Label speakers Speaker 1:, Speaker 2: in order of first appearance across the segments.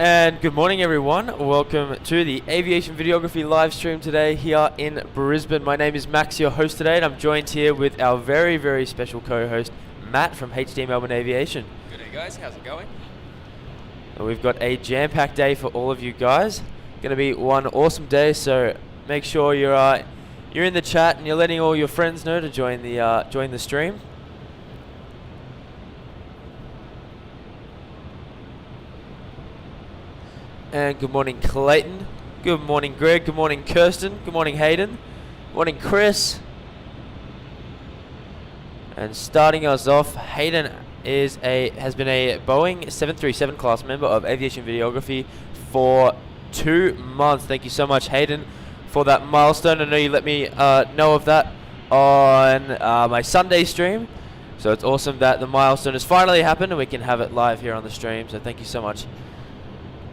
Speaker 1: And good morning everyone, welcome to the aviation videography live stream today here in Brisbane. My name is Max, your host today, and I'm joined here with our very special co-host Matt from HD Melbourne Aviation.
Speaker 2: Good day guys, how's it going?
Speaker 1: And we've got a jam-packed day for all of you guys. Going to be one awesome day, so make sure you're in the chat and you're letting all your friends know to join the stream. And good morning Clayton, good morning Greg, good morning Kirsten, good morning Hayden, good morning Chris. And starting us off, Hayden has been a Boeing 737 class member of aviation videography for 2 months. Thank you so much Hayden for that milestone. I know you let me know of that on my Sunday stream. So it's awesome that the milestone has finally happened and we can have it live here on the stream. So thank you so much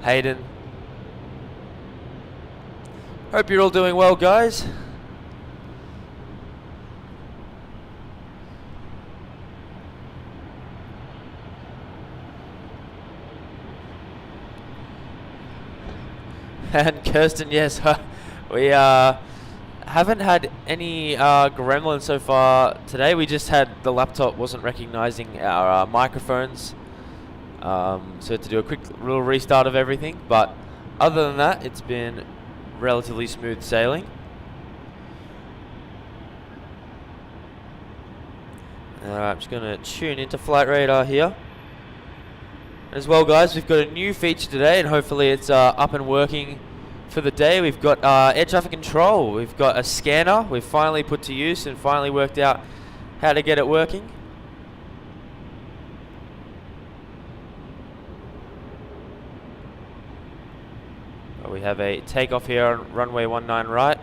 Speaker 1: Hayden. Hope you're all doing well, guys. And Kirsten, yes, we haven't had any gremlins so far today. We just had the laptop wasn't recognizing our microphones. So to do a quick little restart of everything, but other than that it's been relatively smooth sailing. I'm just going to tune into flight radar here as well, guys. We've got a new feature today and hopefully it's up and working for the day. We've got air traffic control, we've got a scanner we've finally put to use and finally worked out how to get it working. We have a takeoff here on runway 19 right.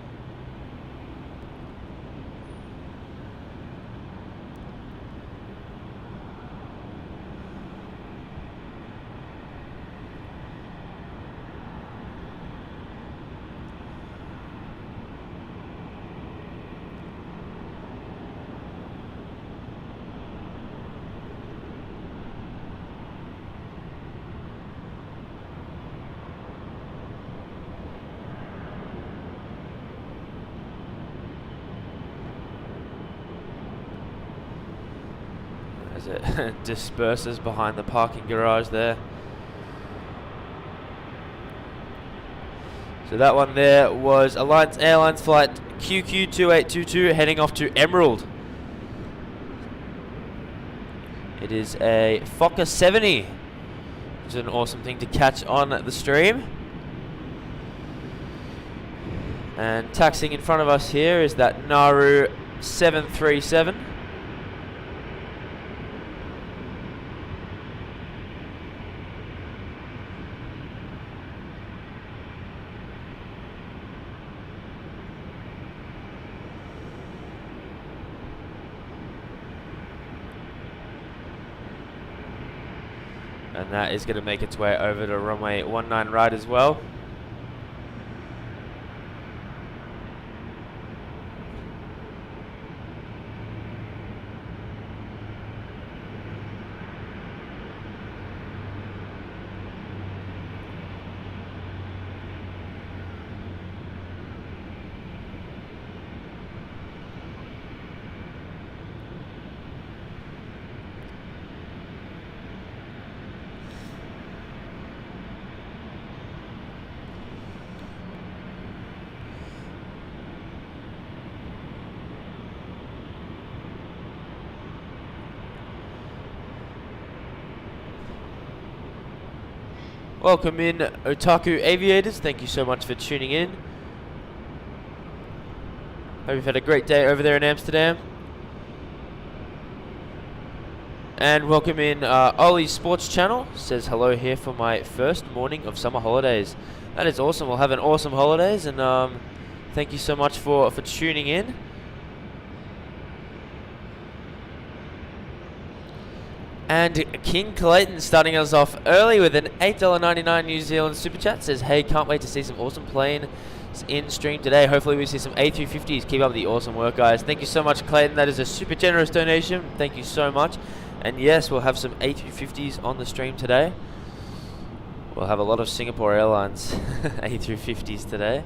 Speaker 1: As it disperses behind the parking garage there. So that one there was Alliance Airlines flight QQ2822 heading off to Emerald. It is a Fokker 70, which is an awesome thing to catch on the stream. And taxiing in front of us here is that Nauru 737. And that is going to make its way over to runway 19 right as well. Welcome in Otaku Aviators, thank you so much for tuning in. Hope you've had a great day over there in Amsterdam. And welcome in Ollie's Sports Channel, says hello here for my first morning of summer holidays. That is awesome, we'll have an awesome holidays and thank you so much for tuning in. And King Clayton starting us off early with an $8.99 New Zealand Super Chat. Says, hey, can't wait to see some awesome planes in stream today. Hopefully we see some A350s. Keep up the awesome work, guys. Thank you so much, Clayton. That is a super generous donation. Thank you so much. And yes, we'll have some A350s on the stream today. We'll have a lot of Singapore Airlines A350s today.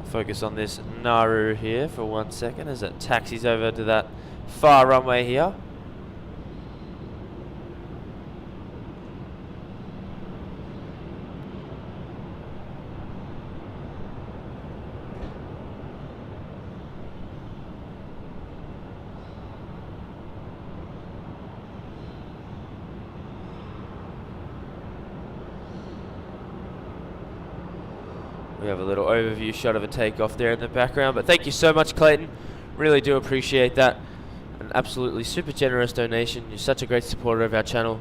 Speaker 1: Focus on this Nauru here for 1 second as it taxis over to that far runway here. We have a little overview shot of a takeoff there in the background, but thank you so much, Clayton. Really do appreciate that. An absolutely super generous donation. You're such a great supporter of our channel.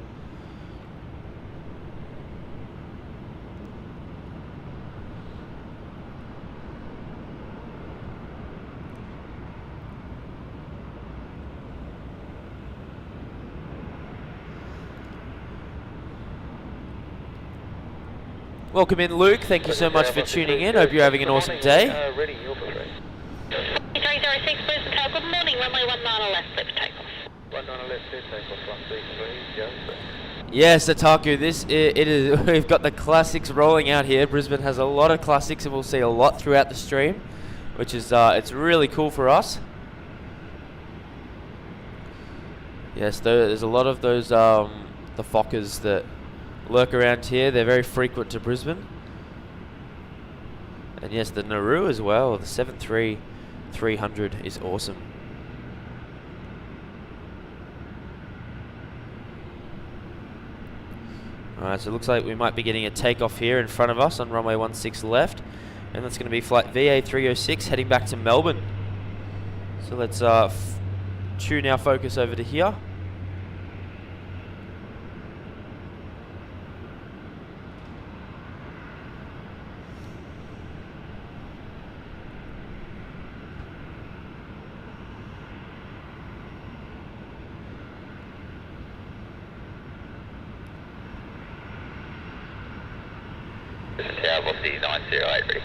Speaker 1: Welcome in, Luke. Thank you so much for tuning in. Hope you're having an awesome day.
Speaker 2: 306 Brisbane Tower, good morning. Runway 19 left, clear for takeoff. 19 left, clear takeoff, 133,
Speaker 1: Yes, Ataku, it is. We've got the classics rolling out here. Brisbane has a lot of classics, and we'll see a lot throughout the stream, which is it's really cool for us. Yes, there's a lot of those the Fokkers that lurk around here. They're very frequent to Brisbane. And yes, the Nauru as well, the 73300 is awesome. Alright, so it looks like we might be getting a takeoff here in front of us on runway 16 left. And that's going to be flight VA306 heading back to Melbourne. So let's tune our focus over to here.
Speaker 2: Velocity 908, ready.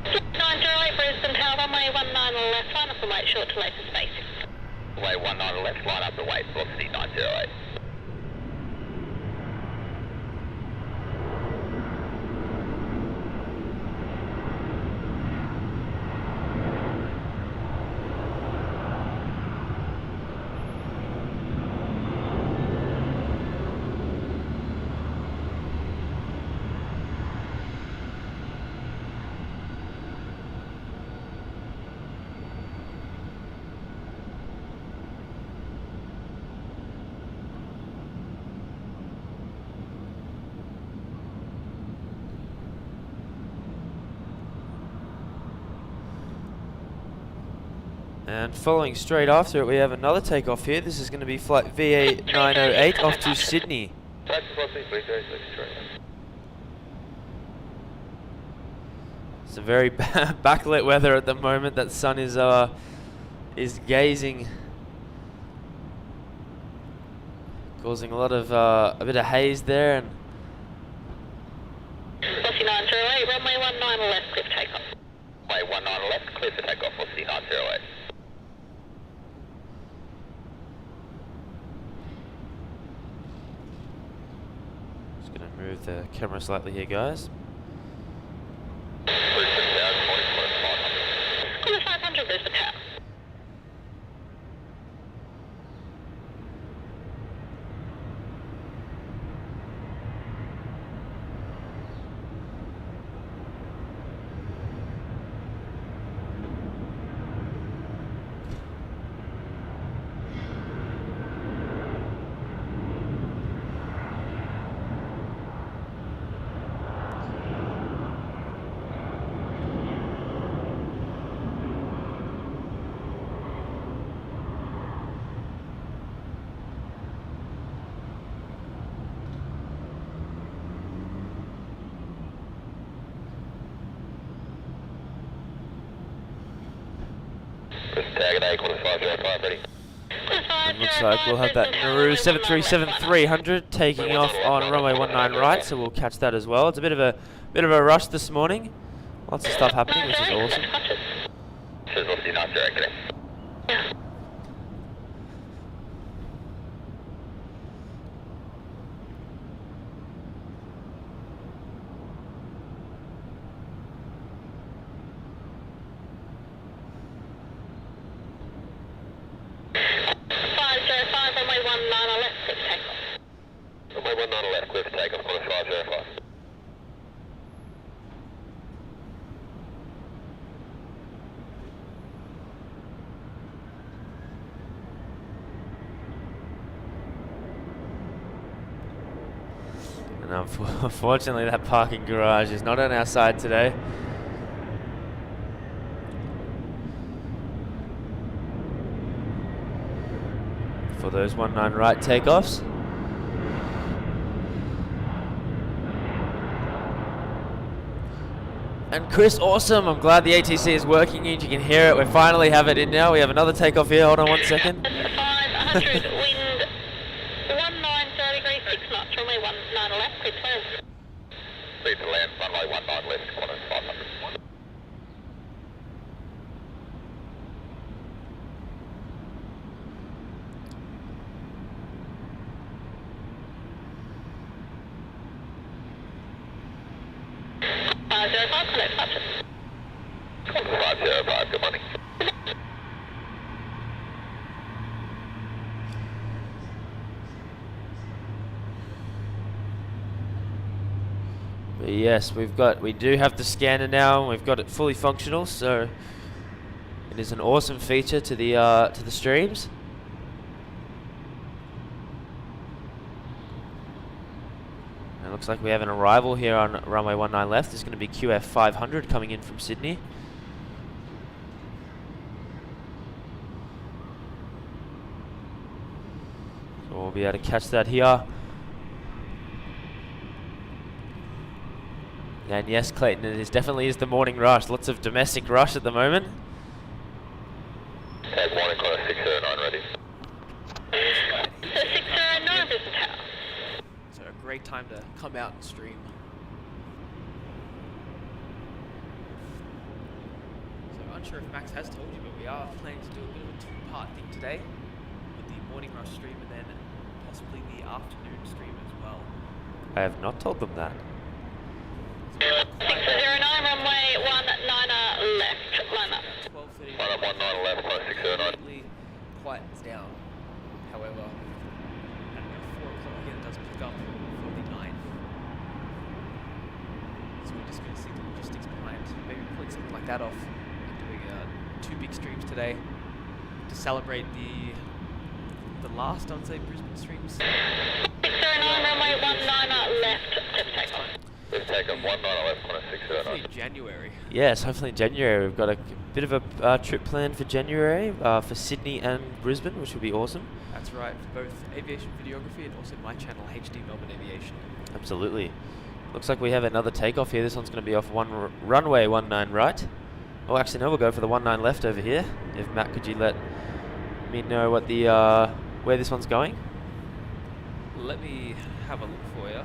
Speaker 2: 908 Brisbane Tower, runway 19 left, line up and wait, short to later space. Runway 19 left, line up and wait, velocity 908.
Speaker 1: And following straight after it, we have another takeoff here. This is going to be flight VA908 off to Sydney. It's a very backlit weather at the moment. That sun is gazing, causing a lot of a bit of haze there. And
Speaker 2: 908, runway 19 left, clear for takeoff. Runway 19 left, clear for takeoff, velocity 908.
Speaker 1: Move the camera slightly here, guys.
Speaker 2: Brisbane Tower, 500 Brisbane Tower.
Speaker 1: And looks like we'll have that Nauru 737-300 taking off on runway 19 right, so we'll catch that as well. It's a bit of a rush this morning. Lots of stuff happening, which is awesome.
Speaker 2: Runway 19 left, clear for takeoff, Qantas 505.
Speaker 1: And unfortunately, that parking garage is not on our side today. For those 19 right takeoffs. And Chris, awesome. I'm glad the ATC is working. You can hear it. We finally have it in now. We have another takeoff here. Hold on 1 second.
Speaker 2: 500, wind 19 degrees, 6 knots, runway 19 left, clear to land. Clear to land, runway 19 left, Qantas 500. Qantas 505, good morning.
Speaker 1: But yes, we do have the scanner now, and we've got it fully functional, so it is an awesome feature to the streams. And it looks like we have an arrival here on runway 19 left. There's going to be QF 500 coming in from Sydney. So we'll be able to catch that here. And yes, Clayton, it definitely is the morning rush. Lots of domestic rush at the moment.
Speaker 2: Tag morning, Qantas 609 ready. 609, Brisbane Tower.
Speaker 3: So a great time to come out and stream. So I'm unsure if Max has told you, but we are planning to do a bit of a two-part thing today, with the morning rush stream and then possibly the afternoon stream as well.
Speaker 1: I have not told them that.
Speaker 2: 609, runway 19 left, line up.
Speaker 3: 12:30.
Speaker 2: Line up 19 left, Qantas 609.
Speaker 3: Immediately quietens down. However, at about 4 o'clock again, it does pick up for the 9th. So we're just going to see the logistics behind maybe pulling something like that off and doing 2 big streams today to celebrate the last, I'd say, Brisbane streams.
Speaker 2: 609, runway 19 left, step takeoff. Let's take up 19 left, Qantas 609.
Speaker 3: Hopefully in January.
Speaker 1: Yes, hopefully in January. We've got a bit of a trip planned for January for Sydney and Brisbane, which will be awesome.
Speaker 3: That's right, for both aviation videography and also my channel, HD Melbourne Aviation.
Speaker 1: Absolutely. Looks like we have another takeoff here. This one's going to be off runway 19 right. Oh, actually, no, we'll go for the 19 left over here. If Matt, could you let me know what the where this one's going?
Speaker 3: Let me have a look for you.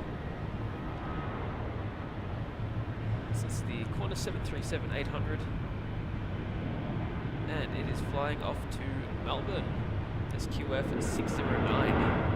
Speaker 3: This is the Qantas 737-800, and it is flying off to Melbourne. There's QF at 609.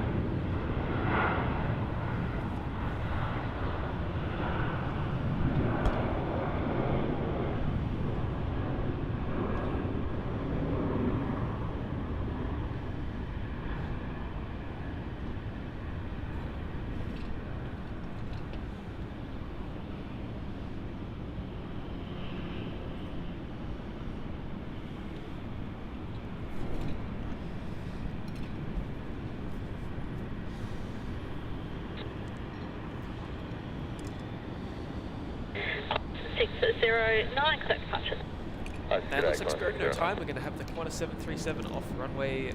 Speaker 3: And looks like sparing no time, we're going to have the Qantas 737 off runway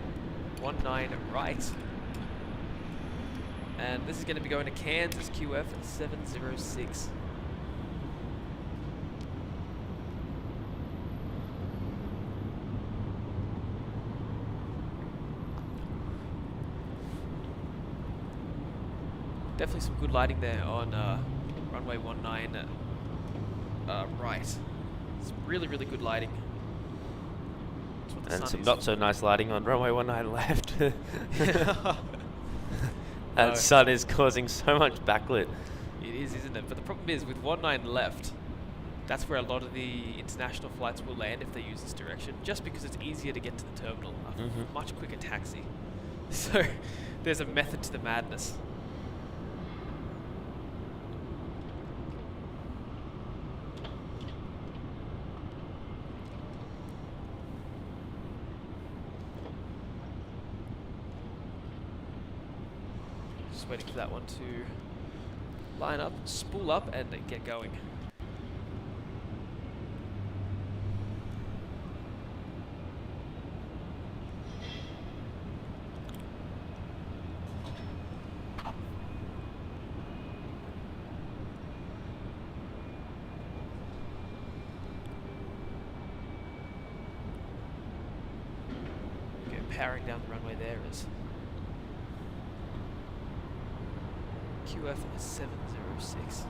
Speaker 3: 19 right. And this is going to be going to Kansas QF at 706. Definitely some good lighting there on runway 19 right. It's really, really good lighting.
Speaker 1: And some not so nice lighting on runway 19 left. That sun is causing so much backlit.
Speaker 3: It is, isn't it? But the problem is with 19 left, that's where a lot of the international flights will land if they use this direction, just because it's easier to get to the terminal. A much quicker taxi. So there's a method to the madness. Just waiting for that one to line up, spool up, and get going. Powering down the runway there is QF 706.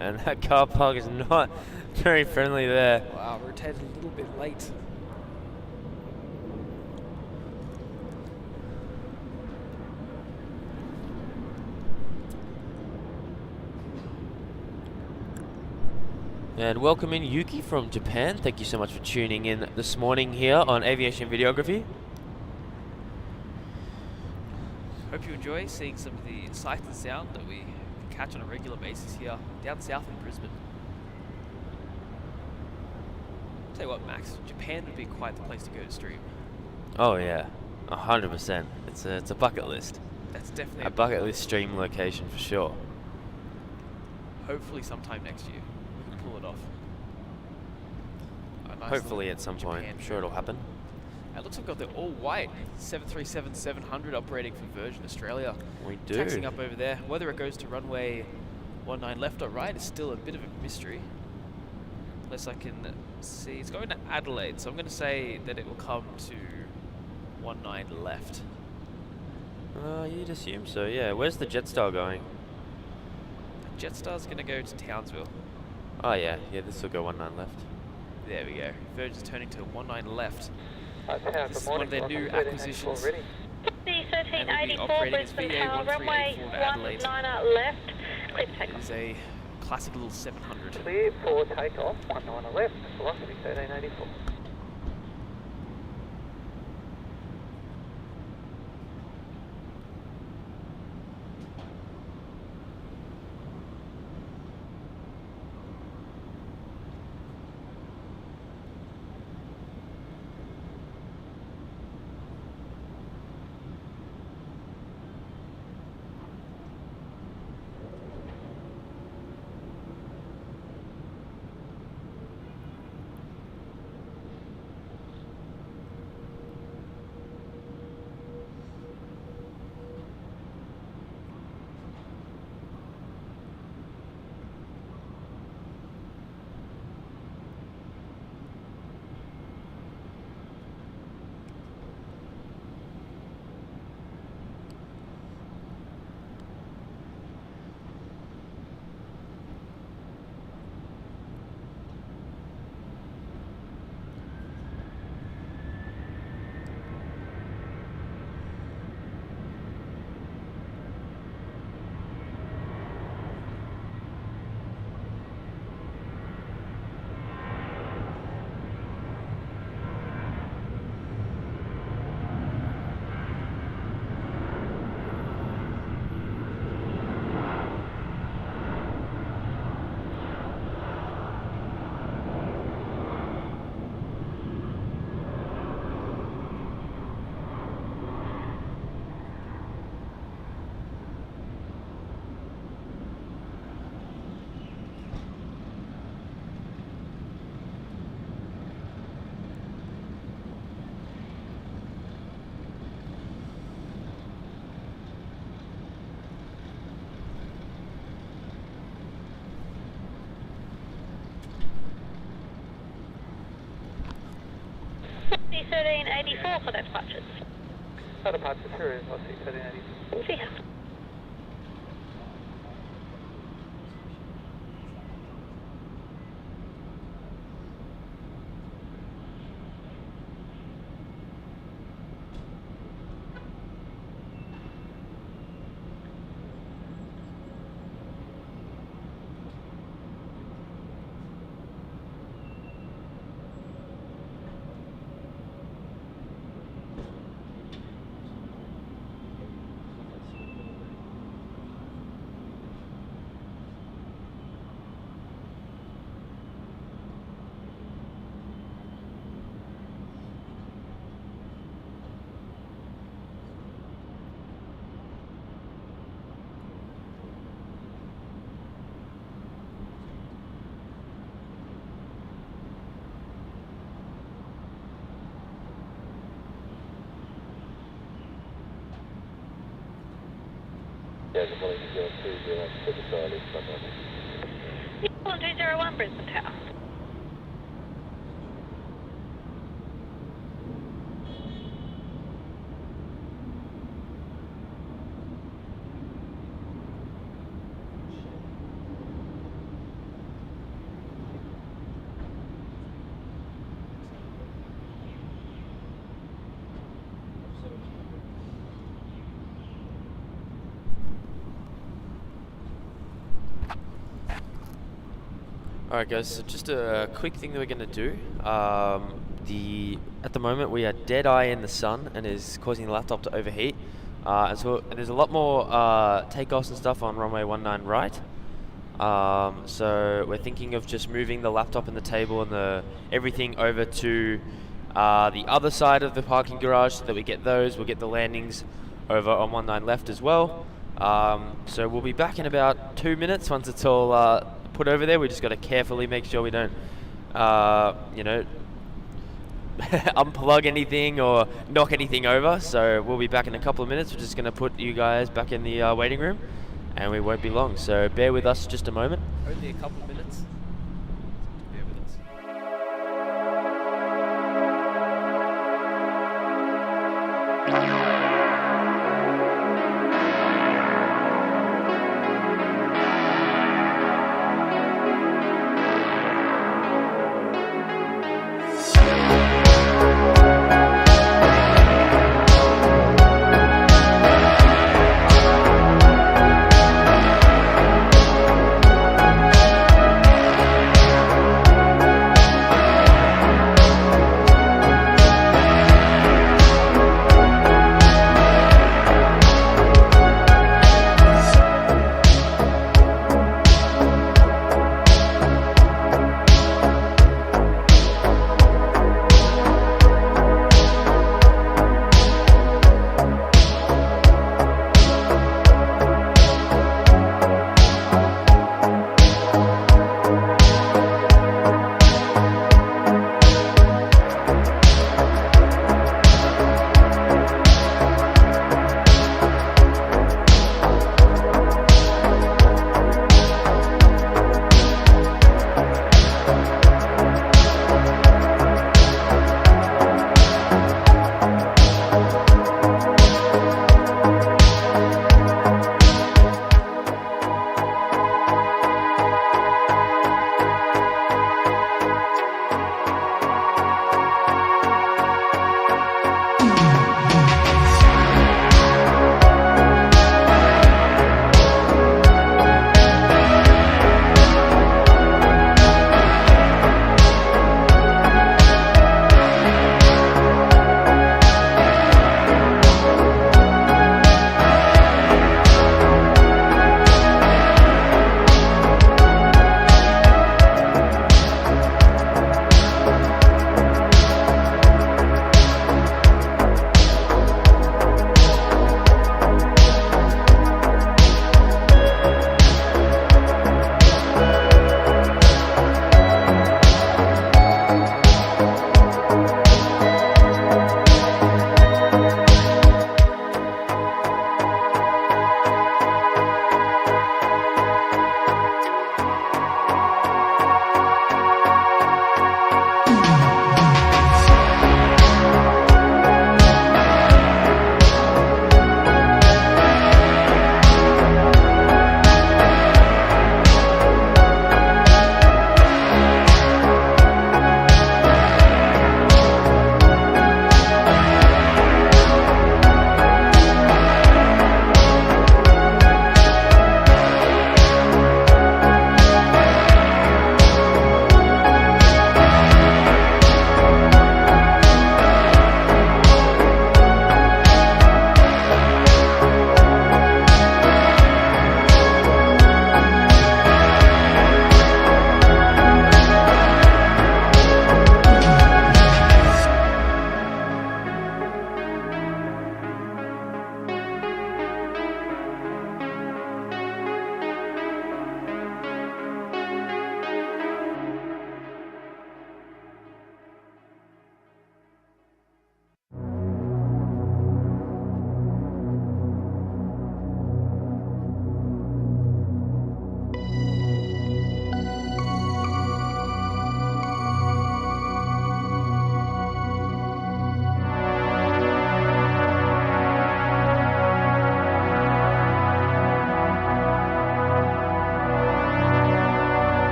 Speaker 1: And that car park is not very friendly there.
Speaker 3: Wow, rotated a little bit late.
Speaker 1: And welcome in Yuki from Japan. Thank you so much for tuning in this morning here on Aviation Videography.
Speaker 3: Hope you enjoy seeing some of the sights and sound that we can catch on a regular basis here down south in Brisbane. Tell you what, Max, Japan would be quite the place to go to stream.
Speaker 1: Oh yeah, 100%. It's a bucket list.
Speaker 3: That's definitely
Speaker 1: A bucket list stream location for sure.
Speaker 3: Hopefully sometime next year we can pull it off. A nice
Speaker 1: Hopefully at some point.
Speaker 3: Japan
Speaker 1: I'm sure it'll happen.
Speaker 3: It looks like we've got the all-white 737-700 operating for Virgin Australia.
Speaker 1: We do.
Speaker 3: Taxing up over there. Whether it goes to runway 19 left or right is still a bit of a mystery. Unless I can see. It's going to Adelaide, so I'm going to say that it will come to 19 left.
Speaker 1: You'd assume so, yeah. Where's the Jetstar going?
Speaker 3: Jetstar's going to go to Townsville.
Speaker 1: Oh yeah, this will go 19 left.
Speaker 3: There we go. Virgin's turning to 19 left.
Speaker 2: Tower,
Speaker 3: This is one of their new acquisitions.
Speaker 2: The
Speaker 3: And we'll be
Speaker 2: 1384
Speaker 3: operating as
Speaker 2: Brisbane
Speaker 3: VA
Speaker 2: Tower, runway
Speaker 3: 1384 to Adelaide.
Speaker 2: 19 left, clear for
Speaker 3: It
Speaker 2: takeoff.
Speaker 3: is a classic little 700.
Speaker 2: Clear for takeoff, 19 left, velocity 1384. C1384 for that departures.
Speaker 4: Departure through, velocity 1384.
Speaker 2: See ya.
Speaker 5: Yeah, good morning, 201 Charlie, Sunday.
Speaker 2: 1201 Brisbane Tower.
Speaker 1: Alright guys, so just a quick thing that we're going to do. At the moment we are dead eye in the sun and is causing the laptop to overheat. And there's a lot more takeoffs and stuff on runway 19 right. So we're thinking of just moving the laptop and the table and everything over to the other side of the parking garage so that we get those. We'll get the landings over on 19 left as well. So we'll be back in about 2 minutes once it's all put over there. We just got to carefully make sure we don't, unplug anything or knock anything over. So we'll be back in a couple of minutes. We're just going to put you guys back in the waiting room, and we won't be long. So bear with us just a moment.
Speaker 3: Only a couple of minutes. Bear with us.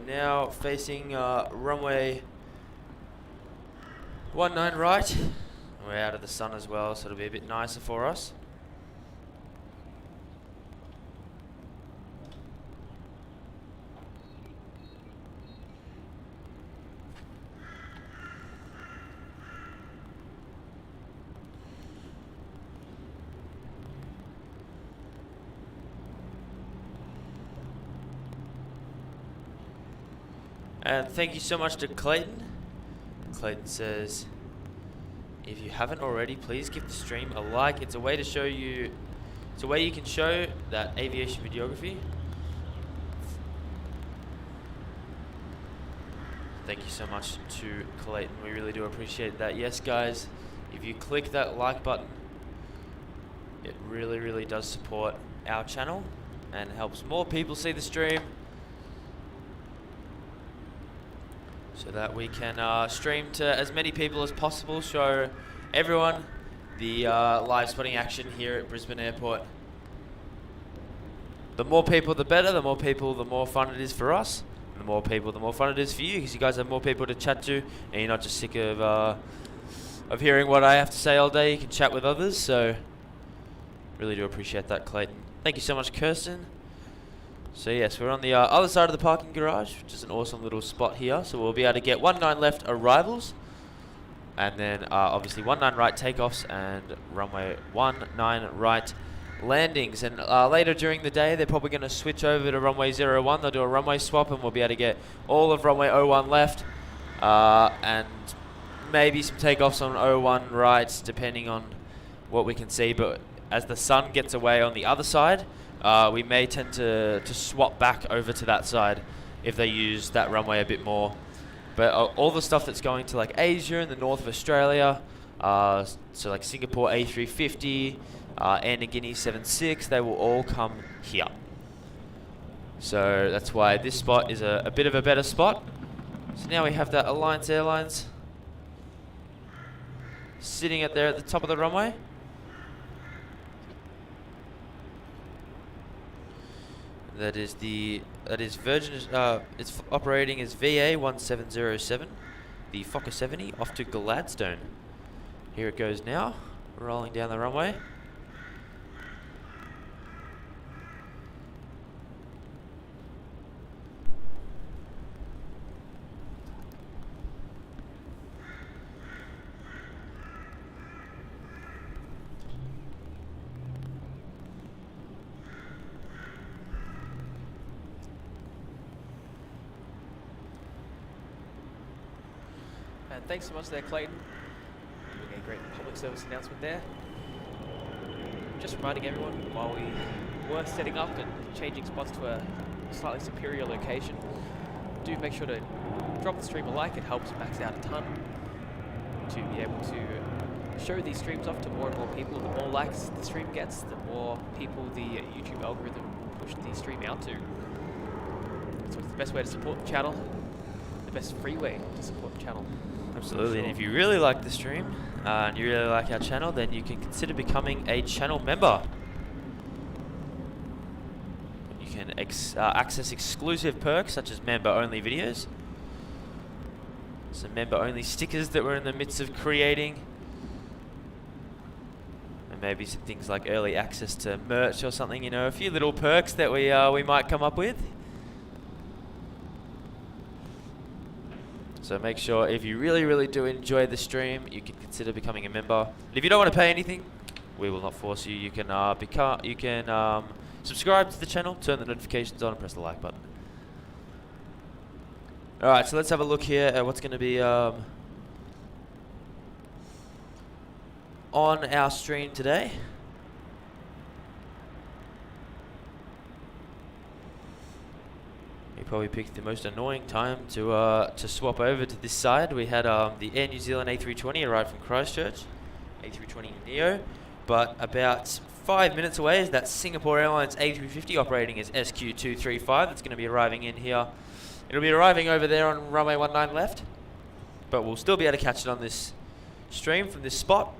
Speaker 1: now facing runway 19 right. We're out of the sun as well, so it'll be a bit nicer for us. And thank you so much to Clayton. Clayton says, if you haven't already, please give the stream a like. It's a way to show you, it's a way you can show that aviation videography. Thank you so much to Clayton. We really do appreciate that. Yes, guys, if you click that like button, it really, really does support our channel and helps more people see the stream, so that we can stream to as many people as possible, show everyone the live spotting action here at Brisbane Airport. The more people, the better. The more people, the more fun it is for us. The more people, the more fun it is for you, because you guys have more people to chat to, and you're not just sick of hearing what I have to say all day. You can chat with others, so really do appreciate that, Clayton. Thank you so much, Kirsten. So yes, we're on the other side of the parking garage, which is an awesome little spot here. So we'll be able to get 19 left arrivals, and then obviously 19 right takeoffs and runway 19 right landings. And later during the day, they're probably going to switch over to runway 01. They'll do a runway swap, and we'll be able to get all of runway 01 left, and maybe some takeoffs on 01 right, depending on what we can see. But as the sun gets away on the other side, we may tend to swap back over to that side if they use that runway a bit more. But all the stuff that's going to like Asia and the north of Australia, so like Singapore A350, and Guinea 76, they will all come here. So that's why this spot is a bit of a better spot. So now we have that Alliance Airlines sitting up there at the top of the runway. That is Virgin. It's operating as VA 1707, the Fokker 70 off to Gladstone. Here it goes now, rolling down the runway.
Speaker 3: And thanks so much there, Clayton. Doing a great public service announcement there. Just reminding everyone, while we were setting up and changing spots to a slightly superior location, do make sure to drop the stream a like. It helps max out a ton to be able to show these streams off to more and more people. The more likes the stream gets, the more people the YouTube algorithm will push the stream out to. So it's the best way to support the channel, the best free way to support the channel.
Speaker 1: Absolutely, and if you really like the stream and you really like our channel, then you can consider becoming a channel member. You can access exclusive perks such as member-only videos, some member-only stickers that we're in the midst of creating, and maybe some things like early access to merch or something. You know, a few little perks that we might come up with. So make sure, if you really, really do enjoy the stream, you can consider becoming a member. And if you don't want to pay anything, we will not force you. You can subscribe to the channel, turn the notifications on, and press the like button. All right, so let's have a look here at what's going to be on our stream today. You probably picked the most annoying time to swap over to this side. We had the Air New Zealand A320 arrive from Christchurch, A320 Neo, but about 5 minutes away is that Singapore Airlines A350 operating as SQ235. That's going to be arriving in here. It'll be arriving over there on runway 19 left, but we'll still be able to catch it on this stream from this spot.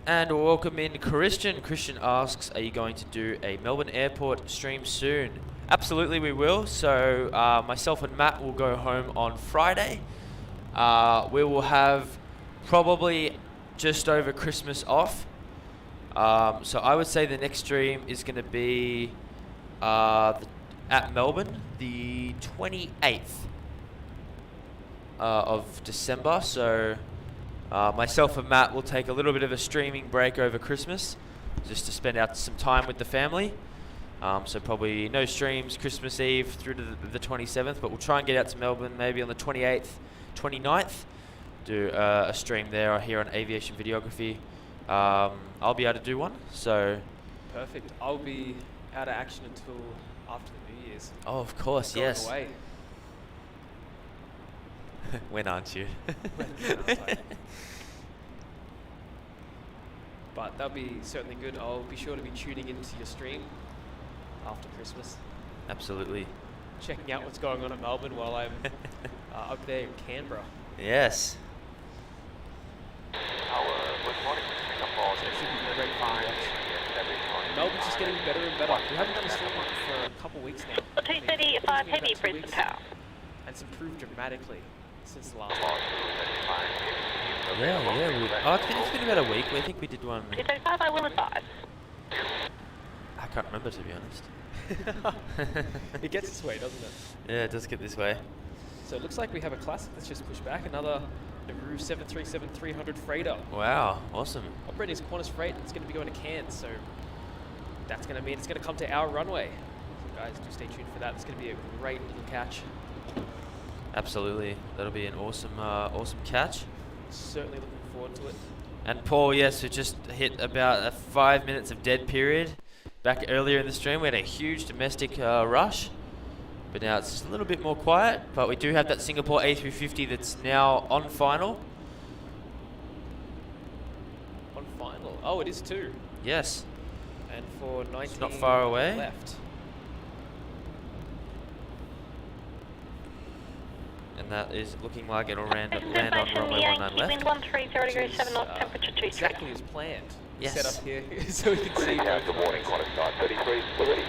Speaker 1: And we'll welcome in Christian. Christian asks, are you going to do a Melbourne Airport stream soon? Absolutely we will. So myself and Matt will go home on Friday. We will have probably just over Christmas off. So I would say the next stream is going to be at Melbourne, the 28th of December. So myself and Matt will take a little bit of a streaming break over Christmas, just to spend out some time with the family. So probably no streams Christmas Eve through to the 27th, but we'll try and get out to Melbourne maybe on the 28th, 29th. Do a stream there or here on Aviation Videography. I'll be able to do one, so...
Speaker 3: Perfect. I'll be out of action until after the New Year's.
Speaker 1: Oh, of course,
Speaker 3: Going
Speaker 1: yes.
Speaker 3: away.
Speaker 1: When aren't you?
Speaker 3: But that'll be certainly good. I'll be sure to be tuning into your stream after Christmas.
Speaker 1: Absolutely.
Speaker 3: Checking out what's going on in Melbourne while I'm up there in Canberra.
Speaker 1: Yes.
Speaker 5: Good morning, Singapore.
Speaker 3: So it should be great fun to watch. Melbourne's just getting better and better. We haven't done a stream for a couple weeks now.
Speaker 2: 235 Heavy, Brisbane Tower.
Speaker 3: And it's improved dramatically since the last
Speaker 1: Yeah. It's been about a week. I think we did one.
Speaker 2: 235, I will advise.
Speaker 1: I can't remember, to be honest.
Speaker 3: It gets this way, doesn't it?
Speaker 1: Yeah, it does get this way.
Speaker 3: So it looks like we have a classic that's just pushed back. Another Nauru 737-300 freighter.
Speaker 1: Wow, awesome.
Speaker 3: Operating as Qantas Freight. It's going to be going to Cairns, so that's going to mean it's going to come to our runway. So guys, do stay tuned for that. It's going to be a great little catch.
Speaker 1: Absolutely, that'll be an awesome, awesome catch.
Speaker 3: Certainly looking forward to it.
Speaker 1: And Paul, yes, we just hit about a 5 minutes of dead period. Back earlier in the stream, we had a huge domestic rush, but now it's a little bit more quiet. But we do have that Singapore A350 that's now on final.
Speaker 3: On final. Oh, it is too.
Speaker 1: Yes.
Speaker 3: And for 19
Speaker 1: It's not far away.
Speaker 3: left.
Speaker 1: And that is looking like it'll land on runway 19
Speaker 2: Wind
Speaker 1: left.
Speaker 2: 130 degrees 7 knots, temperature 23.
Speaker 3: Exactly as planned.
Speaker 1: Yes.
Speaker 3: Set up here so we can see.
Speaker 5: Good morning, Qantas 933. We're ready.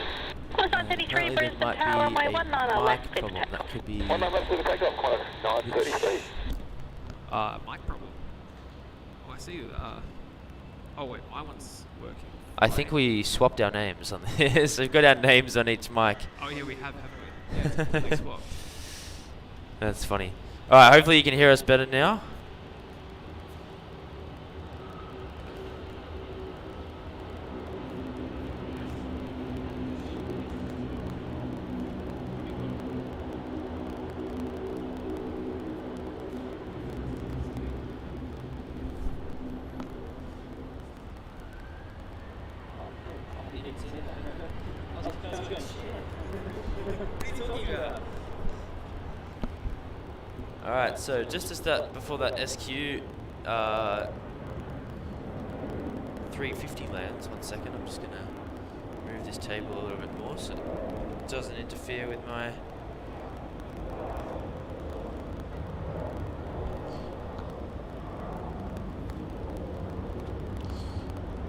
Speaker 2: Qantas 933,
Speaker 1: Apparently there
Speaker 2: Brisbane
Speaker 1: might
Speaker 2: Tower, runway
Speaker 1: be a
Speaker 2: 19
Speaker 1: mic
Speaker 2: left,
Speaker 1: problem.
Speaker 2: Brisbane
Speaker 1: That could be...
Speaker 5: One number to the takeoff, Qantas 933.
Speaker 6: Mic problem. Oh, I see. Oh wait, my one's working.
Speaker 1: I think we swapped our names on this. We've got our names on each mic.
Speaker 6: Oh yeah, we have, haven't we? Yeah, it's completely swapped.
Speaker 1: That's funny. Alright, hopefully you can hear us better now. Alright, so just to start before that SQ 350 lands, 1 second, I'm just gonna move this table a little bit more so it doesn't interfere with my...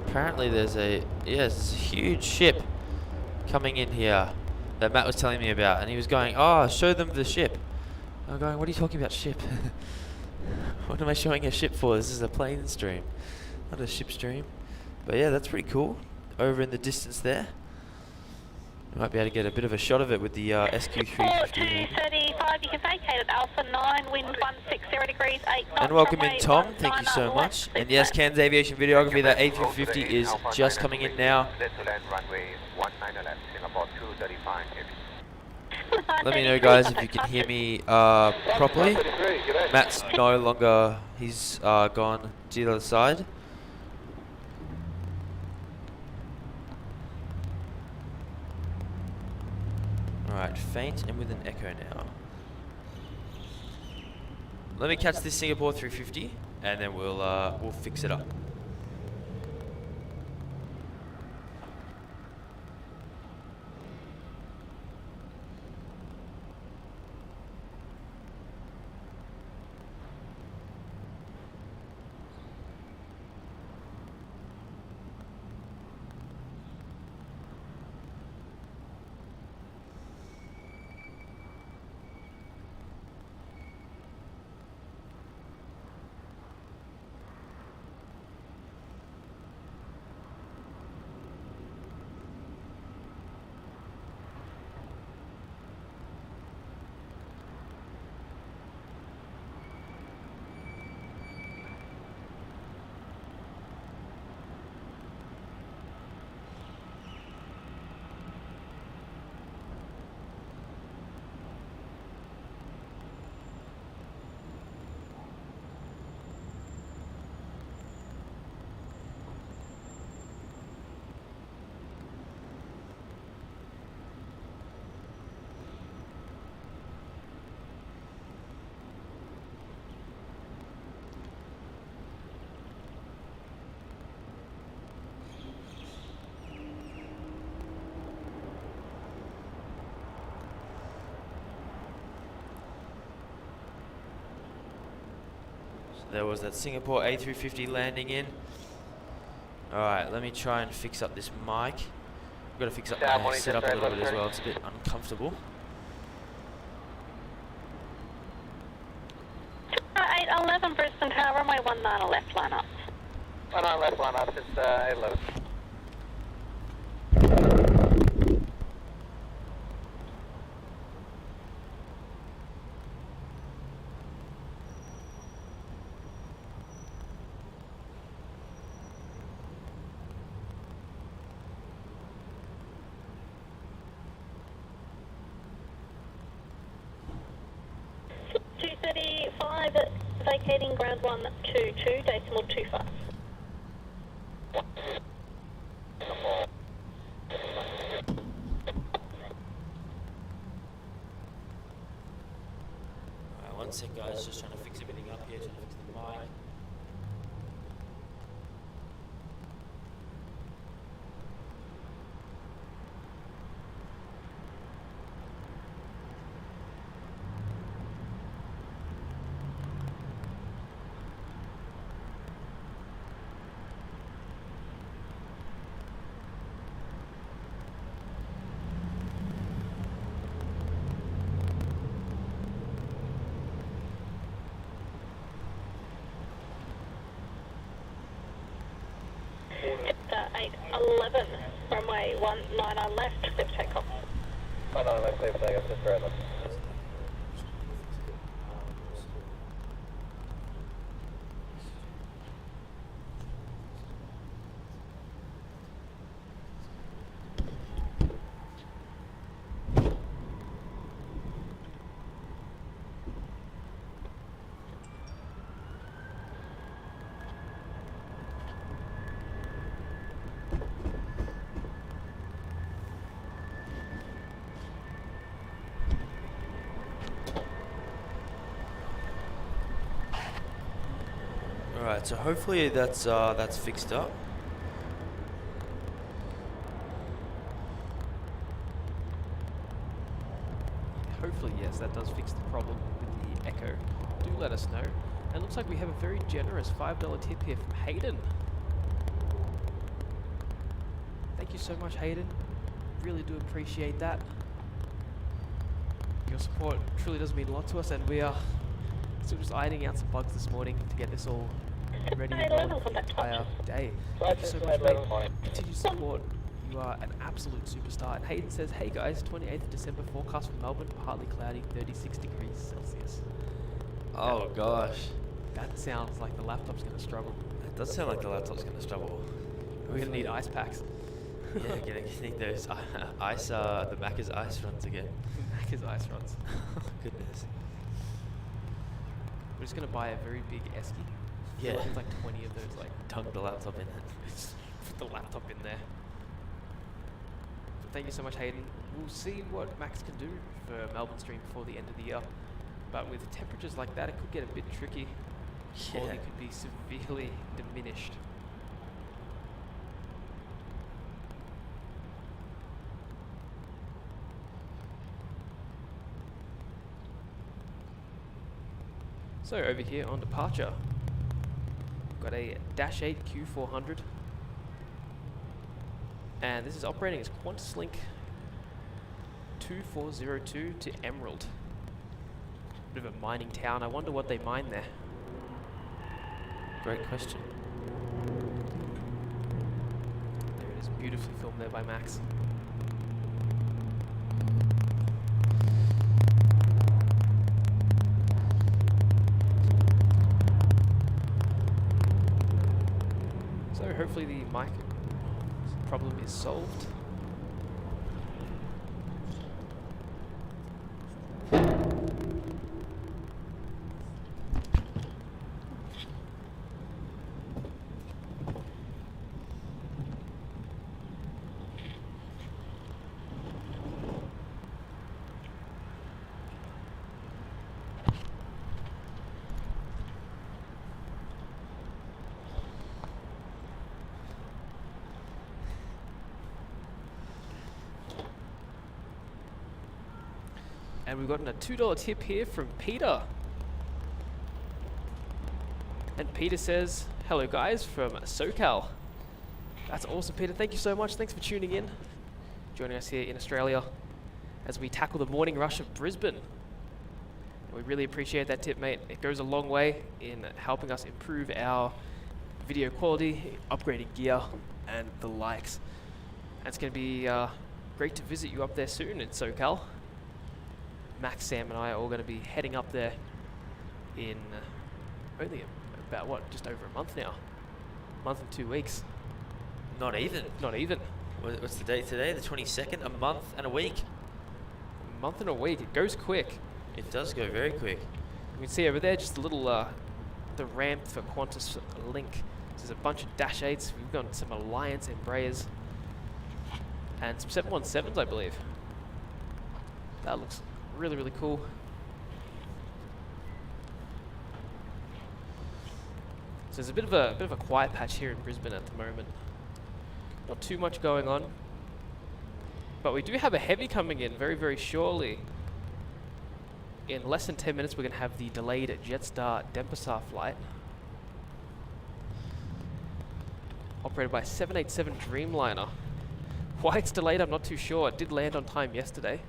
Speaker 1: Apparently there's a huge ship coming in here that Matt was telling me about, and he was going, oh, show them the ship. I'm going, what are you talking about, ship? What am I showing a ship for? This is a plane stream, not a ship stream. But yeah, that's pretty cool. Over in the distance there. You might be able to get a bit of a shot of it with the SQ350.
Speaker 2: 235, you can vacate at Alpha 9, wind 160 degrees 8 knots.
Speaker 1: And welcome in,
Speaker 2: runway
Speaker 1: Tom.
Speaker 2: 19
Speaker 1: Thank you so
Speaker 2: left,
Speaker 1: much. And
Speaker 2: Brisbane.
Speaker 1: yes, Cairns Aviation Videography, that A350 is just coming in now.
Speaker 5: Let's land runway 19 left, Singapore 235 heavy.
Speaker 1: Let me know, guys, if you can hear me properly. Matt's no longer, he's gone to the other side. Alright, faint and with an echo now. Let me catch this Singapore 350 and then we'll fix it up. there was that Singapore A350 landing in. Alright, let me try and fix up this mic. I've got to fix up my setup a little bit as well, it's a bit uncomfortable.
Speaker 2: 811 Brisbane Tower, runway 19 left, line up.
Speaker 4: 19 left, line up, it's 811.
Speaker 2: Vacating ground 122, decimal 25.
Speaker 1: Alright, one sec guys, just trying to fix everything up here, trying to fix the mic.
Speaker 2: Delta 811, runway 19 left, clear for takeoff.
Speaker 4: 19 left, clear for takeoff, just right left.
Speaker 1: Alright, so hopefully that's fixed up.
Speaker 3: Hopefully, yes, that does fix the problem with the echo. Do let us know. And it looks like we have a very generous $5 tip here from Hayden. Thank you so much, Hayden. Really do appreciate that. Your support truly does mean a lot to us, and we are still just ironing out some bugs this morning to get this all ready and rolling for the entire day. Thank you so much, mate. Continued support. You are an absolute superstar. And Hayden says, hey guys, 28th of December forecast for Melbourne, partly cloudy, 36 degrees Celsius.
Speaker 1: Oh gosh.
Speaker 3: That sounds like the laptop's going to struggle.
Speaker 1: It does sound like the laptop's going to struggle.
Speaker 3: We're going to need ice packs.
Speaker 1: Yeah, gonna need those ice, the Macca's ice runs again.
Speaker 3: Macca's ice runs.
Speaker 1: Goodness.
Speaker 3: We're just going to buy a very big esky.
Speaker 1: Yeah.
Speaker 3: There's like 20 of those, like,
Speaker 1: Dunk the laptop in it.
Speaker 3: put the laptop in there. But thank you so much, Hayden. We'll see what Max can do for Melbourne stream before the end of the year. But with temperatures like that, it could get a bit tricky.
Speaker 1: Yeah.
Speaker 3: Quality could be severely diminished. So over here on departure, we've got a Dash 8 Q400, and this is operating as QantasLink 2402 to Emerald. Bit of a mining town. I wonder what they mine there.
Speaker 1: Great question.
Speaker 3: There it is, beautifully filmed there by Max. So hopefully the mic problem is solved. And we've gotten a $2 tip here from Peter. And Peter says, hello guys from SoCal. That's awesome, Peter. Thank you so much. Thanks for tuning in, joining us here in Australia as we tackle the morning rush of Brisbane. We really appreciate that tip, mate. It goes a long way in helping us improve our video quality, upgrading gear, and the likes. And it's going to be great to visit you up there soon in SoCal. Max, Sam, and I are all going to be heading up there in only about, what, just over a month now. A month and 2 weeks.
Speaker 1: Not even.
Speaker 3: Not even.
Speaker 1: What's the date today? The 22nd? A month and a week.
Speaker 3: A month and a week. It goes quick.
Speaker 1: It does go very quick.
Speaker 3: You can see over there just a little, the ramp for QantasLink. There's a bunch of Dash 8s. We've got some Alliance Embraers. And some 717s, I believe. That looks really, really cool. So there's a bit of a quiet patch here in Brisbane at the moment. Not too much going on. But we do have a heavy coming in very, very shortly. In less than 10 minutes, we're going to have the delayed Jetstar Denpasar flight. Operated by 787 Dreamliner. Why it's delayed, I'm not too sure. It did land on time yesterday.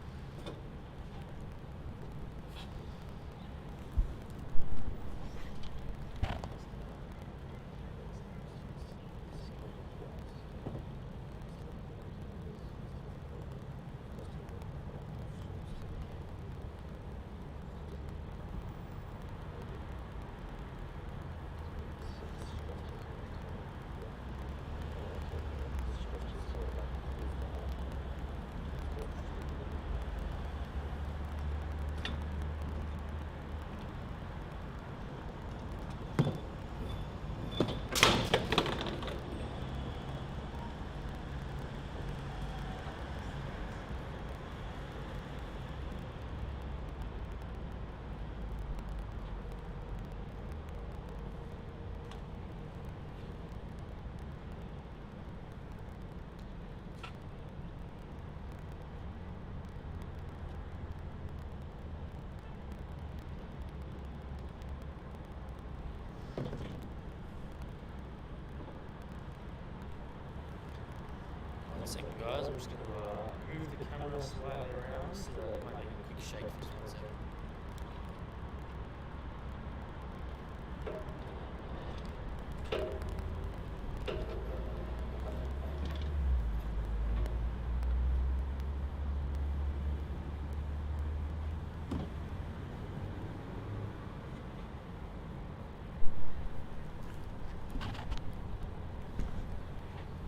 Speaker 1: Second, guys, I'm just going to move the camera slightly around so that it might make a quick shake for just 1 second.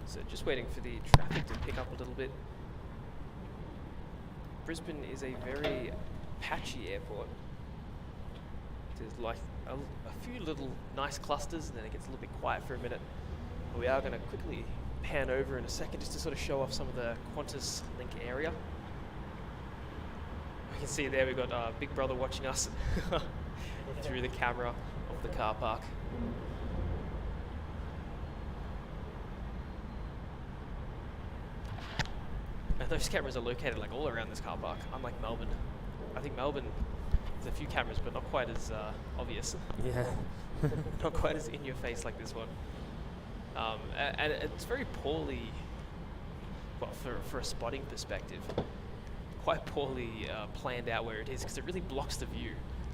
Speaker 3: So just waiting for the traffic to pick up a little bit. Brisbane is a very patchy airport. There's like a few little nice clusters and then it gets a little bit quiet for a minute. But we are going to quickly pan over in a second just to sort of show off some of the QantasLink area. We can see there we've got Big Brother watching us through the camera of the car park. And those cameras are located like all around this car park, unlike Melbourne. I think Melbourne, there's a few cameras, but not quite as obvious.
Speaker 1: Yeah.
Speaker 3: Not quite as in your face like this one. And it's very poorly, well, for a spotting perspective, quite poorly planned out where it is, because it really blocks the view.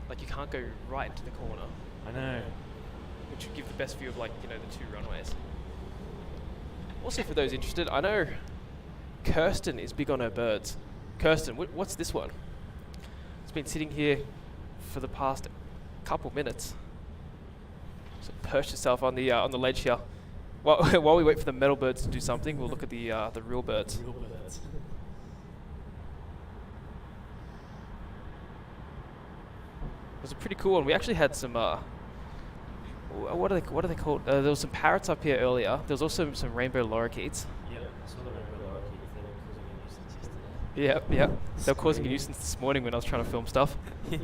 Speaker 3: Like you can't go right into the corner.
Speaker 1: I know.
Speaker 3: Which would give the best view of, like, you know, the 2 runways. Also, for those interested, I know Kirsten is big on her birds. Kirsten, what's this one? It's been sitting here for the past couple minutes. So perched itself on the ledge here. While we wait for the metal birds to do something, we'll look at the real birds.
Speaker 1: Real birds.
Speaker 3: It was a pretty cool one. We actually had some what are they called? There was some parrots up here earlier. There was also some rainbow lorikeets.
Speaker 1: Yeah, I saw the rainbow lorikeets. They were causing a nuisance yesterday.
Speaker 3: Yeah. They were causing a nuisance this morning when I was trying to film stuff.
Speaker 1: Yeah.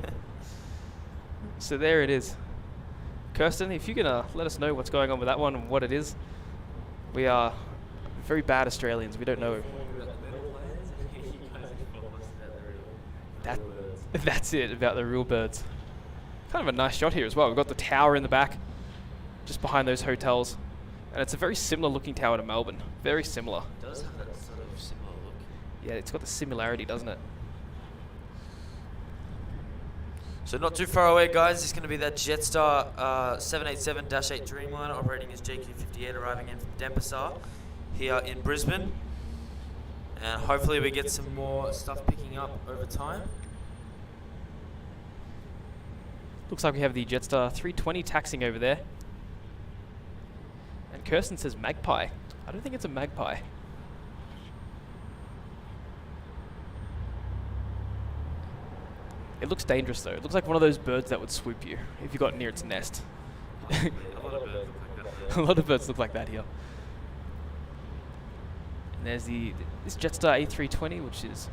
Speaker 3: So there it is. Kirsten, if you can let us know what's going on with that one and what it is. We are very bad Australians. We don't know. That's it about the real birds. Kind of a nice shot here as well. We've got the tower in the back. just behind those hotels. And it's a very similar looking tower to Melbourne. Very similar.
Speaker 1: It does have that sort of similar look.
Speaker 3: Yeah, it's got the similarity, doesn't it?
Speaker 1: So not too far away, guys. It's going to be that Jetstar 787-8 Dreamliner operating as JQ58, arriving in from Denpasar here in Brisbane. And hopefully we get some more stuff picking up over time.
Speaker 3: Looks like we have the Jetstar 320 taxiing over there. And Kirsten says Magpie. I don't think it's a Magpie. It looks dangerous though. It looks like one of those birds that would swoop you if you got near its nest.
Speaker 1: A lot of birds look like that.
Speaker 3: A lot of birds look like that here. And there's this Jetstar A320, which is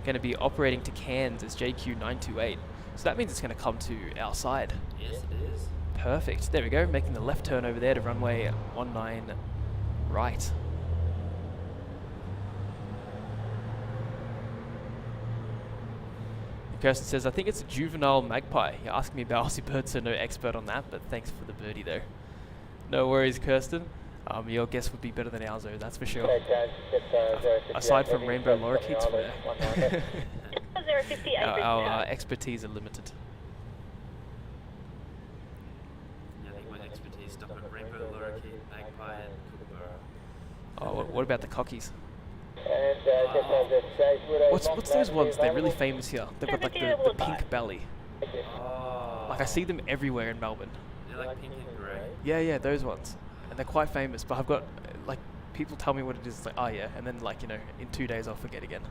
Speaker 3: going to be operating to Cairns as JQ928. So that means it's going to come to our side.
Speaker 1: Yes, it is.
Speaker 3: Perfect. There we go, making the left turn over there to runway 19 right. Kirsten says, I think it's a juvenile magpie. You're asking me about Aussie birds, so no expert on that, but thanks for the birdie though. No worries, Kirsten. Your guess would be better than ours though, that's for sure. Aside from rainbow lorikeets, our expertise are limited.
Speaker 1: Yeah, I think my expertise stuck on rainbow lorikeet, magpie, and kookaburra.
Speaker 3: Oh, what about the cockies? What's those ones? They're really famous here. They've got like the pink belly. Like I see them everywhere in Melbourne.
Speaker 1: They're like pink and grey.
Speaker 3: Yeah, those ones. And they're quite famous, but I've got like people tell me what it is, it's like, oh yeah, and then like, you know, in 2 days I'll forget again.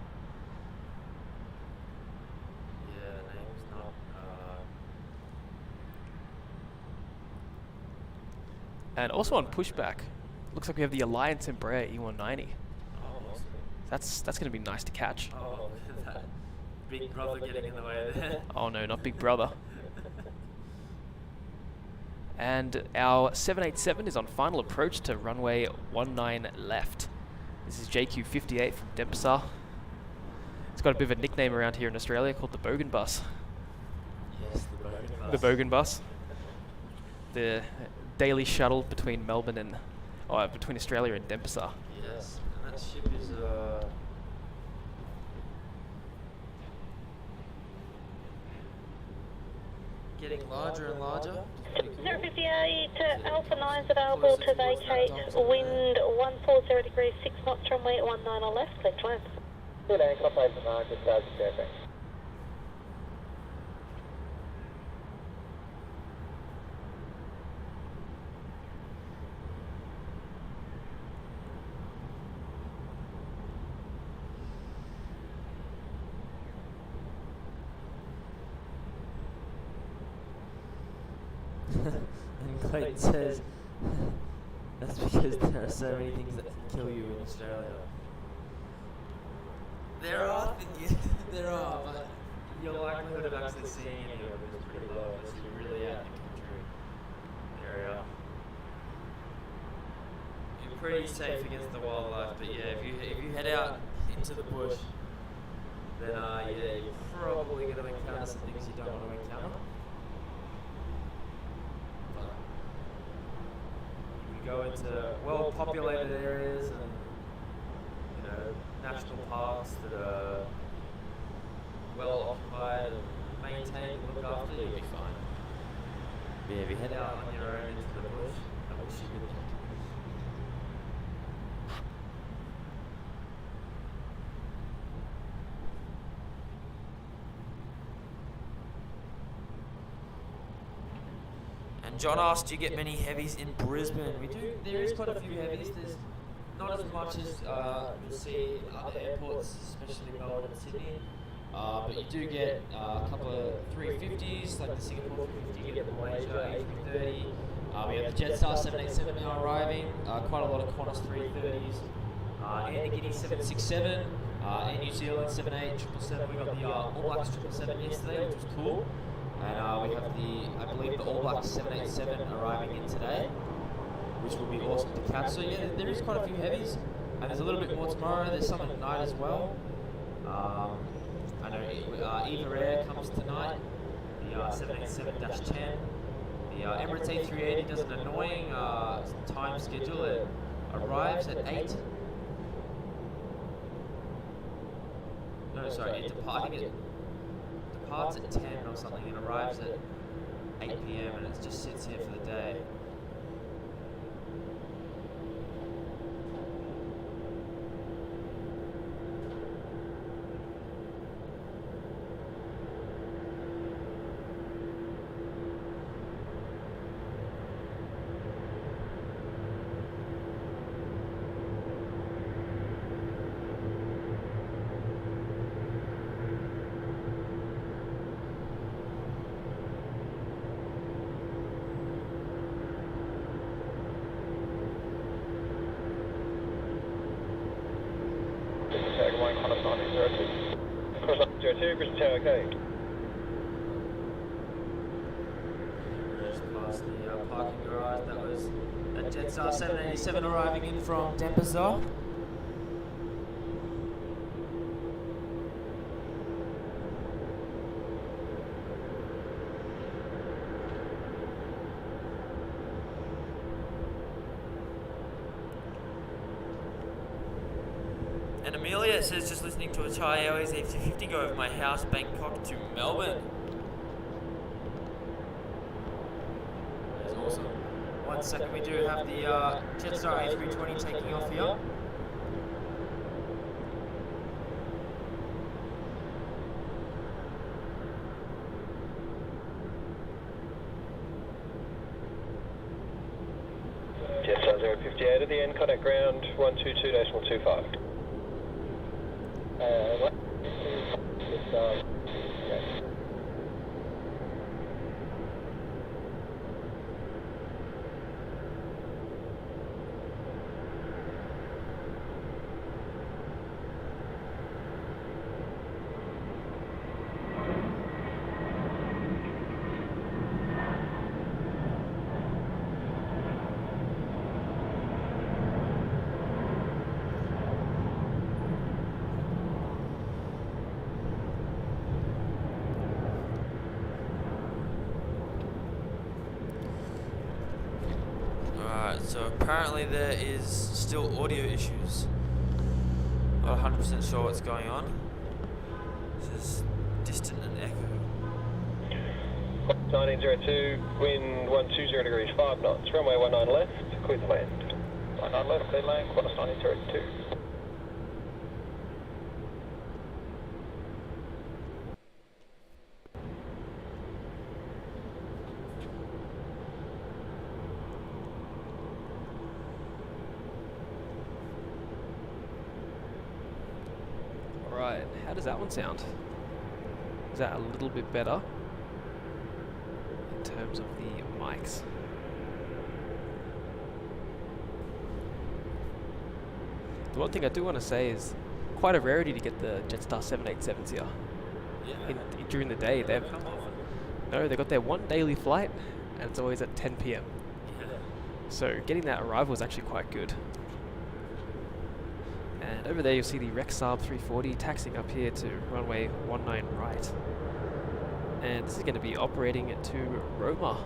Speaker 1: Yeah, the name's not
Speaker 3: And also on pushback, looks like we have the Alliance Embraer E190. That's going to be nice to catch.
Speaker 1: Oh, look at that. Big brother getting in the way there.
Speaker 3: Oh no, not Big Brother. And our 787 is on final approach to runway 19 left. This is JQ58 from Denpasar. It's got a bit of a nickname around here in Australia called the Bogan Bus.
Speaker 1: Yes, the Bogan Bus.
Speaker 3: The Bogan Bus. The daily shuttle between Melbourne and, between Australia and Denpasar.
Speaker 1: Yes, and that ship is getting larger and larger.
Speaker 2: 058 Alpha 9 is available to vacate, wind 140 degrees 6 knots, runway 19 on left, left land.
Speaker 4: Good day, Copy 9, just perfect.
Speaker 1: And Clayton says, that's because there are so many things that can kill you in Australia. There are things, there are, but your likelihood of actually seeing any of it is pretty low unless you're really out in the country area. You're pretty safe against the wildlife, but yeah, if you head out into the bush, then yeah, you're probably going to encounter some things you don't want to encounter. Go into well-populated areas and, you know, national parks that are well occupied and maintained and looked after, you'll be fine. But yeah, if you head out on your own into the bush, I wish you would. John asked, do you get many heavies in Brisbane? We do. There is quite a few heavies. There's not as much as you'll see in other airports, especially Melbourne and Sydney. But you do get a couple of 350s, like the Singapore 350, you get the Malaysia A330. We have the Jetstar 787 now arriving, quite a lot of Qantas 330s. Air Guinea 767, Air New Zealand 78, 777. We got the All Blacks 777 yesterday, which was cool. And we have I believe the All Blacks 787 arriving in today, which will be awesome to catch. So yeah, there is quite a few heavies, and there's a little bit more tomorrow. There's some at night as well. I know Eva Air comes tonight, the 787-10, The Emirates A380 does an annoying time schedule. It arrives at 8. No, sorry, it departs at 10 or something and arrives at 8 PM and it just sits here for the day.
Speaker 4: Brisbane Tower, okay.
Speaker 1: Just past the parking garage. That was a Jetstar 787 arriving in from Denpasar. And Amelia says, just listening to a Thai Airways A350 go over my house, Bangkok to Melbourne. That's awesome. 1 second, we do have the Jetstar A320 taking off here.
Speaker 4: Jetstar 058 at the end, contact ground 122.25. What?
Speaker 1: So apparently there is still audio issues. Not 100% sure what's going on. This is distant and echo.
Speaker 4: 1902, wind 120 degrees, 5 knots, runway 19 left, clear to land. 19 left, clear land, Qantas 1902.
Speaker 3: Right, how does that one sound? Is that a little bit better in terms of the mics? The one thing I do want to say is quite a rarity to get the Jetstar 787s here.
Speaker 1: Yeah.
Speaker 3: During the day, they've got their one daily flight, and it's always at 10 PM.
Speaker 1: Yeah.
Speaker 3: So getting that arrival is actually quite good. And over there you'll see the Rex Saab 340 taxiing up here to runway 19 right. And this is going to be operating to Roma.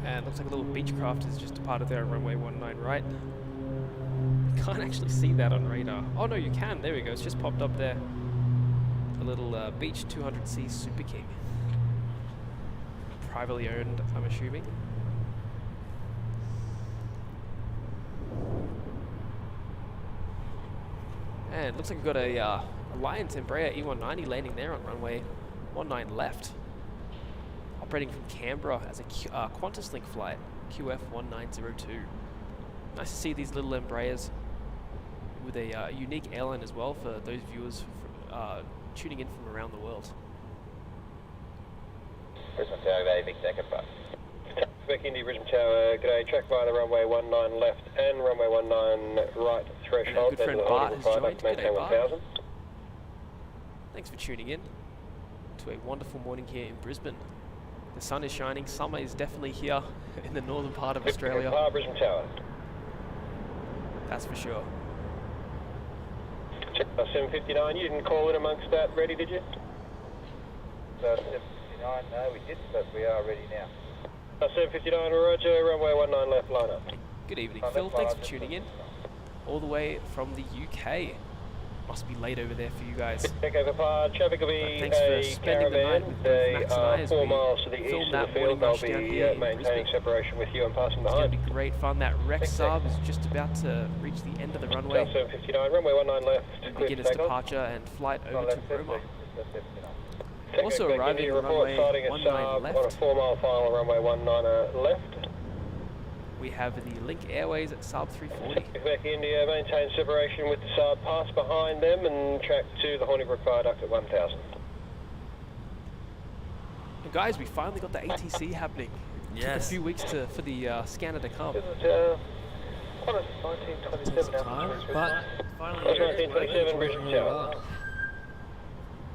Speaker 3: And looks like a little Beechcraft has just departed there on runway 19 right. You can't actually see that on radar. Oh no, you can. There we go. It's just popped up there. A little Beech 200C Super King. Privately owned, I'm assuming. And looks like we've got a Alliance Embraer E190 landing there on runway 19 left. Operating from Canberra as a QantasLink flight, QF1902. Nice to see these little Embraers with a unique airline as well for those viewers tuning in from around the world.
Speaker 4: Brisbane Tower, g'day, Vic Decker Bus. Beck India, Brisbane Tower, g'day, track via the runway 19 left and runway 19 right threshold.
Speaker 3: Good friend Bart has joined. G'day, Bart.
Speaker 4: 1000.
Speaker 3: Thanks for tuning in to a wonderful morning here in Brisbane. The sun is shining, summer is definitely here in the northern part of Australia.
Speaker 4: Brisbane Tower.
Speaker 3: That's for sure.
Speaker 4: Check 759, you didn't call in amongst that ready, did you? 759, no we didn't, but we are ready now. 759, roger, runway 19 left, line up.
Speaker 3: Good evening, Phil. Thanks for tuning in. All the way from the UK. Must be late over there for you guys.
Speaker 4: Check over par, traffic will be
Speaker 3: Thanks for spending the night with both Max and I as
Speaker 4: 4
Speaker 3: we
Speaker 4: miles to the
Speaker 3: film
Speaker 4: east
Speaker 3: that
Speaker 4: of the field.
Speaker 3: morning rush
Speaker 4: They'll
Speaker 3: down
Speaker 4: be
Speaker 3: here in
Speaker 4: maintaining
Speaker 3: Brisbane.
Speaker 4: separation with you and passing
Speaker 3: It's going
Speaker 4: behind.
Speaker 3: to be great fun. That Rex Saab is just about to reach the end of the runway.
Speaker 4: 759, runway 19 left, clear
Speaker 3: Begin
Speaker 4: to
Speaker 3: its
Speaker 4: take off.
Speaker 3: departure and flight over to Roma.
Speaker 4: Take
Speaker 3: Also
Speaker 4: back
Speaker 3: arriving
Speaker 4: into
Speaker 3: at
Speaker 4: report,
Speaker 3: runway
Speaker 4: starting at
Speaker 3: 19
Speaker 4: Saab
Speaker 3: left.
Speaker 4: on a 4 mile final, runway 19 left.
Speaker 3: We have the Link Airways at Saab 340.
Speaker 4: Back India, maintain separation with the Saab, pass behind them and track to the Hornibrook Viaduct at 1000.
Speaker 3: And guys, we finally got the ATC happening. It took a
Speaker 1: Yes.
Speaker 3: few weeks for the scanner to come.
Speaker 4: Qantas 1927
Speaker 1: Time, but finally,
Speaker 4: Qantas 1927 Brisbane Tower.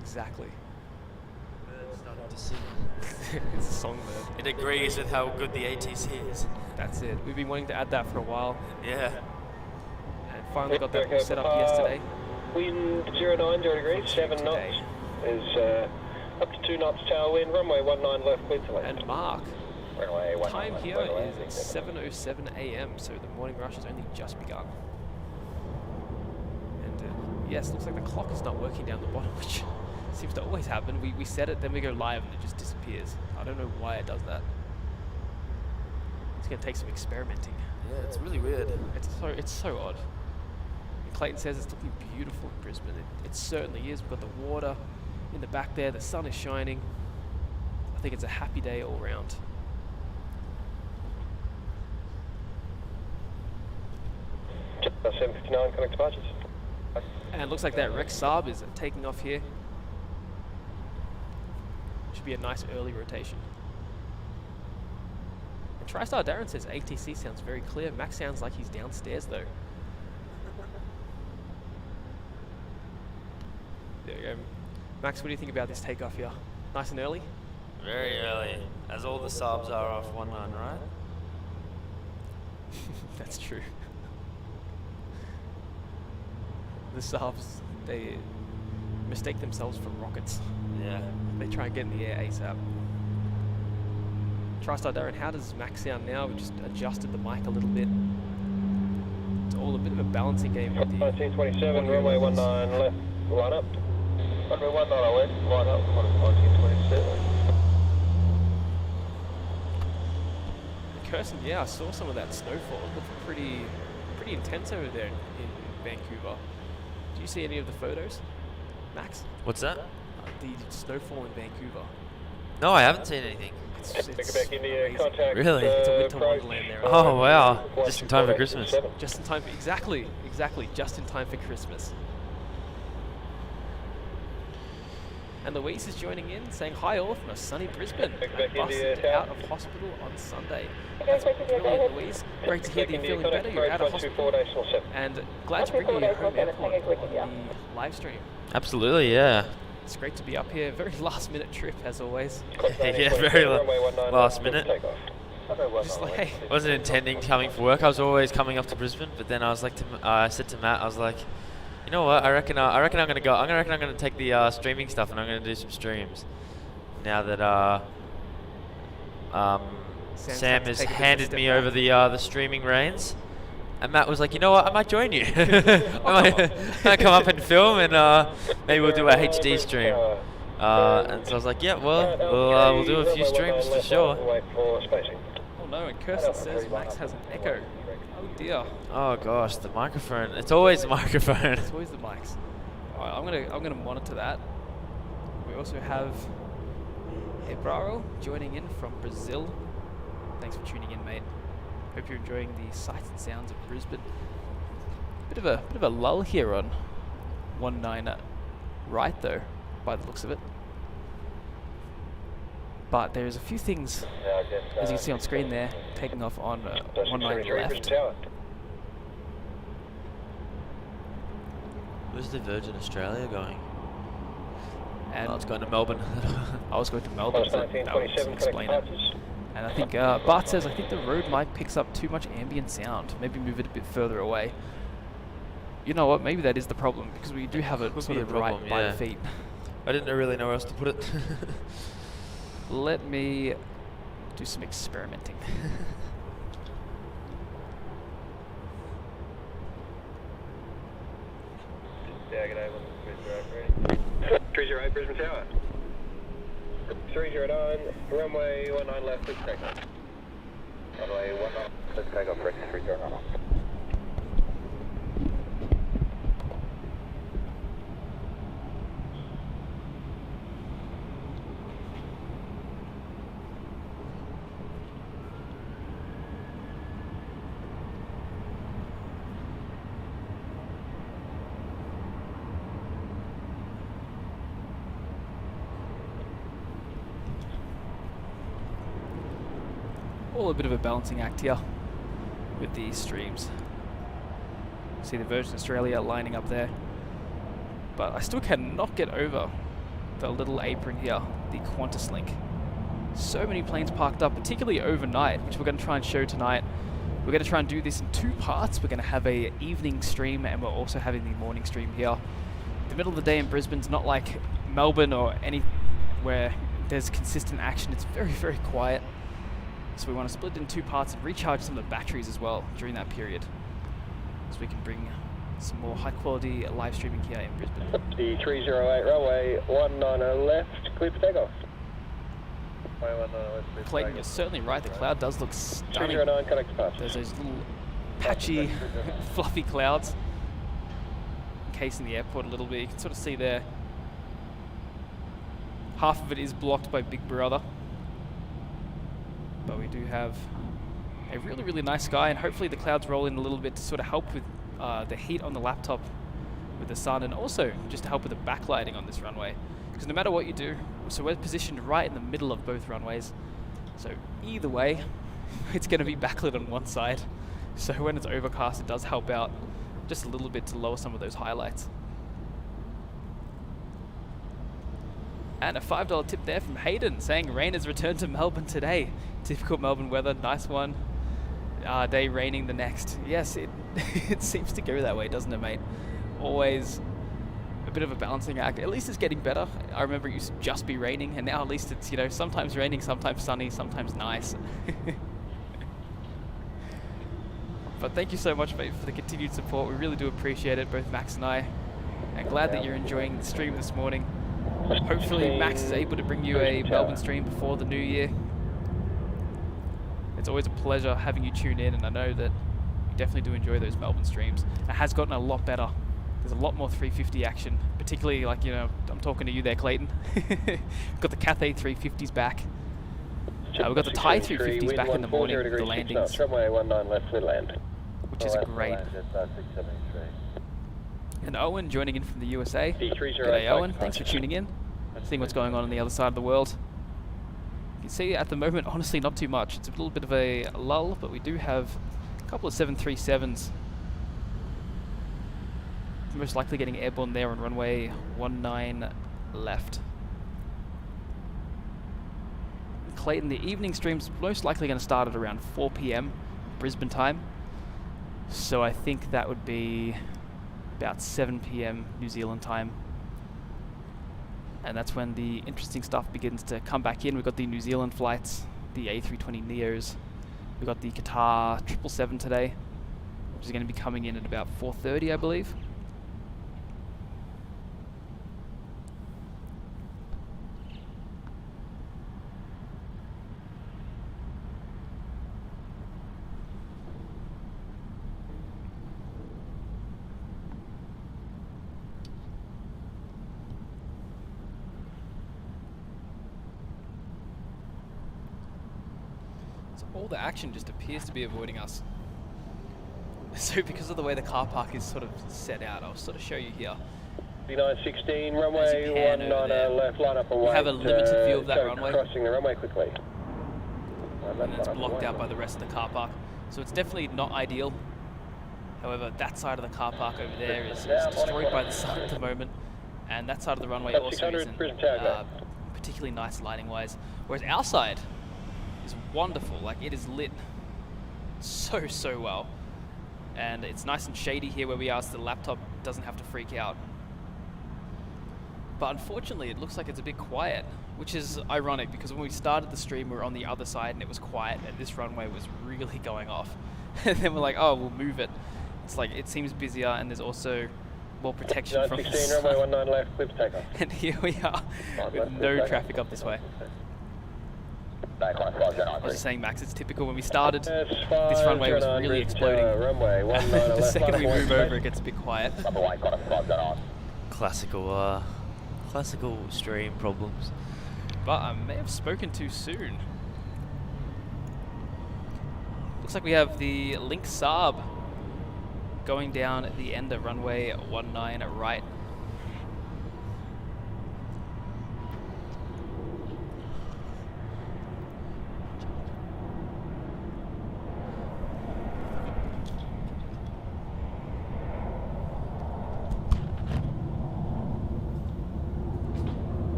Speaker 3: Exactly.
Speaker 1: starting to sing.
Speaker 3: It's a songbird.
Speaker 1: It agrees with how good the ATC is.
Speaker 3: That's it. We've been wanting to add that for a while,
Speaker 1: Yeah.
Speaker 3: and finally got that all set up yesterday.
Speaker 4: Wind 09, 0 degrees, 7 knots.
Speaker 3: Today.
Speaker 4: Is up to 2 knots tailwind, runway 19 left, clear to land.
Speaker 3: And Mark,
Speaker 4: Runway 19
Speaker 3: time
Speaker 4: left,
Speaker 3: here
Speaker 4: clear to land.
Speaker 3: is at 7:07 a.m., so the morning rush has only just begun. And yes, looks like the clock is not working down the bottom, which seems to always happen. We set it, then we go live, and it just disappears. I don't know why it does that. It's going to take some experimenting.
Speaker 1: Yeah, it's really weird.
Speaker 3: It's so odd. And Clayton says it's looking beautiful in Brisbane. It certainly is. We've got the water in the back there. The sun is shining. I think it's a happy day all round.
Speaker 4: Check 759, connect departures.
Speaker 3: And it looks like that Rex Saab is taking off here. Should be a nice early rotation. And TriStar Darren says ATC sounds very clear. Max sounds like he's downstairs though. There you go. Max, what do you think about this takeoff here? Nice and early?
Speaker 1: Very early, as all the subs are off 19, right?
Speaker 3: That's true. The Saabs, they mistake themselves for rockets.
Speaker 1: Yeah.
Speaker 3: They try and get in the air ASAP. TriStar Darren, how does Max sound now? We just adjusted the mic a little bit. It's all a bit of a balancing game with the
Speaker 4: 1927,
Speaker 3: audio
Speaker 4: runway
Speaker 3: levels.
Speaker 4: 19 left, line up. Runway 19 left, line up, Qantas 1927.
Speaker 3: Kirsten, yeah, I saw some of that snowfall. It looked pretty intense over there in Vancouver. Do you see any of the photos, Max?
Speaker 1: What's that?
Speaker 3: The snowfall in Vancouver.
Speaker 1: No, I haven't seen anything.
Speaker 4: Pick back India,
Speaker 3: amazing.
Speaker 4: contact.
Speaker 1: Really?
Speaker 3: It's a winter
Speaker 4: approach.
Speaker 3: wonderland there.
Speaker 1: Oh, wow. Just in time for Christmas.
Speaker 3: Just in time for, exactly, just in time for Christmas. And Louise is joining in, saying hi all from a sunny Brisbane.
Speaker 4: Back
Speaker 3: Busted
Speaker 4: India,
Speaker 3: out of hospital on Sunday. That's brilliant, Louise. Great to hear that you're feeling better. You're out of hospital. And glad to bring you home airport on the live stream.
Speaker 1: Absolutely, yeah.
Speaker 3: It's great to be up here. Very last minute trip as always.
Speaker 1: Yeah, very last minute.
Speaker 3: Just like, hey,
Speaker 1: Wasn't intending coming for work. I was always coming up to Brisbane, but then I was like, I said to Matt, I was like, you know what? I reckon I'm gonna go. I'm gonna take the streaming stuff, and I'm gonna do some streams. Now that Sam has handed me over the streaming reins, and Matt was like, you know what? I might join you. I might come up and film, and maybe we'll do a HD stream. And so I was like, yeah, well, we'll do a few streams for sure.
Speaker 3: oh no, and Kirsten says Max has an echo. Oh dear.
Speaker 1: Oh gosh, the microphone. It's always the microphone.
Speaker 3: It's always the mics. Alright, I'm gonna monitor that. We also have Ebraro joining in from Brazil. Thanks for tuning in, mate. Hope you're enjoying the sights and sounds of Brisbane. Bit of a lull here on 19 right though, by the looks of it. But there's a few things, as you can see on screen there, taking off on 19 left.
Speaker 1: Where's the Virgin Australia going?
Speaker 3: And
Speaker 1: it's going to Melbourne.
Speaker 3: I was going to Melbourne, so that would explain it. And I think Bart says, I think the road mic picks up too much ambient sound. Maybe move it a bit further away. You know what? Maybe that is the problem, because we do have it sort of right by the feet.
Speaker 1: I didn't really know where else to put it.
Speaker 3: Let me do some experimenting.
Speaker 4: 308 Brisbane Tower. 309, runway 19 left, please take off.
Speaker 5: Runway 19, let's take off, Rex 309.
Speaker 3: All a bit of a balancing act here with these streams. See the Virgin Australia lining up there, but I still cannot get over the little apron here, the QantasLink. So many planes parked up, particularly overnight, which we're going to try and show tonight. We're going to try and do this in 2 parts. We're going to have a evening stream, and we're also having the morning stream here. The middle of the day in Brisbane's not like Melbourne or anywhere there's consistent action. It's very, very quiet. So we want to split it in 2 parts and recharge some of the batteries as well during that period, so we can bring some more high quality live streaming here in Brisbane.
Speaker 4: The 308 runway 19 left, clear for takeoff.
Speaker 3: Clayton, you're certainly right, the cloud does look stunning.
Speaker 4: 309 connect to pass.
Speaker 3: There's those little patchy, fluffy clouds encasing the airport a little bit. You can sort of see there, half of it is blocked by Big Brother. But we do have a really, really nice sky, and hopefully the clouds roll in a little bit to sort of help with the heat on the laptop with the sun, and also just to help with the backlighting on this runway. Because no matter what you do, so we're positioned right in the middle of both runways. So either way, it's going to be backlit on one side. So when it's overcast, it does help out just a little bit to lower some of those highlights. And a $5 tip there from Hayden, saying rain has returned to Melbourne today. Typical Melbourne weather, nice one. Day raining the next. Yes, it it seems to go that way, doesn't it, mate? Always a bit of a balancing act. At least it's getting better. I remember it used to just be raining, and now at least it's, you know, sometimes raining, sometimes sunny, sometimes nice. But thank you so much, mate, for the continued support. We really do appreciate it, both Max and I. And glad that you're enjoying the stream this morning. Hopefully Max is able to bring you a Melbourne stream before the new year. It's always a pleasure having you tune in, and I know that you definitely do enjoy those Melbourne streams. It has gotten a lot better. There's a lot more 350 action, particularly, like, you know, I'm talking to you there, Clayton. We've got the Cathay 350s back. We've got the Thai 350s back in the morning, the landings,
Speaker 4: Runway 19 left, we land.
Speaker 3: which is great. And Owen joining in from the USA. G'day Owen, thanks for tuning in, seeing what's going on the other side of the world. You can see at the moment, honestly, not too much. It's a little bit of a lull, but we do have a couple of 737s. Most likely getting airborne there on runway 19 left. Clayton, the evening stream's most likely going to start at around 4 PM Brisbane time. So I think that would be about 7 PM New Zealand time. And that's when the interesting stuff begins to come back in. We've got the New Zealand flights, the A320 Neos. We've got the Qatar 777 today, which is going to be coming in at about 4:30, I believe. All the action just appears to be avoiding us. So because of the way the car park is sort of set out, I'll sort of show you here.
Speaker 4: 5916, runway
Speaker 3: pan over
Speaker 4: 19
Speaker 3: there.
Speaker 4: left, line up and
Speaker 3: We
Speaker 4: wait.
Speaker 3: have a limited view of that
Speaker 4: go
Speaker 3: runway.
Speaker 4: Crossing the runway quickly.
Speaker 3: And it's blocked out by the rest of the car park. So it's definitely not ideal. However, that side of the car park over there is destroyed by the sun at the moment. And that side of the runway also isn't particularly nice lighting-wise. Whereas our side is wonderful. Like, it is lit so well. And it's nice and shady here where we are, so the laptop doesn't have to freak out. But unfortunately, it looks like it's a bit quiet, which is ironic because when we started the stream, we were on the other side and it was quiet, and this runway was really going off. And then we're like, oh, we'll move it. It's like, it seems busier, and there's also more protection from the
Speaker 4: 16,
Speaker 3: sun.
Speaker 4: runway 19 left, clear for takeoff.
Speaker 3: And here we are with no traffic up this way. I was just saying, Max, it's typical. When we started, this runway was really exploding. The second we move over, it gets a bit quiet.
Speaker 1: Classical stream problems.
Speaker 3: But I may have spoken too soon. Looks like we have the Link Saab going down at the end of runway 19 right.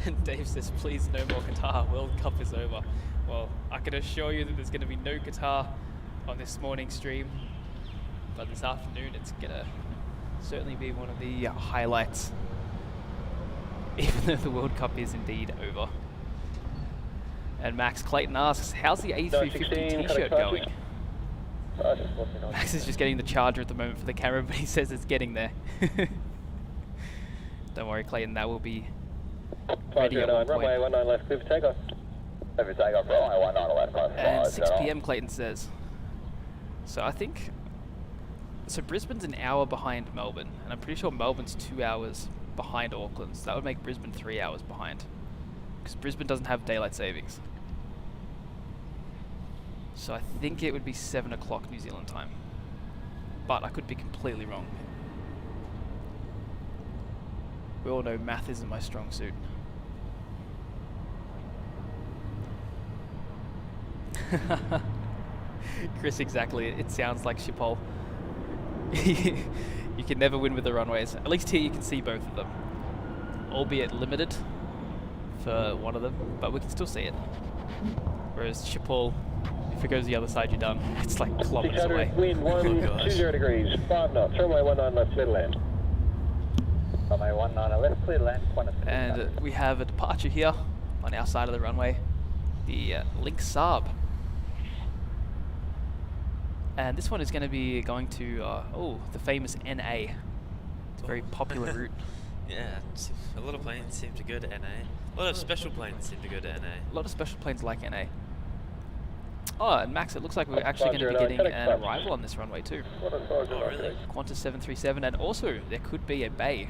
Speaker 3: And Dave says, please no more Qatar, World Cup is over. Well, I can assure you that there's going to be no Qatar on this morning's stream, but this afternoon it's going to certainly be one of the highlights, even though the World Cup is indeed over. And Max Clayton asks, how's the A350 t-shirt going? Max is just getting the charger at the moment for the camera, but he says it's getting there. Don't worry, Clayton, that will be ready at one point.
Speaker 4: Runway 19 left, clear for takeoff.
Speaker 5: Clear for takeoff, runway 19 left.
Speaker 3: And 6 p.m. Clayton says. So I think, so Brisbane's an hour behind Melbourne, and I'm pretty sure Melbourne's 2 hours behind Auckland, so that would make Brisbane 3 hours behind, because Brisbane doesn't have daylight savings. So I think it would be 7 o'clock New Zealand time, but I could be completely wrong. We all know math isn't my strong suit. Chris, exactly. It sounds like Schiphol. You can never win with the runways. At least here you can see both of them. Albeit limited for one of them, but we can still see it. Whereas Schiphol, if it goes the other side, you're done. It's like kilometers away.
Speaker 4: Wind 120 degrees, 5 knots, runway 19 left, clear to land.
Speaker 5: Runway 19 left, clear to land.
Speaker 3: And we have a departure here on our side of the runway. The Link Saab. And this one is going to be going to, the famous NA. It's a very popular route.
Speaker 1: Yeah, a lot of planes seem to go to NA. A lot of special planes seem to go to NA.
Speaker 3: A lot of special planes like NA. Oh, and Max, it looks like we're actually going to be getting an arrival on this runway too.
Speaker 1: Oh, really?
Speaker 3: Qantas 737, and also there could be a bay.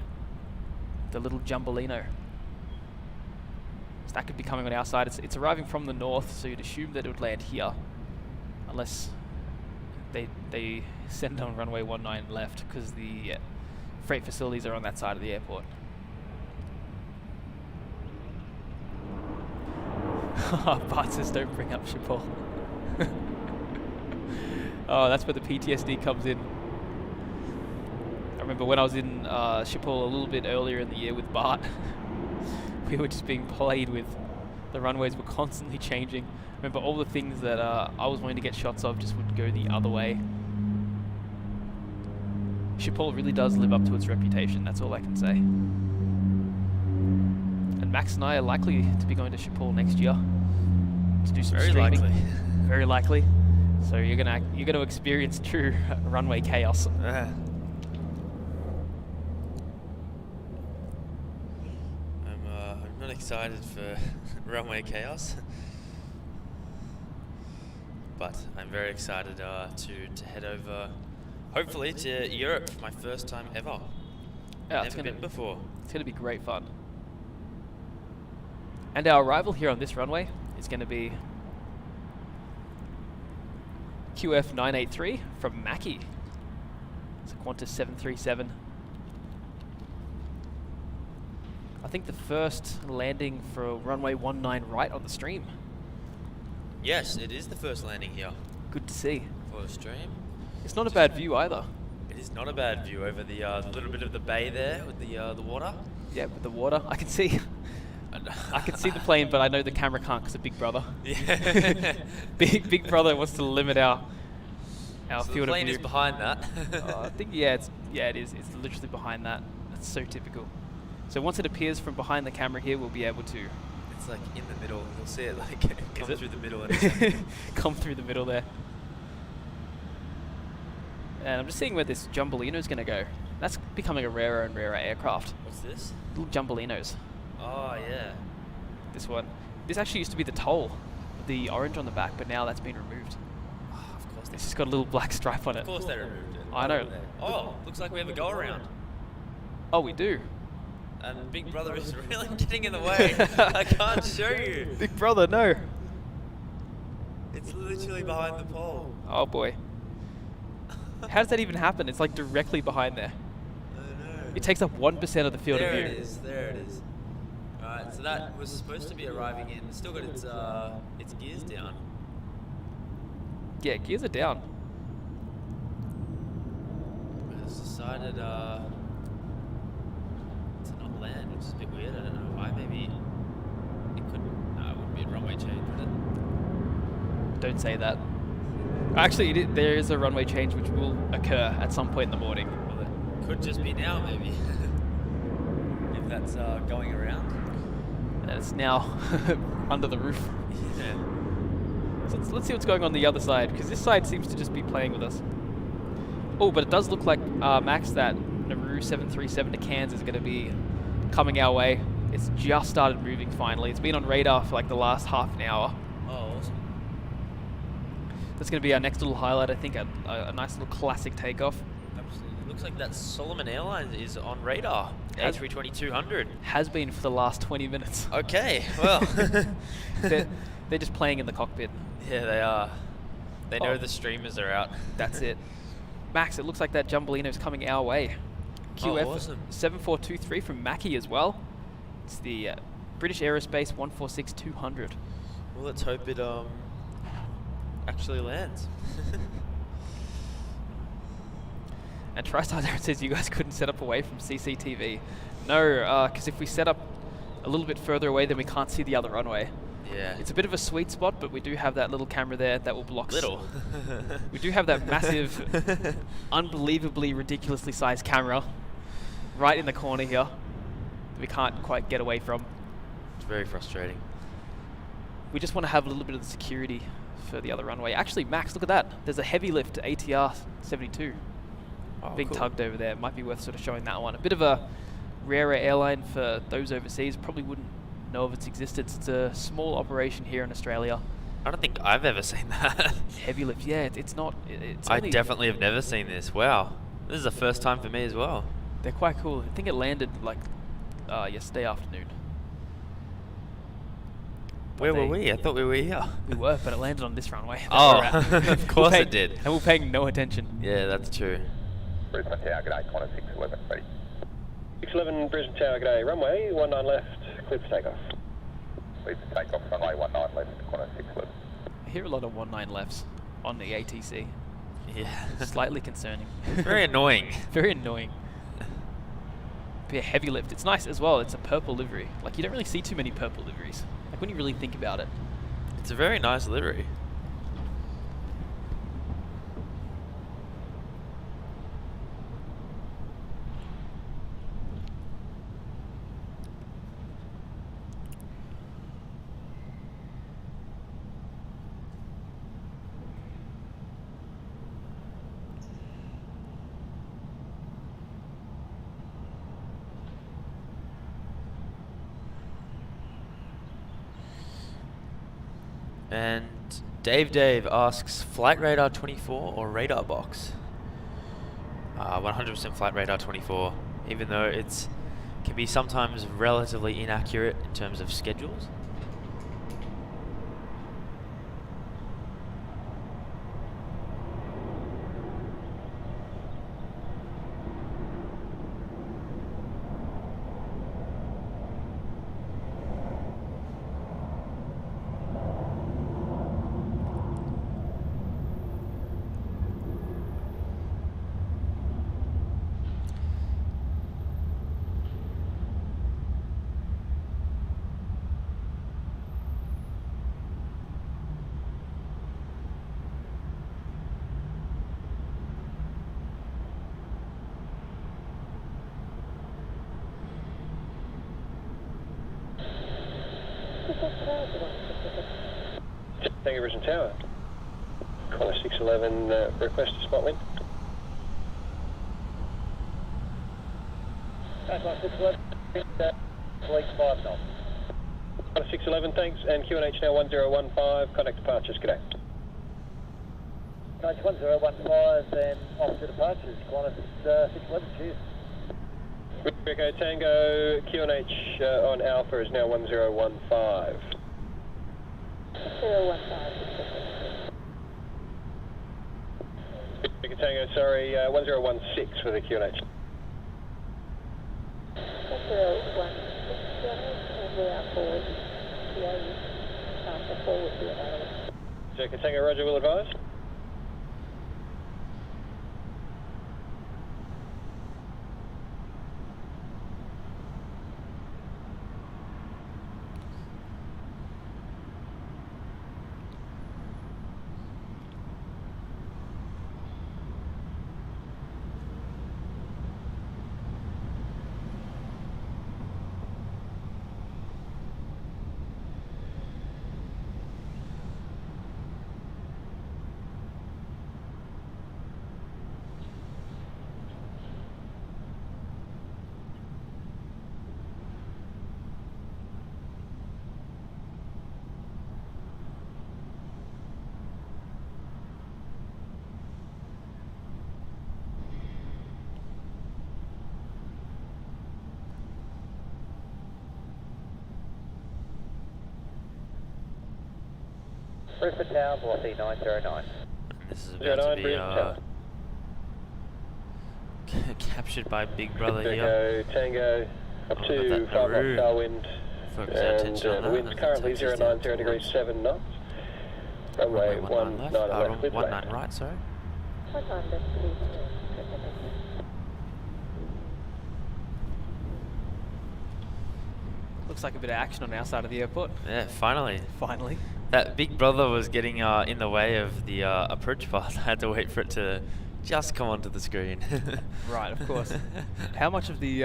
Speaker 3: The little Jumbolino. So that could be coming on our side. It's arriving from the north, so you'd assume that it would land here. Unless they send on runway 19 left, because the freight facilities are on that side of the airport. Bart says don't bring up Schiphol. Oh, that's where the PTSD comes in. I remember when I was in Schiphol a little bit earlier in the year with Bart, we were just being played with. The runways were constantly changing. I remember all the things that I was wanting to get shots of just would go the other way. Schiphol really does live up to its reputation, that's all I can say. And Max and I are likely to be going to Schiphol next year to do some streaming.
Speaker 1: Likely.
Speaker 3: Very likely. So you're gonna experience true runway chaos.
Speaker 1: I'm not excited for runway chaos, but I'm very excited to head over, hopefully, to Europe for my first time ever.
Speaker 3: Yeah,
Speaker 1: Never been before.
Speaker 3: It's gonna be great fun. And our arrival here on this runway is gonna be QF983 from Mackie. It's a Qantas 737. I think the first landing for runway 19 right on the stream.
Speaker 1: Yes, it is the first landing here
Speaker 3: Good to see.
Speaker 1: for the stream.
Speaker 3: It's not a bad view either.
Speaker 1: It is not a bad view over the little bit of the bay there with the water.
Speaker 3: Yeah, with the water, I can see. I can see the plane, but I know the camera can't because of Big Brother.
Speaker 1: Yeah.
Speaker 3: Big Brother wants to limit our
Speaker 1: So
Speaker 3: field
Speaker 1: the
Speaker 3: of
Speaker 1: plane
Speaker 3: view.
Speaker 1: is behind that.
Speaker 3: I think it is. It's literally behind that. That's so typical. So once it appears from behind the camera here, we'll be able to
Speaker 1: It's like in the middle. You'll see it like come
Speaker 3: it?
Speaker 1: through the middle. And
Speaker 3: come through the middle there. And I'm just seeing where this Jumbolino is going to go. That's becoming a rarer and rarer aircraft.
Speaker 1: What's this?
Speaker 3: Little Jumbolinos.
Speaker 1: Oh yeah.
Speaker 3: This one. This actually used to be the toll, the orange on the back, but now that's been removed.
Speaker 1: Oh, of course.
Speaker 3: It's just got a little black stripe on it.
Speaker 1: Of course they removed it.
Speaker 3: I know.
Speaker 1: Oh, looks like we have a go around.
Speaker 3: Oh, we do.
Speaker 1: And Big Brother is really getting in the way. I can't show you.
Speaker 3: Big Brother, no.
Speaker 1: It's literally behind the pole.
Speaker 3: Oh boy. How does that even happen? It's like directly behind there.
Speaker 1: I know.
Speaker 3: It takes up 1% of the field
Speaker 1: there
Speaker 3: of view.
Speaker 1: it is. There it is. Alright, so that was supposed to be arriving in. It's still got its gears down.
Speaker 3: Yeah, gears are down.
Speaker 1: It's decided to not land, which is a bit weird. I don't know why. Maybe it couldn't. No, it wouldn't be a runway change, would it?
Speaker 3: Don't say that. Actually, there is a runway change which will occur at some point in the morning.
Speaker 1: Well, it could just be now, maybe. If that's going around.
Speaker 3: And it's now under the roof.
Speaker 1: Yeah.
Speaker 3: So let's see what's going on the other side, because this side seems to just be playing with us. Oh, but it does look like, Max, that Nauru 737 to Cairns is going to be coming our way. It's just started moving finally. It's been on radar for like the last half an hour.
Speaker 1: Oh, awesome.
Speaker 3: That's going to be our next little highlight, I think, a nice little classic takeoff.
Speaker 1: Absolutely. Looks like that Solomon Airlines is on radar. A320-200.
Speaker 3: Has been for the last 20 minutes.
Speaker 1: Okay, well.
Speaker 3: They're just playing in the cockpit.
Speaker 1: Yeah, they are. They know the streamers are out.
Speaker 3: That's it. Max, it looks like that Jumbolino's coming our way. QF
Speaker 1: awesome.
Speaker 3: 7423 from Mackie as well. It's the British Aerospace 146-200.
Speaker 1: Well, let's hope it actually lands.
Speaker 3: And TriStar there says you guys couldn't set up away from CCTV. No, because if we set up a little bit further away, then we can't see the other runway.
Speaker 1: Yeah.
Speaker 3: It's a bit of a sweet spot, but we do have that little camera there that will block.
Speaker 1: Little.
Speaker 3: We do have that massive, unbelievably ridiculously sized camera right in the corner here that we can't quite get away from.
Speaker 1: It's very frustrating.
Speaker 3: We just want to have a little bit of the security for the other runway. Actually, Max, look at that. There's a heavy lift ATR 72 being
Speaker 1: cool.
Speaker 3: tugged over there. Might be worth sort of showing that one. A bit of a rarer airline for those overseas. Probably wouldn't know of its existence. It's a small operation here in Australia.
Speaker 1: I don't think I've ever seen that.
Speaker 3: Heavy lift, yeah. It's not. It's
Speaker 1: I
Speaker 3: only,
Speaker 1: definitely have never seen this. Wow. This is the first time for me as well.
Speaker 3: They're quite cool. I think it landed like yesterday afternoon.
Speaker 1: Where were we? I thought we were here.
Speaker 3: We were, but it landed on this runway. that
Speaker 1: Oh,
Speaker 3: we're at.
Speaker 1: of course it did.
Speaker 3: And we're paying no attention.
Speaker 1: Yeah, that's true.
Speaker 5: Brisbane Tower, g'day, Qantas 611, ready.
Speaker 4: 611 Brisbane Tower, g'day. Runway 19 left, clear for takeoff.
Speaker 5: Please take off runway 19 left, Qantas 611.
Speaker 3: I hear a lot of 19 lefts on the ATC.
Speaker 1: Yeah.
Speaker 3: Slightly concerning.
Speaker 1: Very annoying.
Speaker 3: Very annoying. Be a heavy lift. It's nice as well. It's a purple livery. Like, you don't really see too many purple liveries. Like, when you really think about it.
Speaker 1: It's a very nice livery. And Dave asks, flight radar 24 or radar box? 100% flight radar 24, even though it's can be sometimes relatively inaccurate in terms of schedules.
Speaker 4: Thank you, Brisbane Tower. Qantas 611, request to spot wind. Qantas 611, flight 5 knots. Qantas 611, thanks, and QNH now 1015, contact departures, g'day.
Speaker 7: Qantas 1015 and off to departures, Qantas 611, cheers.
Speaker 4: Echo Tango, QNH on Alpha is now 1015.
Speaker 7: 015.
Speaker 4: Echo Tango, sorry, 1016 for the QNH.
Speaker 7: 016, and we are forward. The forward to available.
Speaker 4: Echo Tango, roger, will advise.
Speaker 7: Brisbane Tower, velocity 909.
Speaker 1: This is about to be captured by Big Brother here.
Speaker 4: Tango, up
Speaker 1: Oh,
Speaker 4: to
Speaker 1: that
Speaker 4: 5
Speaker 1: Nauru.
Speaker 4: knots tail wind.
Speaker 1: Focus our attention on
Speaker 4: The
Speaker 1: that.
Speaker 4: wind's
Speaker 1: As it
Speaker 4: currently
Speaker 1: taxis down
Speaker 4: 090 degrees
Speaker 1: towards
Speaker 4: 7 knots. Runway
Speaker 1: 19
Speaker 4: 19
Speaker 1: left.
Speaker 4: left, clear
Speaker 1: 19
Speaker 4: left.
Speaker 1: right, sorry.
Speaker 7: What time does please?
Speaker 3: Looks like a bit of action on our side of the airport.
Speaker 1: Yeah, finally.
Speaker 3: Finally.
Speaker 1: That Big Brother was getting in the way of the approach path. I had to wait for it to just come onto the screen.
Speaker 3: Right, of course. How much of the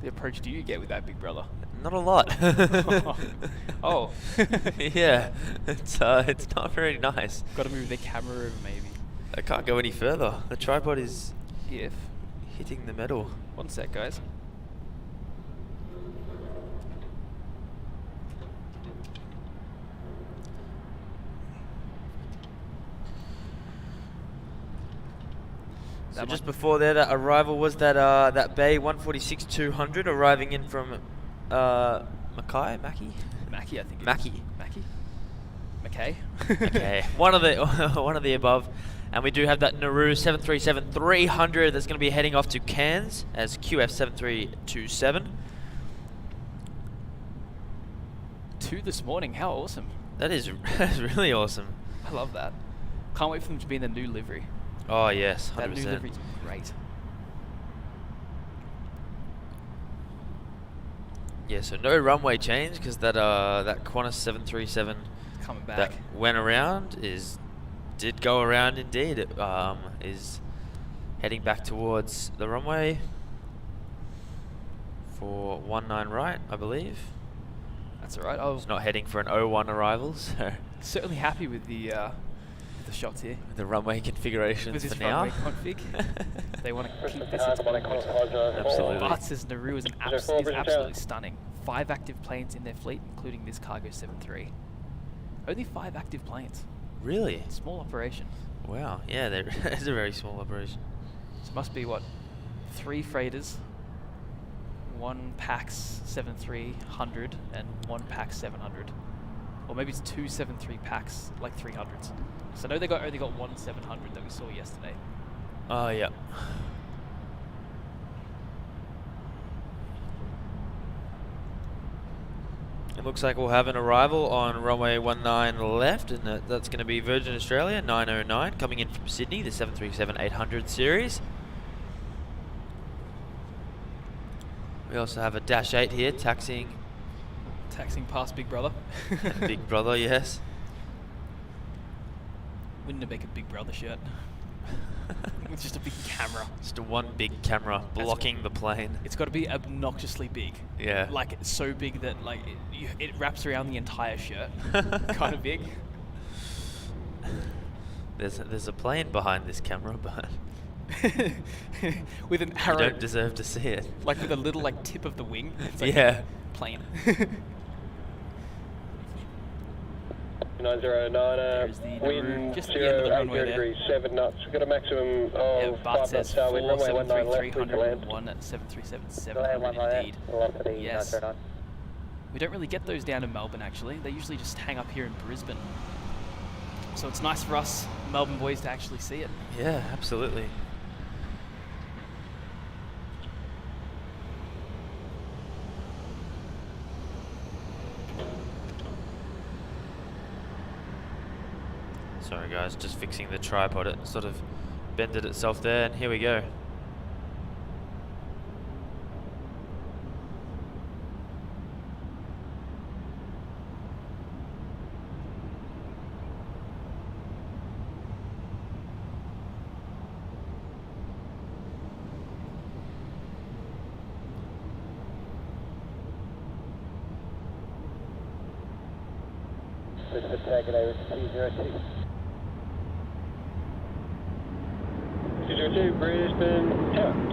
Speaker 3: approach do you get with that Big Brother?
Speaker 1: Not a lot.
Speaker 3: Oh.
Speaker 1: Yeah, it's not very nice.
Speaker 3: Got to move the camera over maybe.
Speaker 1: I can't go any further. The tripod is
Speaker 3: If.
Speaker 1: hitting the metal.
Speaker 3: One sec, guys.
Speaker 1: So just before there, that arrival was that that Bay 146-200 arriving in from Mackie,
Speaker 3: Mackie, I think.
Speaker 1: Mackie.
Speaker 3: Mackie? McKay?
Speaker 1: Okay, one of the above, and we do have that Nauru 737-300 that's going to be heading off to Cairns as QF7327.
Speaker 3: 2 this morning. How awesome!
Speaker 1: That is really awesome.
Speaker 3: I love that. Can't wait for them to be in the new livery.
Speaker 1: Oh yes,
Speaker 3: That new
Speaker 1: 100%.
Speaker 3: livery's great.
Speaker 1: Yeah, so no runway change because that Qantas 737
Speaker 3: Coming back.
Speaker 1: that went around did go around indeed. It is heading back towards the runway for 19 right, I believe.
Speaker 3: That's alright. I was
Speaker 1: It's not heading for an 01 arrival, so
Speaker 3: certainly happy with the shots here.
Speaker 1: the runway configurations
Speaker 3: With this
Speaker 1: for now.
Speaker 3: runway config. They want to keep this.
Speaker 4: Absolutely.
Speaker 1: Absolutely.
Speaker 3: Says Nauru is
Speaker 4: Brisbane Tower.
Speaker 3: absolutely stunning. 5 active planes in their fleet, including this Cargo 73. Only 5 active planes.
Speaker 1: Really?
Speaker 3: Small operation.
Speaker 1: Wow. Yeah, it's a very small operation.
Speaker 3: So it must be what? 3 freighters, 1 PAX 7300, and 1 PAX 700. Or maybe it's 2 73 PAX, like 300s. So I know they only got 1 700 that we saw yesterday.
Speaker 1: Oh yeah. It looks like we'll have an arrival on runway 19 left, and that's going to be Virgin Australia 909 coming in from Sydney, the 737-800 series. We also have a Dash 8 here taxiing
Speaker 3: Taxing past Big Brother.
Speaker 1: Big Brother, yes.
Speaker 3: Wouldn't it make a Big Brother shirt? It's just a big camera.
Speaker 1: Just a one big camera blocking the plane.
Speaker 3: It's got to be obnoxiously big.
Speaker 1: Yeah.
Speaker 3: Like so big that like it wraps around the entire shirt. Kind of big.
Speaker 1: There's a plane behind this camera, but
Speaker 3: with an
Speaker 1: you
Speaker 3: arrow.
Speaker 1: don't deserve to see it.
Speaker 3: Like with a little like tip of the wing. It's like
Speaker 1: Yeah.
Speaker 3: plane.
Speaker 4: 9090,
Speaker 3: There's the Nauru,
Speaker 4: wind
Speaker 3: just at the end of the runway
Speaker 4: 080
Speaker 3: there.
Speaker 4: degrees, 7 knots. We've got a maximum
Speaker 3: Yeah,
Speaker 4: of
Speaker 3: Bart
Speaker 4: 5
Speaker 3: says
Speaker 4: knots tailwind, runway 19 left, clear to land.
Speaker 3: 737-300, 737-700
Speaker 7: Land
Speaker 3: indeed.
Speaker 7: velocity
Speaker 3: Yes.
Speaker 7: 909.
Speaker 3: We don't really get those down in Melbourne actually. They usually just hang up here in Brisbane. So it's nice for us Melbourne boys to actually see it.
Speaker 1: Yeah, absolutely. Sorry guys, just fixing the tripod. It sort of bended itself there, and here we go.
Speaker 7: Brisbane target area 202.
Speaker 4: 202, Brisbane Tower.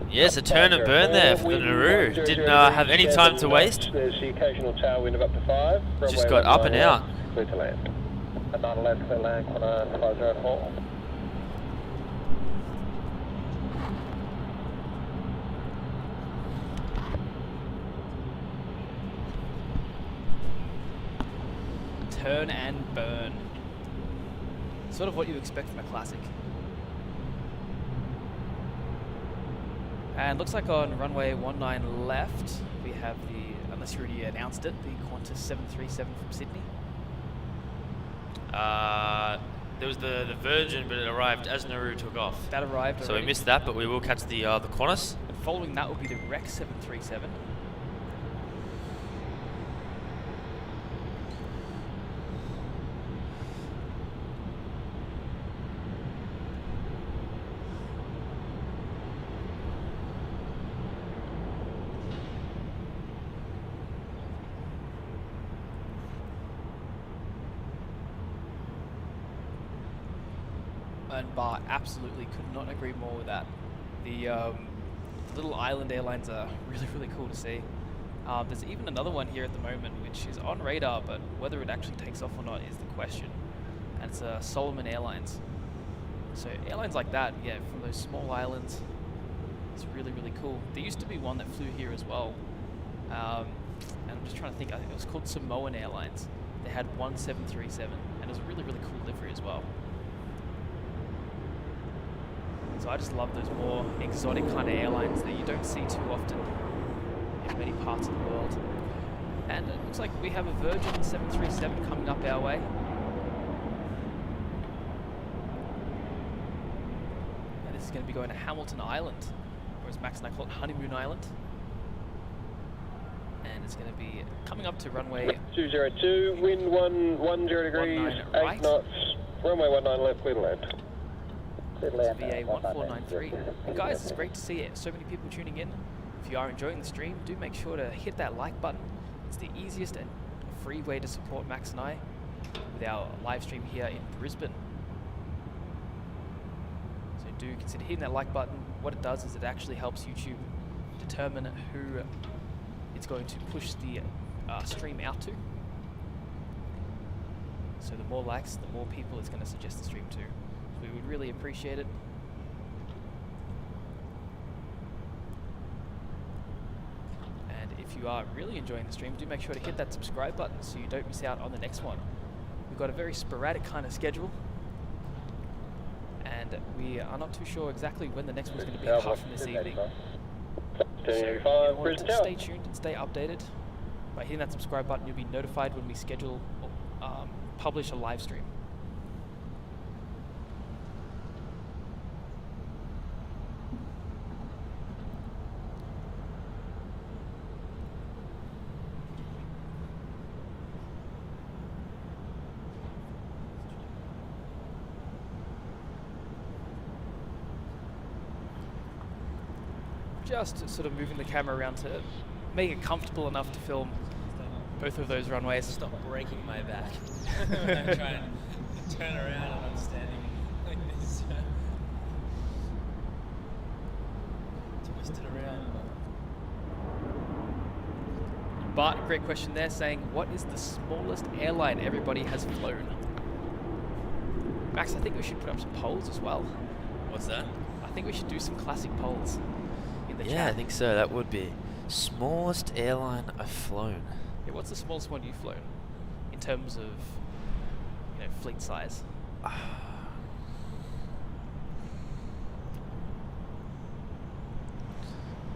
Speaker 1: Yes, a turn and burn there for the Nauru. Didn't have any time to waste.
Speaker 4: There's the occasional tailwind of up to 5.
Speaker 1: Just got up and out.
Speaker 4: Clear to land.
Speaker 7: A 9 left, clear land, corner 504.
Speaker 3: Turn and burn. Sort of what you expect from a classic. And looks like on runway 19 left, we have the, unless you already announced it, the Qantas 737 from Sydney.
Speaker 1: There was the Virgin, but it arrived as Nauru took off.
Speaker 3: That arrived
Speaker 1: So we
Speaker 3: already.
Speaker 1: missed that, but we will catch the Qantas.
Speaker 3: And following that will be the Rex 737. And Bar absolutely could not agree more with that. The little island airlines are really, really cool to see. There's even another one here at the moment which is on radar, but whether it actually takes off or not is the question. And it's Solomon Airlines. So airlines like that, yeah, from those small islands, it's really, really cool. There used to be one that flew here as well. And I'm just trying to think, I think it was called Samoan Airlines. They had one 737, and it was a really, really cool livery as well. So I just love those more exotic kind of airlines that you don't see too often in many parts of the world. And it looks like we have a Virgin 737 coming up our way. And this is going to be going to Hamilton Island, or as Max and I call it, Honeymoon Island. And it's going to be coming up to runway
Speaker 4: 202, wind 10 degrees, 8
Speaker 3: right.
Speaker 4: knots, runway 19 left, clear to land.
Speaker 7: Clear to land.
Speaker 3: VA 1493. And guys, it's great to see it. So many people tuning in. If you are enjoying the stream, do make sure to hit that like button. It's the easiest and free way to support Max and I with our live stream here in Brisbane. So do consider hitting that like button. What it does is it actually helps YouTube determine who it's going to push the stream out to. So the more likes, the more people it's going to suggest the stream to. We would really appreciate it. And if you are really enjoying the stream, do make sure to hit that subscribe button so you don't miss out on the next one. We've got a very sporadic kind of schedule, and we are not too sure exactly when the next one's going to be apart from this evening. So in order to stay tuned and stay updated, by hitting that subscribe button, you'll be notified when we schedule or publish a live stream. Just sort of moving the camera around to make it comfortable enough to film both of those runways.
Speaker 1: Stop breaking my back. I'm trying to turn around and I'm standing like this. Twist it around.
Speaker 3: But great question there, saying what is the smallest airline everybody has flown? Max, I think we should put up some polls as well.
Speaker 1: What's that?
Speaker 3: I think we should do some classic polls.
Speaker 1: Yeah, I think so. That would be smallest airline I've flown.
Speaker 3: Yeah, what's the smallest one you've flown in terms of, fleet size?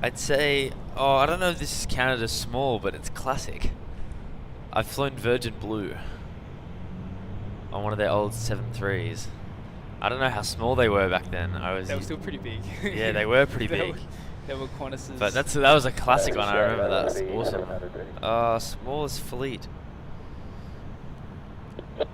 Speaker 1: I'd say, I don't know if this is counted as small, but it's classic. I've flown Virgin Blue on one of their old 737s. I don't know how small they were back then.
Speaker 3: They were still pretty big.
Speaker 1: Yeah, they were pretty big.
Speaker 3: They were Qantas's.
Speaker 1: But that was a classic one. I remember that. That's awesome. Smallest fleet.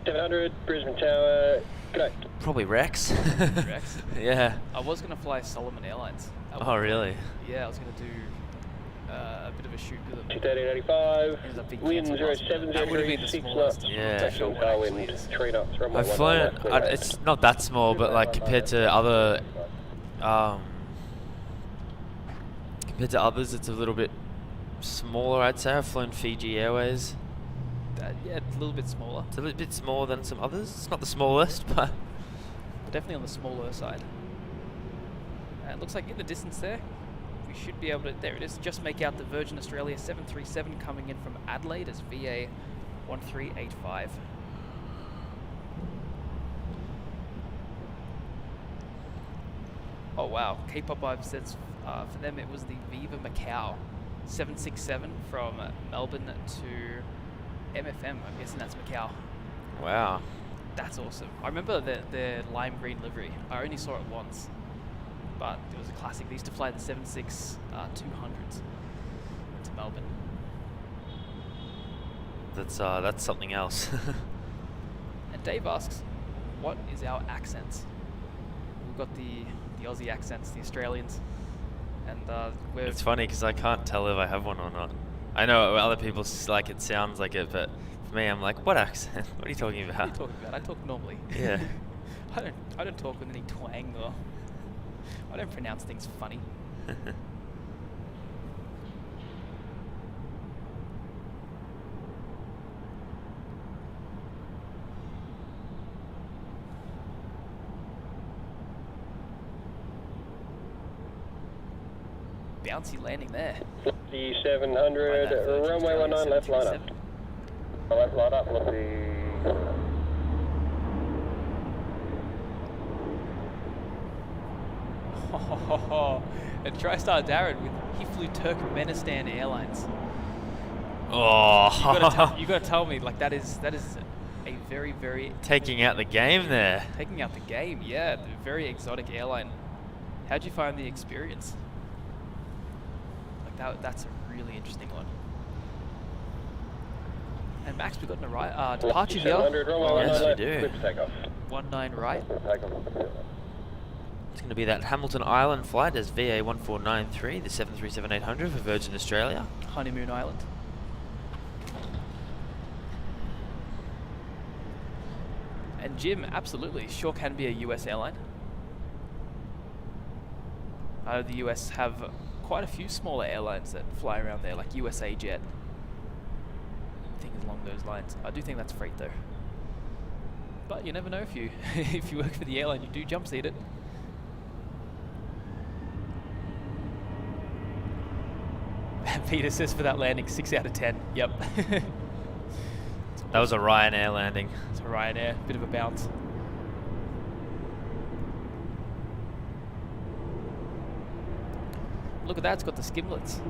Speaker 4: 700 Brisbane Tower. G'day.
Speaker 1: Probably Rex.
Speaker 3: Rex?
Speaker 1: Yeah.
Speaker 3: I was going to fly Solomon Airlines.
Speaker 1: Oh, really?
Speaker 3: Yeah, I was going to do a bit of a shoot with them.
Speaker 4: 1385. Wind 070.
Speaker 3: That would have been the smallest.
Speaker 1: Yeah.
Speaker 4: National car wind 3 knots. Runway
Speaker 1: I've
Speaker 4: 19
Speaker 1: flown.
Speaker 4: left.
Speaker 1: It's not that small, but like compared to other, compared to others, it's a little bit smaller. I'd say I've flown Fiji Airways.
Speaker 3: Yeah, a little bit smaller.
Speaker 1: It's a little bit smaller than some others. It's not the smallest, but
Speaker 3: definitely on the smaller side. And it looks like in the distance there, we should be able to. There it is. Just make out the Virgin Australia 737 coming in from Adelaide as VA 1385. Oh wow, K-pop Vibe says for them it was the Viva Macau 767 from Melbourne to MFM. I'm guessing that's Macau.
Speaker 1: wow.
Speaker 3: That's awesome. I remember their lime green livery. I only saw it once, but it was a classic. They used to fly the 76 200s to Melbourne.
Speaker 1: That's something else.
Speaker 3: And Dave asks, what is our accents? We've got the Aussie accents, the Australians, and
Speaker 1: It's funny because I can't tell if I have one or not. I know other people like it sounds like it, but for me, I'm like, what accent? What are you talking about?
Speaker 3: What are you talking about? I talk normally.
Speaker 1: Yeah.
Speaker 3: I don't talk with any twang, or I don't pronounce things funny. Bouncy landing there.
Speaker 4: The 700, runway 19 left line up. Left line up, look
Speaker 3: And TriStar Darren, he flew Turkmenistan Airlines.
Speaker 1: Oh.
Speaker 3: You gotta tell me, like that is a very, very
Speaker 1: Taking out the game there.
Speaker 3: taking out the game. Yeah, the very exotic airline. How'd you find the experience? Like that's a really interesting one. And Max, we've got a departure here.
Speaker 4: 700, runway
Speaker 1: Yes,
Speaker 4: 19
Speaker 1: we do.
Speaker 4: left, clear for takeoff.
Speaker 3: 19 right.
Speaker 1: It's going to be that Hamilton Island flight as VA 1493, the 737-800 for Virgin Australia.
Speaker 3: Honeymoon Island. And Jim, absolutely, sure can be a US airline. I know the US have quite a few smaller airlines that fly around there, like USA Jet. Things along those lines. I do think that's freight though. But you never know if you if you work for the airline, you do jump seat it. Peter says for that landing, 6 out of 10. Yep.
Speaker 1: That was a Ryanair landing.
Speaker 3: It's a Ryanair, bit of a bounce. Look at that, it's got the skimlets.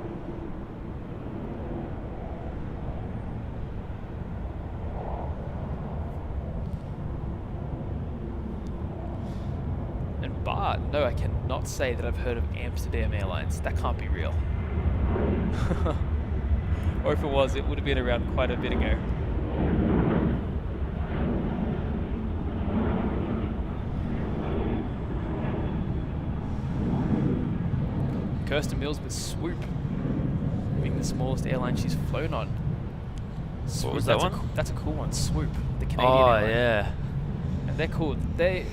Speaker 3: And Bart, no, I cannot say that I've heard of Amsterdam Airlines. That can't be real. Or if it was, it would have been around quite a bit ago. Kirsten Mills with Swoop, being the smallest airline she's flown on.
Speaker 1: What was that one?
Speaker 3: That's a cool one, Swoop, the Canadian airline.
Speaker 1: Oh, yeah.
Speaker 3: And they're cool. There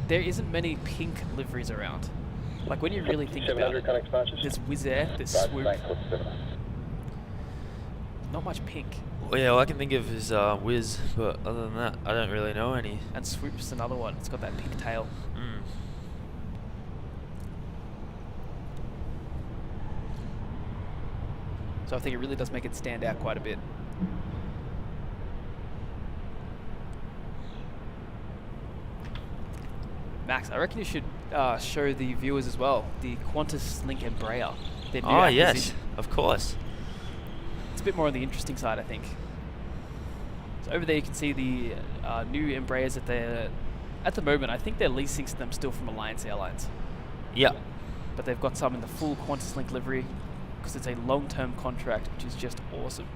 Speaker 3: isn't many pink liveries around. Like when you really think about it, there's Wizz Air, there's Swoop. Not much pink.
Speaker 1: Well, yeah, all I can think of is Wiz, but other than that, I don't really know any.
Speaker 3: And Swoop's another one. It's got that pink tail.
Speaker 1: Mm.
Speaker 3: So I think it really does make it stand out quite a bit. Max, I reckon you should show the viewers as well the QantasLink Embraer. Their new
Speaker 1: Oh, yes,
Speaker 3: acquisition.
Speaker 1: of course.
Speaker 3: It's a bit more on the interesting side, I think. So over there you can see the new Embraers that they're, at the moment, I think they're leasing them still from Alliance Airlines.
Speaker 1: Yeah.
Speaker 3: But they've got some in the full QantasLink livery because it's a long-term contract, which is just awesome.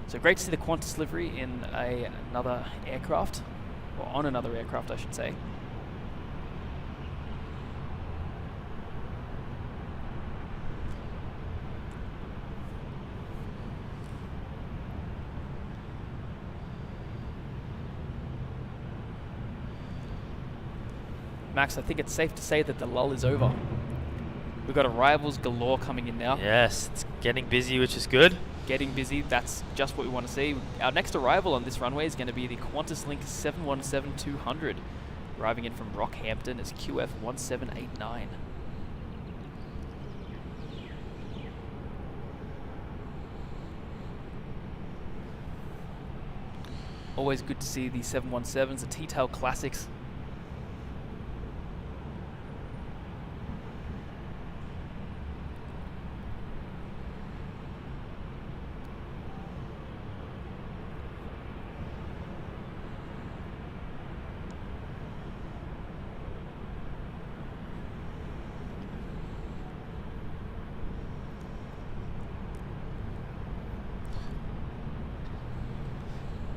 Speaker 3: So great to see the Qantas livery in another aircraft, or on another aircraft, I should say. Max, I think it's safe to say that the lull is over. We've got arrivals galore coming in now.
Speaker 1: Yes, it's getting busy, which is good.
Speaker 3: Getting busy, that's just what we want to see. Our next arrival on this runway is going to be the QantasLink 717-200, arriving in from Rockhampton as QF 1789. Always good to see the 717s, the T-tail classics.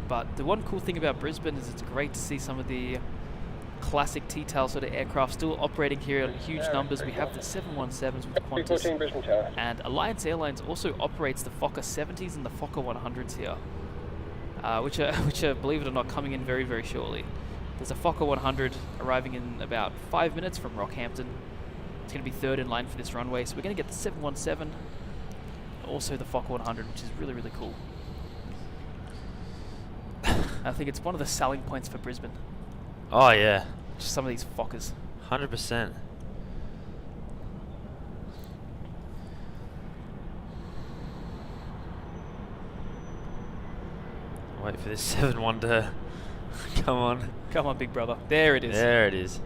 Speaker 3: But the one cool thing about Brisbane is it's great to see some of the classic T-tail sort of aircraft still operating here in huge numbers. We have the 717s with Qantas, and Alliance Airlines also operates the Fokker 70s and the Fokker 100s here, which are, believe it or not, coming in very, very shortly. There's a Fokker 100 arriving in about 5 minutes from Rockhampton. It's going to be third in line for this runway, so we're going to get the 717, also the Fokker 100, which is really, really cool. I think it's one of the selling points for Brisbane.
Speaker 1: Oh, yeah.
Speaker 3: Just some of these Fokkers.
Speaker 1: 100%. Wait for this 7-1 to come on.
Speaker 3: Come on, big brother. There it is.
Speaker 1: There it is.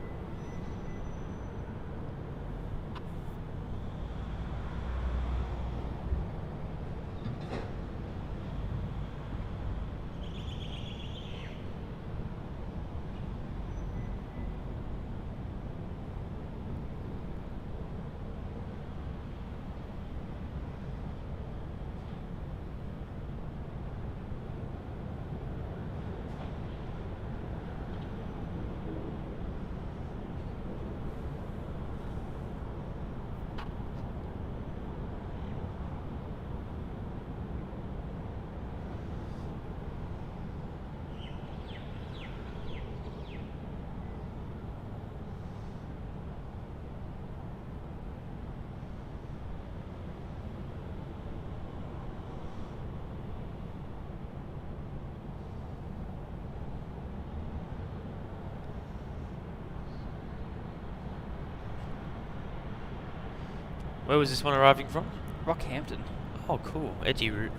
Speaker 1: Where was this one arriving from?
Speaker 3: Rockhampton.
Speaker 1: Oh, cool. Edgy route.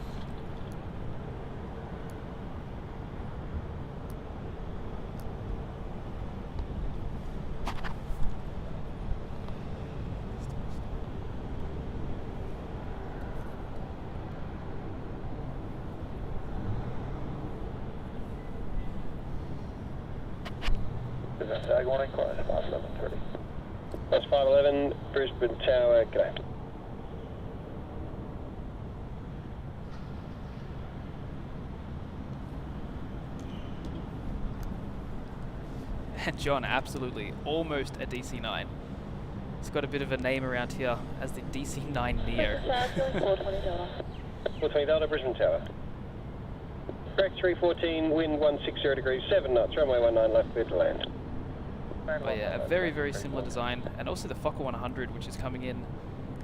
Speaker 7: Gusenzow, good morning, Qantas 51130.
Speaker 4: That's 511, Brisbane Tower, g'day.
Speaker 3: And John, absolutely, almost a DC-9. It's got a bit of a name around here as the DC-9 Neo.
Speaker 4: 420 Delta, Brisbane Tower. Correct, 314, wind 160 degrees, 7 knots, runway 19 left, clear to land.
Speaker 3: Oh yeah, a very, very similar design. And also the Fokker 100, which is coming in.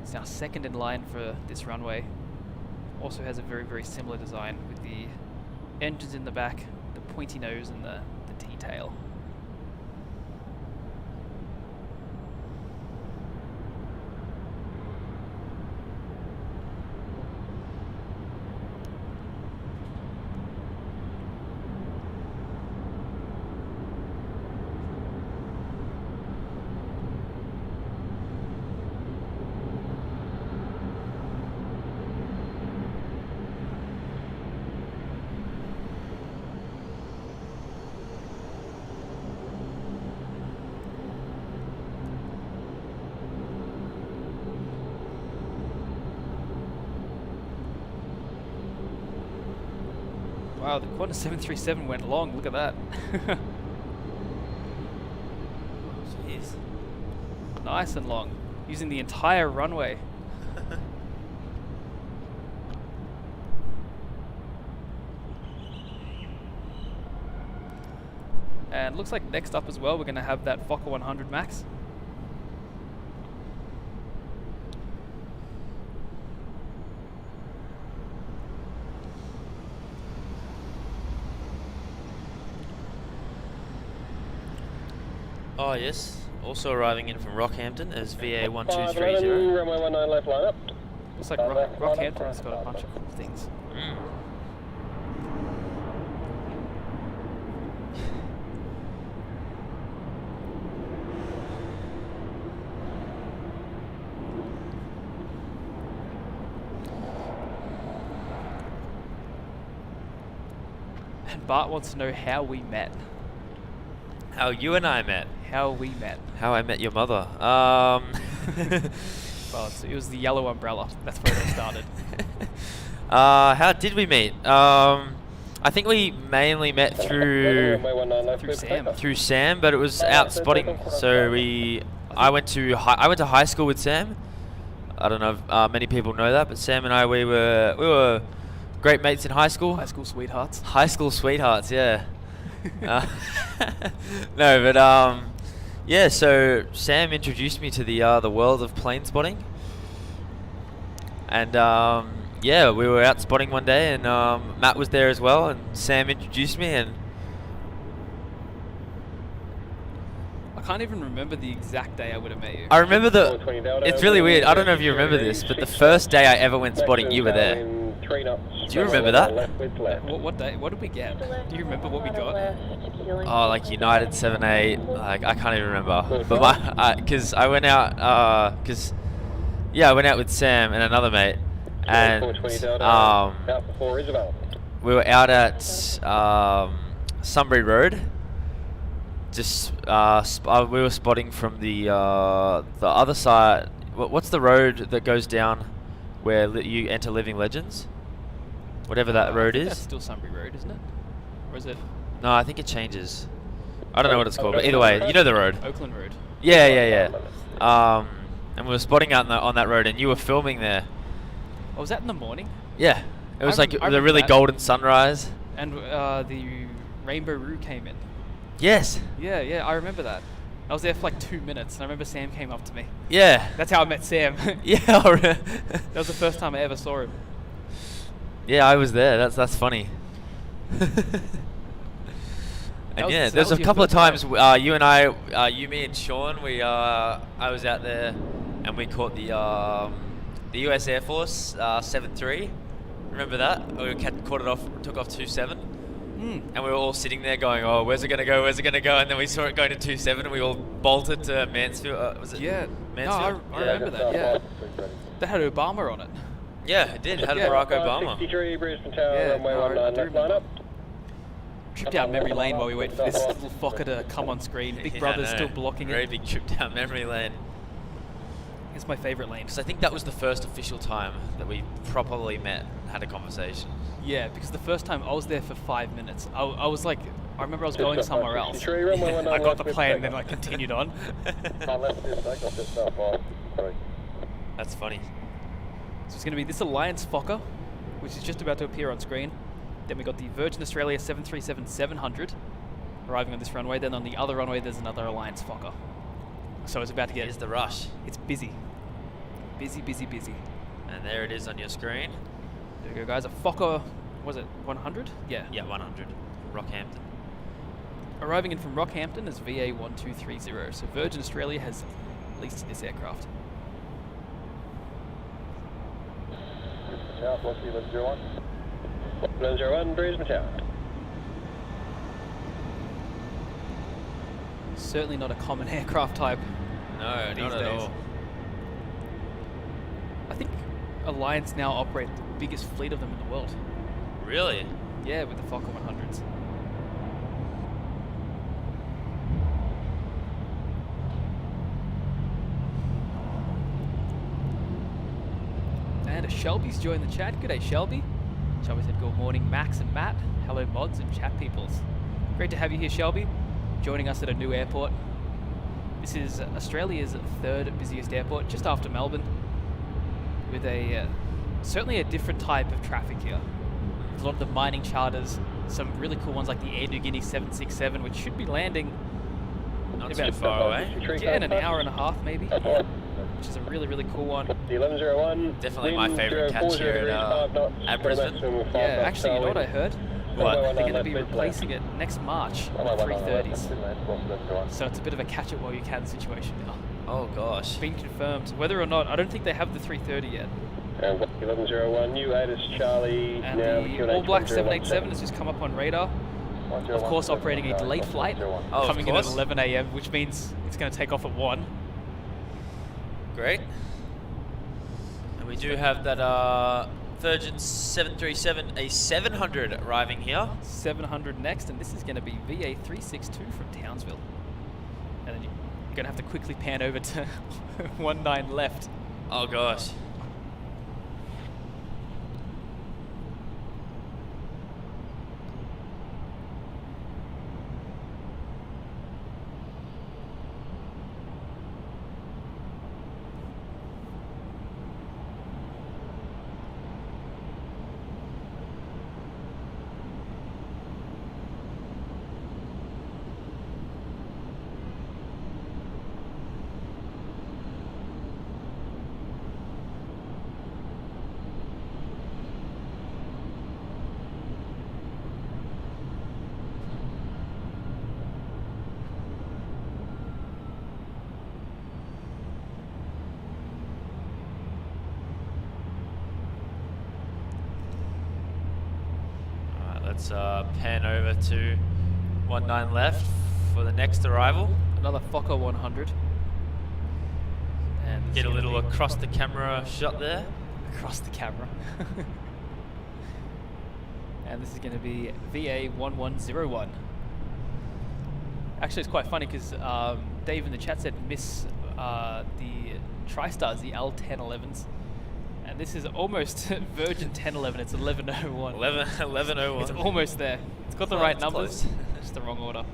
Speaker 3: It's now second in line for this runway. Also has a very, very similar design with the engines in the back, the pointy nose and the T-tail. Wow, the Qantas 737 went long, look at that.
Speaker 1: Jeez.
Speaker 3: Nice and long, using the entire runway. And looks like next up as well, we're going to have that Fokker 100 Max.
Speaker 1: Oh yes, also arriving in from Rockhampton is VA
Speaker 4: 511,
Speaker 1: 1230.
Speaker 4: runway 19 left, line up.
Speaker 3: Looks like Rockhampton's got a bunch of cool things.
Speaker 1: Mm.
Speaker 3: And Bart wants to know how we met.
Speaker 1: How you and I met.
Speaker 3: How we met.
Speaker 1: How I met your mother.
Speaker 3: Well, it was the yellow umbrella. That's where it started.
Speaker 1: How did we meet? I think we mainly met through
Speaker 3: Through Sam.
Speaker 1: Sam, but it was out spotting. So I went to high school with Sam. I don't know if many people know that, but Sam and I we were great mates in high school.
Speaker 3: High school sweethearts.
Speaker 1: High school sweethearts, yeah. No, but yeah. So Sam introduced me to the world of plane spotting, and yeah, we were out spotting one day, and Matt was there as well, and Sam introduced me, and
Speaker 3: I can't even remember the exact day I would have met you.
Speaker 1: I remember it's really weird. I don't know if you remember this, but the first day I ever went spotting, you were there. Do you remember that?
Speaker 3: What day? What did we get? Do you remember what we got?
Speaker 1: Oh, like United 7-8. Like I can't even remember. But because I went out, I went out with Sam and another mate, and we were out at Sunbury Road. Just we were spotting from the other side. What's the road that goes down where you enter Living Legends? Whatever that road is.
Speaker 3: That's still Sunbury Road, isn't it? Or is it?
Speaker 1: No, I think it changes. I don't know what it's called, but either way, you know the road.
Speaker 3: Oakland Road.
Speaker 1: Yeah. And we were spotting out on that road, and you were filming there.
Speaker 3: Oh, was that in the morning?
Speaker 1: Yeah. It was
Speaker 3: I
Speaker 1: like the
Speaker 3: remember
Speaker 1: really
Speaker 3: that.
Speaker 1: golden sunrise.
Speaker 3: And the Rainbow Roo came in.
Speaker 1: Yes.
Speaker 3: Yeah, I remember that. I was there for like 2 minutes, and I remember Sam came up to me.
Speaker 1: Yeah.
Speaker 3: That's how I met Sam.
Speaker 1: Yeah.
Speaker 3: That was the first time I ever saw him.
Speaker 1: Yeah, I was there. That's funny. And yeah, there's a couple of times you and I, me and Sean, I was out there and we caught the US Air Force 7-3. Remember that? We caught it off, took off 2-7. And we were all sitting there going, oh, where's it going to go? Where's it going to go? And then we saw it going to 2-7 and we all bolted to Mansfield. Was it Mansfield?
Speaker 3: No, I remember that, yeah. That had Obama on it.
Speaker 1: Yeah, it did. It had Barack Obama.
Speaker 4: 63 Brisbane Tower,
Speaker 3: Yeah,
Speaker 4: runway
Speaker 3: no, I
Speaker 4: 19
Speaker 3: do
Speaker 4: left, line up.
Speaker 3: Trip down memory lane while we wait for this little Fokker to come on screen. Big Brother's still blocking
Speaker 1: Very
Speaker 3: it.
Speaker 1: big trip down memory lane.
Speaker 3: It's my favourite lane.
Speaker 1: Because I think that was the first official time that we properly met and had a conversation.
Speaker 3: Yeah, because the first time I was there for 5 minutes. I was like, I remember I was going somewhere else. I got the plane and then I continued on.
Speaker 1: That's funny.
Speaker 3: So it's going to be this Alliance Fokker, which is just about to appear on screen. Then we got the Virgin Australia 737-700 arriving on this runway. Then on the other runway, there's another Alliance Fokker. So it's about to get...
Speaker 1: Here's the rush.
Speaker 3: It's busy. Busy, busy, busy.
Speaker 1: And there it is on your screen.
Speaker 3: There we go, guys. A Fokker, was it 100? Yeah.
Speaker 1: Yeah, 100. Rockhampton.
Speaker 3: Arriving in from Rockhampton is VA1230. So Virgin Australia has leased this aircraft.
Speaker 7: Tower, what's the 1101?
Speaker 4: 1101, Brisbane Tower.
Speaker 3: Certainly not a common aircraft type.
Speaker 1: No,
Speaker 3: these
Speaker 1: not at
Speaker 3: days.
Speaker 1: all.
Speaker 3: I think Alliance now operate the biggest fleet of them in the world.
Speaker 1: Really?
Speaker 3: Yeah, with the Fokker 100s. And a Shelby's joined the chat. G'day, Shelby. Shelby said good morning, Max and Matt. Hello, mods and chat peoples. Great to have you here, Shelby, joining us at a new airport. This is Australia's third busiest airport, just after Melbourne, with a certainly a different type of traffic here. There's a lot of the mining charters, some really cool ones like the Air Niugini 767, which should be landing
Speaker 1: Not
Speaker 3: in
Speaker 1: too
Speaker 3: about
Speaker 1: far away.
Speaker 3: in an hour and a half, maybe. Which is a really, really cool one.
Speaker 4: The 1101.
Speaker 1: Definitely my favourite catch here at Brisbane.
Speaker 3: Yeah, actually, you know what I heard?
Speaker 1: What?
Speaker 3: They're going to be replacing it next March with 330s. So it's a bit of a catch it while you can situation now.
Speaker 1: Oh gosh.
Speaker 3: Been confirmed. Whether or not, I don't think they have the 330 yet.
Speaker 4: 1101, New Haters Charlie.
Speaker 3: And
Speaker 4: now
Speaker 3: the All Black 787 has just come up on radar. Of course, operating a delayed flight,
Speaker 1: Oh,
Speaker 3: coming in
Speaker 1: of
Speaker 3: at
Speaker 1: course.
Speaker 3: 11 a.m., which means it's going to take off at 1.
Speaker 1: Great. And we do have that Virgin 737 A700 arriving here.
Speaker 3: 700 next, and this is going to be VA362 from Townsville. And then you're going to have to quickly pan over to 19 left.
Speaker 1: Oh gosh. Let's pan over to 19 left for the next arrival.
Speaker 3: Another Fokker 100. And this
Speaker 1: Get a
Speaker 3: is gonna
Speaker 1: little
Speaker 3: be
Speaker 1: across the camera shot there.
Speaker 3: across the camera. And this is going to be VA1101. Actually, it's quite funny because Dave in the chat said miss the TriStars, the L1011s. And this is almost Virgin 1011. It's 1101.
Speaker 1: 1101.
Speaker 3: It's almost there. It's got the
Speaker 1: Oh,
Speaker 3: right
Speaker 1: it's
Speaker 3: numbers.
Speaker 1: close.
Speaker 3: Just the wrong order.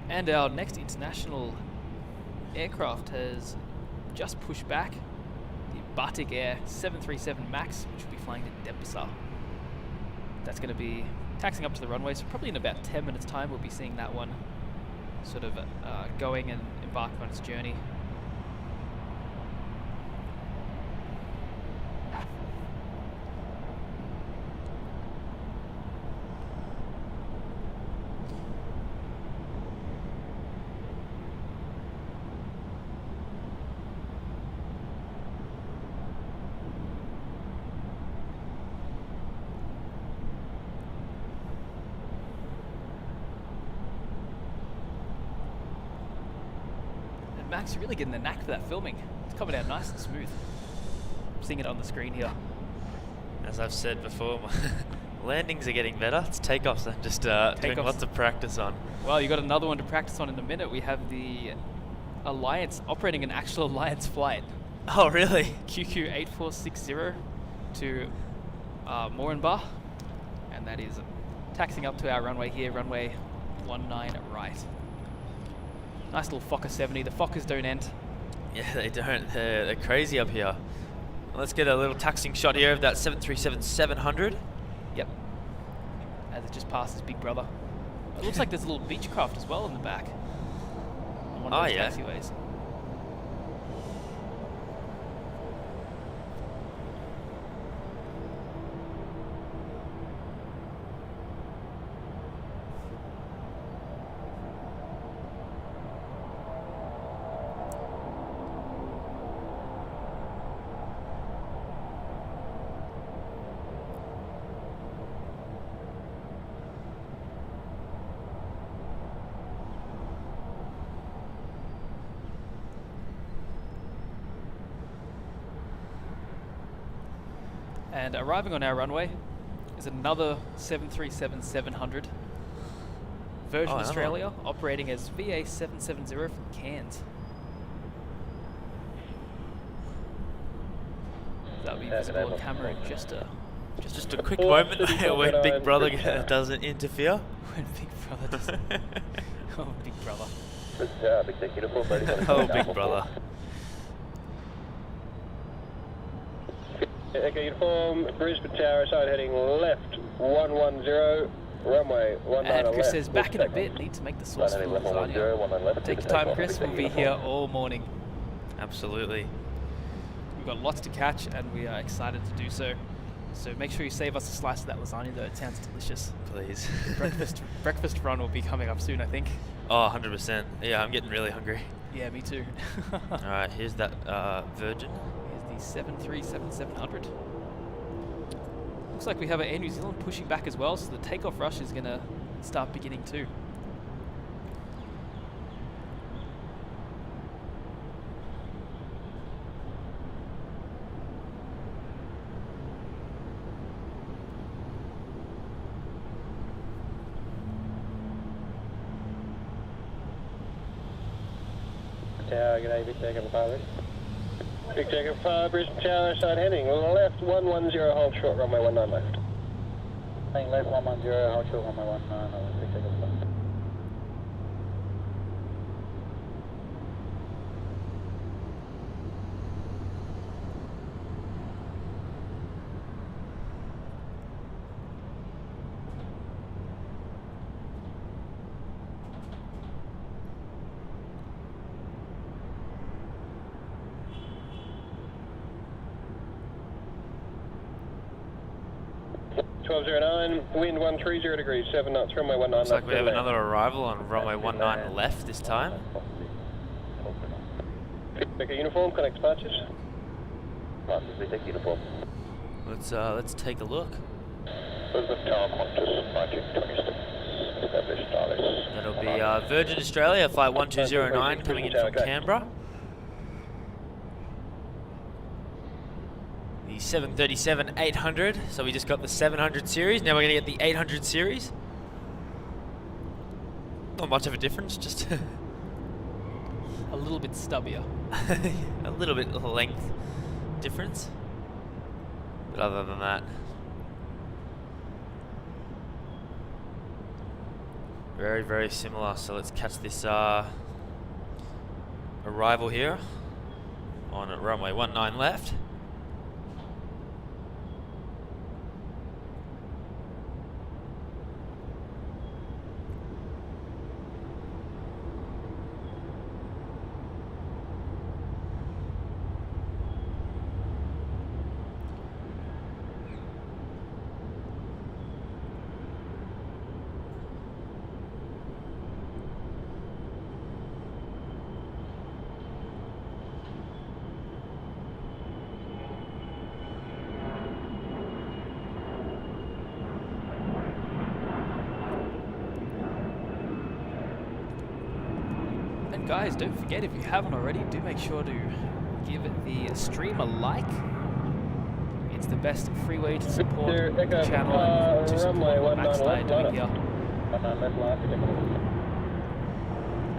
Speaker 3: And our next international aircraft has just pushed back. The Batik Air 737 MAX, which will be flying to Denpasar. That's going to be taxiing up to the runway, so probably in about 10 minutes time we'll be seeing that one sort of going and embarking on its journey. Max, you're really getting the knack for that filming. It's coming out nice and smooth. seeing it on the screen here.
Speaker 1: As I've said before, landings are getting better. It's takeoffs I'm just doing lots of practice on.
Speaker 3: Well, you got another one to practice on in a minute. We have the Alliance operating an actual Alliance flight.
Speaker 1: Oh, really?
Speaker 3: QQ8460 to Moranbah, and that is taxiing up to our runway here, runway 19 right. Nice little Fokker 70. The Fokkers don't end.
Speaker 1: Yeah, they don't. They're crazy up here. Let's get a little taxiing shot here of that 737-700.
Speaker 3: Yep. As it just passes Big Brother. It looks like there's a little Beechcraft as well in the back. On one of those taxiways. And arriving on our runway is another 737-700. Virgin Australia operating as VA770 from Cairns. That'll be visible on camera in just a
Speaker 1: quick moment when Big Brother doesn't interfere.
Speaker 3: When Big Brother doesn't. Oh, Big Brother.
Speaker 1: Oh, Big Brother.
Speaker 4: Okay, uniform, Brisbane Tower, side heading left, 110, runway 19
Speaker 3: And Chris
Speaker 4: left.
Speaker 3: says back in a bit, need to make the sauce for lasagna. Take your time, Chris, we'll be here all morning.
Speaker 1: Absolutely.
Speaker 3: We've got lots to catch and we are excited to do so. So make sure you save us a slice of that lasagna though, it sounds delicious.
Speaker 1: Please.
Speaker 3: breakfast run will be coming up soon, I think.
Speaker 1: Oh, 100%. Yeah, I'm getting really hungry.
Speaker 3: Yeah, me too.
Speaker 1: Alright, here's that Virgin.
Speaker 3: Here's the 737-700. Looks like we have Air New Zealand pushing back as well, so the takeoff rush is going to start beginning too.
Speaker 4: Tower, g'day, Big Jacob 5 ready. Big Jacob 5, Brisbane Tower, side heading left, 110, hold short, runway 19 left.
Speaker 7: Heading left 110, hold short, runway 19, Big Jacob 5.
Speaker 4: Wind 130 degrees, 7 knots, runway 19
Speaker 1: Looks
Speaker 4: left.
Speaker 1: like we have another arrival on runway 19 left this time.
Speaker 4: Okay, uniform, connect departures.
Speaker 7: Uniform.
Speaker 1: Let's take a look.
Speaker 7: Brisbane Tower, Qantas, Magic 26. Established status.
Speaker 1: That'll be Virgin Australia, flight 1209 coming in from Canberra. The 737-800, so we just got the 700 series, now we're going to get the 800 series. Not much of a difference, just
Speaker 3: A little bit stubbier.
Speaker 1: a little bit of length difference. But other than that, very, very similar. So let's catch this arrival here on runway 19 left.
Speaker 3: Guys, don't forget, if you haven't already, do make sure to give the stream a like the best free way to support
Speaker 4: Victor,
Speaker 3: the
Speaker 4: Echo,
Speaker 3: channel and to
Speaker 4: runway
Speaker 3: support what Max and I are
Speaker 4: 19
Speaker 3: doing
Speaker 4: left,
Speaker 3: here.
Speaker 4: 19 left, line up.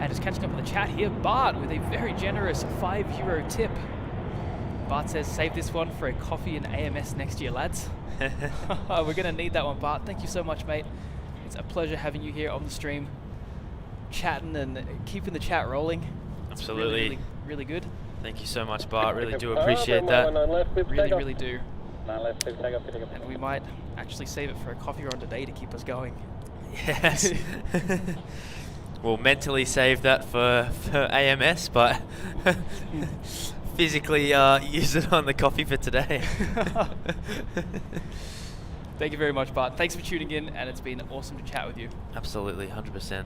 Speaker 3: And just catching up with the chat here, Bart with a very generous €5 tip. Bart says, save this one for a coffee and AMS next year, lads. We're going to need that one, Bart. Thank you so much, mate. It's a pleasure having you here on the stream, chatting and keeping the chat rolling. It's
Speaker 1: Absolutely.
Speaker 3: really, really good.
Speaker 1: Thank you so much, Bart. Really do appreciate that.
Speaker 3: Really, really do.
Speaker 4: 9 left, take off, take off.
Speaker 3: And we might actually save it for a coffee run today to keep us going.
Speaker 1: Yes. We'll mentally save that for AMS, but physically use it on the coffee for today.
Speaker 3: Thank you very much, Bart. Thanks for tuning in, and it's been awesome to chat with you.
Speaker 1: Absolutely, 100%.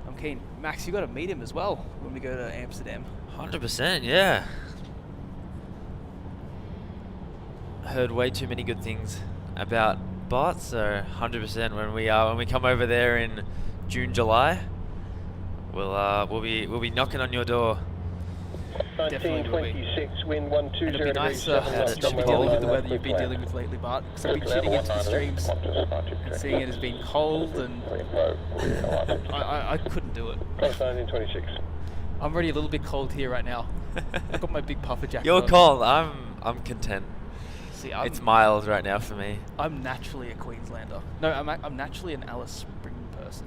Speaker 3: I'm keen. Max, you got to meet him as well when we go to Amsterdam.
Speaker 1: 100%, yeah. Heard way too many good things about Bart, so 100% when we come over there in June, July, we'll be knocking on your door.
Speaker 3: Definitely will be.
Speaker 4: 1926, wind 120
Speaker 3: It'll be nice
Speaker 4: degrees,
Speaker 3: to be dealing with the weather you've been dealing with lately, Bart. Because I've been tuning into the streams and seeing it has been cold, and I couldn't do it.
Speaker 4: 1926.
Speaker 3: I'm already a little bit cold here right now. I've got my big puffer jacket
Speaker 1: You're
Speaker 3: on.
Speaker 1: cold. I'm content.
Speaker 3: See,
Speaker 1: It's mild right now for me.
Speaker 3: I'm naturally a Queenslander. No, I'm naturally an Alice Spring person.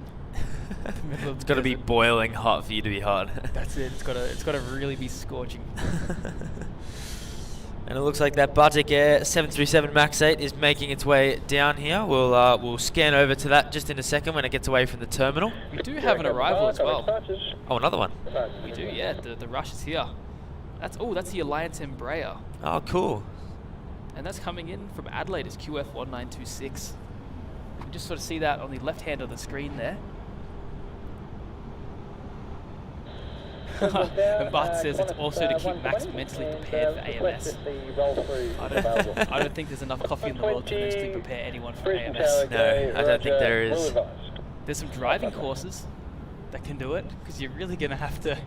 Speaker 1: It's got to be boiling hot for you to be hot.
Speaker 3: That's it. It's got to really be scorching.
Speaker 1: And it looks like that Batik Air 737 MAX 8 is making its way down here. We'll scan over to that just in a second when it gets away from the terminal.
Speaker 3: We do have an arrival as well.
Speaker 1: Oh, another one.
Speaker 3: We do, yeah. The rush is here. That's the Alliance Embraer,
Speaker 1: Oh, cool.
Speaker 3: and that's coming in from Adelaide as QF1926. You can just sort of see that on the left hand of the screen there. And Bart says it's also to keep Max mentally prepared for AMS. I don't think there's enough coffee in the world to mentally prepare anyone for AMS.
Speaker 1: No, I don't think there is.
Speaker 3: There's some driving courses that can do it, because you're really going to have to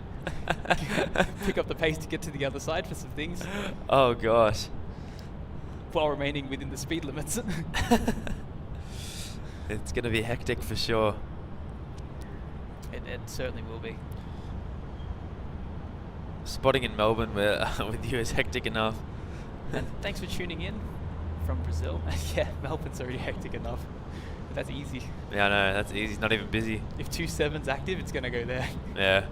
Speaker 3: pick up the pace to get to the other side for some things,
Speaker 1: Oh, gosh.
Speaker 3: while remaining within the speed limits.
Speaker 1: It's going to be hectic for sure.
Speaker 3: It certainly will be.
Speaker 1: Spotting in Melbourne with you is hectic enough.
Speaker 3: And thanks for tuning in from Brazil. Yeah, Melbourne's already hectic enough. But that's easy.
Speaker 1: Yeah, I know, that's easy. It's not even busy.
Speaker 3: If 27's active, it's going to go there.
Speaker 1: Yeah,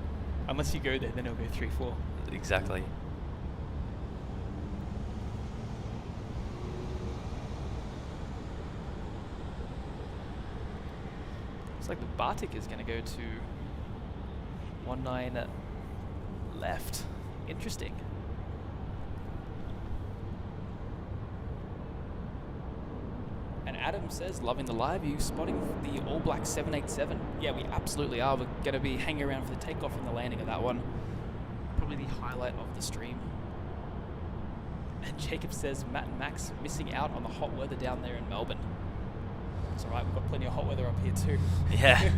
Speaker 3: Unless you go there, then it'll go 3-4.
Speaker 1: exactly.
Speaker 3: Looks like the Batik is going to go to 19 left. Interesting. And Adam says, loving the live. Are you spotting the All Black 787? Yeah, we absolutely are. We're going to be hanging around for the takeoff and the landing of that one. Probably the highlight of the stream. And Jacob says, Matt and Max missing out on the hot weather down there in Melbourne. It's alright, we've got plenty of hot weather up here too.
Speaker 1: Yeah.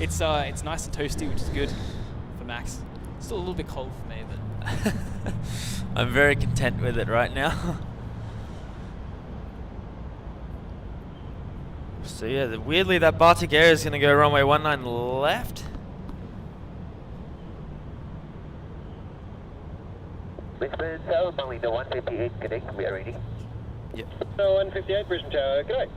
Speaker 3: It's nice and toasty, which is good for Max. Still a little bit cold for me, but
Speaker 1: I'm very content with it right now. So yeah, weirdly that Batik Air is going to go runway 19 left.
Speaker 5: Brisbane South, only the 158 connect, we are ready.
Speaker 1: Yep.
Speaker 4: So 158 Brisbane Tower, good night.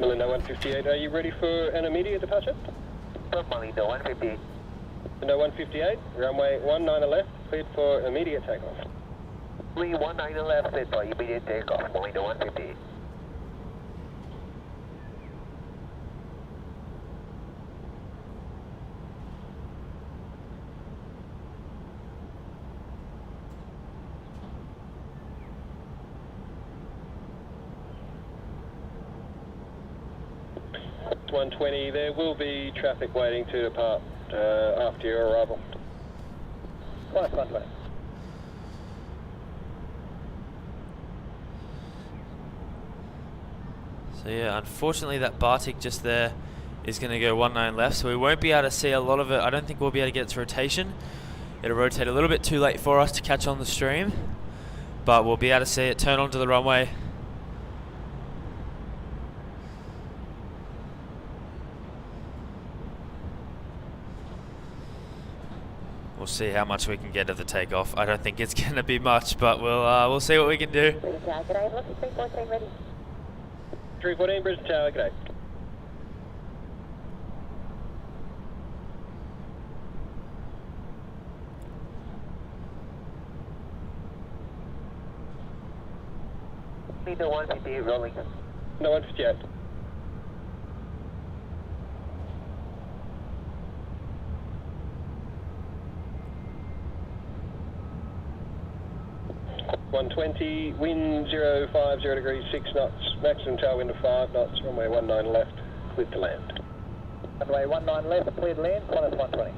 Speaker 4: Melinda 158, are you ready for an immediate departure?
Speaker 5: Only the 158.
Speaker 4: Melinda 158, runway 19 left, cleared for immediate takeoff.
Speaker 5: 319 left, set for immediate takeoff, only the 158.
Speaker 4: It's 120, there will be traffic waiting to depart after your arrival. Nice, 120.
Speaker 1: So yeah, unfortunately that Batik just there is going to go 19 left, so we won't be able to see a lot of it. I don't think we'll be able to get its rotation. It'll rotate a little bit too late for us to catch on the stream, but we'll be able to see it turn onto the runway. We'll see how much we can get at the takeoff. I don't think it's going to be much, but we'll see what we can do.
Speaker 4: 314 Brisbane Tower, g'day.
Speaker 5: Leader 158 rolling.
Speaker 4: No 158. .120, wind 050 degrees, 6 knots, maximum tailwind of 5 knots, runway 19 left, cleared to land.
Speaker 7: Runway 19 left, cleared to land, Qantas 120.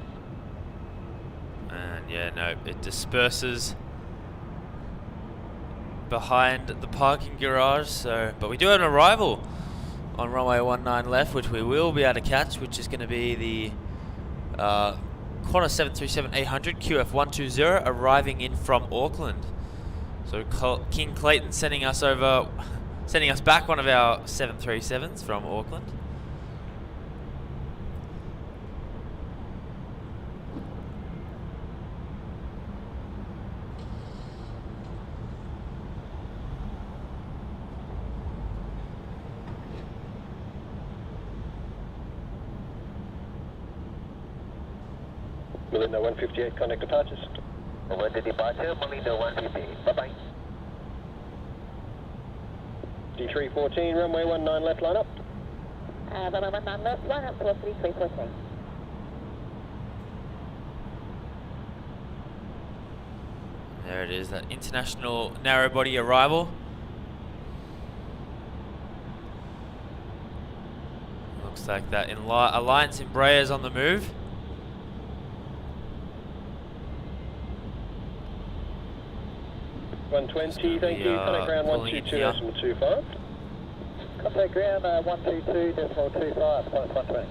Speaker 1: And yeah, no, it disperses behind the parking garage. So, but we do have an arrival on runway 19 left, which we will be able to catch, which is going to be the Qantas 737-800 QF120 arriving in from Auckland. So King Clayton sending us back one of our 737s from Auckland.
Speaker 4: Melinda 158, contact departures.
Speaker 5: Over the departure, Melinda 158. Bye-bye.
Speaker 4: D314, runway 19 left, line up.
Speaker 2: Runway 19 left, line up, velocity 314.
Speaker 1: There it is, that international narrow body arrival. Looks like that Alliance Embraer's on the move.
Speaker 4: .120, thank you. Contact ground 122.25.
Speaker 7: Contact ground 122.25, Qantas 120.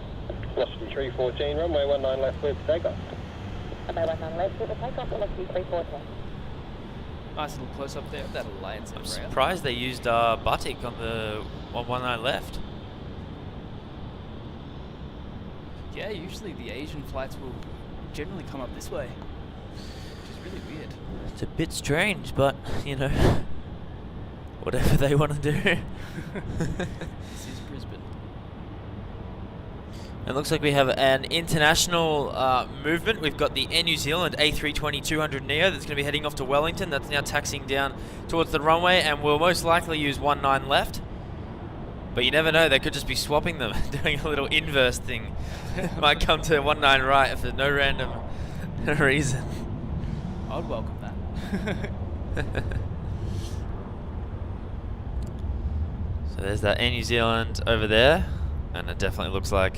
Speaker 4: Velocity 314, runway 19 left, clear for takeoff.
Speaker 2: Runway 19 left, clear for takeoff, velocity 314.
Speaker 3: Nice little close up there of that Alliance
Speaker 1: I'm
Speaker 3: Embraer.
Speaker 1: surprised they used Batik on the 119 left.
Speaker 3: Yeah, usually the Asian flights will generally come up this way, which is really weird.
Speaker 1: It's a bit strange, but you know, whatever they want to do.
Speaker 3: This is Brisbane.
Speaker 1: It looks like we have an international movement. We've got the Air New Zealand A320-200 Neo that's going to be heading off to Wellington. That's now taxiing down towards the runway, and we'll most likely use 19 left. But you never know, they could just be swapping them, doing a little inverse thing. Might come to 19 right for no random reason.
Speaker 3: I would welcome that.
Speaker 1: So there's that Air New Zealand over there, and it definitely looks like,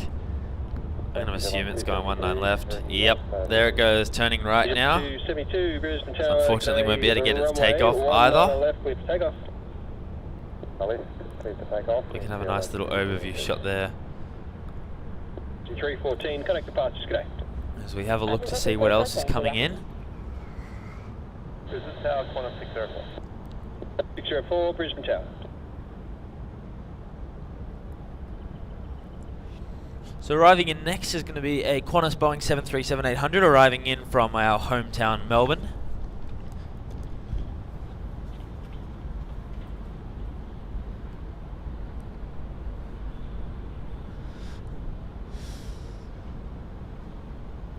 Speaker 1: I'm going to assume it's going 19 left. Yep, there it goes, turning right now.
Speaker 4: 72, Brisbane Tower.
Speaker 1: So unfortunately won't be able to get its takeoff either.
Speaker 4: Left, clear for takeoff.
Speaker 1: We can have a nice little overview shot there
Speaker 4: D314, contact departures, g'day.
Speaker 1: as we have a look to see what else is coming in.
Speaker 4: Brisbane Tower, Qantas 604. 604, Brisbane Tower.
Speaker 1: So arriving in next is going to be a Qantas Boeing 737-800 arriving in from our hometown Melbourne.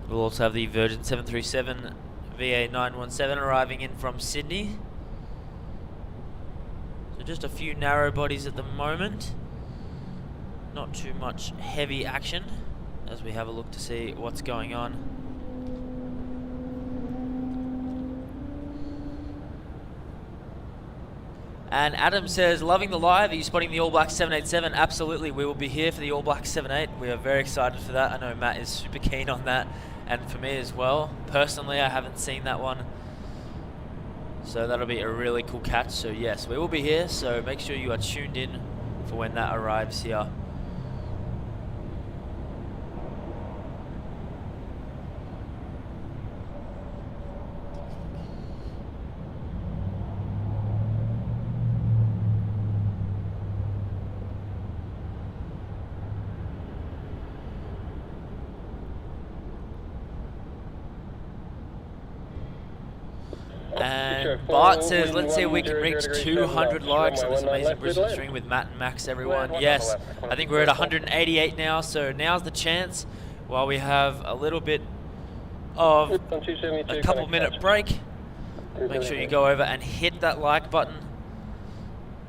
Speaker 1: We'll also have the Virgin 737 VA917 arriving in from Sydney. So just a few narrow bodies at the moment. Not too much heavy action as we have a look to see what's going on. And Adam says, loving the live. Are you spotting the All Blacks 787? Absolutely, we will be here for the All Blacks 78. We are very excited for that. I know Matt is super keen on that, and for me as well. Personally, I haven't seen that one, so that'll be a really cool catch. So yes, we will be here, so make sure you are tuned in for when that arrives here.
Speaker 4: Echo
Speaker 1: Bart
Speaker 4: 4,
Speaker 1: says, let's see if we can
Speaker 4: 10
Speaker 1: reach
Speaker 4: degrees
Speaker 1: 200
Speaker 4: 7
Speaker 1: likes on this
Speaker 4: runway 19
Speaker 1: amazing
Speaker 4: left,
Speaker 1: Brisbane
Speaker 4: left.
Speaker 1: stream with Matt and Max, everyone.
Speaker 5: Left,
Speaker 1: Yes,
Speaker 5: left.
Speaker 1: I think we're at 188 now, so now's the chance while we have a little bit of a couple minute break. Make sure you go over and hit that like button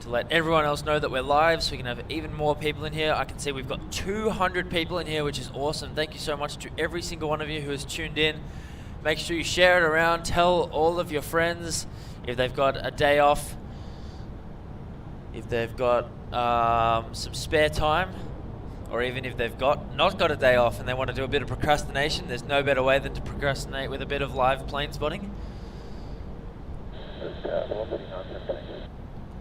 Speaker 1: to let everyone else know that we're live so we can have even more people in here. I can see we've got 200 people in here, which is awesome. Thank you so much to every single one of you who has tuned in. Make sure you share it around. Tell all of your friends if they've got a day off, if they've got some spare time, or even if they've not got a day off and they want to do a bit of procrastination. There's no better way than to procrastinate with a bit of live plane spotting.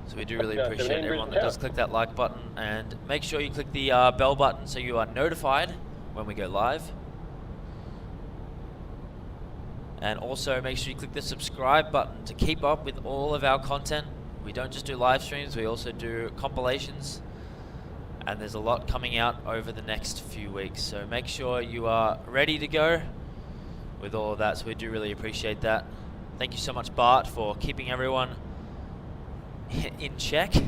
Speaker 1: So we do really appreciate everyone that does click that like button, and make sure you click the bell button so you are notified when we go live. And also make sure you click the subscribe button to keep up with all of our content. We don't just do live streams, we also do compilations, and there's a lot coming out over the next few weeks. So make sure you are ready to go with all of that, so we do really appreciate that. Thank you so much, Bart, for keeping everyone in check. And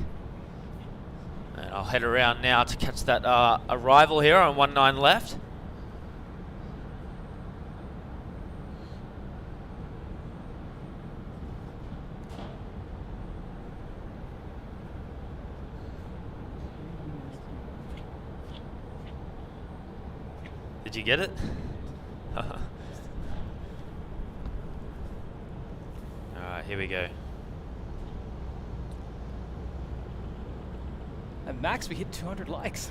Speaker 1: I'll head around now to catch that arrival here on 19 left. Did you get it? Alright, here we go.
Speaker 3: And Max, we hit 200 likes.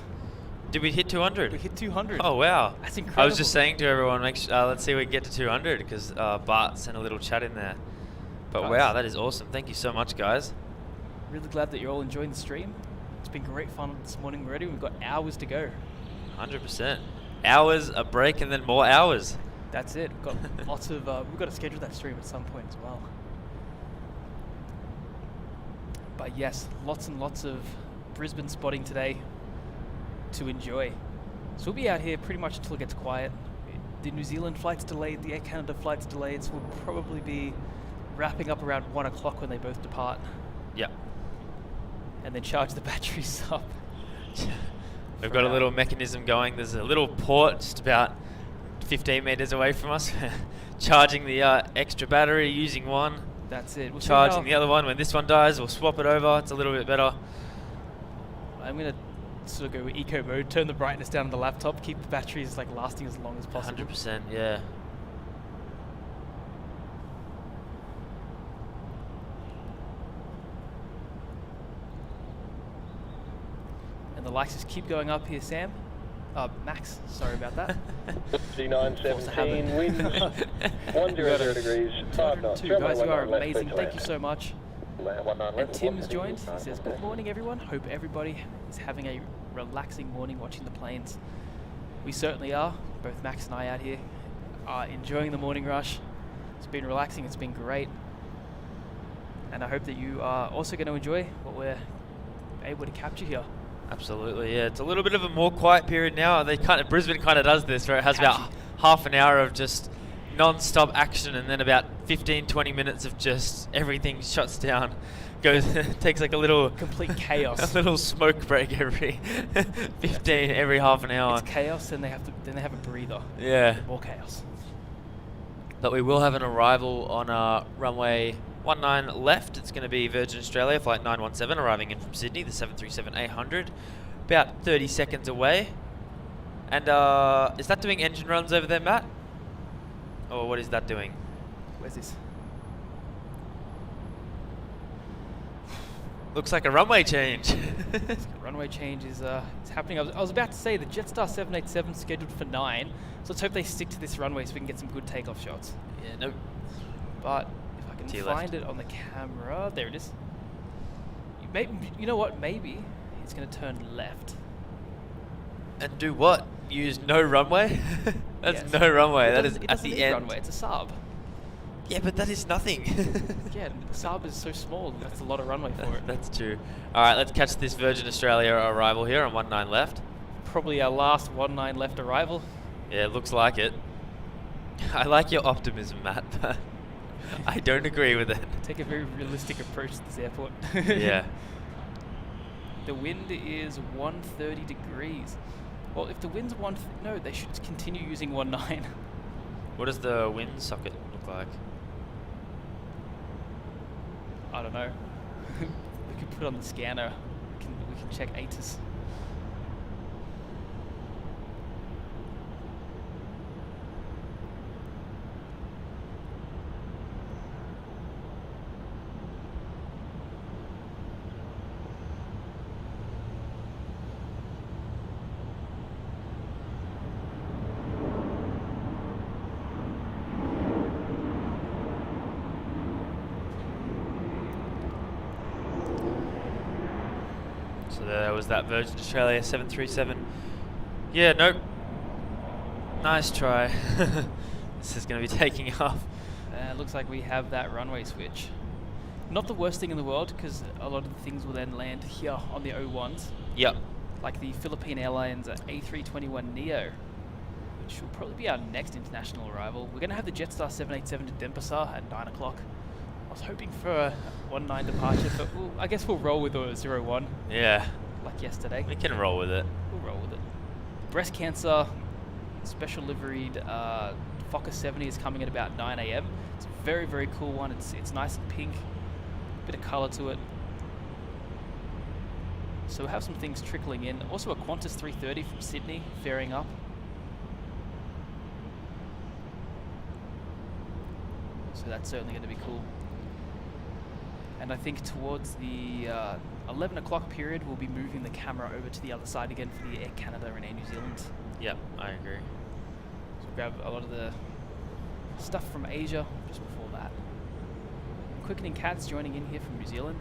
Speaker 1: Did we hit 200?
Speaker 3: We hit 200.
Speaker 1: Oh wow.
Speaker 3: That's incredible.
Speaker 1: I was just saying to everyone, let's see if we can get to 200, because Bart sent a little chat in there. But
Speaker 3: Nice.
Speaker 1: wow, that is awesome. Thank you so much, guys.
Speaker 3: Really glad that you're all enjoying the stream. It's been great fun this morning already. We've got hours to go.
Speaker 1: 100%. Hours, a break, and then more hours.
Speaker 3: That's it. We've got lots of. We've got to schedule that stream at some point as well. But yes, lots and lots of Brisbane spotting today to enjoy. So we'll be out here pretty much until it gets quiet. The New Zealand flight's delayed. The Air Canada flight's delayed. So we'll probably be wrapping up around 1 o'clock when they both depart.
Speaker 1: Yep.
Speaker 3: And then charge the batteries up.
Speaker 1: We've got a little mechanism going. There's a little port just about 15 meters away from us. Charging the extra battery, using one.
Speaker 3: That's it. We'll
Speaker 1: Charging the other one. When this one dies, we'll swap it over. It's a little bit better.
Speaker 3: I'm going to sort of go eco mode, turn the brightness down on the laptop, keep the batteries like lasting as long as possible.
Speaker 1: 100%, yeah.
Speaker 3: And the likes just keep going up here, Sam. Max, sorry about that.
Speaker 4: 3917 winds 100 degrees 5 knots.
Speaker 3: 202, guys, you are amazing.
Speaker 4: Left,
Speaker 3: Thank you so much.
Speaker 5: 19
Speaker 3: And
Speaker 5: left.
Speaker 3: Tim's joined. He says, good morning, everyone. Hope everybody is having a relaxing morning watching the planes. We certainly are. Both Max and I out here are enjoying the morning rush. It's been relaxing. It's been great. And I hope that you are also going to enjoy what we're able to capture here.
Speaker 1: Absolutely, yeah. It's a little bit of a more quiet period now. Brisbane kind of does this, where it has about half an hour of just non-stop action, and then about 15-20 minutes of just everything shuts down. Takes like a little
Speaker 3: complete chaos.
Speaker 1: A little smoke break every 15 every half an hour.
Speaker 3: It's chaos, and they have a breather.
Speaker 1: Yeah.
Speaker 3: More chaos.
Speaker 1: But we will have an arrival on runway 19 left. It's going to be Virgin Australia flight 917 arriving in from Sydney, the 737-800, about 30 seconds away. And is that doing engine runs over there, Matt? Or what is that doing?
Speaker 3: Where's this?
Speaker 1: Looks like a runway change.
Speaker 3: Runway change is happening. I was about to say the Jetstar 787 scheduled for 9, so let's hope they stick to this runway so we can get some good takeoff shots.
Speaker 1: Yeah, nope.
Speaker 3: But if I can find it on the camera, there it is. You know what? Maybe it's going to turn left.
Speaker 1: And do what? Use no runway? That's
Speaker 3: Yes.
Speaker 1: no runway. That is
Speaker 3: It
Speaker 1: at
Speaker 3: doesn't
Speaker 1: the
Speaker 3: need
Speaker 1: end.
Speaker 3: runway. It's a sub.
Speaker 1: Yeah, but that is nothing.
Speaker 3: Yeah, the sub is so small. That's a lot of runway for it.
Speaker 1: That's true. All right, let's catch this Virgin Australia arrival here on 19 left.
Speaker 3: Probably our last 19 left arrival.
Speaker 1: Yeah, it looks like it. I like your optimism, Matt. I don't agree with it.
Speaker 3: Take a very realistic approach to this airport.
Speaker 1: Yeah.
Speaker 3: The wind is 130 degrees. Well, if the wind's no, they should continue using 19.
Speaker 1: What does the wind socket look like?
Speaker 3: I don't know. We can put it on the scanner. We can check ATIS.
Speaker 1: So there was that Virgin Australia 737. Yeah, nope. Nice try. This is going to be taking off.
Speaker 3: Looks like we have that runway switch. Not the worst thing in the world, because a lot of the things will then land here on the O1s.
Speaker 1: Yep.
Speaker 3: Like the Philippine Airlines A321neo, which will probably be our next international arrival. We're going to have the Jetstar 787 to Denpasar at 9 o'clock. I was hoping for a 19 departure, but I guess we'll roll with a 01.
Speaker 1: Yeah.
Speaker 3: Like yesterday.
Speaker 1: We can roll with it.
Speaker 3: We'll roll with it. Breast cancer, special liveried Fokker 70 is coming at about 9 a.m. It's a very, very cool one. It's nice and pink, bit of colour to it. So we'll have some things trickling in. Also a Qantas 330 from Sydney faring up. So that's certainly going to be cool. And I think towards the 11 o'clock period, we'll be moving the camera over to the other side again for the Air Canada and Air New Zealand.
Speaker 1: Yep, I agree.
Speaker 3: So we'll grab a lot of the stuff from Asia just before that. Quickening Cats joining in here from New Zealand.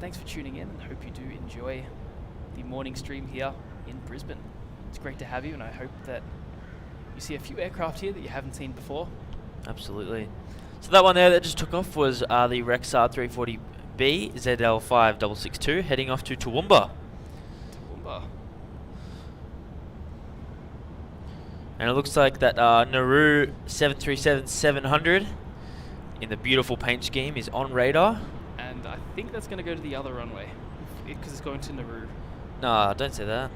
Speaker 3: Thanks for tuning in, and hope you do enjoy the morning stream here in Brisbane. It's great to have you, and I hope that you see a few aircraft here that you haven't seen before.
Speaker 1: Absolutely. So that one there that just took off was the Rexar 340B ZL5662 heading off to Toowoomba.
Speaker 3: Toowoomba.
Speaker 1: And it looks like that Nauru 737-700 in the beautiful paint scheme is on radar.
Speaker 3: And I think that's going to go to the other runway because it's going to Nauru.
Speaker 1: Nah, don't say that.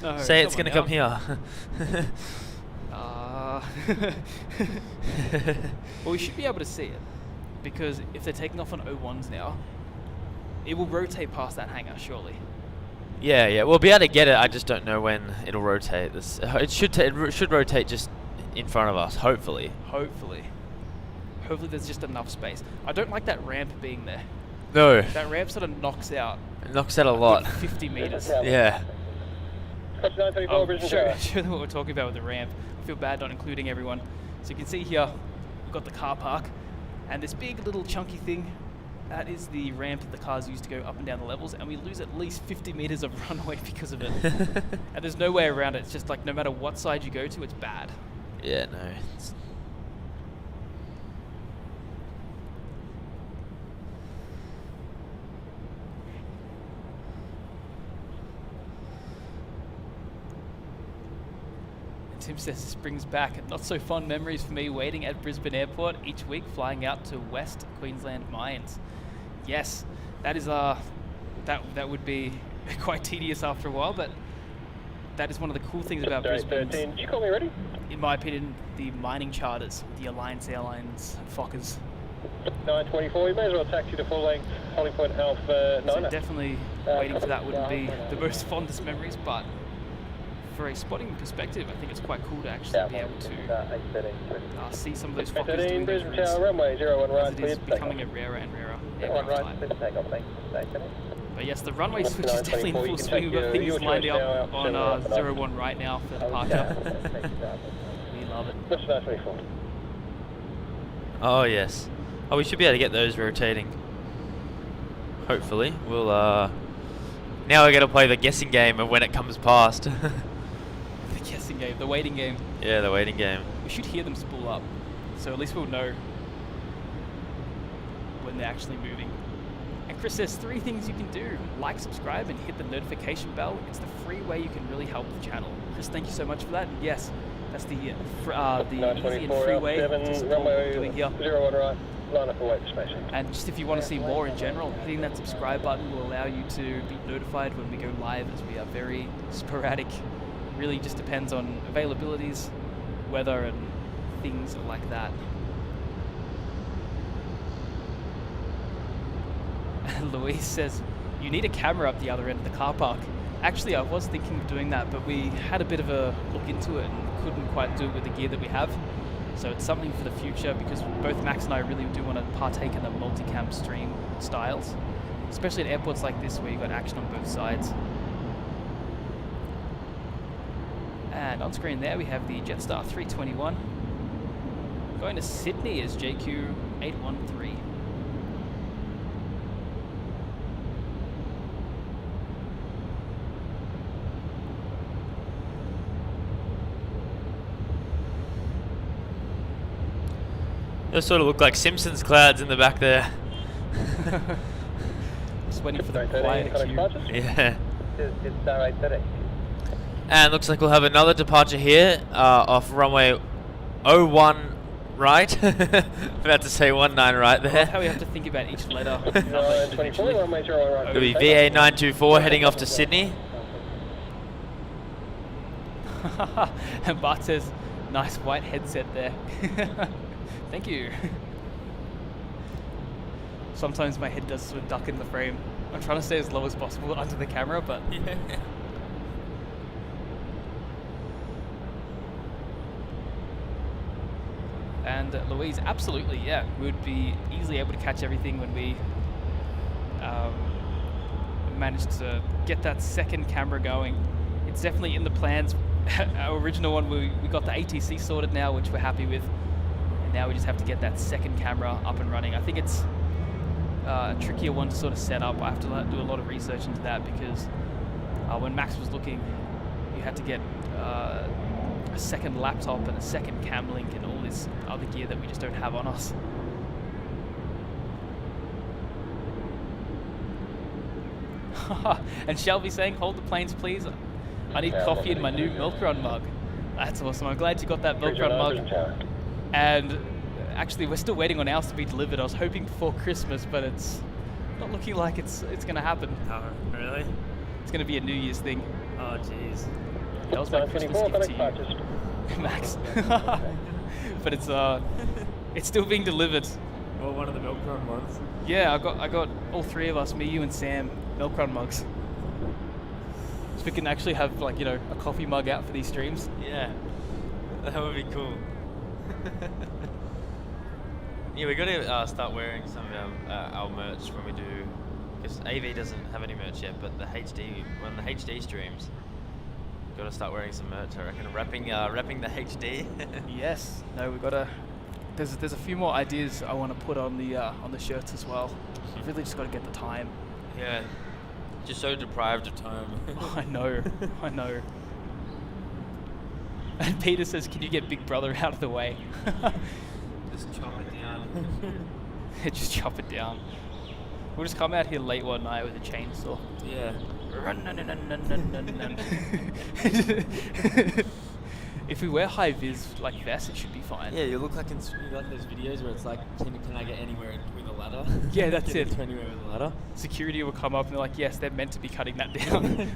Speaker 3: No,
Speaker 1: say it's going to come here.
Speaker 3: Well, we should be able to see it because if they're taking off on O1s now, it will rotate past that hangar, surely.
Speaker 1: Yeah, we'll be able to get it. I just don't know when it'll rotate. It should rotate just in front of us, hopefully.
Speaker 3: Hopefully there's just enough space. I don't like that ramp being there.
Speaker 1: No.
Speaker 3: That ramp sort of knocks out.
Speaker 1: It knocks out a lot.
Speaker 3: 50 meters.
Speaker 1: Yeah.
Speaker 3: Show them what we're talking about with the ramp. I feel bad not including everyone. So you can see here, we've got the car park, and this big little chunky thing, that is the ramp that the cars use to go up and down the levels, and we lose at least 50 meters of runway because of it. And there's no way around it. It's just like no matter what side you go to, it's bad.
Speaker 1: Yeah, no.
Speaker 3: Tim says this brings back not so fond memories for me waiting at Brisbane Airport each week flying out to West Queensland mines. Yes, that is that would be quite tedious after a while, but that is one of the cool things about Brisbane.
Speaker 4: Did you call me ready?
Speaker 3: In my opinion, the mining charters, the Alliance Airlines Fokkers.
Speaker 4: 924, you may as well taxi to full length, holding point Alpha 9.
Speaker 3: So definitely waiting for that wouldn't be the most fondest memories, but for a spotting perspective, I think it's quite cool to actually be able to see some of those Fokkers doing those
Speaker 4: Brisbane
Speaker 3: routes,
Speaker 4: Tower, runway 01 right,
Speaker 3: as it is becoming a rarer and rarer
Speaker 4: one
Speaker 3: aircraft
Speaker 4: right,
Speaker 3: type.
Speaker 4: take off, thanks.
Speaker 3: But yes, the runway switch is definitely in full swing. We've got things lined up on 01 right now for departure. We love it.
Speaker 4: That's 924.
Speaker 1: Oh, yes. Oh, we should be able to get those rotating. Hopefully. We'll, now we're going to play the guessing game of when it comes past.
Speaker 3: The guessing game, the waiting game.
Speaker 1: Yeah, the waiting game.
Speaker 3: We should hear them spool up, so at least we'll know when they're actually moving. And Chris says 3 things you can do: like, subscribe, and hit the notification bell. It's the free way you can really help the channel. Chris, thank you so much for that. And yes, That's the easy and
Speaker 4: 924
Speaker 3: freeway.
Speaker 4: L7,
Speaker 3: Just what
Speaker 4: runway
Speaker 3: we're doing here.
Speaker 4: 01 right, line up for wait for station.
Speaker 3: And just if you want to see more in general, hitting that subscribe button will allow you to be notified when we go live, as we are very sporadic. Really just depends on availabilities, weather, and things like that. And Louise says, you need a camera up the other end of the car park. Actually, I was thinking of doing that, but we had a bit of a look into it and couldn't quite do it with the gear that we have. So it's something for the future, because both Max and I really do want to partake in the multicam stream styles, especially at airports like this where you've got action on both sides. And on screen there we have the Jetstar 321. Going to Sydney is JQ813.
Speaker 1: Those sort of look like Simpsons clouds in the back there.
Speaker 3: Just waiting for the quiet queue.
Speaker 1: Yeah.
Speaker 7: It's star 830.
Speaker 1: And looks like we'll have another departure here off runway 01 right. About to say 19 right there.
Speaker 3: How we have to think about each letter.
Speaker 4: 24, runway 01 right.
Speaker 1: It'll be VA924 heading off to Sydney.
Speaker 3: And Bart says, nice white headset there. Thank you. Sometimes my head does sort of duck in the frame. I'm trying to stay as low as possible under the camera, but...
Speaker 1: Yeah.
Speaker 3: And Louise, absolutely, yeah. We would be easily able to catch everything when we managed to get that second camera going. It's definitely in the plans. Our original one, we got the ATC sorted now, which we're happy with. And now we just have to get that second camera up and running. I think it's a trickier one to sort of set up. I have to do a lot of research into that, because when Max was looking, you had to get a second laptop and a second cam link and all this other gear that we just don't have on us. And Shelby saying, hold the planes please. I need coffee in my new milk run mug. That's awesome. I'm glad you got that milk run mug. And actually we're still waiting on ours to be delivered. I was hoping before Christmas, but it's not looking like it's going to happen.
Speaker 1: Oh, really?
Speaker 3: It's going to be a New Year's thing.
Speaker 1: Oh, jeez.
Speaker 3: That was my Christmas gift to you, Max. But it's still being delivered.
Speaker 1: Well, one of the milk run ones.
Speaker 3: Yeah, I got all three of us, me, you, and Sam, milk run mugs. So we can actually have, like, you know, a coffee mug out for these streams.
Speaker 1: Yeah, that would be cool. Yeah, we got to start wearing some of our merch when we do, because AV doesn't have any merch yet, but the HD, when the HD streams, got to start wearing some merch. I reckon wrapping the HD.
Speaker 3: Yes. No, we've got to. There's a few more ideas I want to put on the shirts as well. We've really just got to get the time.
Speaker 1: Yeah. Just so deprived of time.
Speaker 3: I know. And Peter says, "Can you get Big Brother out of the way?"
Speaker 1: Just chop it down.
Speaker 3: Just chop it down. We'll just come out here late one night with a chainsaw.
Speaker 1: Yeah.
Speaker 3: If we wear high vis like vests, it should be fine.
Speaker 1: Yeah, you look like in those videos where it's like, can I get anywhere with a ladder?
Speaker 3: Yeah, that's it.
Speaker 1: To anywhere with a ladder.
Speaker 3: Security will come up and they're like, yes, they're meant to be cutting that down.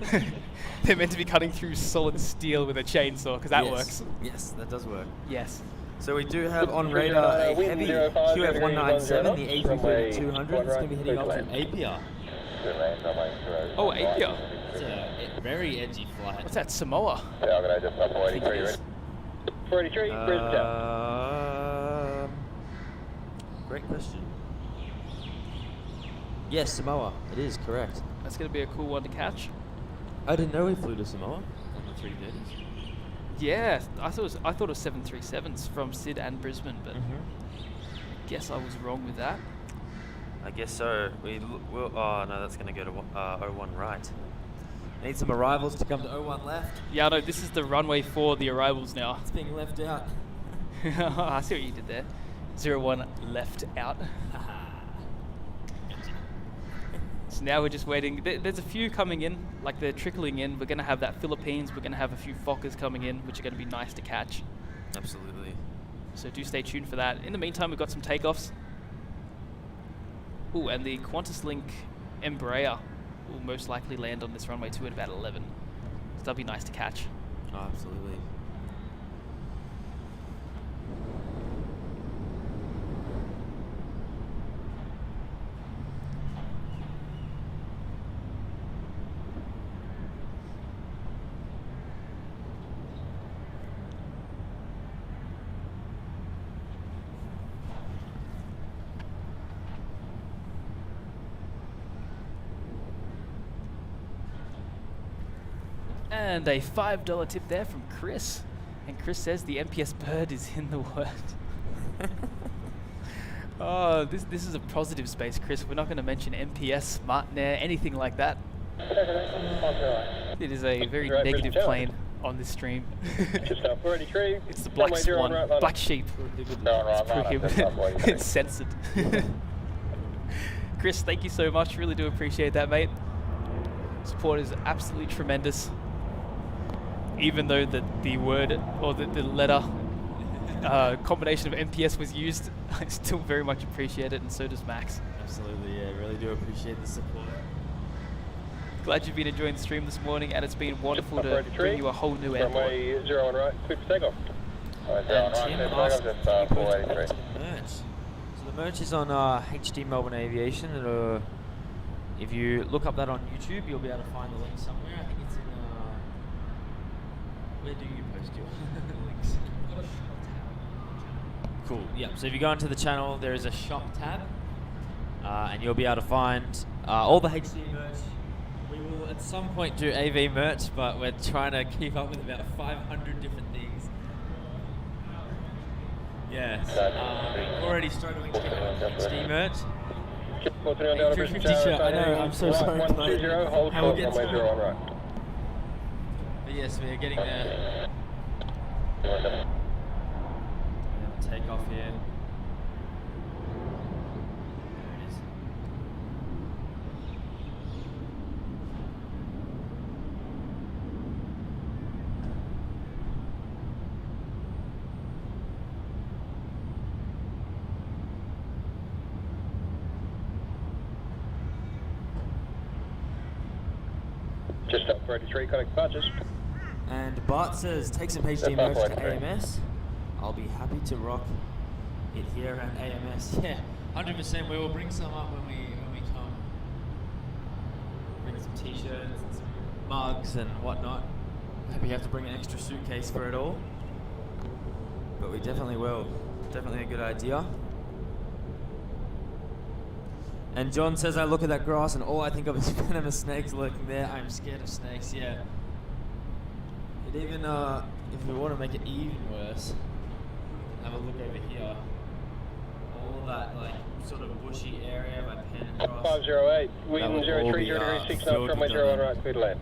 Speaker 3: They're meant to be cutting through solid steel with a chainsaw, because that works.
Speaker 1: Yes, that does work.
Speaker 3: Yes.
Speaker 1: So we do have on radar a heavy QF197, the A350-200. It's going to be heading off from Apia.
Speaker 3: Oh, Apia.
Speaker 1: It's a very edgy flight.
Speaker 3: What's that, Samoa?
Speaker 4: Yeah, I'm going to just up 483, ready? 483, Brisbane.
Speaker 1: Great question. Yes, Samoa. It is correct.
Speaker 3: That's going to be a cool one to catch.
Speaker 1: I didn't know we flew to Samoa on the 330s.
Speaker 3: Yeah, I thought it was 737s from Sid and Brisbane, but guess I was wrong with that.
Speaker 1: I guess so. Oh no, that's going to go to 01 right. Need some arrivals to come to 01 left.
Speaker 3: Yeah, no, this is the runway for the arrivals now.
Speaker 1: It's being left out.
Speaker 3: I see what you did there. 01 left out. It's now we're just waiting. There's a few coming in, like they're trickling in. We're going to have that Philippines. We're going to have a few Fokkers coming in, which are going to be nice to catch.
Speaker 1: Absolutely.
Speaker 3: So do stay tuned for that. In the meantime, we've got some takeoffs. Ooh, and the QantasLink Embraer will most likely land on this runway 2 at about 11. So that'll be nice to catch.
Speaker 1: Oh, absolutely.
Speaker 3: And a $5 tip there from Chris. And Chris says the MPS bird is in the word. Oh, this is a positive space, Chris. We're not going to mention MPS, SmartNair, anything like that. It is a very negative plane on this stream.
Speaker 4: Just up 33.
Speaker 3: It's the black swan, black sheep. It's prohibited. It's censored. Chris, thank you so much. Really do appreciate that, mate. Support is absolutely tremendous. Even though the word or the letter combination of MPS was used, I still very much appreciate it, and so does Max.
Speaker 1: Absolutely, yeah, really do appreciate the support.
Speaker 3: Glad you've been enjoying the stream this morning, and it's been wonderful to bring you a whole new airport.
Speaker 4: Runway 01 right, clear for takeoff.
Speaker 1: And Tim asked if you put to the merch. So the merch is on HD Melbourne Aviation, and if you look up that on YouTube, you'll be able to find the link somewhere. I think it's in where do you post your links? Cool, yeah. So if you go into the channel, there is a shop tab, and you'll be able to find all the HD merch. We will at some point do AV merch, but we're trying to keep up with about 500 different things. Yeah, already struggling to get HD merch. A350 shirt, I know, I'm so sorry. I will get to it. But yes, we are getting there. We're going to take off here. There it is.
Speaker 4: Just up 33, connect departures.
Speaker 1: And Bart says, take some HD merch to AMS. I'll be happy to rock it here at AMS. Yeah, 100%. We will bring some up when we come. Bring some t-shirts and some mugs and whatnot. Maybe you have to bring an extra suitcase for it all. But we definitely will. Definitely a good idea. And John says, I look at that grass and all I think of is venomous snakes lurking there. I'm scared of snakes, yeah. It even, if we want to make it even worse, have a look over here. All that, like, sort of bushy area by Penn and Cross.
Speaker 4: 508, wind 03, 6 knots, runway 01 right, clear to land.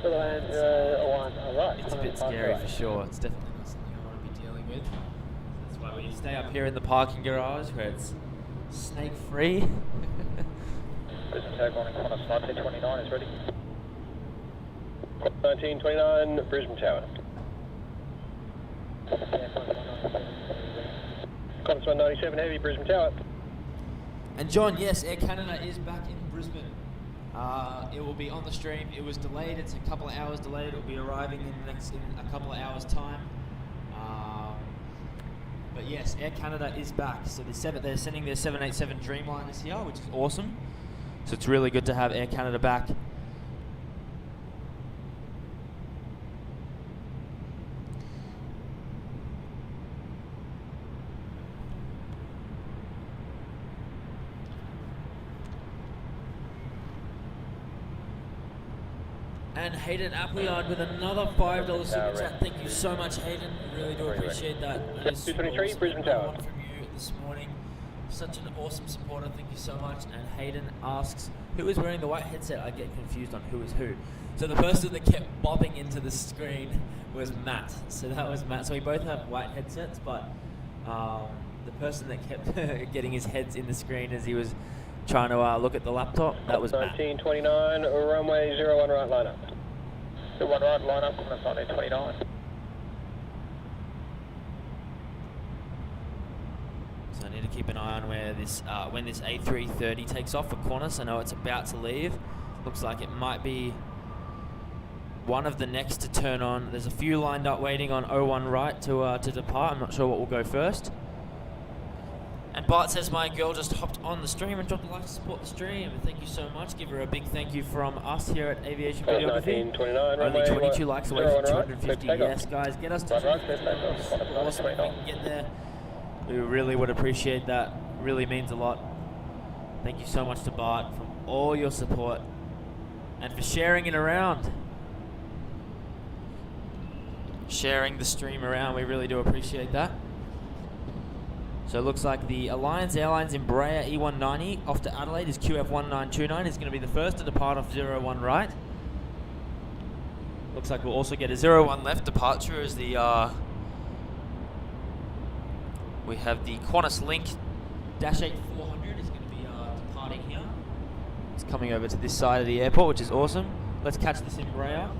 Speaker 7: Clear to land, 01 right.
Speaker 1: It's a bit scary for sure. It's definitely not something I want to be dealing with. That's why we stay up here in the parking garage where it's snake-free.
Speaker 7: Brisbane tag on Qantas 1929 is ready.
Speaker 4: 1929, Brisbane Tower. Qantas 197 Heavy, Brisbane Tower.
Speaker 1: And John, yes, Air Canada is back in Brisbane. It will be on the stream. It was delayed. It's a couple of hours delayed. It will be arriving in a couple of hours' time. But yes, Air Canada is back. So they're sending their 787 Dreamliners here, which is awesome. So it's really good to have Air Canada back. And Hayden McLeod with another $5 super chat. Thank you so much, Hayden. Really do appreciate that. That is
Speaker 4: 223, Brisbane Tower.
Speaker 1: one from you this morning. Such an awesome supporter. Thank you so much. And Hayden asks, who is wearing the white headset? I get confused on who is who. So the person that kept bobbing into the screen was Matt. So that was Matt. So we both have white headsets, but the person that kept getting his heads in the screen as he was trying to look at the laptop. That was Matt.
Speaker 4: 1929, runway 01 right line up.
Speaker 5: 01 right, line up, Qantas 1929.
Speaker 1: So I need to keep an eye on where this when this A330 takes off for Qantas. I know it's about to leave. Looks like it might be one of the next to turn on. There's a few lined up waiting on 01 right to depart. I'm not sure what will go first. And Bart says my girl just hopped on the stream and dropped a like to support the stream. Thank you so much. Give her a big thank you from us here at Aviation Videography.
Speaker 4: 1929,
Speaker 1: Only 22
Speaker 4: runway
Speaker 1: likes away from 250. Yes, guys, get us to 250. Awesome if we can get there. We really would appreciate that. Really means a lot. Thank you so much to Bart for all your support and for sharing it around. Sharing the stream around, we really do appreciate that. So it looks like the Alliance Airlines Embraer E190 off to Adelaide is QF1929. Is going to be the first to depart off 01 right. Looks like we'll also get a 01 left departure as the we have the QantasLink -8 400 is going to be departing here. It's coming over to this side of the airport, which is awesome. Let's catch this Embraer.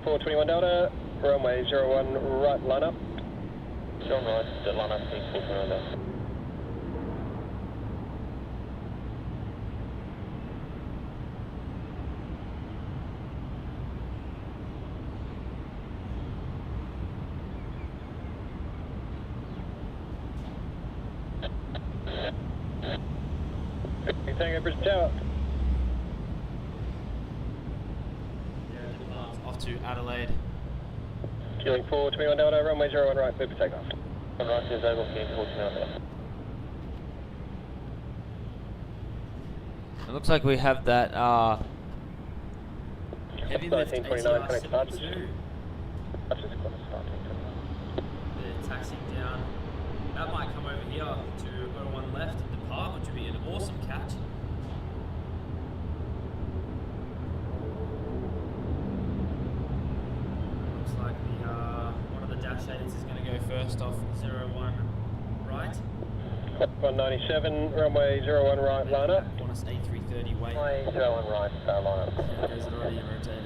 Speaker 4: Q421 Delta, runway 01 right line up.
Speaker 5: 01 right, line up, Q421 Delta.
Speaker 4: Tango Brisbane Tower.
Speaker 1: Off to Adelaide.
Speaker 4: Killing 421 Delta, runway 01 right, clear for takeoff.
Speaker 5: 01 right is over, Q421 Delta.
Speaker 1: It looks like we have that heavy lift
Speaker 4: 1929 connect departures.
Speaker 1: ATR 72. They're taxiing down. That might come over here to 01 left and depart, which would be an awesome catch. Looks like the one of the dash 8s is going to go first off 01 right.
Speaker 4: 197, runway 01 right line up.
Speaker 1: Qantas A330 wait.
Speaker 5: Runway 01 right, line up.
Speaker 1: Yeah, there's already rotated.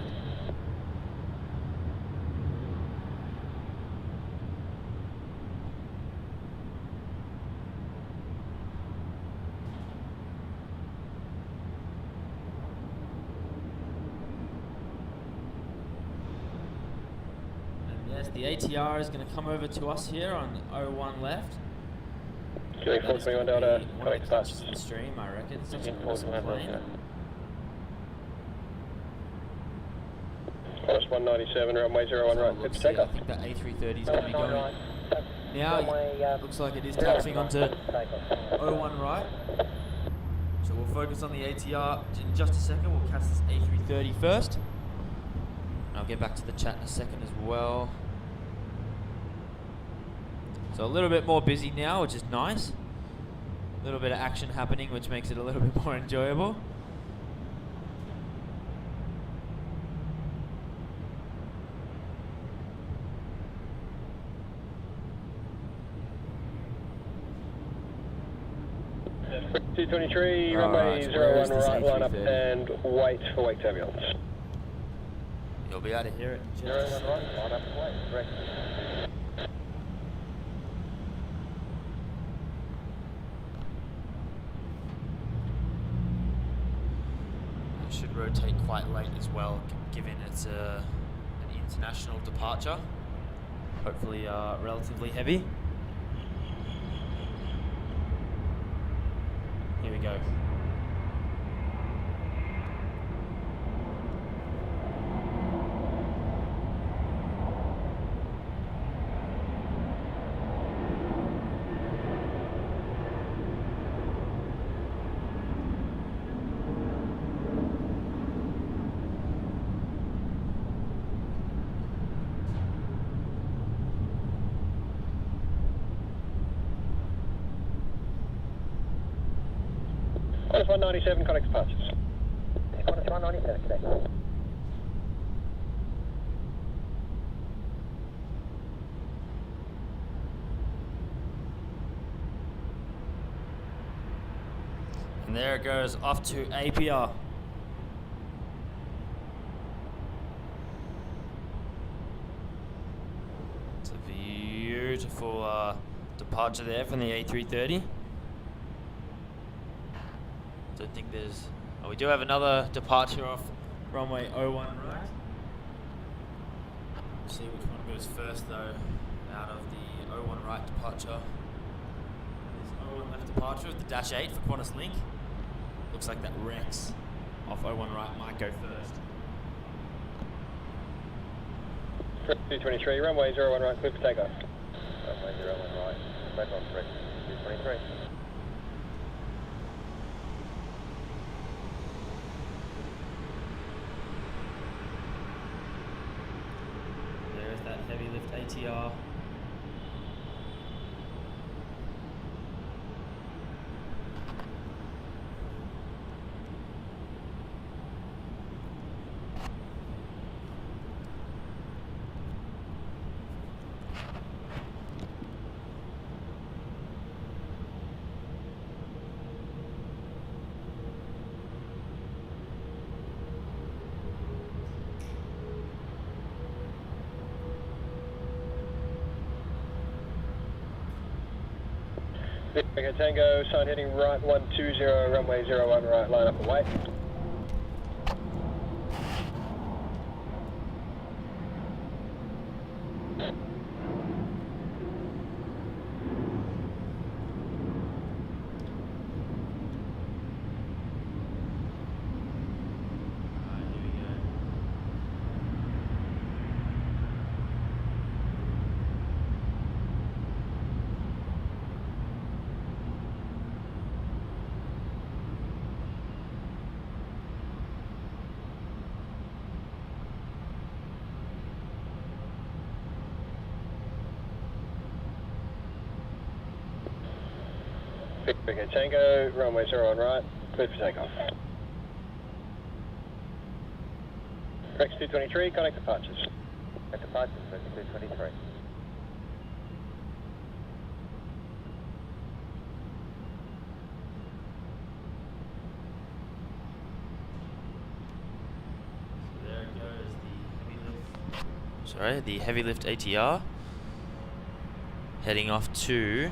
Speaker 1: The ATR is going to come over to us here on 01 left.
Speaker 4: Killing 421 Delta, connect departures.
Speaker 1: The stream, I reckon. It's such an awesome plane.
Speaker 4: Qantas 197, runway 01 right, clear for takeoff.
Speaker 1: I think that A330 is going to be going. Now, looks like it is taxiing onto 01 right. So we'll focus on the ATR in just a second. We'll catch this A330 first. And I'll get back to the chat in a second as well. So a little bit more busy now, which is nice. A little bit of action happening, which makes it a little bit more enjoyable.
Speaker 4: T23, runway 01 right line up and wait for wake turbulence.
Speaker 1: You'll be able to hear it.
Speaker 5: 01 right, line up and wait, correct.
Speaker 1: Should rotate quite late as well, given it's an international departure. Hopefully relatively heavy. Here we go.
Speaker 4: Qantas 197, connect departures.
Speaker 5: Qantas 197, today.
Speaker 1: And there it goes off to APR. It's a beautiful departure there from the A330. Don't think there's... Oh, we do have another departure off runway 01 right. Let's see which one goes first though, out of the 01 right departure. There's 01 left departure with the dash 8 for QantasLink. Looks like that Rex off 01 right might go first.
Speaker 4: 223, runway 01 right, clear for takeoff.
Speaker 5: Runway 01 right, takeoff, Rex 223.
Speaker 1: There's that heavy lift ATR.
Speaker 4: Victor Tango, sign heading right 120, runway 01 right, line up and wait. Victor Tango, runway 01 right, clear for takeoff. Rex 223, connect departures.
Speaker 5: Connect departures, Rex 223.
Speaker 1: There goes the heavy lift ATR heading off to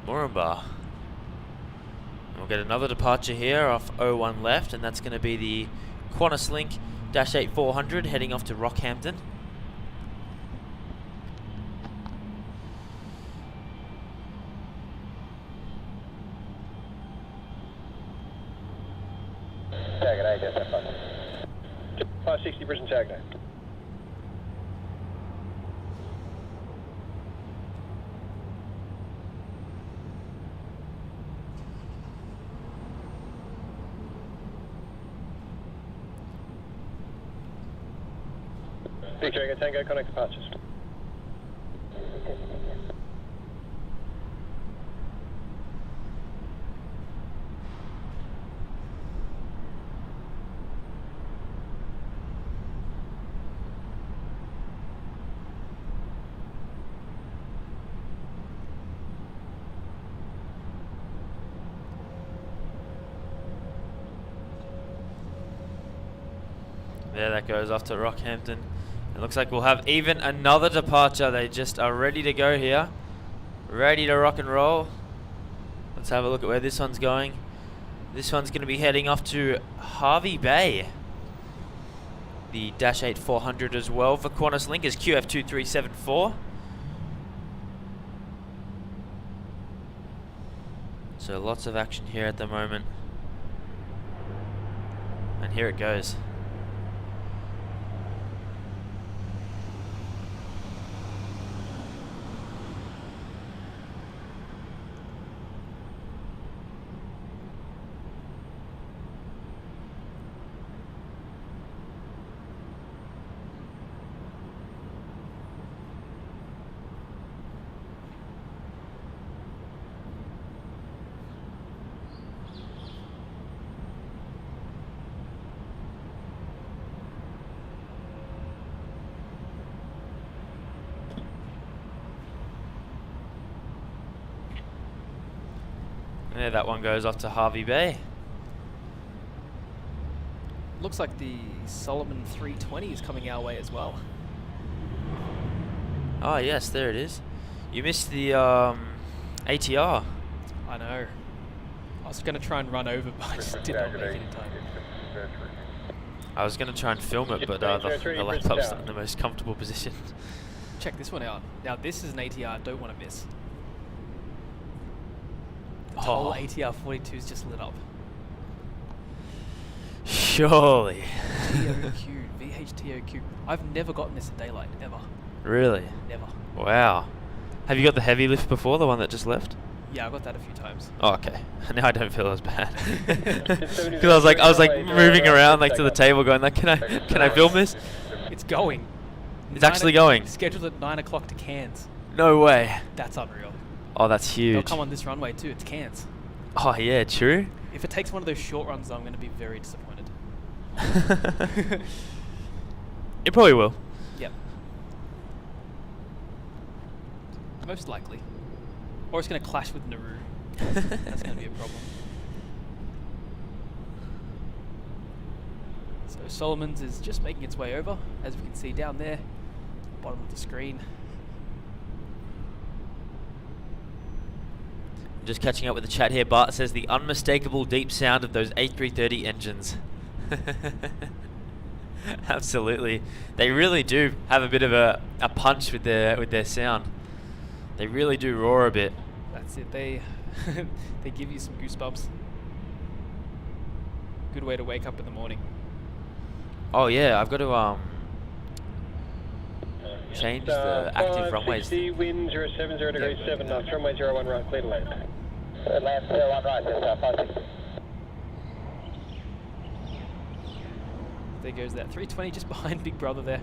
Speaker 1: Moranbah. We'll get another departure here off 01 left, and that's going to be the QantasLink Dash 8 400 heading off to Rockhampton.
Speaker 5: Tag it, I guess that's
Speaker 4: 560 Brisbane tag now. Victor Tango, connect departures.
Speaker 1: There that goes off to Rockhampton. It looks like we'll have even another departure. They just are ready to go here. Ready to rock and roll. Let's have a look at where this one's going. This one's going to be heading off to Hervey Bay. The Dash 8 400 as well for QantasLink is QF2374. So lots of action here at the moment. And here it goes. Yeah, that one goes off to Harvey Bay.
Speaker 3: Looks like the Solomon 320 is coming our way as well.
Speaker 1: Oh yes, there it is. You missed the ATR.
Speaker 3: I know. I was going to try and run over, but I just did not make it in time.
Speaker 1: I was going to try and film it, but the laptop's not in the most comfortable position.
Speaker 3: Check this one out. Now this is an ATR I don't want to miss. The whole ATR 42 is just lit up.
Speaker 1: Surely.
Speaker 3: TOQ, VHTOQ. I've never gotten this in daylight, ever.
Speaker 1: Really?
Speaker 3: Never.
Speaker 1: Wow. Have you got the heavy lift before, the one that just left?
Speaker 3: Yeah, I got that a few times.
Speaker 1: Oh, okay. Now I don't feel as bad. Because I was like moving around like to the table, going like, can I film this?
Speaker 3: It's going.
Speaker 1: It's actually going.
Speaker 3: Scheduled at 9 o'clock to Cairns.
Speaker 1: No way.
Speaker 3: That's unreal.
Speaker 1: Oh, that's huge.
Speaker 3: They'll come on this runway too. It's Cairns.
Speaker 1: Oh yeah, true.
Speaker 3: If it takes one of those short runs, I'm going to be very disappointed.
Speaker 1: It probably will.
Speaker 3: Yep. Most likely. Or it's going to clash with Nauru. That's going to be a problem. So Solomon's is just making its way over, as we can see down there, bottom of the screen.
Speaker 1: Just catching up with the chat here. Bart says the unmistakable deep sound of those A330 engines. Absolutely, they really do have a bit of a punch with their sound. They really do roar a bit.
Speaker 3: That's it. They they give you some goosebumps. Good way to wake up in the morning.
Speaker 1: Oh yeah, I've got to change the active runways.
Speaker 4: Wind 070 degrees 7 knots. Runway 01 right, clear to land.
Speaker 5: Land 01 right, just 56.
Speaker 3: There goes that 320 just behind Big Brother there.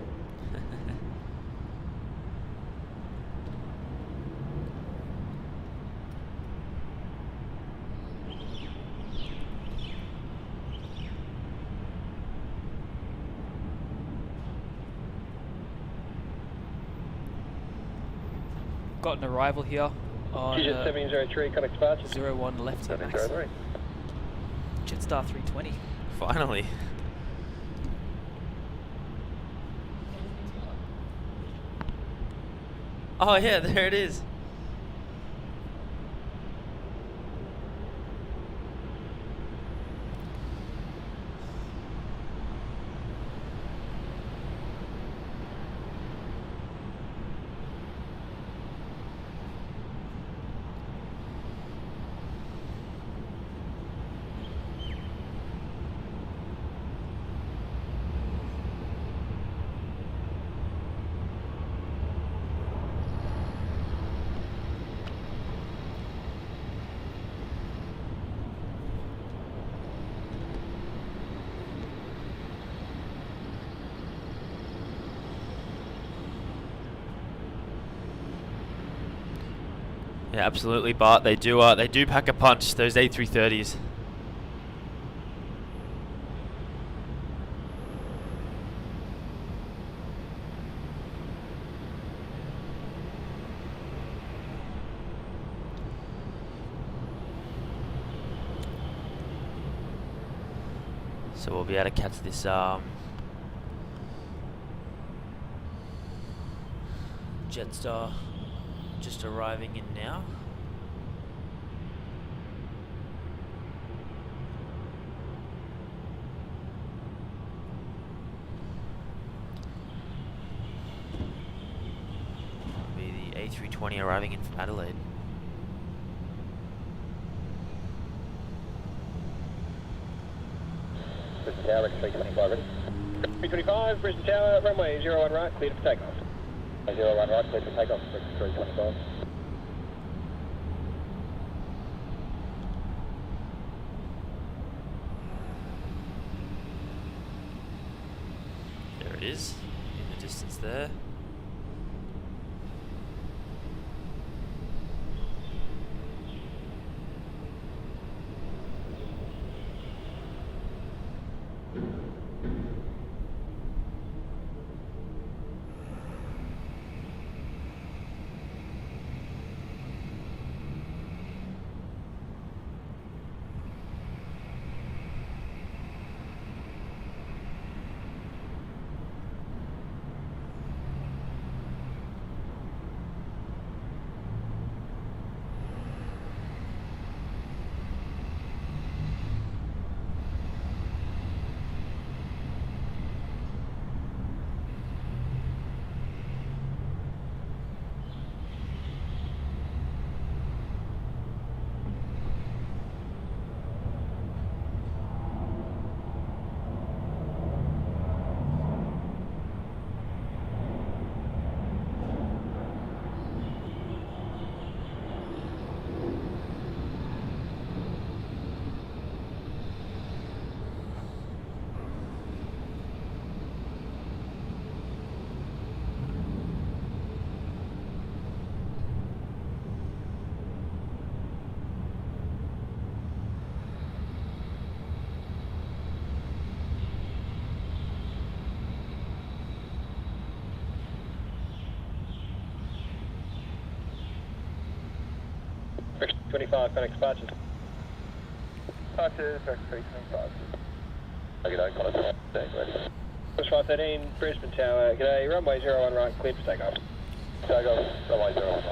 Speaker 3: Got an arrival here on
Speaker 4: 703, contact departure.
Speaker 3: 01 left here, Max. Jetstar 320.
Speaker 1: Finally. Oh yeah, there it is. Yeah, absolutely, Bart. They do pack a punch, those A330s. So we'll be able to catch this Jetstar just arriving in now. That'll be the A320 arriving in from Adelaide.
Speaker 5: Brisbane Tower, 325 ready.
Speaker 4: 325, Brisbane Tower, runway 01 right, clear for takeoff.
Speaker 5: 01 right, clear for takeoff, 325.
Speaker 1: There it is, in the distance there.
Speaker 4: 25, Phoenix departures.
Speaker 5: Departures, Beck 325. G'day, Qantas, ready.
Speaker 4: Qantas 513, Brisbane Tower. G'day, runway 01 right, cleared for takeoff.
Speaker 5: Takeoff, runway 01 right.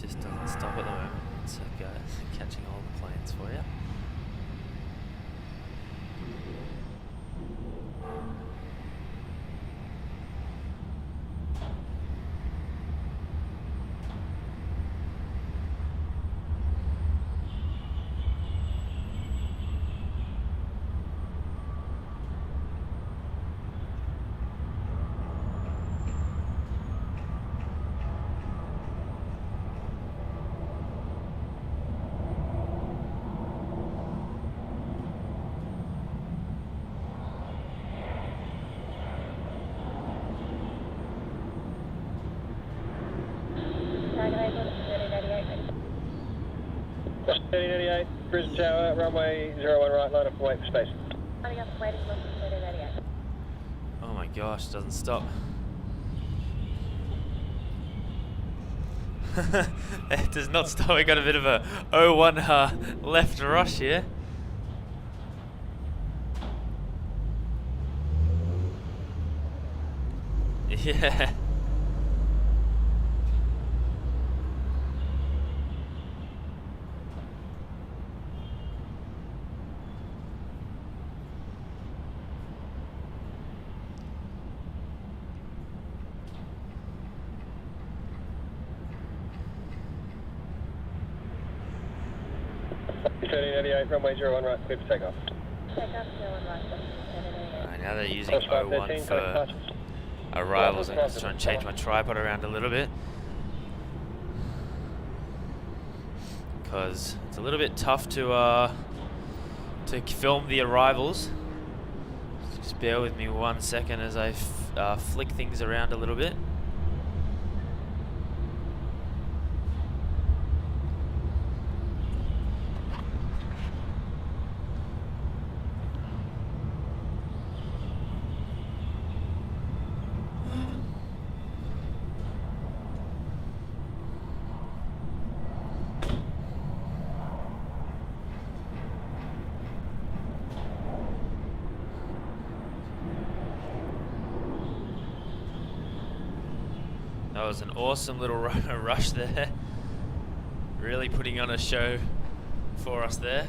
Speaker 1: Just doesn't stop at the moment, so guys, catching all the planes for you.
Speaker 4: Bus 1388, Brisbane Tower, runway 01 right, line up and wait for space.
Speaker 1: Oh my gosh, doesn't stop. It does not stop. We got a bit of a 01 left rush here. Yeah.
Speaker 4: Runway 01 right, clear for takeoff.
Speaker 1: Alright, now they're using 01 for arrivals. I'm going to try and change my tripod around a little bit, because it's a little bit tough to film the arrivals. Just bear with me 1 second as I flick things around a little bit. That was an awesome little rush there. Really putting on a show for us there,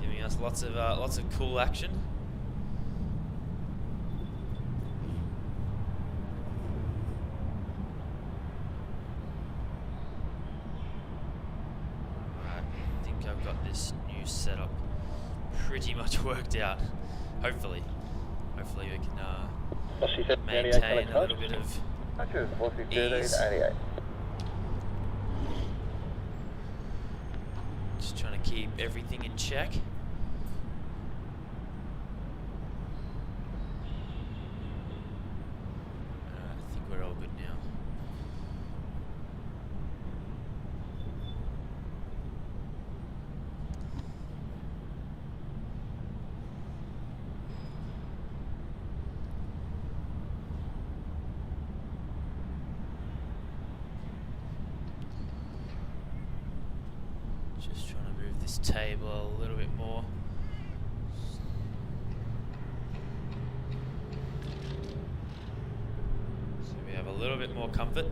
Speaker 1: giving us lots of cool action. Alright, I think I've got this new setup pretty much worked out. Hopefully we can maintain a little bit of ease. Just trying to keep everything in check. I think we're all good now. Just trying to move this table a little bit more. So we have a little bit more comfort.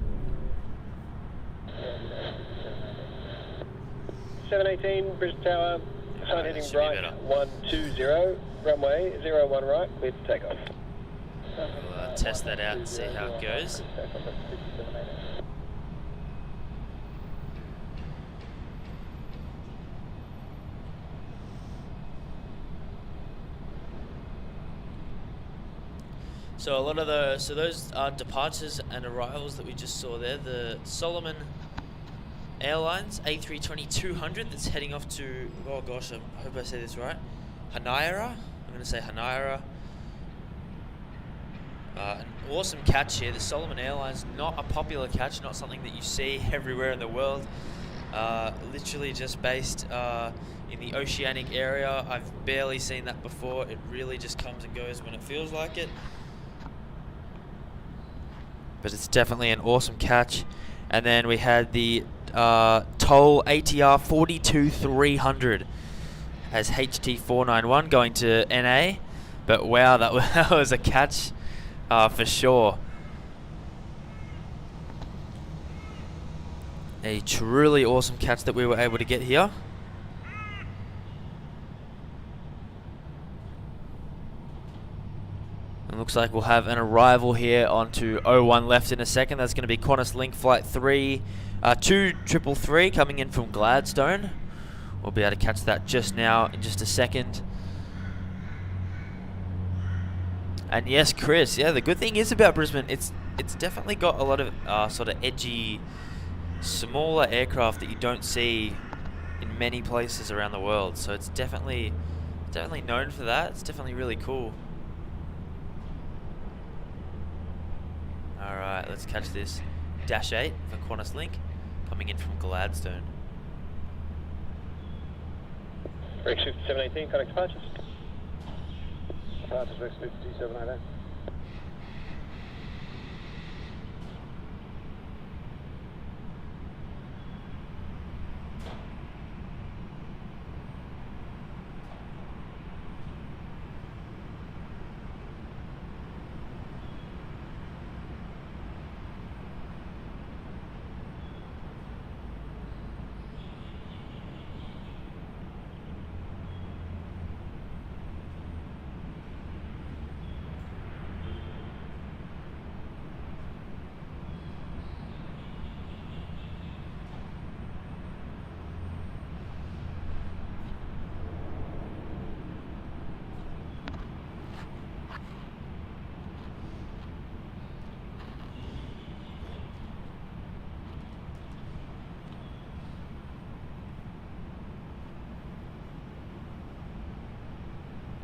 Speaker 4: 718, Brisbane Tower, sign heading right, 120, runway 01 right, clear to take off.
Speaker 1: We'll test that out and see how it goes. So a lot of those are departures and arrivals that we just saw there. The Solomon Airlines A350 that's heading off to, oh gosh, I hope I say this right, Honiara. I'm going to say Honiara. An awesome catch here. The Solomon Airlines, not a popular catch, not something that you see everywhere in the world. Literally just based in the oceanic area. I've barely seen that before. It really just comes and goes when it feels like it. But it's definitely an awesome catch. And then we had the Toll ATR 42300 as HT491 going to NA. But wow, that was a catch for sure. A truly awesome catch that we were able to get here. And looks like we'll have an arrival here onto 01 left in a second. That's going to be QantasLink Flight 2333 coming in from Gladstone. We'll be able to catch that just now in just a second. And yes, Chris, yeah, the good thing is about Brisbane, it's definitely got a lot of sort of edgy, smaller aircraft that you don't see in many places around the world. So it's definitely known for that. It's definitely really cool. Alright, let's catch this Dash 8 for QantasLink coming in from Gladstone.
Speaker 4: Rex 718, contact departures.
Speaker 7: Departures Rex 5718.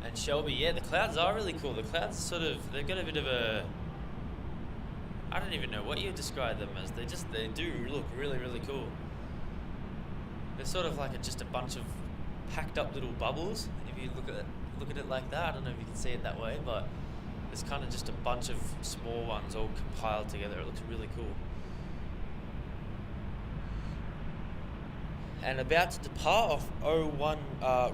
Speaker 1: And Shelby, yeah, the clouds are really cool. The clouds sort of, they've got a bit of a, I don't even know what you describe them as. They do look really, really cool. They're sort of like just a bunch of packed up little bubbles. If you look at it like that, I don't know if you can see it that way, but it's kind of just a bunch of small ones all compiled together. It looks really cool. And about to depart off 01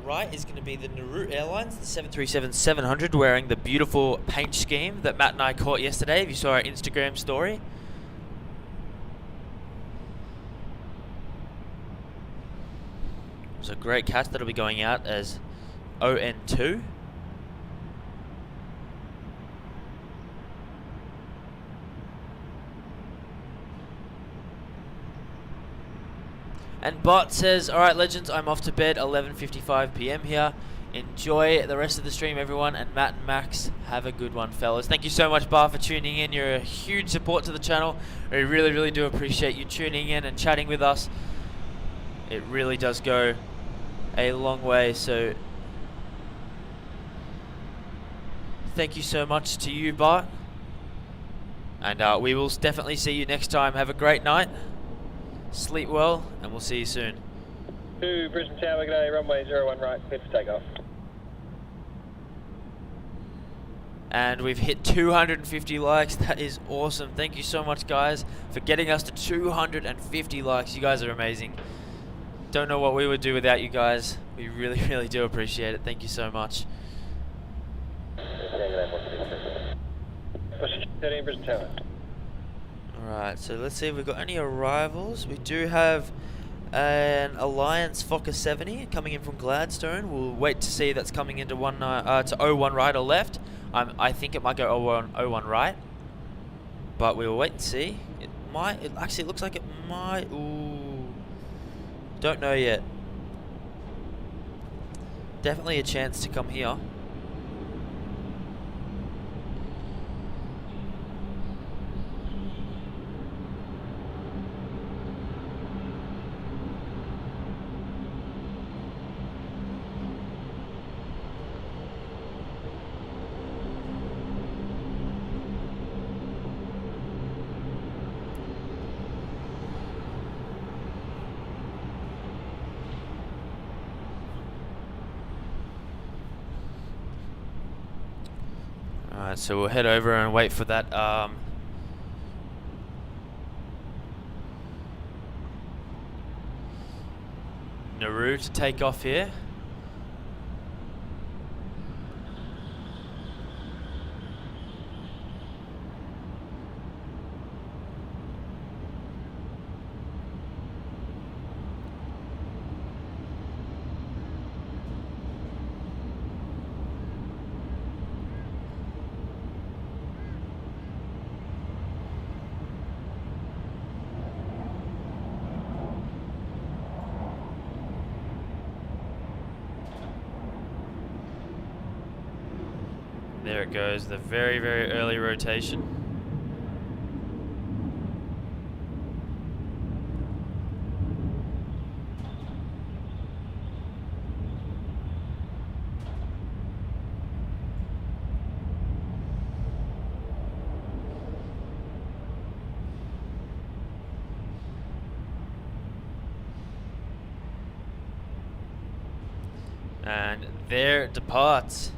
Speaker 1: right is going to be the Nauru Airlines, the 737-700, wearing the beautiful paint scheme that Matt and I caught yesterday, if you saw our Instagram story. It was a great catch that'll be going out as ON2. And Bot says, alright legends, I'm off to bed, 11:55 PM here. Enjoy the rest of the stream, everyone. And Matt and Max, have a good one, fellas. Thank you so much, Bart, for tuning in. You're a huge support to the channel. We really, really do appreciate you tuning in and chatting with us. It really does go a long way, so thank you so much to you, Bart. And we will definitely see you next time. Have a great night. Sleep well, and we'll see you soon.
Speaker 4: To Brisbane Tower, good day, runway 01 right, clear for takeoff.
Speaker 1: And we've hit 250 likes. That is awesome. Thank you so much, guys, for getting us to 250 likes. You guys are amazing. Don't know what we would do without you guys. We really, really do appreciate it. Thank you so much.
Speaker 4: 13 Brisbane Tower.
Speaker 1: Alright, so let's see if we've got any arrivals. We do have an Alliance Fokker 70 coming in from Gladstone. We'll wait to see that's coming into 01 right or left. I think it might go 01 right, but we'll wait and see. It might. It looks like it might. Ooh, don't know yet. Definitely a chance to come here. Alright, so we'll head over and wait for that Nauru to take off here. There it goes, the very, very early rotation. And there it departs.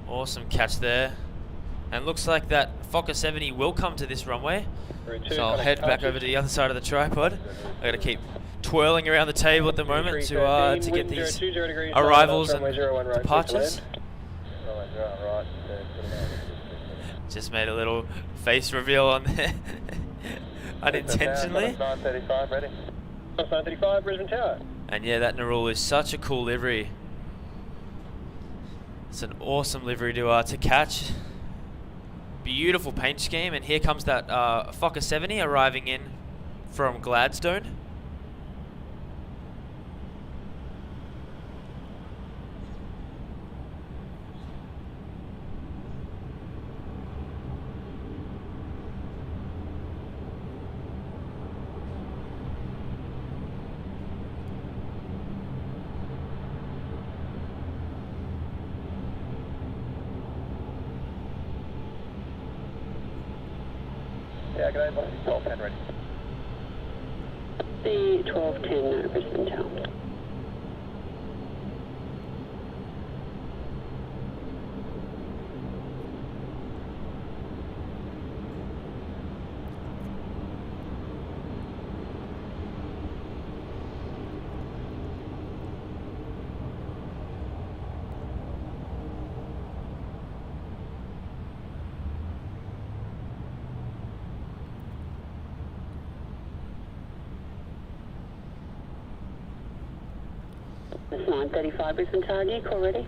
Speaker 1: Awesome catch there. And looks like that Fokker 70 will come to this runway. So I'll head back over to the other side of the tripod. I gotta keep twirling around the table at the moment to get these arrivals and departures. Just made a little face reveal on there. Unintentionally.
Speaker 4: 935 ready. 935 Brisbane Tower.
Speaker 1: And yeah, that Nauru is such a cool livery. It's an awesome livery to catch. Beautiful paint scheme, and here comes that Fokker 70 arriving in from Gladstone.
Speaker 4: Yeah, good day, 1210 ready.
Speaker 2: The 1210 Brisbane Tower. It's 935 Brisbane Tower, do you call ready?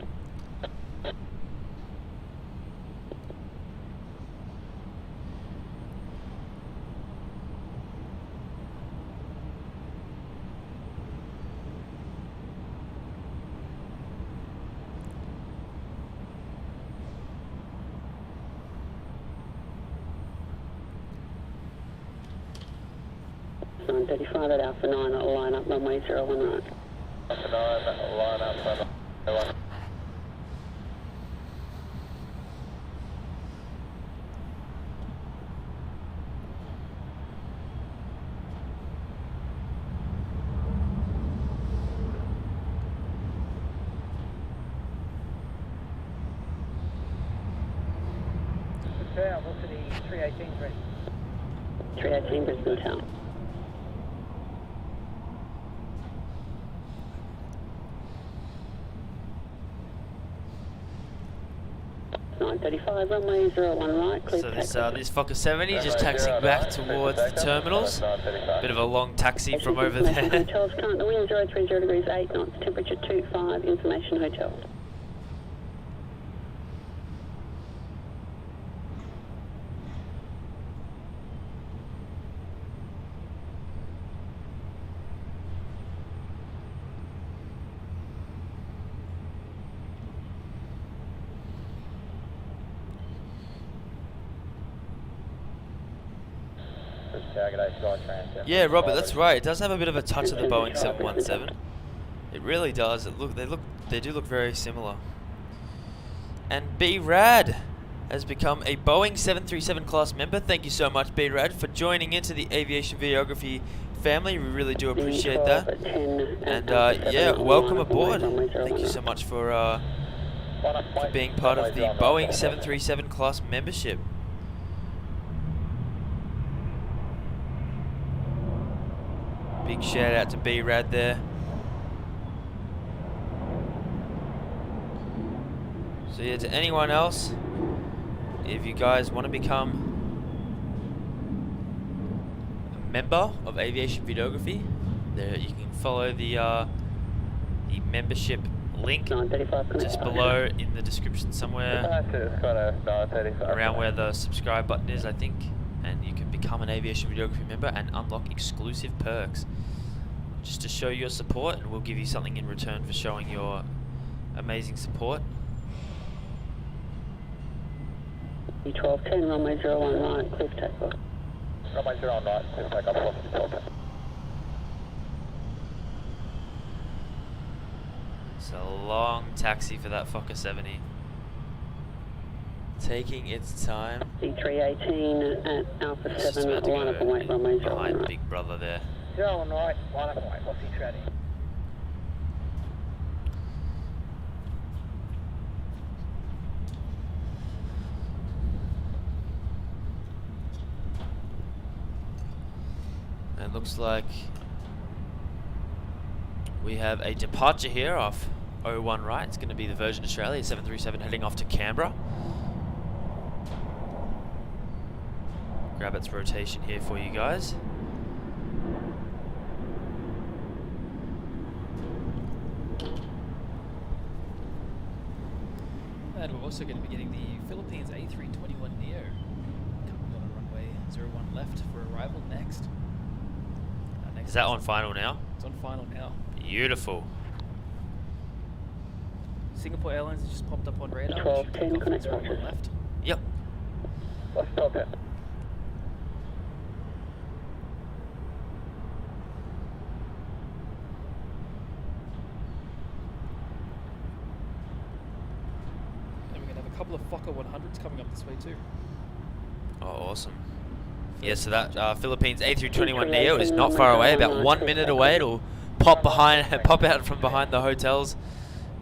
Speaker 2: It's 935 at Alpha 9, it'll line up runway 01 right.
Speaker 4: Alpha 9, line up, runway 01.
Speaker 7: Tower, velocity 318 ready.
Speaker 2: 318 Brisbane Tower.
Speaker 8: 935, runway 01 right, clear
Speaker 1: So
Speaker 8: for
Speaker 1: this
Speaker 8: takeoff.
Speaker 1: this Fokker 70 just taxiing back towards the terminals. Bit of a long taxi from over
Speaker 8: Information
Speaker 1: there.
Speaker 8: Hotels, current wind 030 degrees 8 knots, temperature 25, Information Hotel.
Speaker 1: Yeah, Robert, that's right. It does have a bit of a touch of the Boeing 717. It really does. They do look very similar. And B-Rad has become a Boeing 737 class member. Thank you so much, B-Rad, for joining into the aviation videography family. We really do appreciate that. And yeah, welcome aboard. Thank you so much for being part of the Boeing 737 class membership. Big shout out to B-Rad there. So yeah, to anyone else, if you guys want to become a member of Aviation Videography, there you can follow the membership link just below in the description somewhere, around where the subscribe button is, I think. And you can become an Aviation Videography member and unlock exclusive perks just to show your support, and we'll give you something in return for showing your amazing support.
Speaker 8: 1210, runway 01 right, clear for takeoff.
Speaker 5: Runway 01 right, clear for takeoff, 1210.
Speaker 1: It's a long taxi for that Fokker 70. Taking its time.
Speaker 8: C318 at Alpha
Speaker 1: It's just
Speaker 8: 7,
Speaker 1: about to
Speaker 8: line up and wait, runway 01
Speaker 1: behind
Speaker 8: right.
Speaker 1: Big Brother there.
Speaker 7: 01 right, line up and wait, what's he trading?
Speaker 1: It looks like we have a departure here off 01 right. It's going to be the Virgin Australia 737 heading off to Canberra. Grab its rotation here for you guys.
Speaker 3: And we're also going to be getting the Philippines A321 Neo coming on runway 01 left for arrival next.
Speaker 1: Is that on final now?
Speaker 3: It's on final now.
Speaker 1: Beautiful.
Speaker 3: Singapore Airlines has just popped up on radar.
Speaker 8: 1210, connect watches.
Speaker 3: Left.
Speaker 1: Yep.
Speaker 5: Let's stop it.
Speaker 3: And we're going to have a couple of Fokker 100s coming up this way too.
Speaker 1: Oh, awesome. Yeah, so that Philippines A321 Neo is not far away, about 1 minute away. It'll pop out from behind the hotels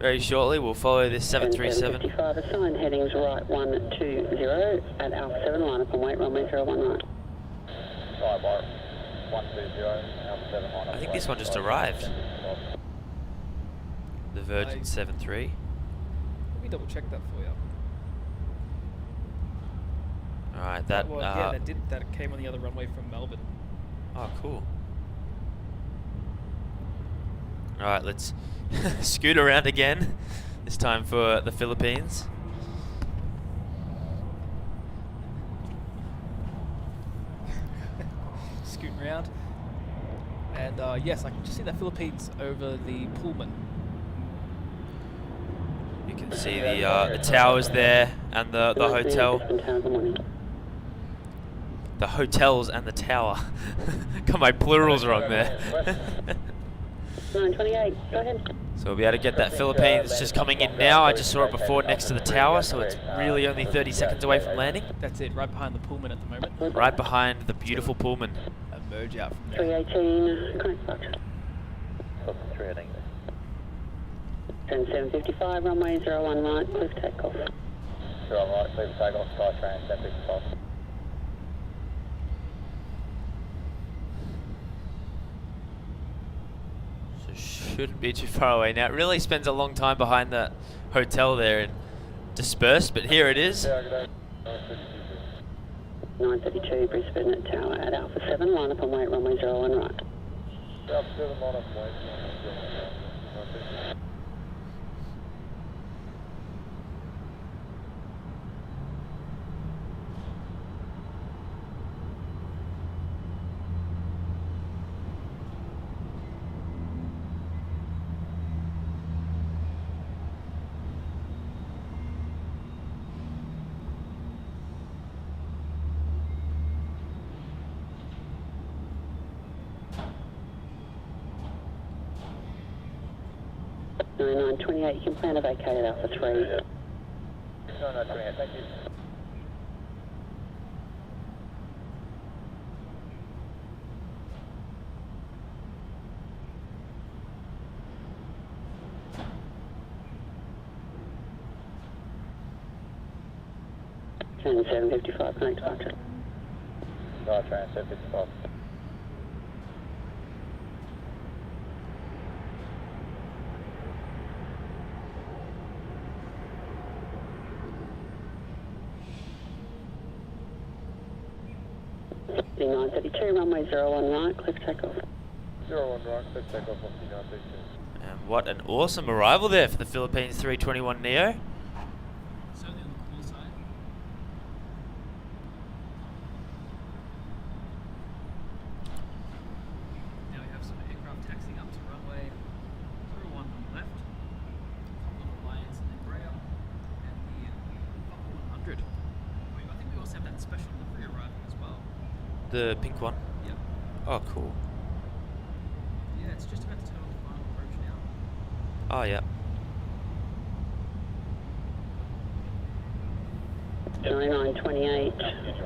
Speaker 1: very shortly. We'll follow this 737.
Speaker 8: 55 assigned headings right 120 at Alpha 7, line up and wait, runway 01 right.
Speaker 5: Sorry, Mark. 120, Alpha 7, line up.
Speaker 1: I think this one just arrived. The Virgin 73.
Speaker 3: Let me double check that for you.
Speaker 1: Alright, that
Speaker 3: Well, yeah, that came on the other runway from Melbourne.
Speaker 1: oh, cool. Alright, let's scoot around again. This time for the Philippines.
Speaker 3: Scooting around. And yes, I can just see the Philippines over the Pullman.
Speaker 1: You can see the towers there and the hotel. The hotels and the tower. Got my plurals wrong there.
Speaker 8: 928, go ahead.
Speaker 1: So we'll be able to get that Philippines just coming in now. I just saw it before next to the tower, so it's really only 30 seconds away from landing.
Speaker 3: That's it, right behind the Pullman at the moment.
Speaker 1: Right behind the beautiful Pullman.
Speaker 3: Emerge out from there.
Speaker 8: 318, connect box.
Speaker 5: 318.
Speaker 8: 10755, runway 01 right, clear for takeoff.
Speaker 5: 01 right, clear for takeoff, Skytrain 1055.
Speaker 1: So shouldn't be too far away now. It really spends a long time behind the hotel there, and dispersed, but here it is.
Speaker 8: 932 Brisbane Tower at Alpha 7, line up on wait, runway 01 right.
Speaker 4: Alpha 7, line up and wait.
Speaker 8: 9928, you can plan to vacate at Alpha 3.
Speaker 4: 9928, thank you.
Speaker 8: Trans 755, connect departure.
Speaker 4: Right, Trans 755.
Speaker 8: D932, runway 01 right, clear for takeoff.
Speaker 4: 01 right, clear for takeoff off D932.
Speaker 1: And what an awesome arrival there for the Philippines 321 Neo.
Speaker 6: Certainly on the cool side. Now we have some aircraft taxiing up to runway 01 left. A couple of Alliance and Embraer. And the Fokker 100. I think we also have that special livery arriving as well.
Speaker 1: The pink one.
Speaker 6: Yep.
Speaker 1: Oh, cool.
Speaker 6: Yeah, it's just about to turn on the final approach now.
Speaker 1: Oh, yeah.
Speaker 8: 9928,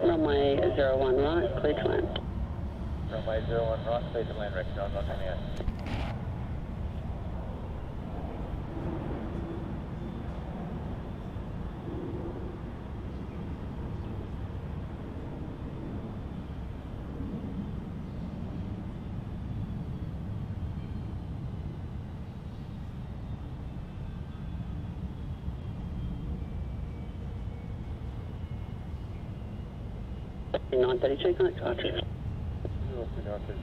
Speaker 8: runway 01 right, clear to land.
Speaker 4: Runway 01 right, clear to land, Rex 9928.
Speaker 8: D932, connect departure.
Speaker 4: 0932.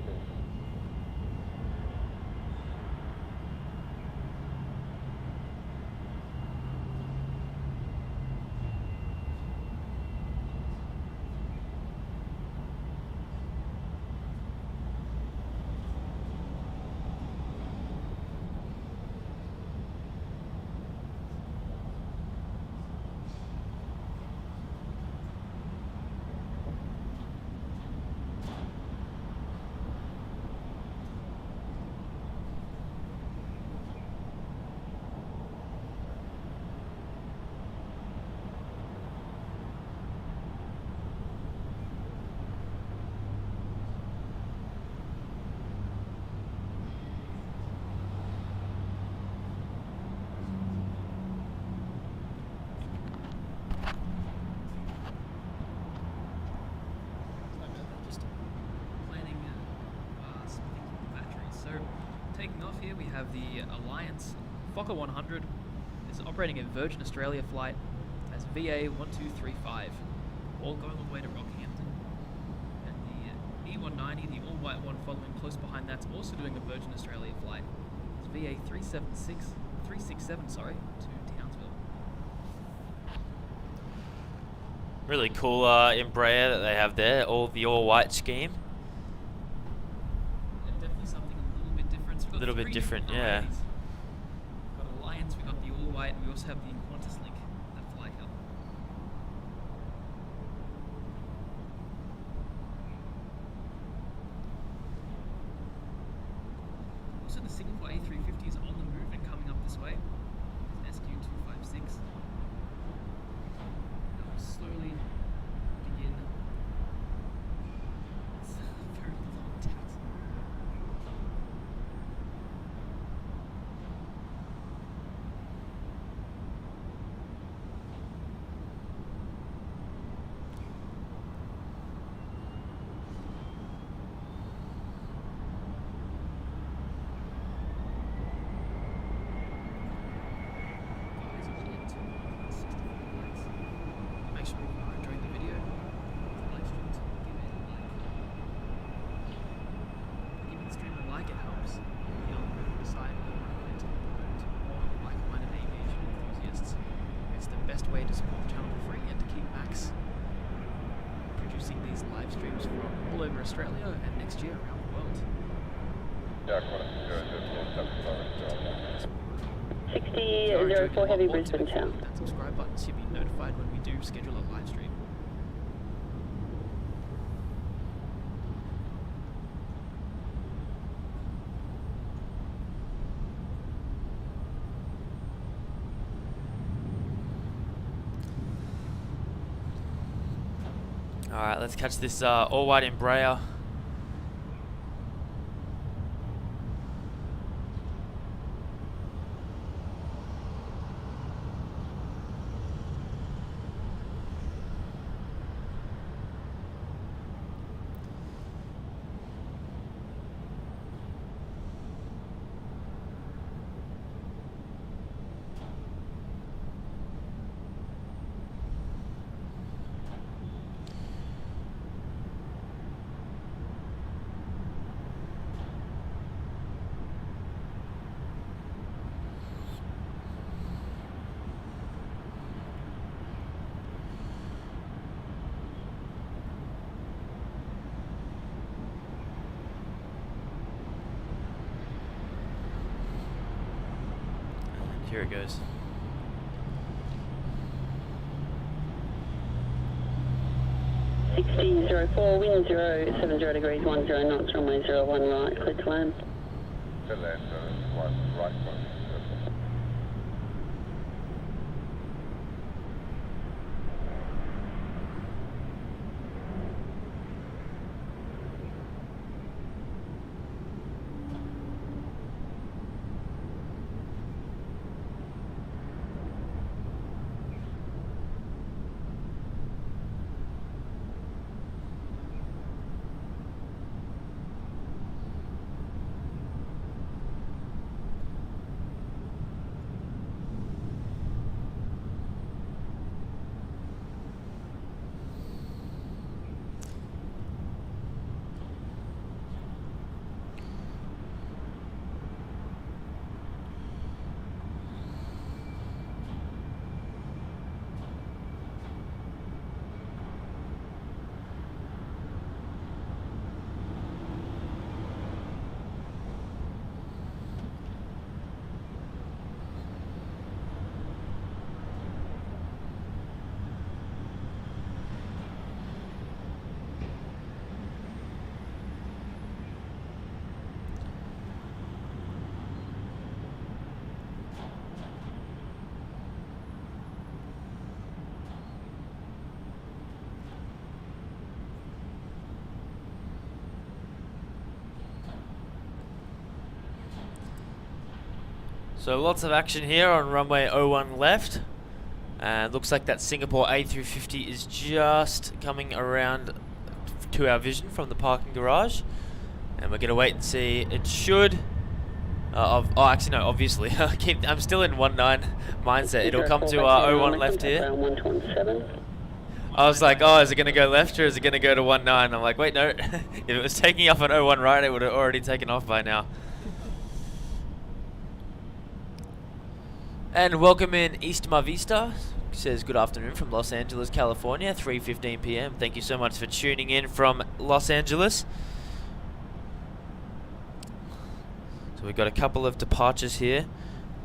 Speaker 6: Just planning some things with the batteries. So, taking off here, we have the Alliance Fokker 100. This is operating a Virgin Australia flight as VA 1235, all going all the way to Rockhampton. And the E190, the all-white one following close behind that's also doing a Virgin Australia flight. It's VA 367, sorry, to Townsville.
Speaker 1: Really cool Embraer that they have there, the all-white scheme.
Speaker 6: Yeah, definitely something a little bit different. So we've got
Speaker 1: A little bit
Speaker 6: three
Speaker 1: different,
Speaker 6: different
Speaker 1: yeah.
Speaker 6: varieties. We've got Alliance, we've got the all-white, and we also have the QantasLink that fly out. Also, the Singapore A350 is on the move and coming up this way. It's SQ256. Now we'll slowly begin. It's a very long taxi. Guys, we're getting to 65. to support the channel for free and to keep Max producing these live streams from all over Australia and next year around the world.
Speaker 8: 6004 Heavy Brisbane Town.
Speaker 6: Hit that subscribe button so you'll be notified when we do schedule a live stream.
Speaker 1: Alright, let's catch this all white Embraer. Here it goes.
Speaker 8: $6004, wind 070 degrees 10 knots, runway 01 right, clear to land.
Speaker 5: To land, right.
Speaker 1: So lots of action here on runway 01 left, and looks like that Singapore A350 is just coming around to our vision from the parking garage, and we're gonna wait and see. It should actually no, obviously I'm still in 19 mindset. It'll come to 01 left here. I was like, oh, is it gonna go left or is it gonna go to 19? I'm like, wait, no. If it was taking off on 01 right, it would have already taken off by now. And welcome in Eastma Vista. Says good afternoon from Los Angeles, California, 3:15 p.m. Thank you so much for tuning in from Los Angeles. So we've got a couple of departures here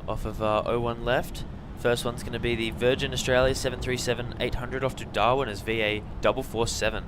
Speaker 1: off of 01 left. First one's going to be the Virgin Australia 737-800 off to Darwin as VA 447.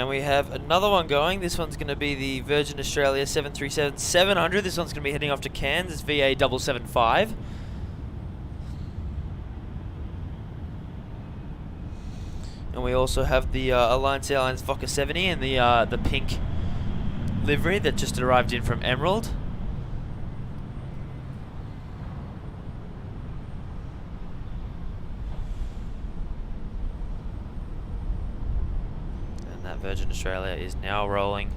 Speaker 1: And we have another one going. This one's going to be the Virgin Australia 737-700. This one's going to be heading off to Cairns. It's VA 775. And we also have the Alliance Airlines Fokker 70 and the pink livery that just arrived in from Emerald. And that Virgin Australia is now rolling.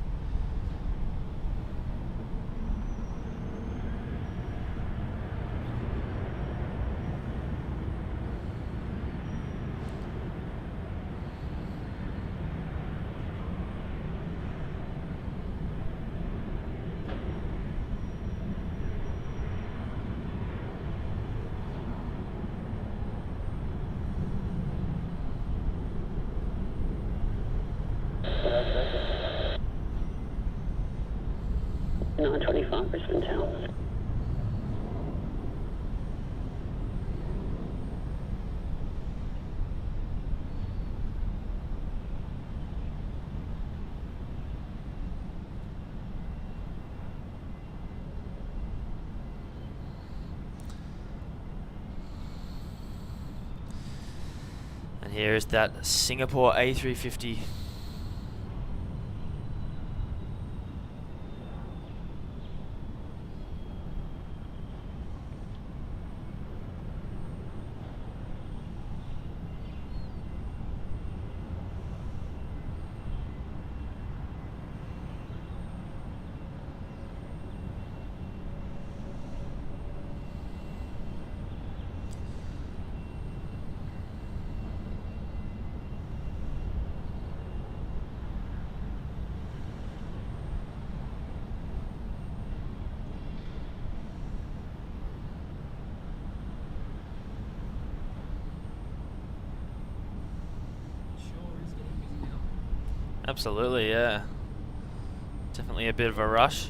Speaker 8: Brisbane Town.
Speaker 1: And here is that Singapore A350. Absolutely, yeah. Definitely a bit of a rush.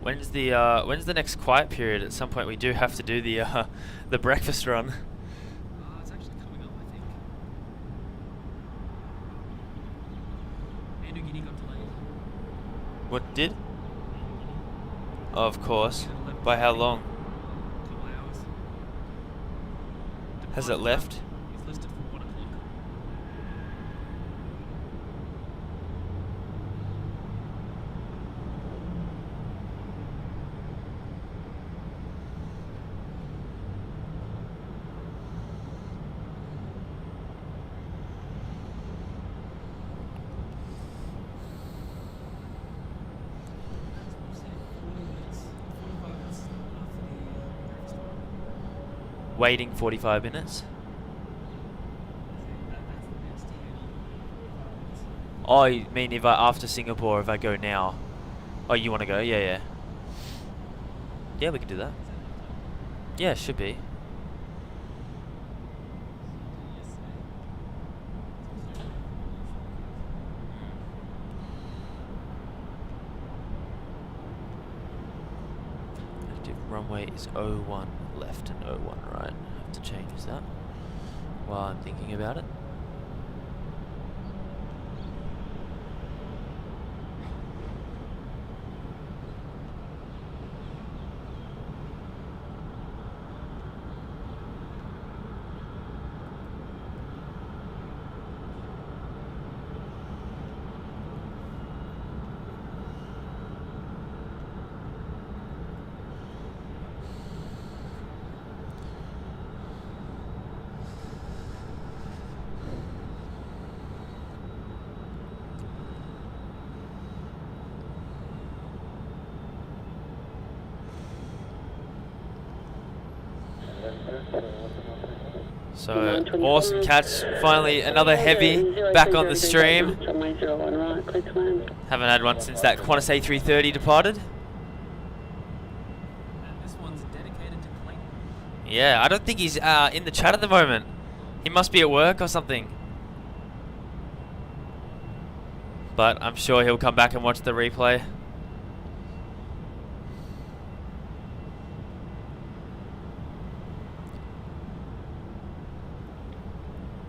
Speaker 1: When's the next quiet period? At some point, we do have to do the breakfast run.
Speaker 6: It's actually coming up, I think. New Guinea got delayed.
Speaker 1: What did? Oh, of course. By how long?
Speaker 6: A couple of hours.
Speaker 1: Has it left?
Speaker 6: It's listed for 1 o'clock.
Speaker 1: Waiting 45 minutes. Oh, you mean if after Singapore, if I go now? Oh, you want to go? Yeah, yeah. Yeah, we can do that. Yeah, should be. Active runway is 01 left and 01 right. I have to change that while I'm thinking about it. So, awesome catch. Finally, another heavy back on the stream. Haven't had one since that Qantas A330 departed.
Speaker 6: And this one's dedicated to Clayton.
Speaker 1: Yeah, I don't think he's in the chat at the moment. He must be at work or something. But I'm sure he'll come back and watch the replay.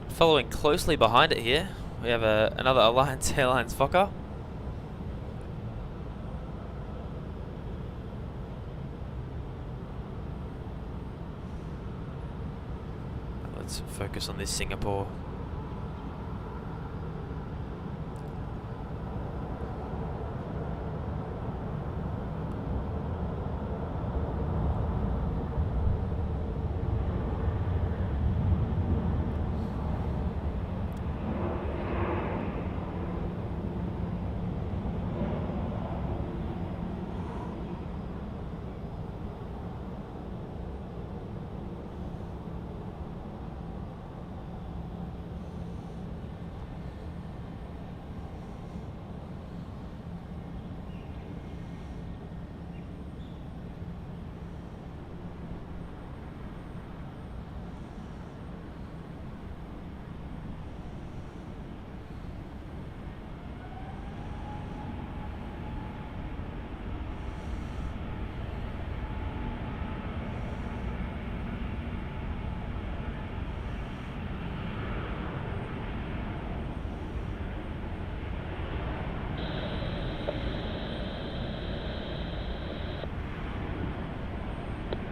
Speaker 1: Following closely behind it here, We have another Alliance Airlines Fokker. Let's focus on this Singapore.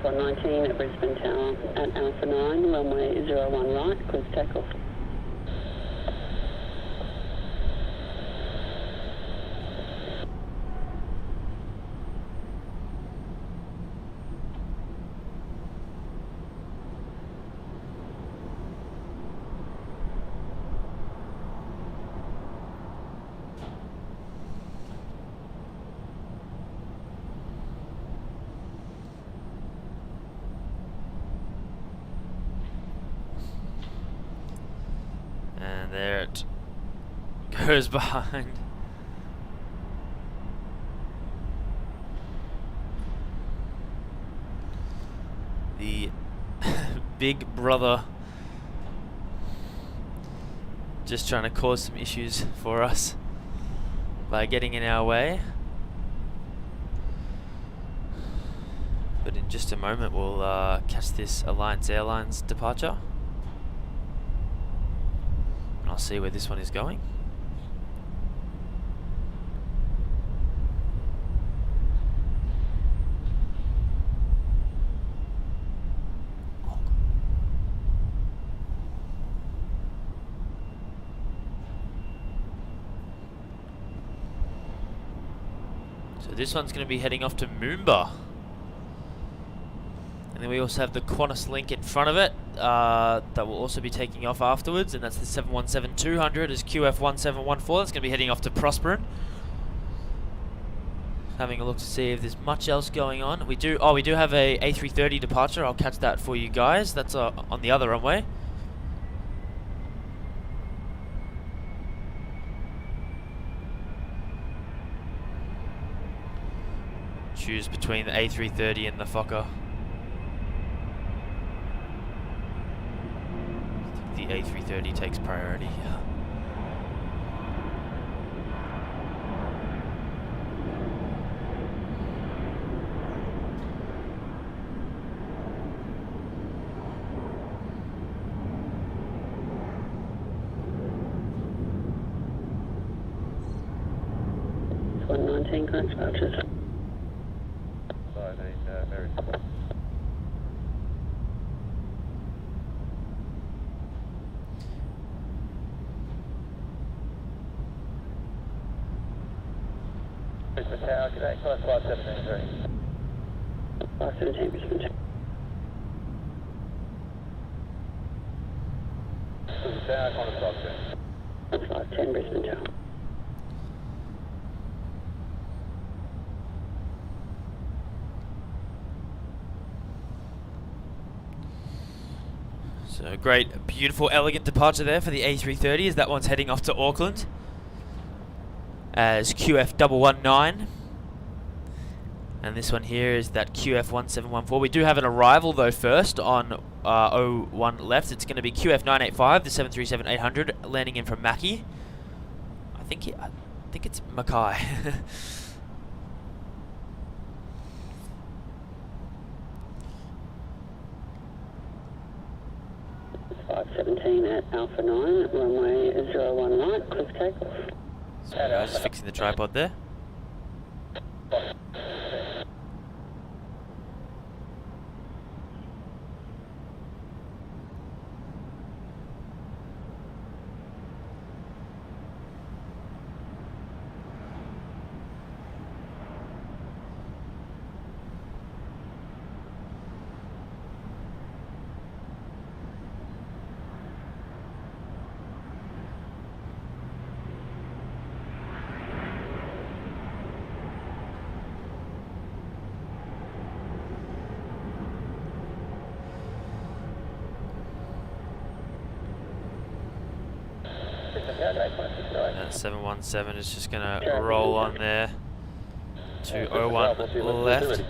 Speaker 8: Flight 19 at Brisbane Tower at Alpha 9, runway 01 right, clear for takeoff.
Speaker 1: And there it goes behind. The big brother just trying to cause some issues for us by getting in our way. But in just a moment we'll catch this Alliance Airlines departure. I'll see where this one is going. So this one's going to be heading off to Moomba. And then we also have the QantasLink in front of it that will also be taking off afterwards, and that's the 717-200 is QF1714. That's going to be heading off to Prosperin. Having a look to see if there's much else going on. We do have a A330 departure. I'll catch that for you guys. That's on the other runway. Choose between the A330 and the Fokker. The A330 takes priority here.
Speaker 8: It's 119 correct departures.
Speaker 7: 19 Mary. Brisbane Tower, g'day, class 5793.
Speaker 8: 517 Brisbane Tower.
Speaker 7: Brisbane Tower, Qantas
Speaker 8: 510 Brisbane Tower.
Speaker 1: So great, beautiful, elegant departure there for the A330 as that one's heading off to Auckland as QF119. And this one here is that QF1714. We do have an arrival though first on 01 left. It's going to be QF985, the 737-800, landing in from Mackie. I think it's Mackay.
Speaker 8: 5 17 at Alpha 9, runway 01 right, clear for takeoff.
Speaker 1: So guys, just fixing the tripod there. That 717 is just going to roll on there to 01 left.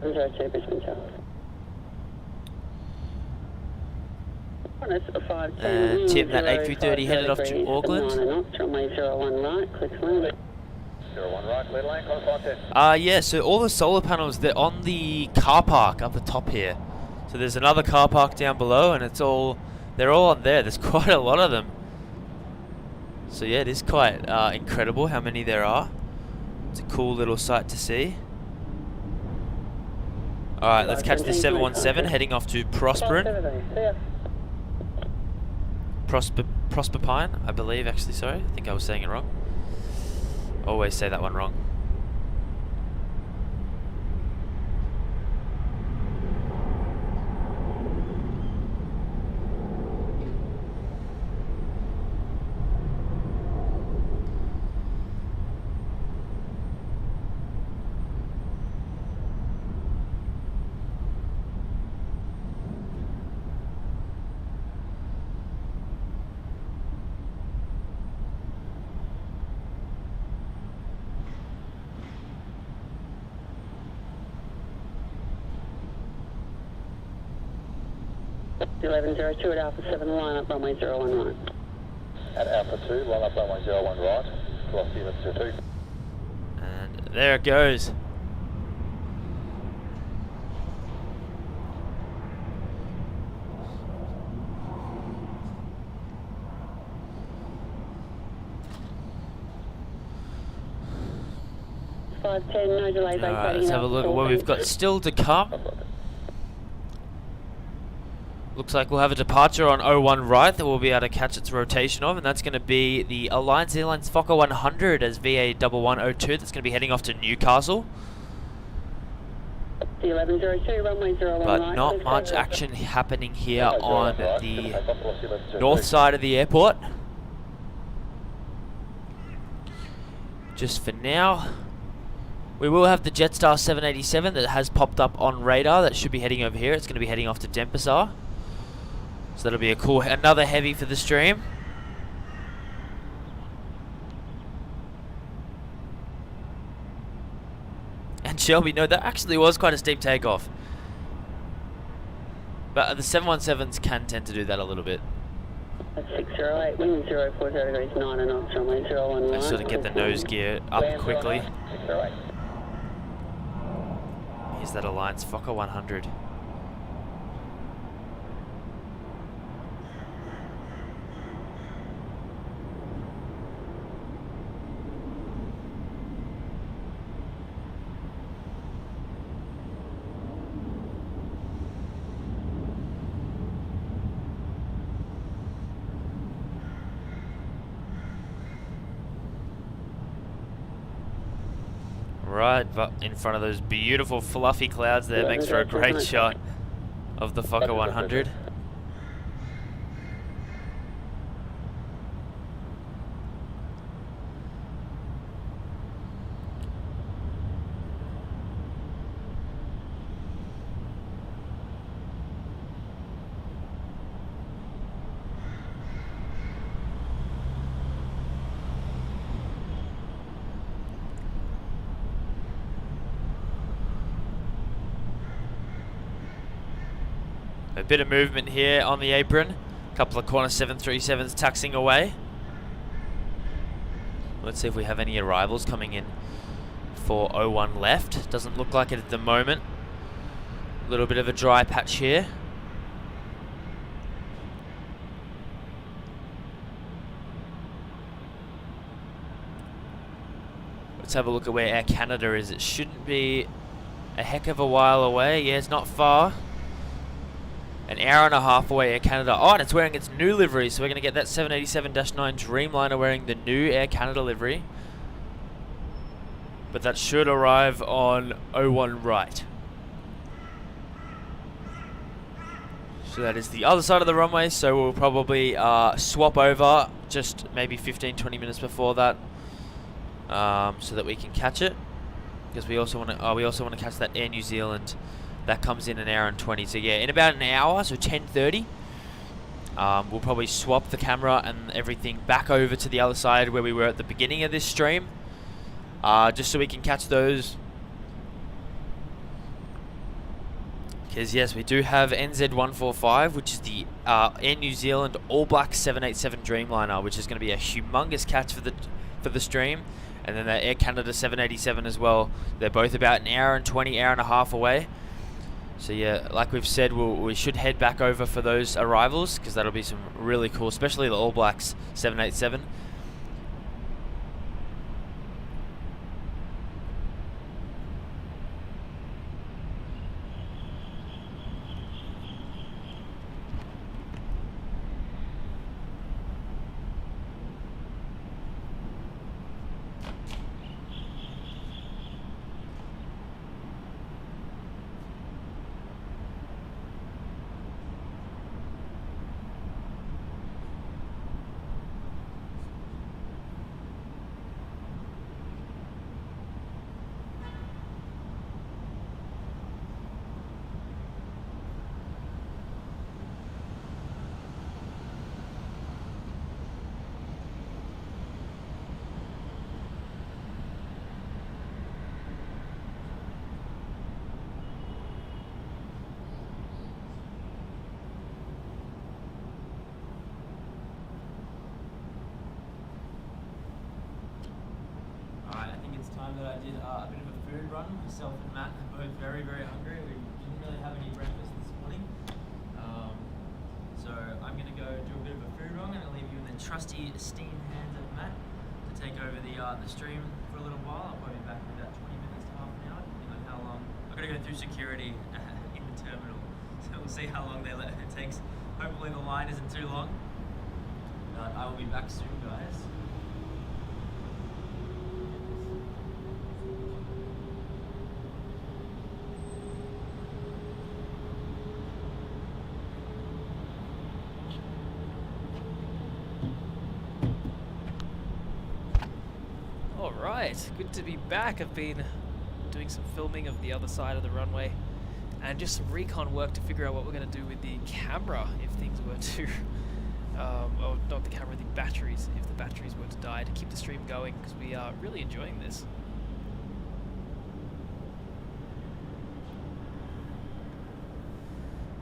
Speaker 8: 02 Brisbane Tower.
Speaker 1: And Tim, that A330 headed off to Auckland.
Speaker 8: Runway 01 right, clear to land.
Speaker 7: 01 right, clear lane, contact.
Speaker 1: Yeah, so all the solar panels, they're on the car park up the top here. So there's another car park down below, and they're all on there. There's quite a lot of them. So yeah, it is quite incredible how many there are. It's a cool little sight to see. Alright, let's catch this 717 heading off to Prospering. Prosperpine, I believe, actually, sorry. I think I was saying it wrong. Always say that one wrong.
Speaker 8: It's 1102 at Alpha 7, line up runway 01 right.
Speaker 7: At Alpha 2, line up runway 01 right, velocity limit 22.
Speaker 1: And there it goes.
Speaker 8: Alright,
Speaker 1: let's have a look at what we've got still to come. Looks like we'll have a departure on 01 right that we'll be able to catch its rotation of, and that's going to be the Alliance Airlines Fokker 100 as VA1102. That's going to be heading off to Newcastle. But not much action happening here on the north side of the airport. Just for now. We will have the Jetstar 787 that has popped up on radar that should be heading over here. It's going to be heading off to Denpasar. So that'll be a cool, another heavy for the stream. And Shelby, no, that actually was quite a steep takeoff. But the 717s can tend to do that a little bit.
Speaker 8: That's 608, wind 040 degrees 9 knots, runway 01 right.
Speaker 1: I sort of get the nose gear up quickly.
Speaker 7: 608.
Speaker 1: Here's that Alliance Fokker 100. Right in front of those beautiful fluffy clouds there, makes for a great shot of the Fokker 100. A bit of movement here on the apron. A couple of Qantas 737s taxiing away. Let's see if we have any arrivals coming in for 01 left. Doesn't look like it at the moment. A little bit of a dry patch here. let's have a look at where Air Canada is. It shouldn't be a heck of a while away. Yeah, it's not far. An hour and a half away, Air Canada. Oh, and it's wearing its new livery, so we're going to get that 787-9 Dreamliner wearing the new Air Canada livery. But that should arrive on 01 right. So that is the other side of the runway, so we'll probably swap over just maybe 15-20 minutes before that, so that we can catch it. Because we also want to catch that Air New Zealand that comes in an hour and 20. So yeah, in about an hour, so 10:30, we'll probably swap the camera and everything back over to the other side where we were at the beginning of this stream, just so we can catch those. Because yes, we do have NZ145, which is the Air New Zealand All Black 787 Dreamliner, which is going to be a humongous catch for the stream. And then the Air Canada 787 as well. They're both about an hour and 20, hour and a half away. So yeah, like we've said, we should head back over for those arrivals, because that'll be some really cool, especially the All Blacks 787. That I did a bit of a food run. Myself and Matt are both very, very hungry. We didn't really have any breakfast this morning. So I'm going to go do a bit of a food run. I'm going to leave you in the trusty, esteemed hands of Matt to take over the stream for a little while. I'll probably be back in about 20 minutes to half an hour, depending on how long. I've got to go through security in the terminal. So we'll see how long it takes. Hopefully the line isn't too long. But I will be back soon, guys.
Speaker 3: Alright, good to be back. I've been doing some filming of the other side of the runway and just some recon work to figure out what we're going to do with the camera if things were to, or not the camera, the batteries, if the batteries were to die, to keep the stream going, because we are really enjoying this.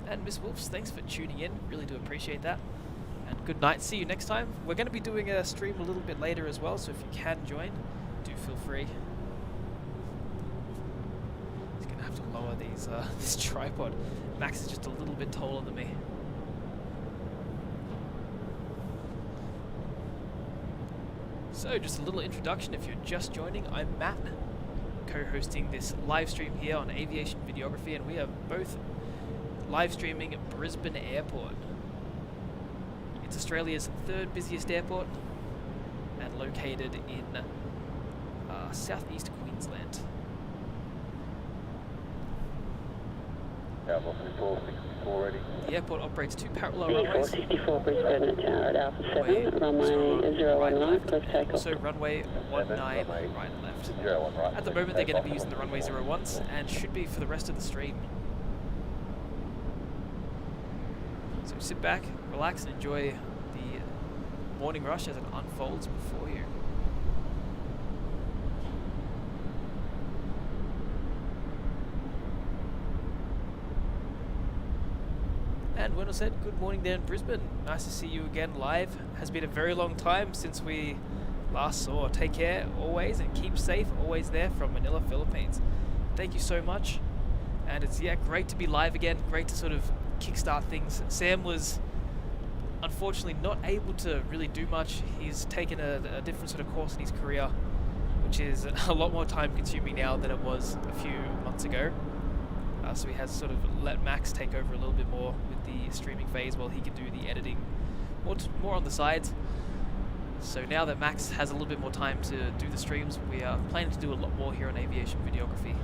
Speaker 3: And Miss Wolfs, thanks for tuning in, really do appreciate that. And good night, see you next time. We're going to be doing a stream a little bit later as well, so if you can join, do feel free. Just going to have to lower these this tripod. Max is just a little bit taller than me. So just a little introduction if you're just joining. I'm Matt, co-hosting this live stream here on Aviation Videography, and we are both live streaming at Brisbane Airport. It's Australia's third busiest airport and located in southeast Queensland. The airport operates two parallel runways.
Speaker 8: 64 Brisbane at Tower at Alpha 7, runway 019, close takeoff.
Speaker 3: Also runway 19 right and left. At the moment they're going to be using the runway 01s and should be for the rest of the stream. So sit back, relax and enjoy the morning rush as it unfolds before you. And when I said good morning there in Brisbane, nice to see you again live. Has been a very long time since we last saw. Take care always and keep safe, always there from Manila, Philippines. Thank you so much. And it's great to be live again, great to sort of kickstart things. Sam was unfortunately not able to really do much. He's taken a different sort of course in his career, which is a lot more time consuming now than it was a few months ago. So he has sort of let Max take over a little bit more with the streaming phase while he can do the editing more on the sides. So now that Max has a little bit more time to do the streams, we are planning to do a lot more here on aviation videography.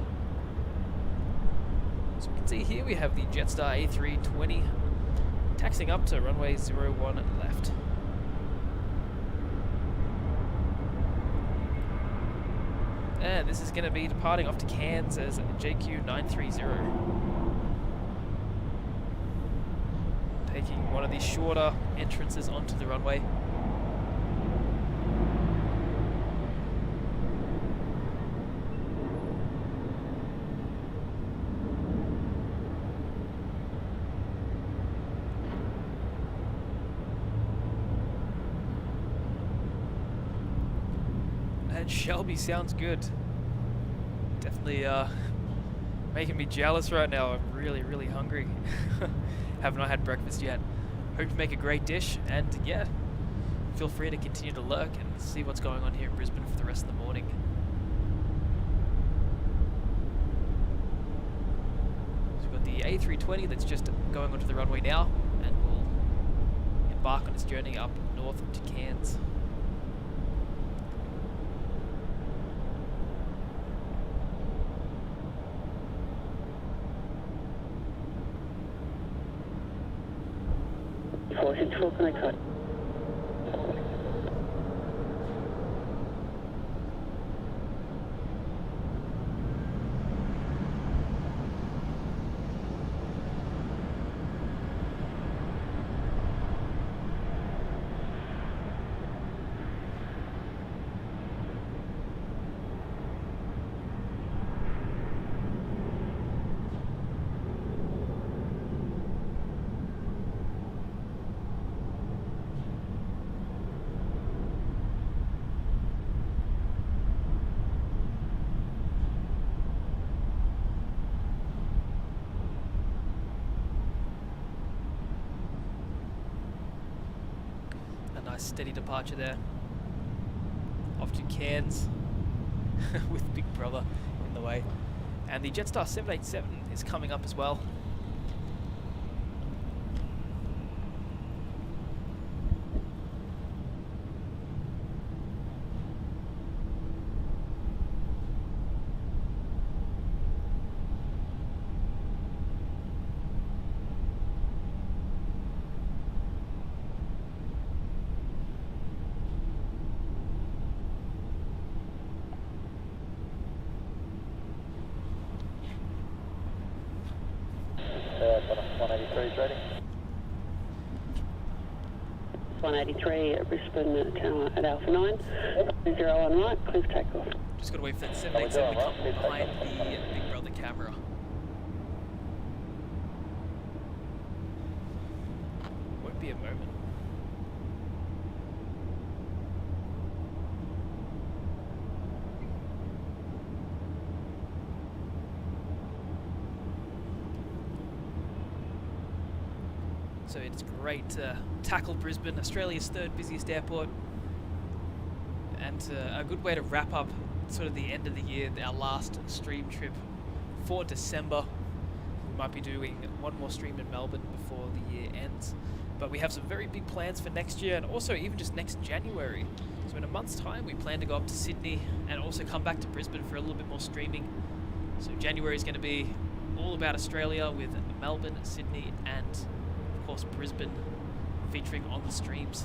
Speaker 3: So we can see here we have the Jetstar A320 taxiing up to runway 01 left. And this is going to be departing off to Cairns as JQ930. Taking one of the shorter entrances onto the runway. And Shelby sounds good. Definitely making me jealous right now. I'm really, really hungry. Have not had breakfast yet. Hope to make a great dish, and yeah, feel free to continue to lurk and see what's going on here in Brisbane for the rest of the morning. So we've got the A320 that's just going onto the runway now, and we'll embark on its journey up north to Cairns.
Speaker 8: Connect.
Speaker 3: Steady departure there. Off to Cairns with Big Brother in the way. And the Jetstar 787 is coming up as well.
Speaker 7: Ready.
Speaker 8: 183 at Brisbane Tower at Alpha 9. 01 right, please take off.
Speaker 3: Just got to wait for that 787 to come behind the Big Brother camera. Won't be a moment. So it's great to tackle Brisbane, Australia's third busiest airport, and a good way to wrap up sort of the end of the year, our last stream trip for December. We might be doing one more stream in Melbourne before the year ends, but we have some very big plans for next year, and also even just next January. So in a month's time we plan to go up to Sydney and also come back to Brisbane for a little bit more streaming. So January is going to be all about Australia, with Melbourne, Sydney and of course Brisbane featuring on the streams.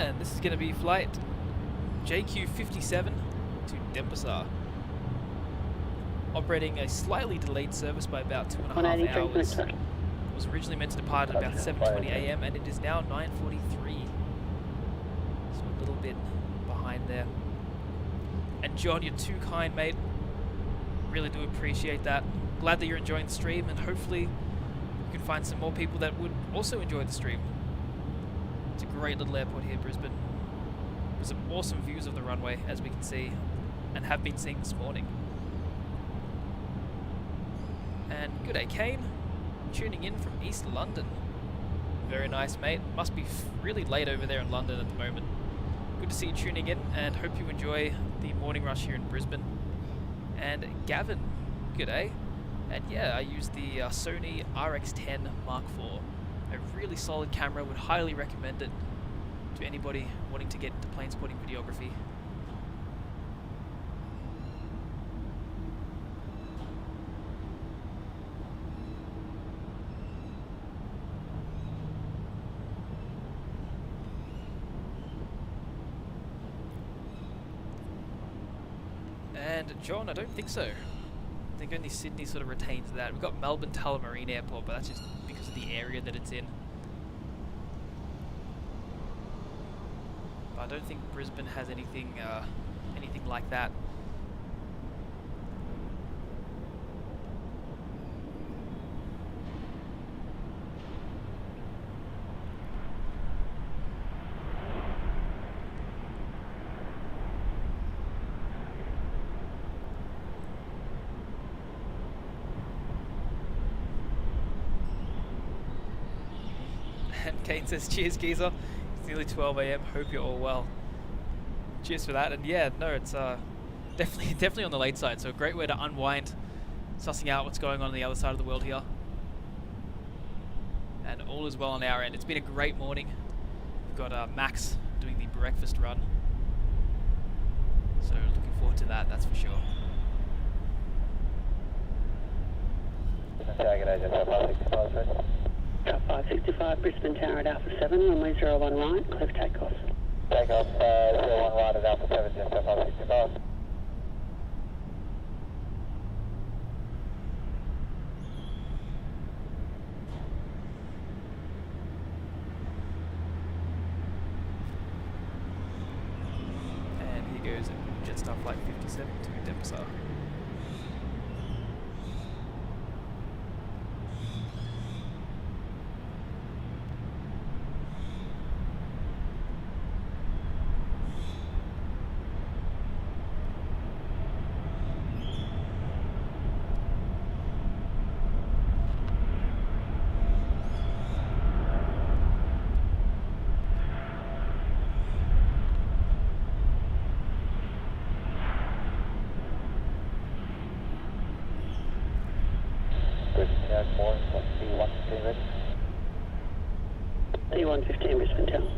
Speaker 3: And this is going to be flight JQ57 to Denpasar. Operating a slightly delayed service by about 2.5 hours. It was originally meant to depart at about 7:20 AM and it is now 9:43. So a little bit behind there. And John, you're too kind, mate. Really do appreciate that. Glad that you're enjoying the stream, and hopefully you can find some more people that would also enjoy the stream. It's a great little airport here, Brisbane. There's some awesome views of the runway, as we can see, and have been seeing this morning. And good day, Kane. Tuning in from East London. Very nice, mate. Must be really late over there in London at the moment. Good to see you tuning in, and hope you enjoy the morning rush here in Brisbane. And Gavin, good day. And yeah, I use the Sony RX10 Mark IV. A really solid camera, would highly recommend it to anybody wanting to get into plane spotting videography. And John, I don't think so. I think only Sydney sort of retains that. We've got Melbourne Tullamarine Airport, but that's just because of the area that it's in. But I don't think Brisbane has anything like that. And Kane says, cheers, geezer. It's nearly 12 AM. Hope you're all well. Cheers for that. And yeah, no, it's definitely on the late side. So a great way to unwind, sussing out what's going on the other side of the world here. And all is well on our end. It's been a great morning. We've got Max doing the breakfast run. So looking forward to that, that's for sure.
Speaker 8: Drop 565, Brisbane Tower at Alpha 7, runway 01 right, clear for takeoff.
Speaker 5: Takeoff 01 right at Alpha 7, just 565.
Speaker 3: And here goes Jetstar Flight 57 to Denpasar.
Speaker 8: D115 Brisbane Tower.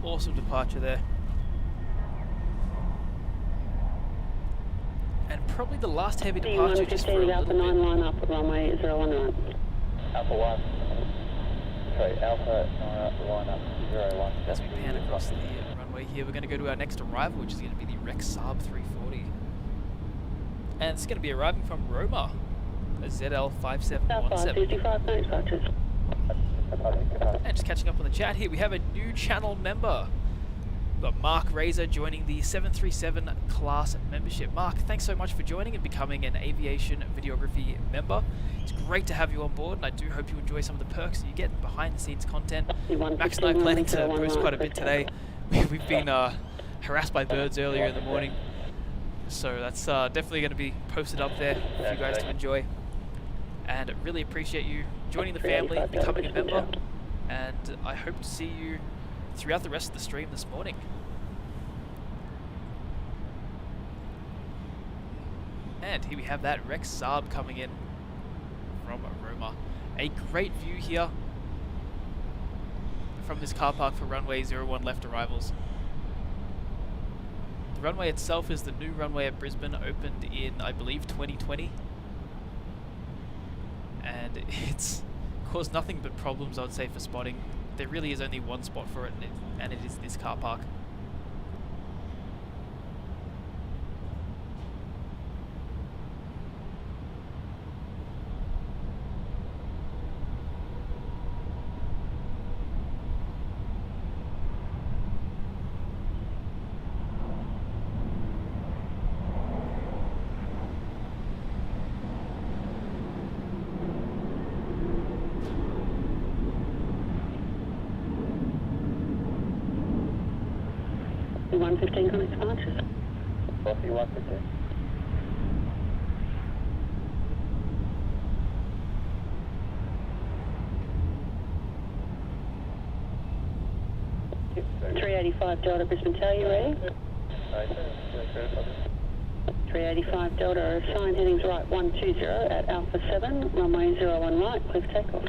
Speaker 3: Awesome departure there. And probably the last heavy departure just for a little
Speaker 8: Alpha 9 line up at runway 01 right.
Speaker 5: Alpha 1. Sorry, Alpha 9 line up 01.
Speaker 3: As we pan across the runway here, we're going to go to our next arrival, which is going to be the Rex Saab 340. And it's going to be arriving from Roma, a ZL 5717.
Speaker 8: 55, no departures.
Speaker 3: And just catching up on the chat here, we have a new channel member. We've got Mark Razor joining the 737 class membership. Mark, thanks so much for joining and becoming an aviation videography member. It's great to have you on board, and I do hope you enjoy some of the perks that you get behind the scenes content. Max and I are planning to post quite a bit today. We've been harassed by birds earlier in the morning, so that's definitely going to be posted up there for you guys to enjoy. And really appreciate you joining the family, becoming a member, and I hope to see you throughout the rest of the stream this morning. And here we have that Rex Saab coming in from Roma. A great view here from this car park for runway 01 left arrivals. The runway itself is the new runway at Brisbane, opened in, I believe, 2020. And it's caused nothing but problems, I would say, for spotting. There really is only one spot for it, and it is this car park.
Speaker 8: C-115 on its departures.
Speaker 7: Coffee 115.
Speaker 8: Yep. 385 Delta Brisbane Tower, you ready? 385 Delta, sign headings right 120 at Alpha 7, runway 01 right, please take off.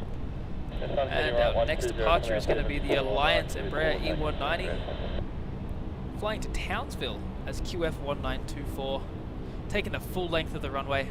Speaker 3: And our next departure is going to be the Alliance Embraer E190, flying to Townsville as QF1924, taking the full length of the runway.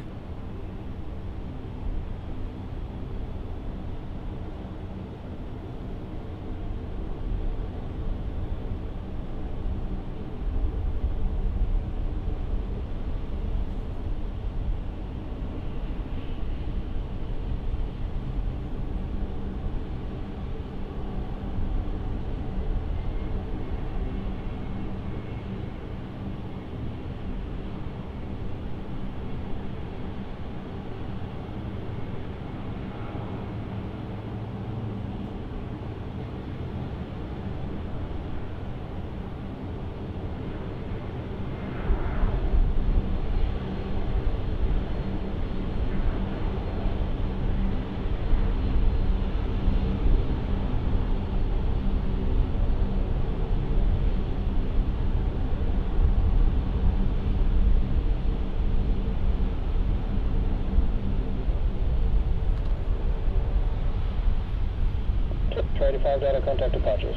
Speaker 4: Data contact departures.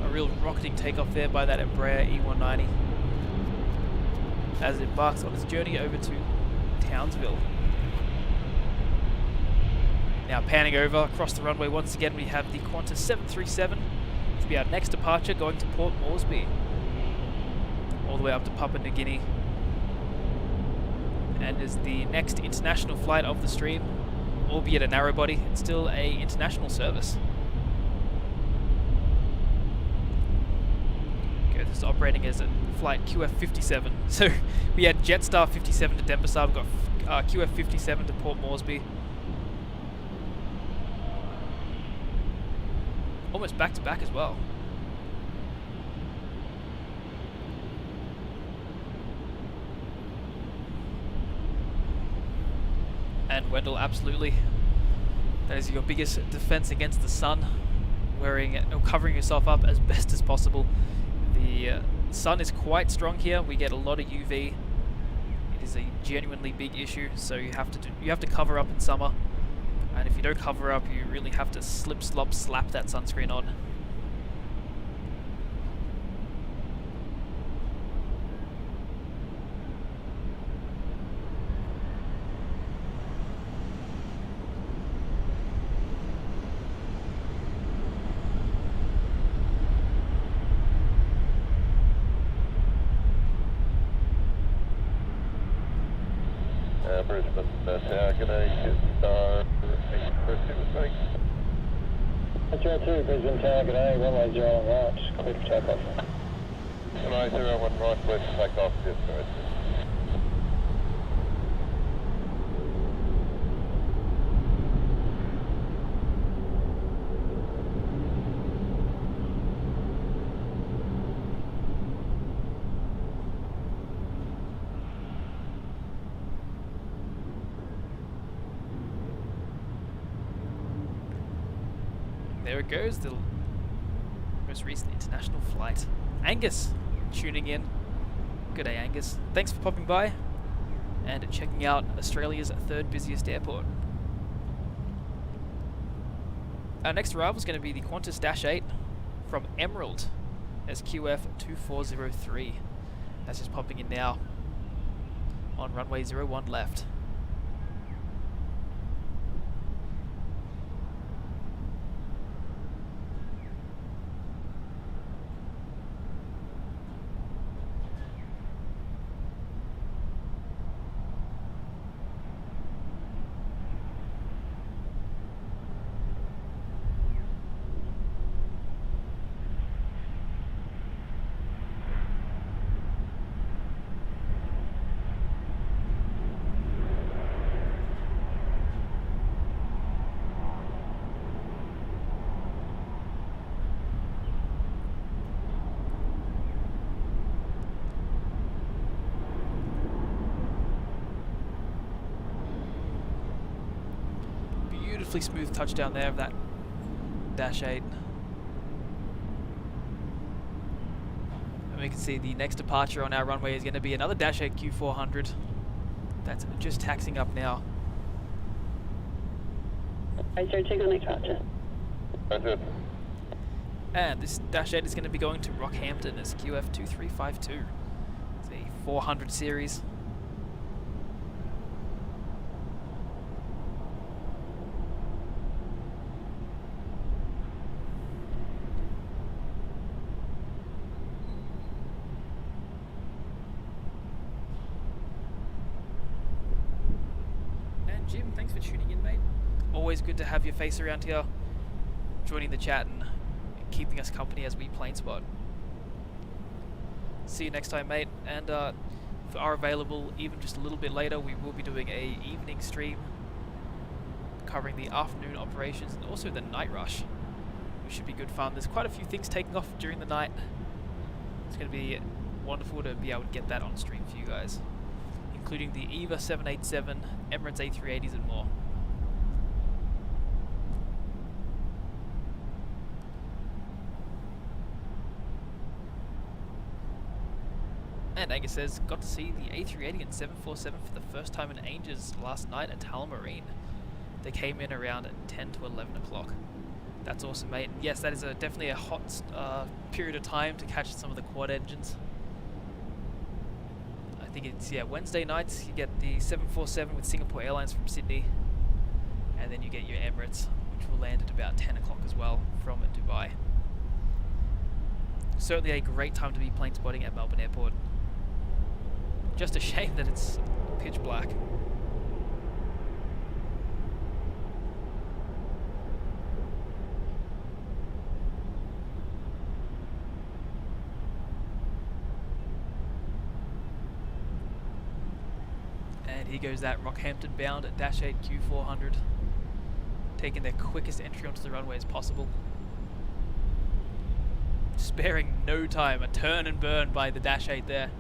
Speaker 3: A real rocketing takeoff there by that Embraer E190 as it embarks on its journey over to Townsville. Now panning over across the runway once again, we have the Qantas 737 to be our next departure, going to Port Moresby, all the way up to Papua New Guinea, and is the next international flight of the stream. Albeit a narrow body, it's still a international service. Okay, this is operating as a flight QF57. So we had Jetstar 57 to Denpasar, we've got QF57 to Port Moresby. Almost back to back as well. And Wendell, absolutely. That is your biggest defense against the sun. Covering yourself up as best as possible. The sun is quite strong here. We get a lot of UV. It is a genuinely big issue. So you have to cover up in summer. And if you don't cover up, you really have to slap that sunscreen on.
Speaker 5: Brisbane Tower, g'day, Jetstar 852, thanks.
Speaker 4: 02 Brisbane Tower, g'day, runway 01 right, clear for takeoff.
Speaker 5: Runway 01 right, clear for takeoff, Jetstar.
Speaker 3: there it goes, the most recent international flight. Angus tuning in. Good day, Angus. Thanks for popping by and checking out Australia's third busiest airport. Our next arrival is going to be the Qantas Dash 8 from Emerald as QF2403. That's just popping in now on runway 01 left. Smooth touchdown there of that Dash 8. And we can see the next departure on our runway is going to be another Dash 8 Q400. That's just taxiing up now.
Speaker 8: Okay, check on next departure.
Speaker 5: Roger.
Speaker 3: And this Dash 8 is going to be going to Rockhampton as QF2352. It's a 400 series. Jim, thanks for tuning in, mate. Always good to have your face around here, joining the chat and keeping us company as we plane spot. See you next time, mate. And if we are available even just a little bit later, we will be doing a evening stream covering the afternoon operations and also the night rush, which should be good fun. There's quite a few things taking off during the night. It's going to be wonderful to be able to get that on stream for you guys, including the EVA 787, Emirates A380s and more. And Angus says, got to see the A380 and 747 for the first time in ages last night at Tullamarine. They came in around 10 to 11 o'clock. That's awesome, mate. Yes, that is definitely a hot period of time to catch some of the quad engines. I think it's, Wednesday nights you get the 747 with Singapore Airlines from Sydney, and then you get your Emirates, which will land at about 10 o'clock as well from Dubai. Certainly a great time to be plane spotting at Melbourne Airport. Just a shame that it's pitch black. Here goes that Rockhampton bound at Dash 8 Q400, taking their quickest entry onto the runway as possible. Sparing no time, a turn and burn by the Dash 8 there.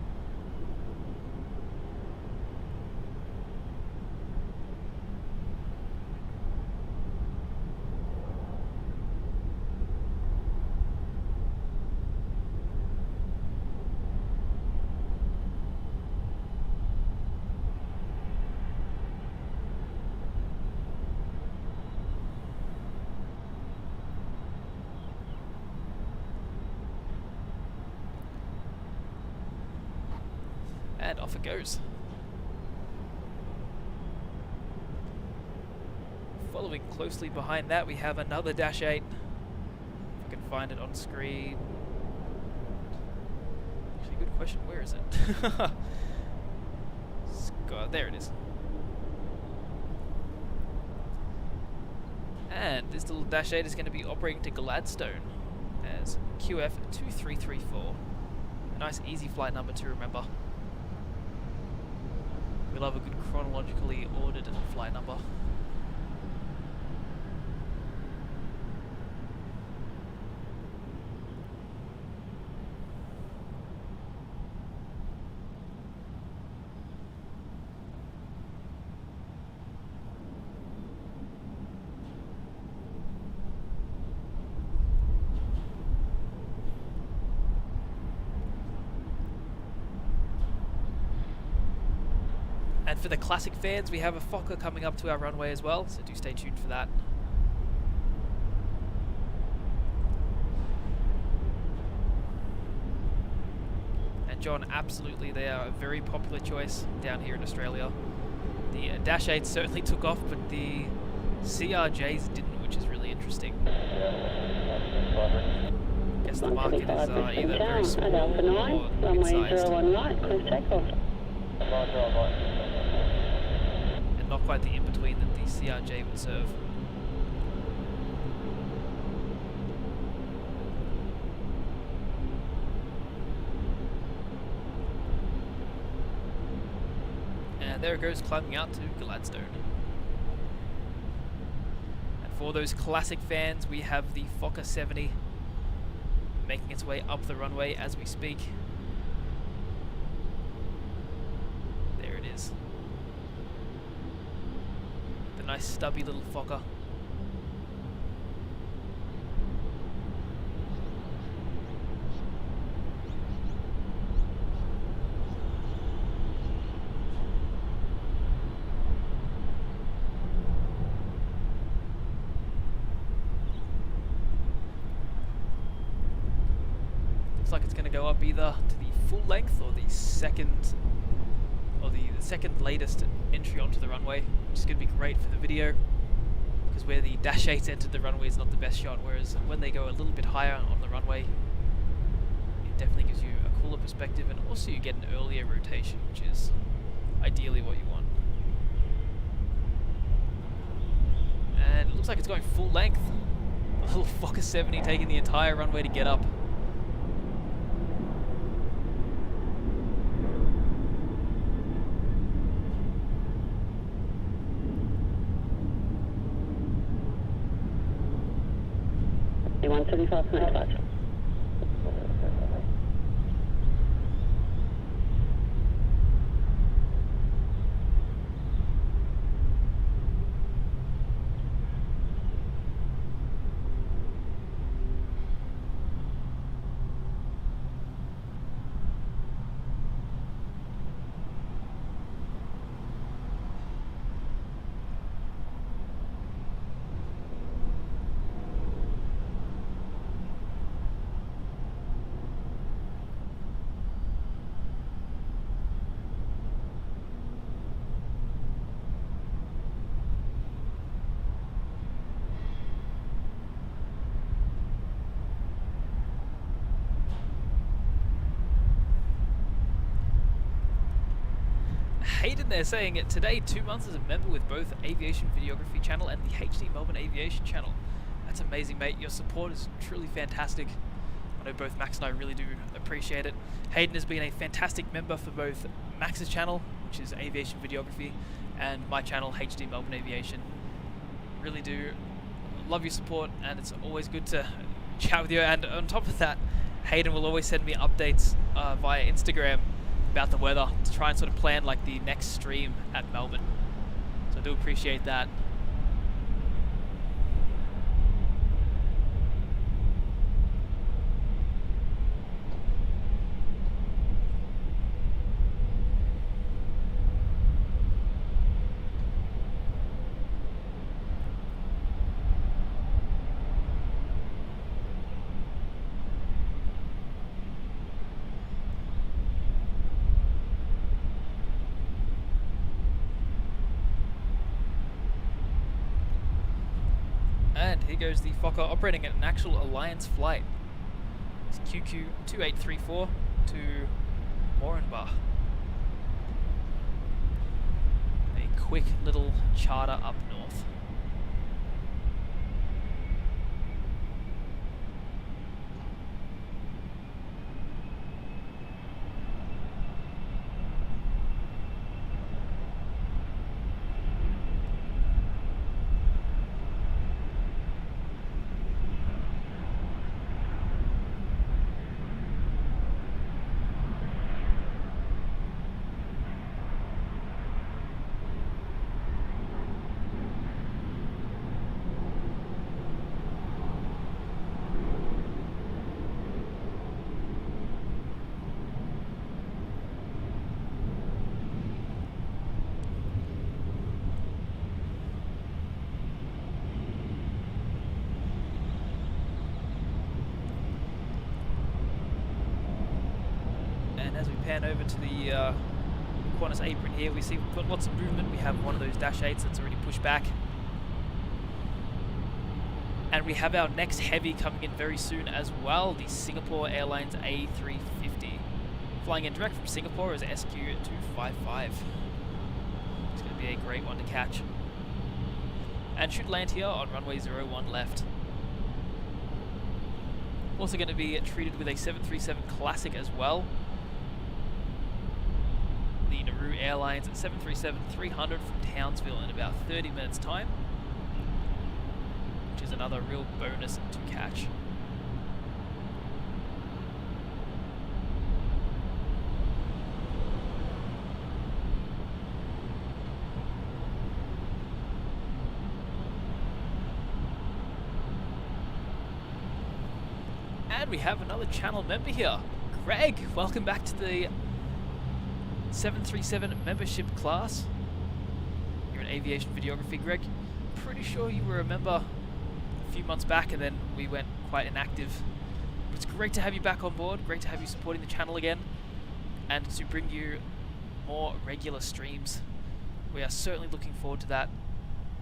Speaker 3: And off it goes. Following closely behind that, we have another Dash 8. If I can find it on screen. Actually, good question. Where is it? There it is. And this little Dash 8 is going to be operating to Gladstone as QF2334. A nice easy flight number to remember. We love a good chronologically ordered flight number. And for the classic fans, we have a Fokker coming up to our runway as well, so do stay tuned for that. And John, absolutely, they are a very popular choice down here in Australia. The Dash 8 certainly took off, but the CRJs didn't, which is really interesting. I guess the market is either very small or mid-sized. And not quite the in-between that the CRJ would serve. And there it goes, climbing out to Gladstone. And for those classic fans, we have the Fokker 70 making its way up the runway as we speak. There it is. The nice stubby little Fokker. Like it's going to go up either to the full length or the second latest entry onto the runway, which is going to be great for the video, because where the Dash 8 entered the runway is not the best shot, whereas when they go a little bit higher on the runway, it definitely gives you a cooler perspective, and also you get an earlier rotation, which is ideally what you want. And it looks like it's going full length. The little Fokker 70 taking the entire runway to get up. Hayden there saying it today, 2 months as a member with both Aviation Videography channel and the HD Melbourne Aviation channel. That's amazing, mate. Your support is truly fantastic. I know both Max and I really do appreciate it. Hayden has been a fantastic member for both Max's channel, which is Aviation Videography, and my channel, HD Melbourne Aviation. Really do love your support, and it's always good to chat with you. And on top of that, Hayden will always send me updates via Instagram about the weather to try and sort of plan like the next stream at Melbourne. So I do appreciate that. And here goes the Fokker operating at an actual Alliance flight. It's QQ2834 to Moranbah. A quick little charter up north.
Speaker 6: And as we pan over to the Qantas apron here, we see we've got lots of movement. We have one of those Dash 8s that's already pushed back. And we have our next heavy coming in very soon as well, the Singapore Airlines A350. Flying in direct from Singapore is SQ255. It's going to be a great one to catch. And should land here on runway 01 left. Also going to be treated with a 737 Classic as well. The Nauru Airlines 737-300 from Townsville in about 30 minutes time, which is another real bonus to catch. And we have another channel member here. Greg, welcome back to the 737 membership class. You're in aviation videography, Greg. Pretty sure you were a member a few months back and then we went quite inactive. But it's great to have you back on board, great to have you supporting the channel again, and to bring you more regular streams. We are certainly looking forward to that.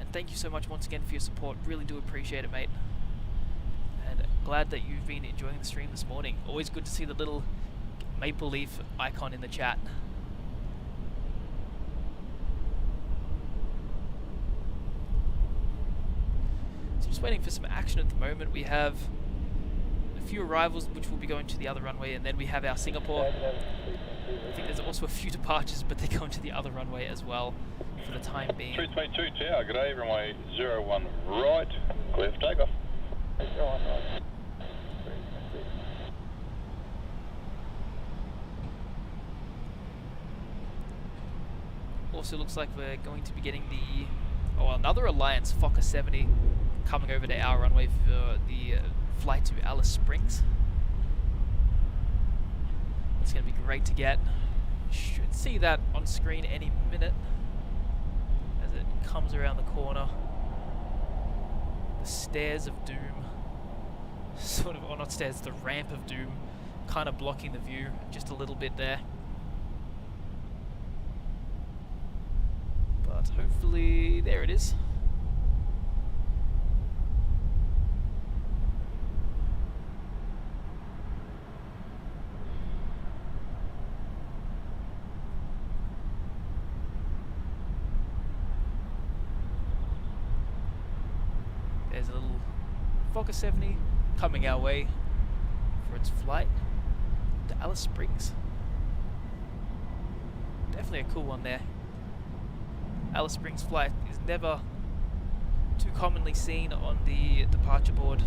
Speaker 6: And thank you so much once again for your support. Really do appreciate it, mate. And glad that you've been enjoying the stream this morning. Always good to see the little maple leaf icon in the chat. So just waiting for some action at the moment. We have a few arrivals which will be going to the other runway, and then we have our Singapore. I think there's also a few departures, but they're going to the other runway as well for the time being.
Speaker 9: 322 Tower, good day, runway 01 right, clear for takeoff.
Speaker 6: Also looks like we're going to be getting another Alliance Fokker 70 coming over to our runway for the flight to Alice Springs. It's going to be great to get. Should see that on screen any minute as it comes around the corner. The stairs of doom. Sort of, or not stairs, the ramp of doom, kind of blocking the view just a little bit there. But hopefully, there it is. There's a little Fokker 70 coming our way for its flight to Alice Springs. Definitely a cool one there. Alice Springs flight is never too commonly seen on the departure board,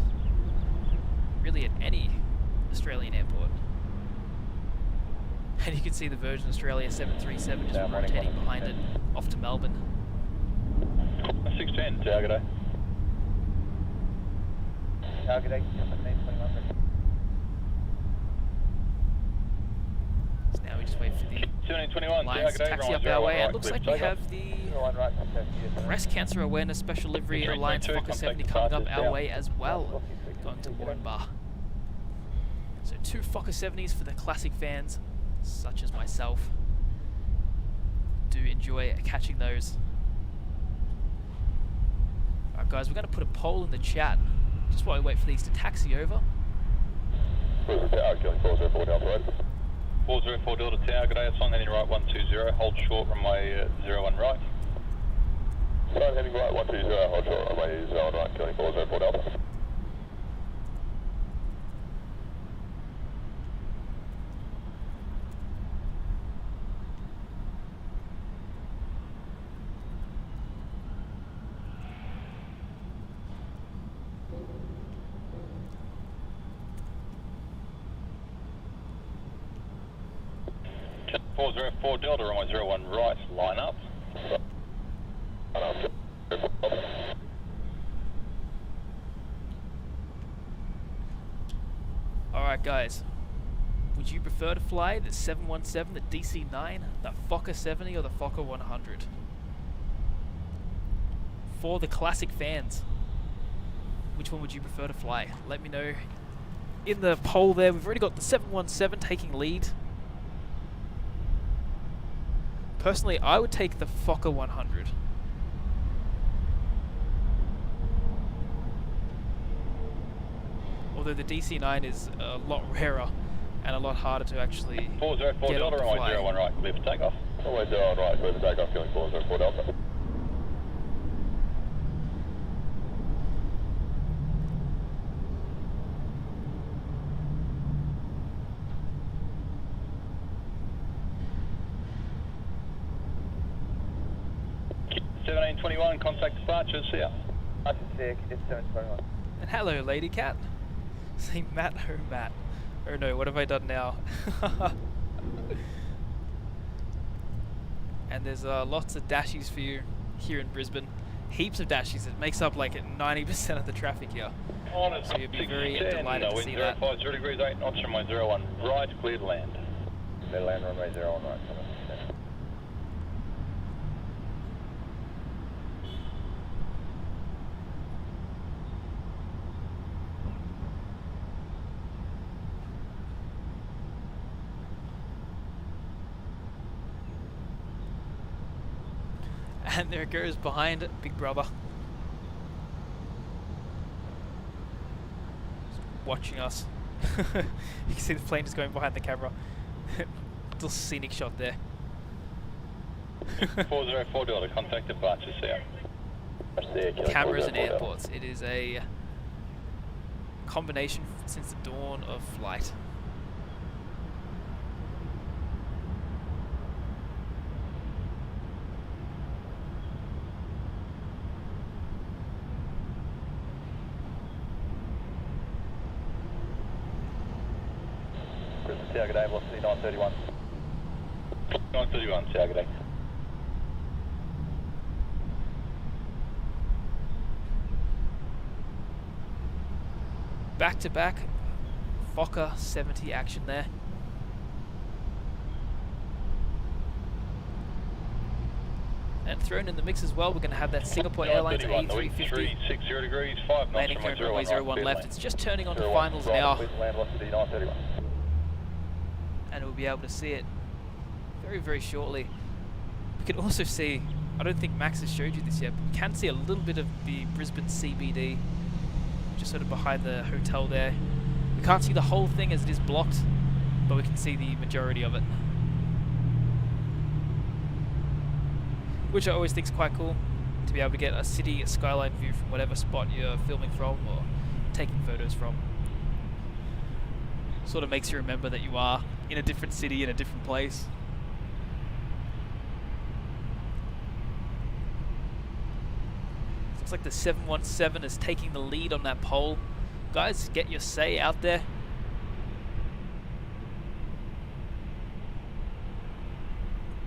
Speaker 6: really at any Australian airport. And you can see the Virgin Australia 737 just rotating behind it off to Melbourne.
Speaker 9: 610, Tower, good day.
Speaker 7: Target 81721.
Speaker 6: So now we just wait for the
Speaker 9: 1721,
Speaker 6: Alliance to taxi up our way, and looks like we have the Breast Cancer Awareness Special Livery Alliance Fokker 70 coming up our way as well, going to Warrenbar. So 2 Fokker 70s for the classic fans, such as myself. Do enjoy catching those. Alright guys, we're going to put a poll in the chat, just while we wait for these to taxi over.
Speaker 9: 404 Delta Tower, good day, it's on heading right 120, hold short runway 01 right.
Speaker 10: Sign heading right 120, hold short runway 01 right, killing 404 Delta.
Speaker 9: .404 Delta, runway 01 right, line up.
Speaker 6: Alright guys, would you prefer to fly the 717, the DC-9, the Fokker 70 or the Fokker 100? For the classic fans, which one would you prefer to fly? Let me know in the poll there. We've already got the 717 taking lead
Speaker 3: Personally, I would take the Fokker 100. Although the DC-9 is a lot rarer and a lot harder to actually
Speaker 9: 404
Speaker 3: get on
Speaker 9: Delta,
Speaker 3: the
Speaker 9: runway
Speaker 3: fly.
Speaker 9: 01 right, clear for takeoff.
Speaker 10: Runway 01 right, clear for takeoff, killing 404 Delta.
Speaker 9: Seventeen 21, contact departure, see ya.
Speaker 7: I can see it, it's 721.
Speaker 3: And hello, Lady Cat. Say Matt, oh Matt. Oh no, what have I done now? And there's lots of dashies for you here in Brisbane. Heaps of dashies. It makes up like 90% of the traffic here. So you'll be very delighted to see that.
Speaker 9: 50 degrees 8 knots, runway 01 right, clear to land.
Speaker 7: They land runway 01 right.
Speaker 3: And there it goes behind Big Brother. Just watching us. You can see the plane just going behind the camera. Little scenic shot there.
Speaker 9: 404 Delta, contact departure, see ya.
Speaker 3: Cameras and airports. It is a combination since the dawn of flight.
Speaker 7: Tower, good day, velocity 931.
Speaker 9: 931, Tower, good day.
Speaker 3: Back to back Fokker 70 action there. And thrown in the mix as well, we're going to have that Singapore Airlines A350
Speaker 9: 360 degrees, 5 knots,
Speaker 3: landing here at runway 01 left. It's just turning on to finals now,
Speaker 7: Land velocity 931.
Speaker 3: and we'll be able to see it very, very shortly. We can also see, I don't think Max has showed you this yet, but we can see a little bit of the Brisbane CBD, just sort of behind the hotel there. We can't see the whole thing as it is blocked, but we can see the majority of it, which I always think is quite cool, to be able to get a city skyline view from whatever spot you're filming from or taking photos from. Sort of makes you remember that you are in a different city, in a different place. Looks like the 717 is taking the lead on that pole. Guys, get your say out there.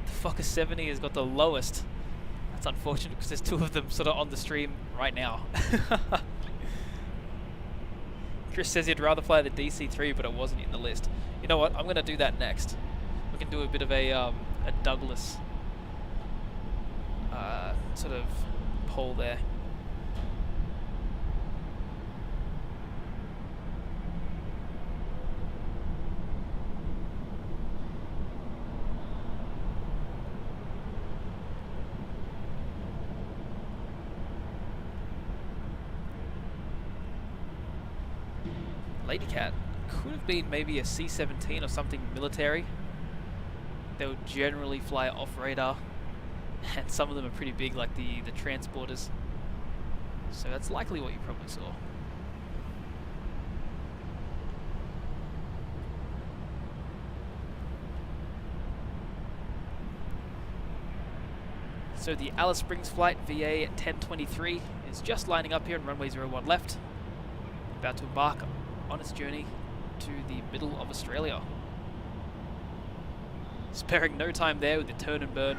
Speaker 3: The Fokker 70 has got the lowest. That's unfortunate because there's two of them sort of on the stream right now. Chris says he'd rather fly the DC-3, but it wasn't in the list. You know what? I'm going to do that next. We can do a bit of a Douglas sort of poll there. Lady Cat could have been maybe a C-17 or something military. They would generally fly off radar, and some of them are pretty big, like the transporters. So that's likely what you probably saw. So the Alice Springs flight VA 1023 is just lining up here on runway 01 left, about to embark on its journey to the middle of Australia. Sparing no time there with the turn and burn.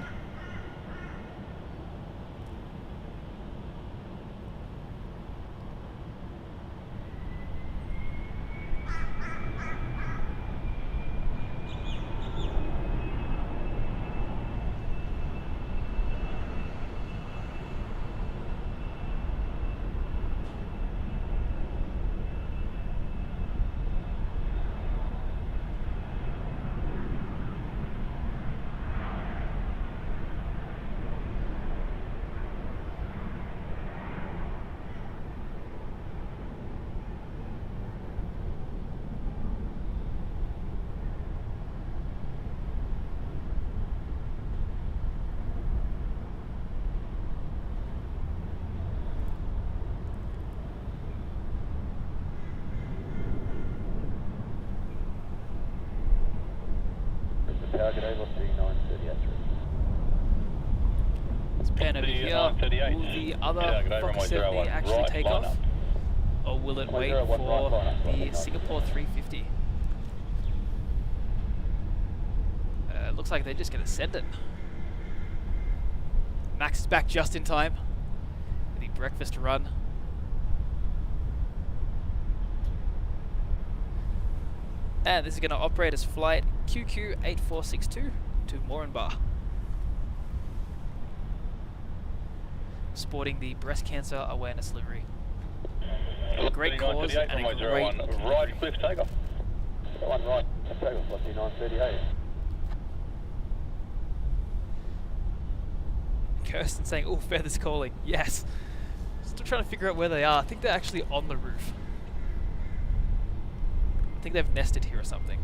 Speaker 7: Tower, good day, velocity 938.
Speaker 3: Let's pan over here.
Speaker 9: 938.
Speaker 3: Will the other
Speaker 9: Tower, good day,
Speaker 3: Fokker
Speaker 9: runway
Speaker 3: 70
Speaker 9: 01,
Speaker 3: actually
Speaker 9: right,
Speaker 3: take
Speaker 9: line
Speaker 3: off?
Speaker 9: up.
Speaker 3: Or will it wait
Speaker 7: 101
Speaker 3: for
Speaker 7: right, line up,
Speaker 3: the Singapore 350? Looks like they're just going to send it. Max is back just in time. Getting breakfast to run. And this is going to operate as flight QQ8462 to Moranbah. Sporting the breast cancer awareness livery. Great cause and a great looking
Speaker 9: right,
Speaker 3: livery.
Speaker 9: cliff takeoff.
Speaker 7: 1 right, takeoff, velocity 938.
Speaker 3: Kirsten saying, "Oh, feathers calling." Yes. Still trying to figure out where they are. I think they're actually on the roof. I think they've nested here or something.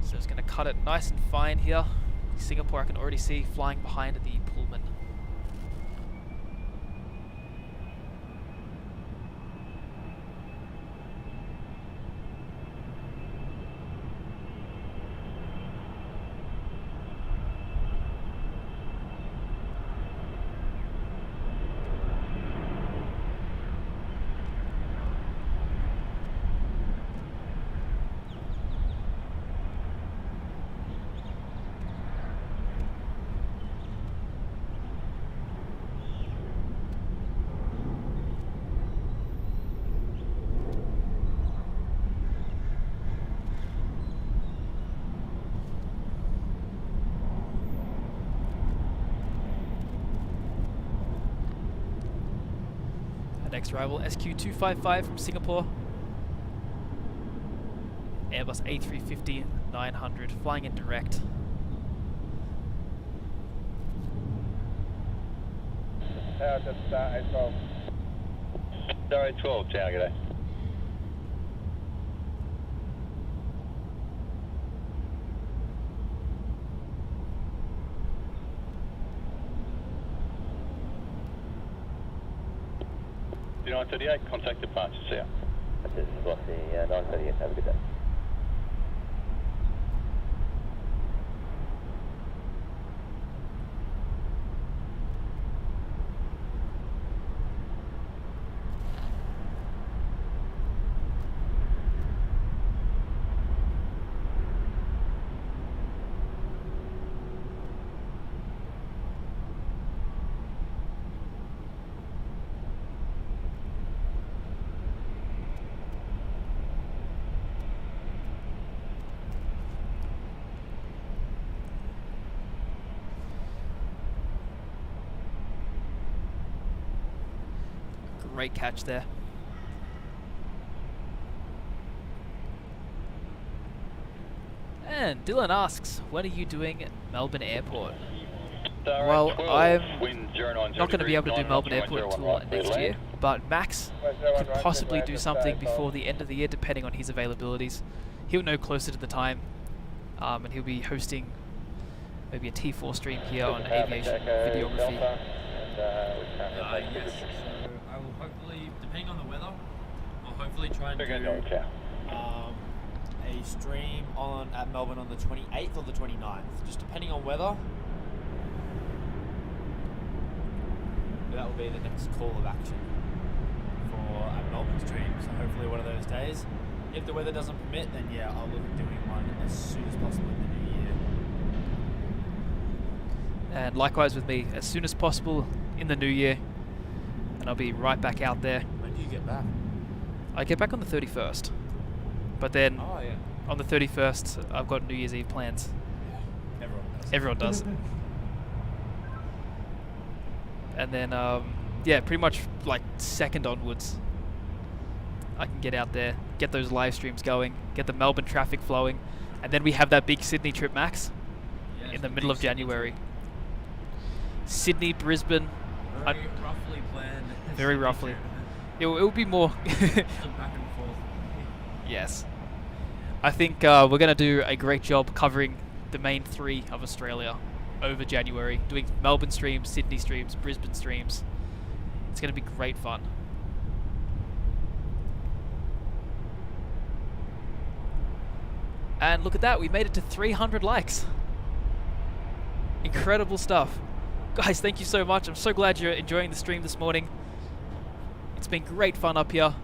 Speaker 3: So it's going to cut it nice and fine here. Singapore I can already see flying behind the Pullman. Next arrival, SQ255 from Singapore. Airbus A350-900, flying in direct.
Speaker 7: Tower, just 812.
Speaker 9: 812, tower, g'day. Do 938, contact departure, see ya.
Speaker 7: That's it, velocity 938, have a good day.
Speaker 3: Great catch there. And Dylan asks, when are you doing Melbourne Airport? Well, I'm not going to be able to do Melbourne Airport until next year, but Max could possibly do something before the end of the year, depending on his availabilities. He'll know closer to the time, and he'll be hosting maybe a T4 stream here on aviation videography.
Speaker 1: Yes. So I will hopefully, depending on the weather, I'll hopefully try and do a stream at Melbourne on the 28th or the 29th, just depending on weather. That will be the next call of action for a Melbourne stream. So hopefully one of those days. If the weather doesn't permit, then yeah, I'll look at doing one as soon as possible in the new year.
Speaker 3: And likewise with me, as soon as possible in the new year, and I'll be right back out there.
Speaker 1: When do you get back?
Speaker 3: I get back on the 31st, but then on the 31st I've got New Year's Eve plans. Everyone does. And then yeah, pretty much like second onwards I can get out there, get those live streams going, get the Melbourne traffic flowing, and then we have that big Sydney trip, Max, in the middle of January. Sydney, Brisbane.
Speaker 1: Very roughly planned.
Speaker 3: Very roughly. It will be more.
Speaker 1: Back and forth.
Speaker 3: Yes. I think we're going to do a great job covering the main three of Australia over January, doing Melbourne streams, Sydney streams, Brisbane streams. It's going to be great fun.
Speaker 6: And look at that, we made it to 300 likes. Incredible stuff. Guys, thank you so much. I'm so glad you're enjoying the stream this morning. It's been great fun up here.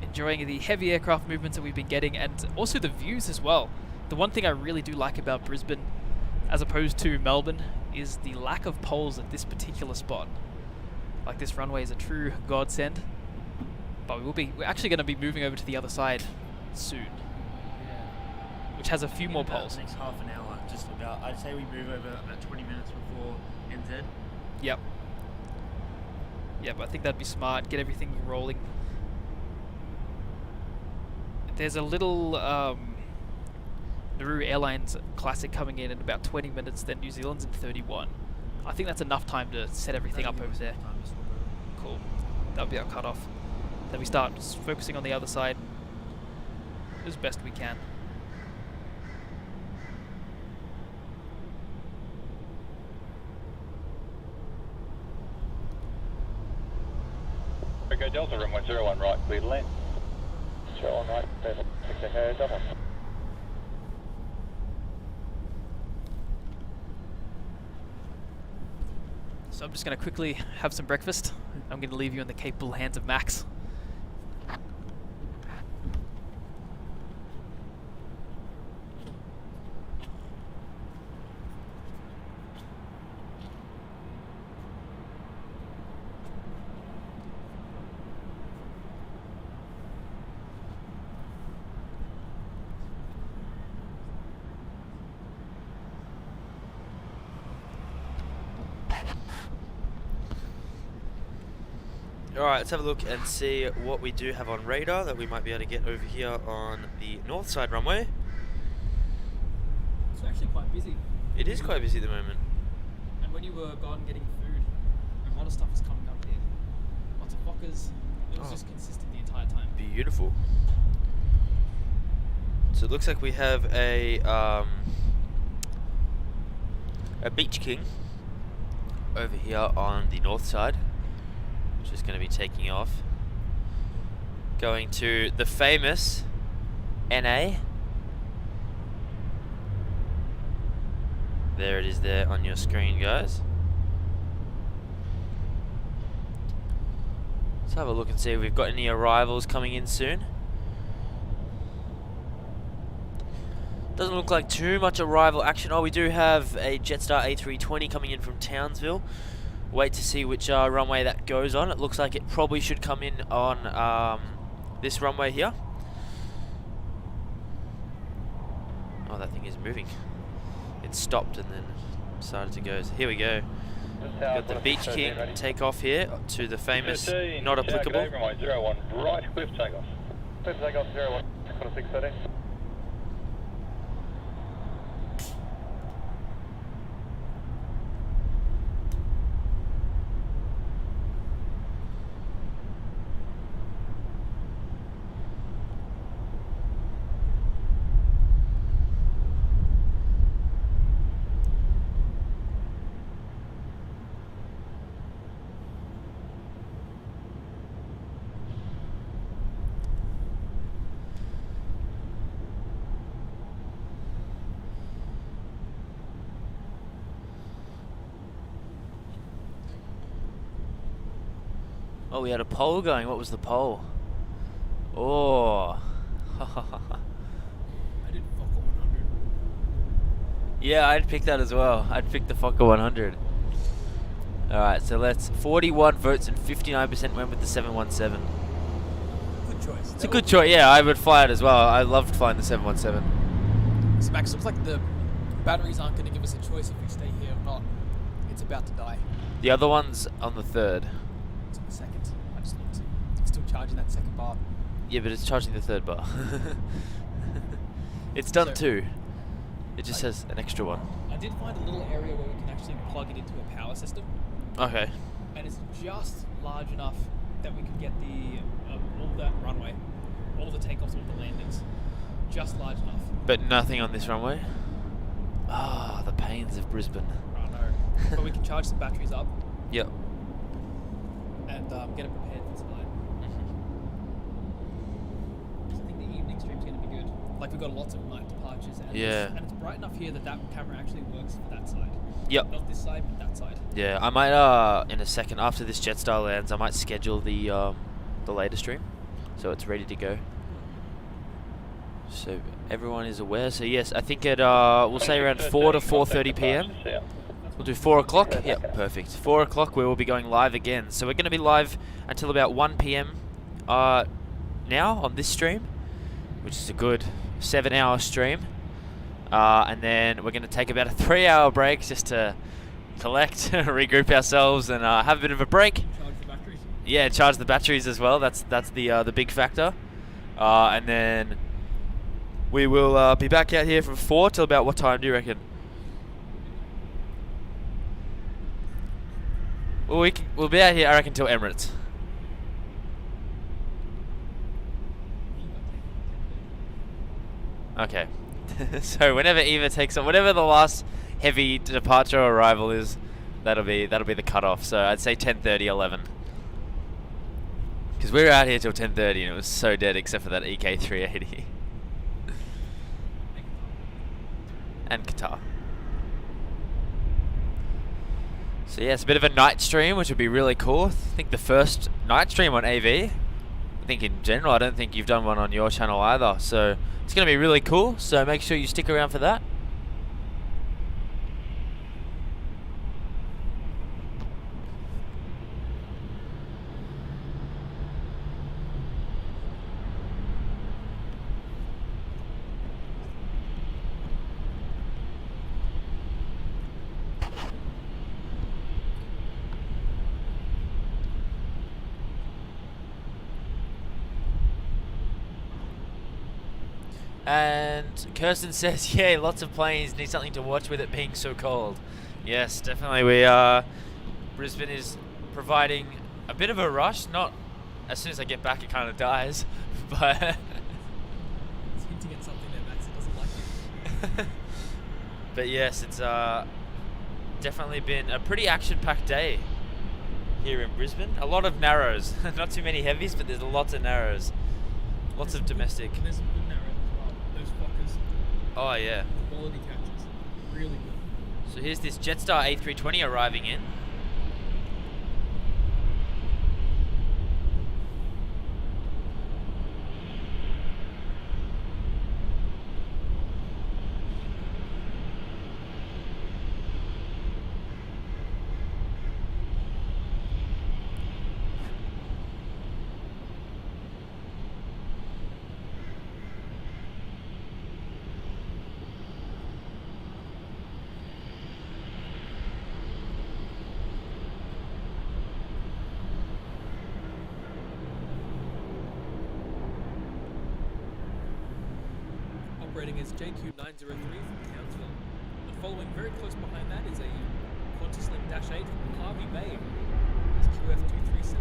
Speaker 6: Enjoying the heavy aircraft movements that we've been getting, and also the views as well. The one thing I really do like about Brisbane, as opposed to Melbourne, is the lack of poles at this particular spot. Like, this runway is a true godsend. But we're actually going to be moving over to the other side soon.
Speaker 11: Yeah.
Speaker 6: Which has a few more
Speaker 11: about
Speaker 6: poles.
Speaker 11: The next half an hour, just about. I'd say we move over about 20 minutes before NZ.
Speaker 6: Yep. Yep, I think that'd be smart. Get everything rolling. There's a little Nauru Airlines Classic coming in about 20 minutes, then New Zealand's in 31. I think that's enough time to set everything up over there. Cool. That'll be our cutoff. Then we start focusing on the other side as best we can.
Speaker 9: Okay, Delta runway 01 right, clear to land.
Speaker 5: 01 right, clear to head, double.
Speaker 6: So I'm just going to quickly have some breakfast. I'm going to leave you in the capable hands of Max.
Speaker 1: Alright, let's have a look and see what we do have on radar that we might be able to get over here on the north side runway.
Speaker 6: It's actually quite busy.
Speaker 1: It is quite busy at the moment.
Speaker 6: And when you were gone getting food, a lot of stuff was coming up here. Lots of Fokkers. It was just consistent the entire time.
Speaker 1: Beautiful. So it looks like we have a Beach King over here on the north side. Just going to be taking off, going to the famous NA. There it is there on your screen, guys. Let's have a look and see if we've got any arrivals coming in soon. Doesn't look like too much arrival action. Oh, we do have a Jetstar A320 coming in from Townsville. Wait to see which runway that goes on. It looks like it probably should come in on this runway here. Oh, that thing is moving. It stopped and then started to go. So here we go. Got the Beach King take off here to the famous not applicable.
Speaker 9: Runway 01 right, cliff takeoff.
Speaker 5: Cliff takeoff 01, 613.
Speaker 1: Oh, we had a poll going. What was the poll? Oh.
Speaker 6: I did Fokker 100.
Speaker 1: Yeah, I'd pick that as well. I'd pick the Fokker 100. Alright, so let's... 41 votes and 59% went with the 717.
Speaker 6: Good choice.
Speaker 1: It's a good choice. Yeah, I would fly it as well. I loved flying the 717.
Speaker 6: So Max, looks like the batteries aren't going to give us a choice if we stay here or not. It's about to die.
Speaker 1: The other one's on the third.
Speaker 6: It's on the second. I just looked. It's still charging that second bar.
Speaker 1: Yeah, but it's charging the third bar. It's done too. It just has an extra one.
Speaker 6: I did find a little area where we can actually plug it into a power system.
Speaker 1: Okay.
Speaker 6: And it's just large enough that we could get the all that runway, all the takeoffs, all the landings. Just large enough.
Speaker 1: But nothing on this runway? Ah, the pains of Brisbane.
Speaker 6: I know. But we can charge some batteries up.
Speaker 1: Yep.
Speaker 6: And get it prepared for tonight. So I think the evening stream's going to be good. Like we've got lots of night departures, and
Speaker 1: Yeah.
Speaker 6: it's bright enough here that that camera actually works for that side.
Speaker 1: Yep.
Speaker 6: Not this side, but that side.
Speaker 1: Yeah, I might in a second after this Jetstar lands, I might schedule the later stream, so it's ready to go. So everyone is aware. So yes, I think at we'll say around 4 to 4:30 p.m. We'll do 4 o'clock. Yep, perfect. 4 o'clock we will be going live again. So we're going to be live until about 1 p.m. Now on this stream, which is a good 7-hour stream. And then we're going to take about a 3-hour break just to collect, regroup ourselves, and have a bit of a break.
Speaker 6: Charge the batteries.
Speaker 1: Yeah, charge the batteries as well. That's the big factor. And then we will be back out here from 4 till about what time do you reckon? Well, we'll be out here, I reckon, till Emirates. Okay. So whenever Eva takes on, whatever the last heavy departure or arrival is, that'll be the cutoff. So I'd say 10:30, 11. Because we were out here till 10:30 and it was so dead except for that EK380. And Qatar. So yeah, it's a bit of a night stream, which would be really cool. I think the first night stream on AV. I think in general, I don't think you've done one on your channel either. So it's going to be really cool. So make sure you stick around for that. And Kirsten says, yeah, lots of planes, need something to watch with it being so cold. Yes, definitely. Brisbane is providing a bit of a rush. Not as soon as I get back, it kind of dies. But
Speaker 6: It's hinting at something there, Max. It doesn't like you.
Speaker 1: but yes, it's definitely been a pretty action-packed day here in Brisbane. A lot of narrows. Not too many heavies, but there's lots of narrows. Lots of domestic.
Speaker 6: And there's some good narrows as well. Those Fokkers.
Speaker 1: Oh yeah.
Speaker 6: Quality catches. Really good.
Speaker 1: So here's this Jetstar A320 arriving in.
Speaker 6: Operating as JQ903 from Townsville. And following very close behind that is a QantasLink Dash 8 from Harvey Bay. It's QF2375.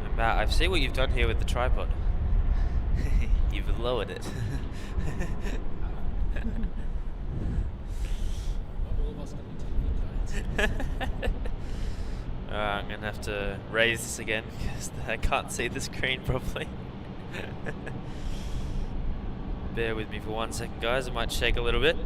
Speaker 1: And Matt, I see what you've done here with the tripod. You've lowered it.
Speaker 6: Not all of us are going to be 10 feet giants.
Speaker 1: I'm going to have to raise this again because I can't see the screen properly. Bear with me for 1 second, guys. It might shake a little bit.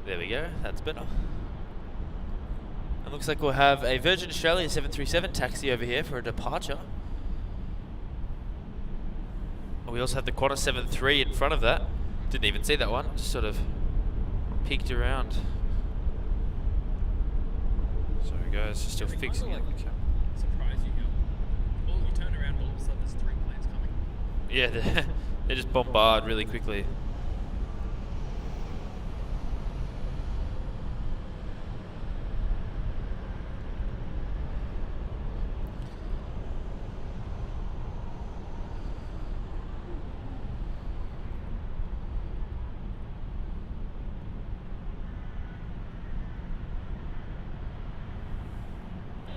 Speaker 1: There we go, that's better. It looks like we'll have a Virgin Australia 737 taxi over here for a departure. We also have the Qantas 73 in front of that. Didn't even see that one, just sort of peeked around. Sorry guys, just still fixing it.
Speaker 6: Surprise you here. Well, you turn around and all of a sudden there's 3 planes coming.
Speaker 1: Yeah, they just bombard really quickly.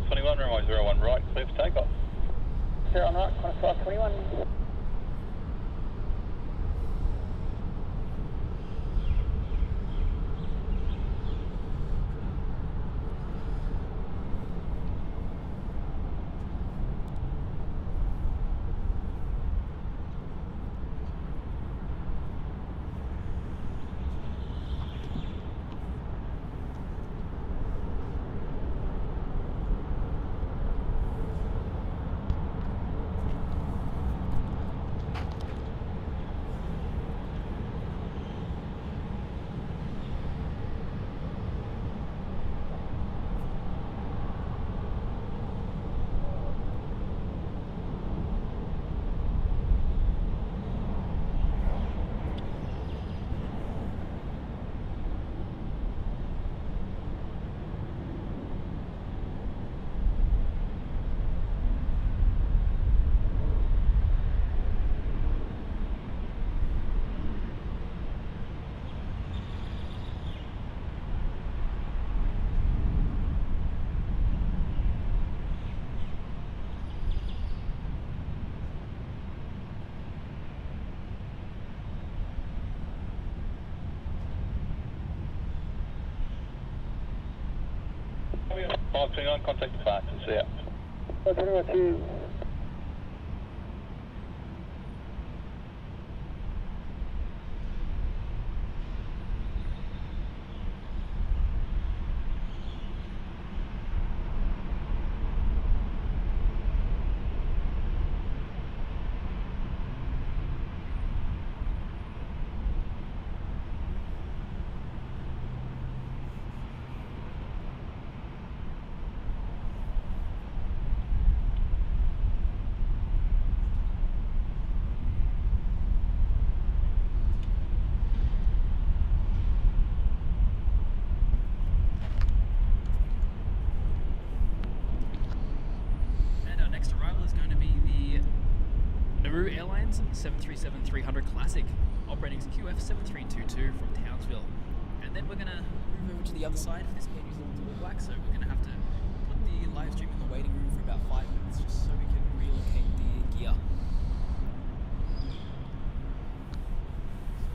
Speaker 9: 521, runway 01 right, clear for takeoff.
Speaker 7: 01 right, Qantas 521.
Speaker 9: Contact departure, see ya.
Speaker 7: 521.
Speaker 6: Nauru Airlines 737-300 Classic, operating QF7322 from Townsville. And then we're going to move over to the other side of this page is a little black, so we're going to have to put the live stream in the waiting room for about 5 minutes just so we can relocate the gear.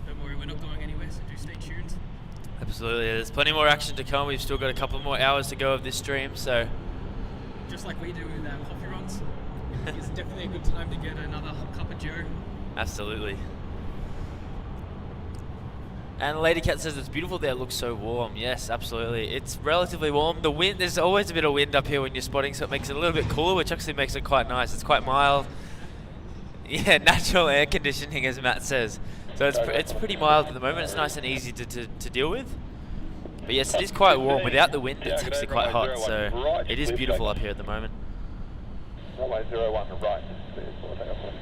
Speaker 6: Don't worry, we're not going anywhere, so do stay tuned.
Speaker 1: Absolutely, there's plenty more action to come. We've still got a couple more hours to go of this stream, so...
Speaker 6: Just like we do with our coffee runs, it's definitely a good time to get another cup of joe.
Speaker 1: Absolutely. And Lady Cat says it's beautiful there, it looks so warm. Yes, absolutely. It's relatively warm. The wind, there's always a bit of wind up here when you're spotting, so it makes it a little bit cooler, which actually makes it quite nice. It's quite mild. Yeah, natural air conditioning, as Matt says. So it's pretty mild at the moment. It's nice and easy to deal with. But yes, it is quite warm. Without the wind, it's actually quite hot. So it is beautiful up here at the moment.
Speaker 10: Runway 01 right, clear for takeoff.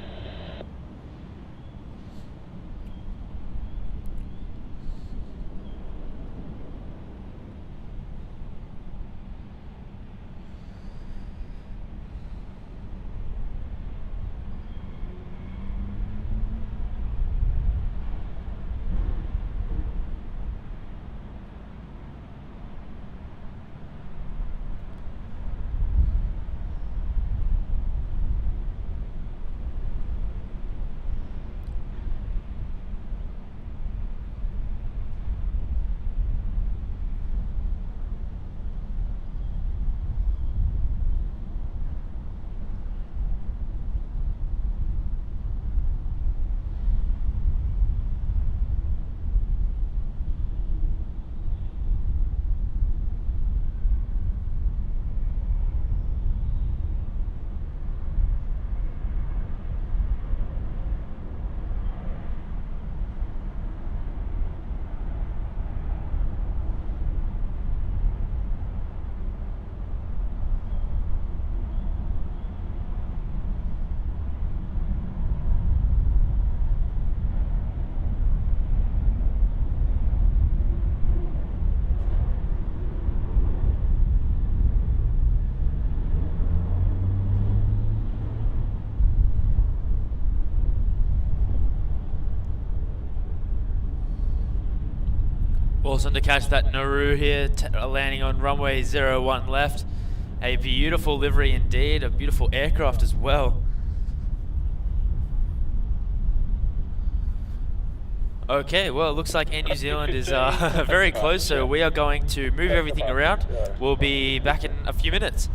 Speaker 1: Awesome to catch that Nauru here, landing on runway 01 left. A beautiful livery indeed, a beautiful aircraft as well. Okay, well, it looks like Air New Zealand is very close, so we are going to move everything around. We'll be back in a few minutes.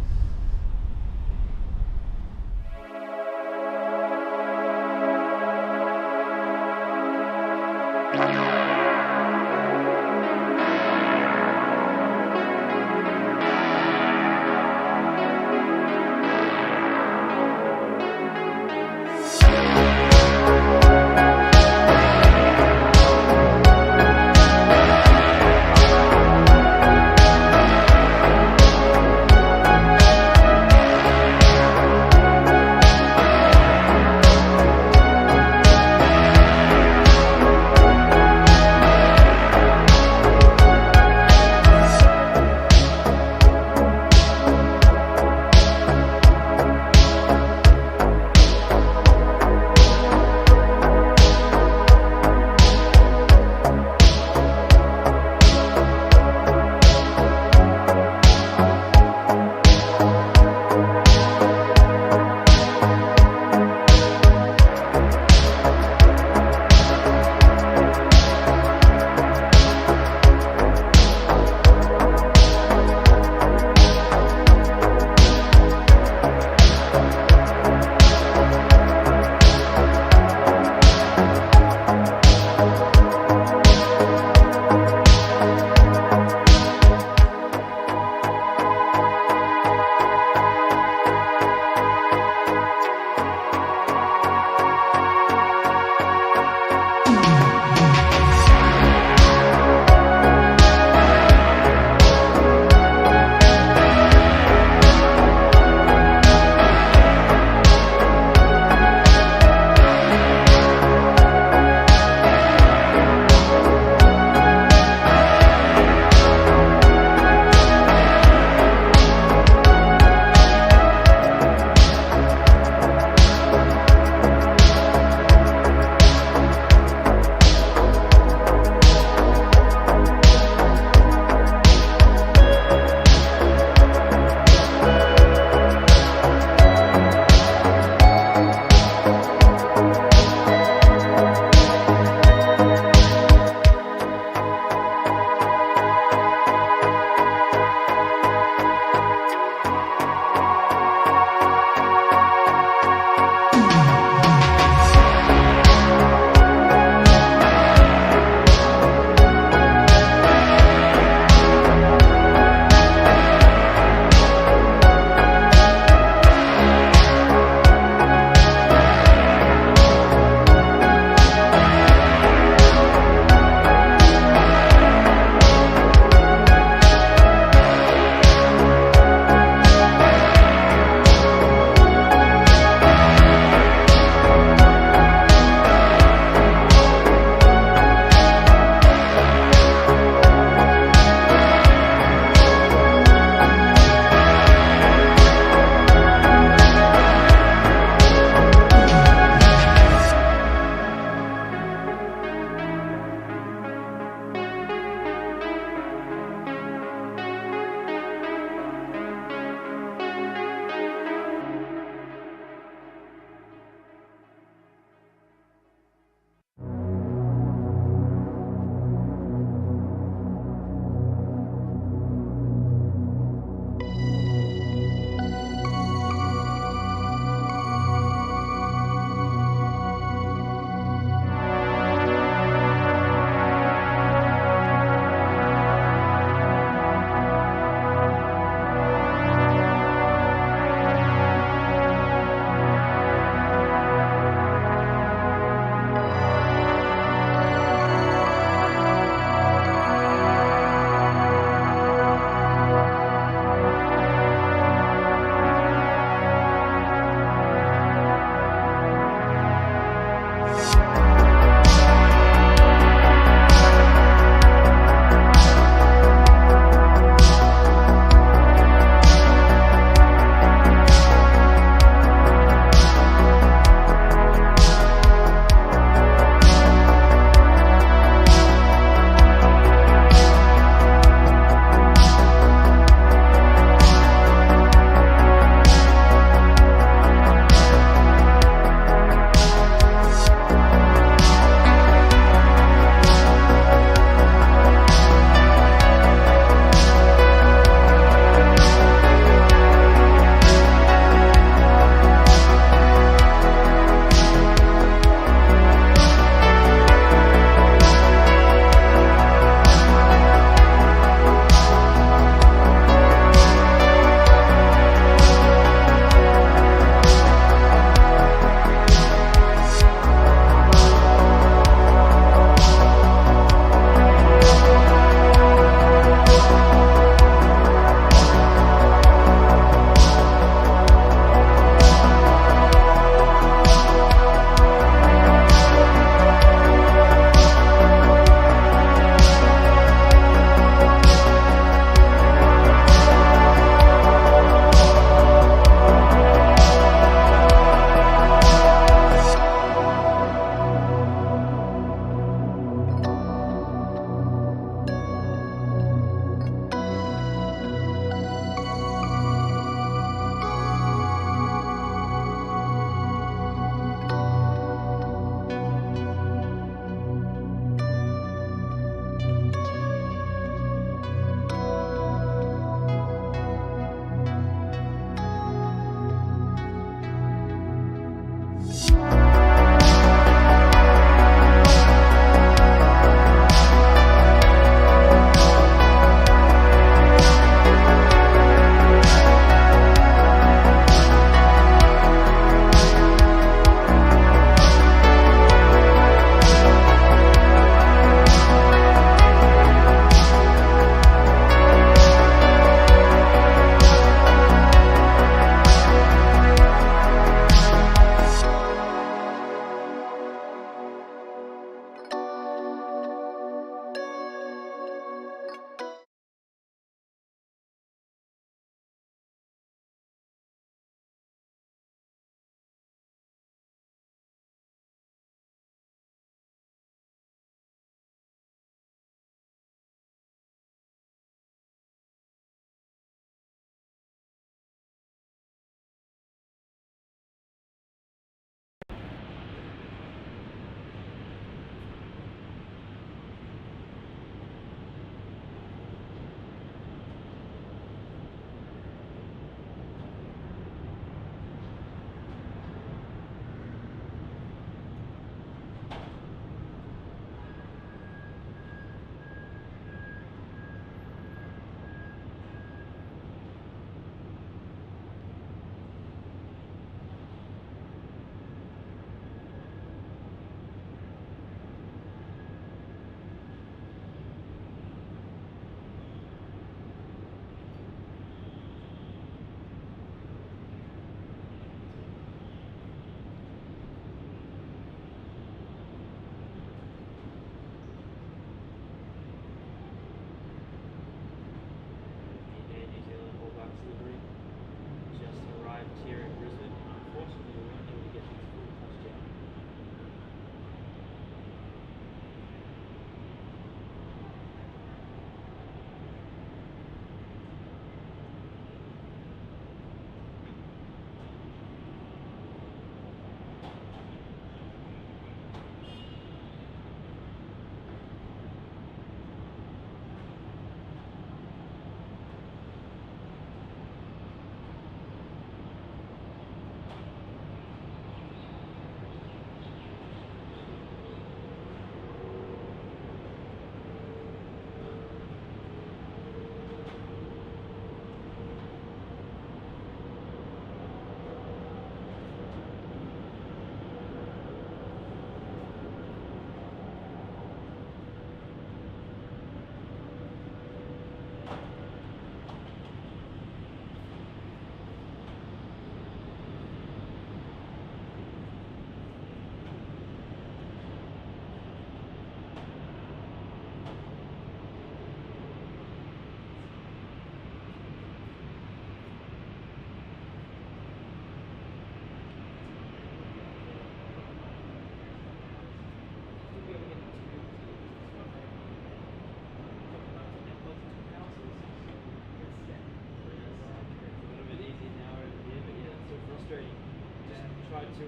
Speaker 1: tried to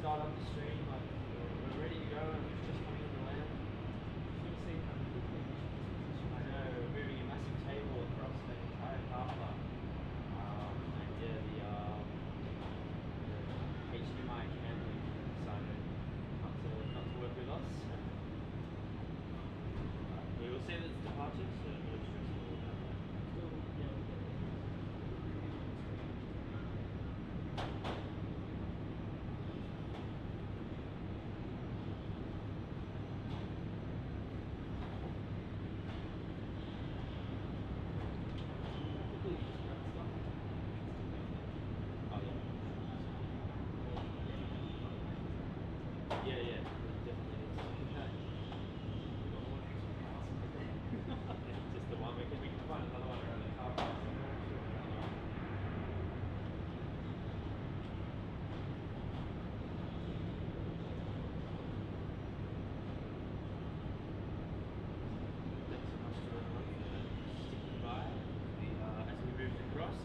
Speaker 1: start up the stream, like we're ready to go and it's just coming in the land. I know, we're moving a massive table across the entire car park. And yeah, the HDMI camera decided not to work with us. We will see that it's departures, so no stress at all about that. Yeah, yeah, definitely. Just the one. We can find another one around the car park. Thanks so much to everyone for sticking by as we moved across.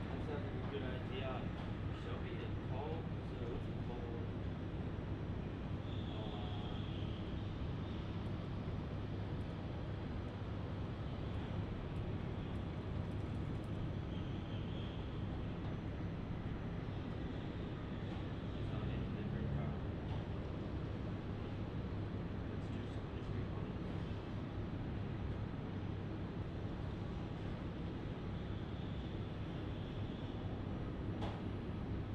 Speaker 1: That sounds like a good idea. Shelby and Cole. So what's the Cole? He's not in the different car. Let's do some history points.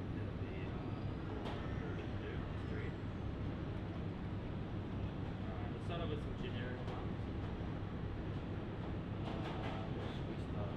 Speaker 1: That'll be what we can do history. Alright, let's start off with some generic ones. Where should we start?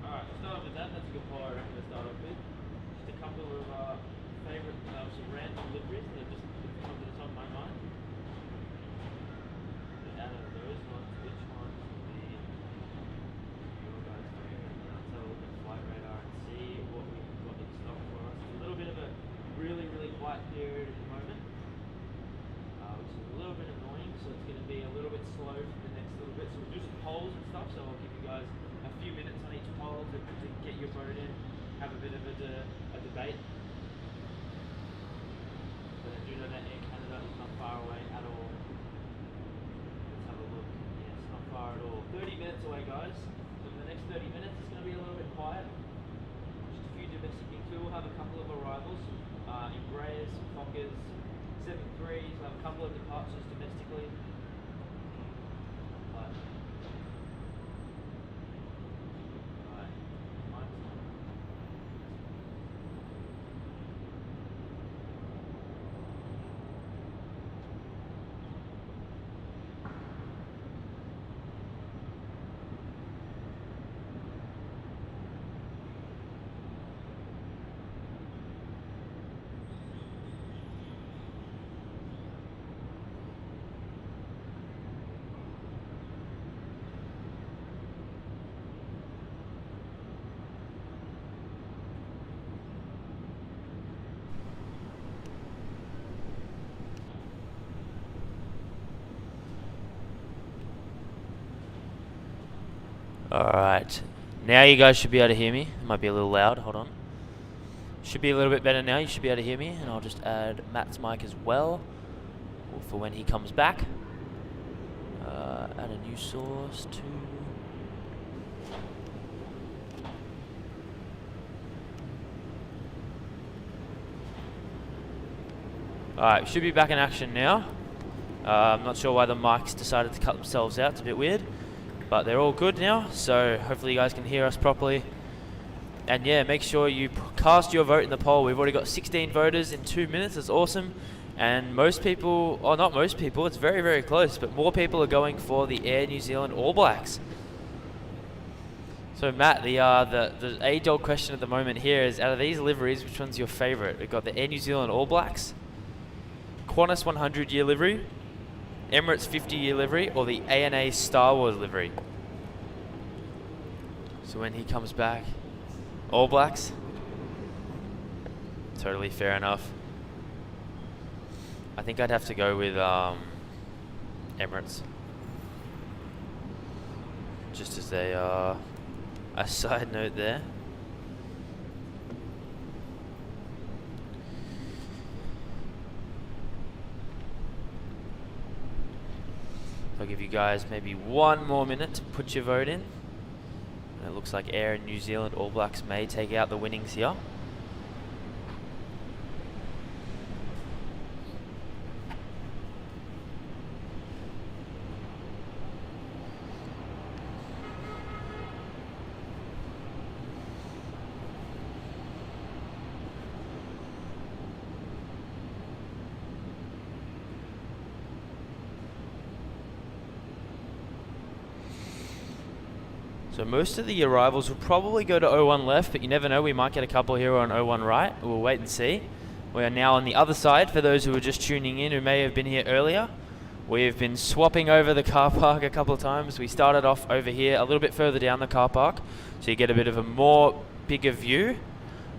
Speaker 1: Alright, let's start off with that. That's a good poll I reckon to start off with. Just a couple of favourite, some random liveries that just come to the top of my mind. But out of those ones, which ones would be your guys' favourite? Let's have a look at Flight Radar and see what we've got in stock for us. It's a little bit of a really, really quiet period at the moment, which is a little bit annoying, so it's going to be a little bit slow for the next little bit. So we'll do some polls and stuff, so I'll give you guys a few minutes on each poll to get your vote in, have a bit of a debate. But I do know that Air Canada is not far away at all. Let's have a look. Yeah, it's not far at all. 30 minutes away, guys. So for the next 30 minutes, it's going to be a little bit quiet. Just a few domestic things. We will have a couple of arrivals. Embraers, Fokkers, 73s. We'll have a couple of departures domestically. But Alright, now you guys should be able to hear me. It might be a little loud, hold on. Should be a little bit better now, you should be able to hear me. And I'll just add Matt's mic as well, for when he comes back. Add a new source to... Alright, we should be back in action now. I'm not sure why the mics decided to cut themselves out. It's a bit weird. But they're all good now, so hopefully you guys can hear us properly. And yeah, make sure you cast your vote in the poll. We've already got 16 voters in 2 minutes. That's awesome. And most people, or not most people, it's very, very close, but more people are going for the Air New Zealand All Blacks. So Matt, the age-old question at the moment here is, out of these liveries, which one's your favourite? We've got the Air New Zealand All Blacks, Qantas 100-year livery, Emirates 50-year livery, or the ANA Star Wars livery. So when he comes back, All Blacks. Totally fair enough. I think I'd have to go with Emirates. Just as a side note there. I'll give you guys maybe 1 more minute to put your vote in. And it looks like Air and New Zealand All Blacks may take out the winnings here. So most of the arrivals will probably go to 01 left, but you never know, we might get a couple here on 01 right. We'll wait and see. We are now on the other side. For those who are just tuning in who may have been here earlier, we've been swapping over the car park a couple of times. We started off over here a little bit further down the car park, so you get a bit of a more bigger view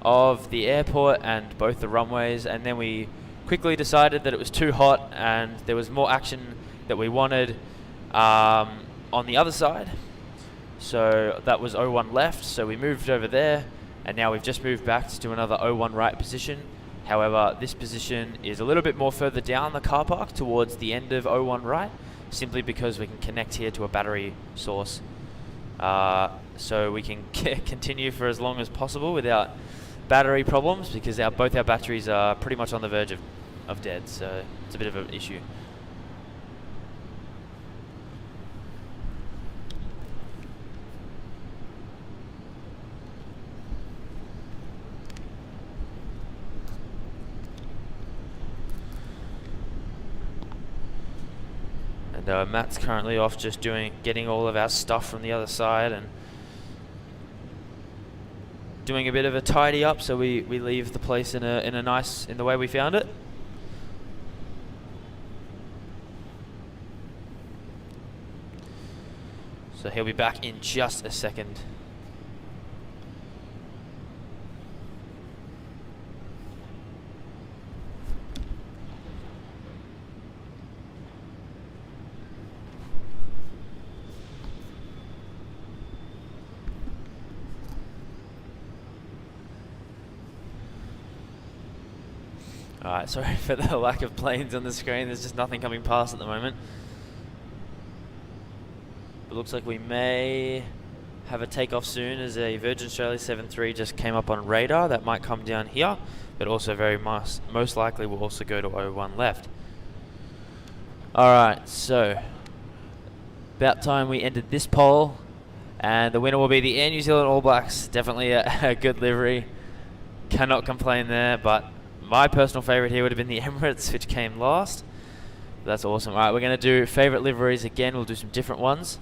Speaker 1: of the airport and both the runways, and then we quickly decided that it was too hot and there was more action that we wanted on the other side. So that was 01 left, so we moved over there, and now we've just moved back to another 01 right position. However, this position is a little bit more further down the car park towards the end of 01 right, simply because we can connect here to a battery source. So we can continue for as long as possible without battery problems, because both our batteries are pretty much on the verge of dead, so it's a bit of an issue. And Matt's currently off just getting all of our stuff from the other side and doing a bit of a tidy up, so we leave the place in the way we found it. So he'll be back in just a second. Alright, sorry for the lack of planes on the screen, there's just nothing coming past at the moment. It looks like we may have a takeoff soon, as a Virgin Australia 73 just came up on radar. That might come down here, but also most likely will also go to 01 left. Alright, so about time we ended this poll, and the winner will be the Air New Zealand All Blacks. Definitely a good livery, cannot complain there, but my personal favourite here would have been the Emirates, which came last. That's awesome. Alright, we're going to do favourite liveries again. We'll do some different ones.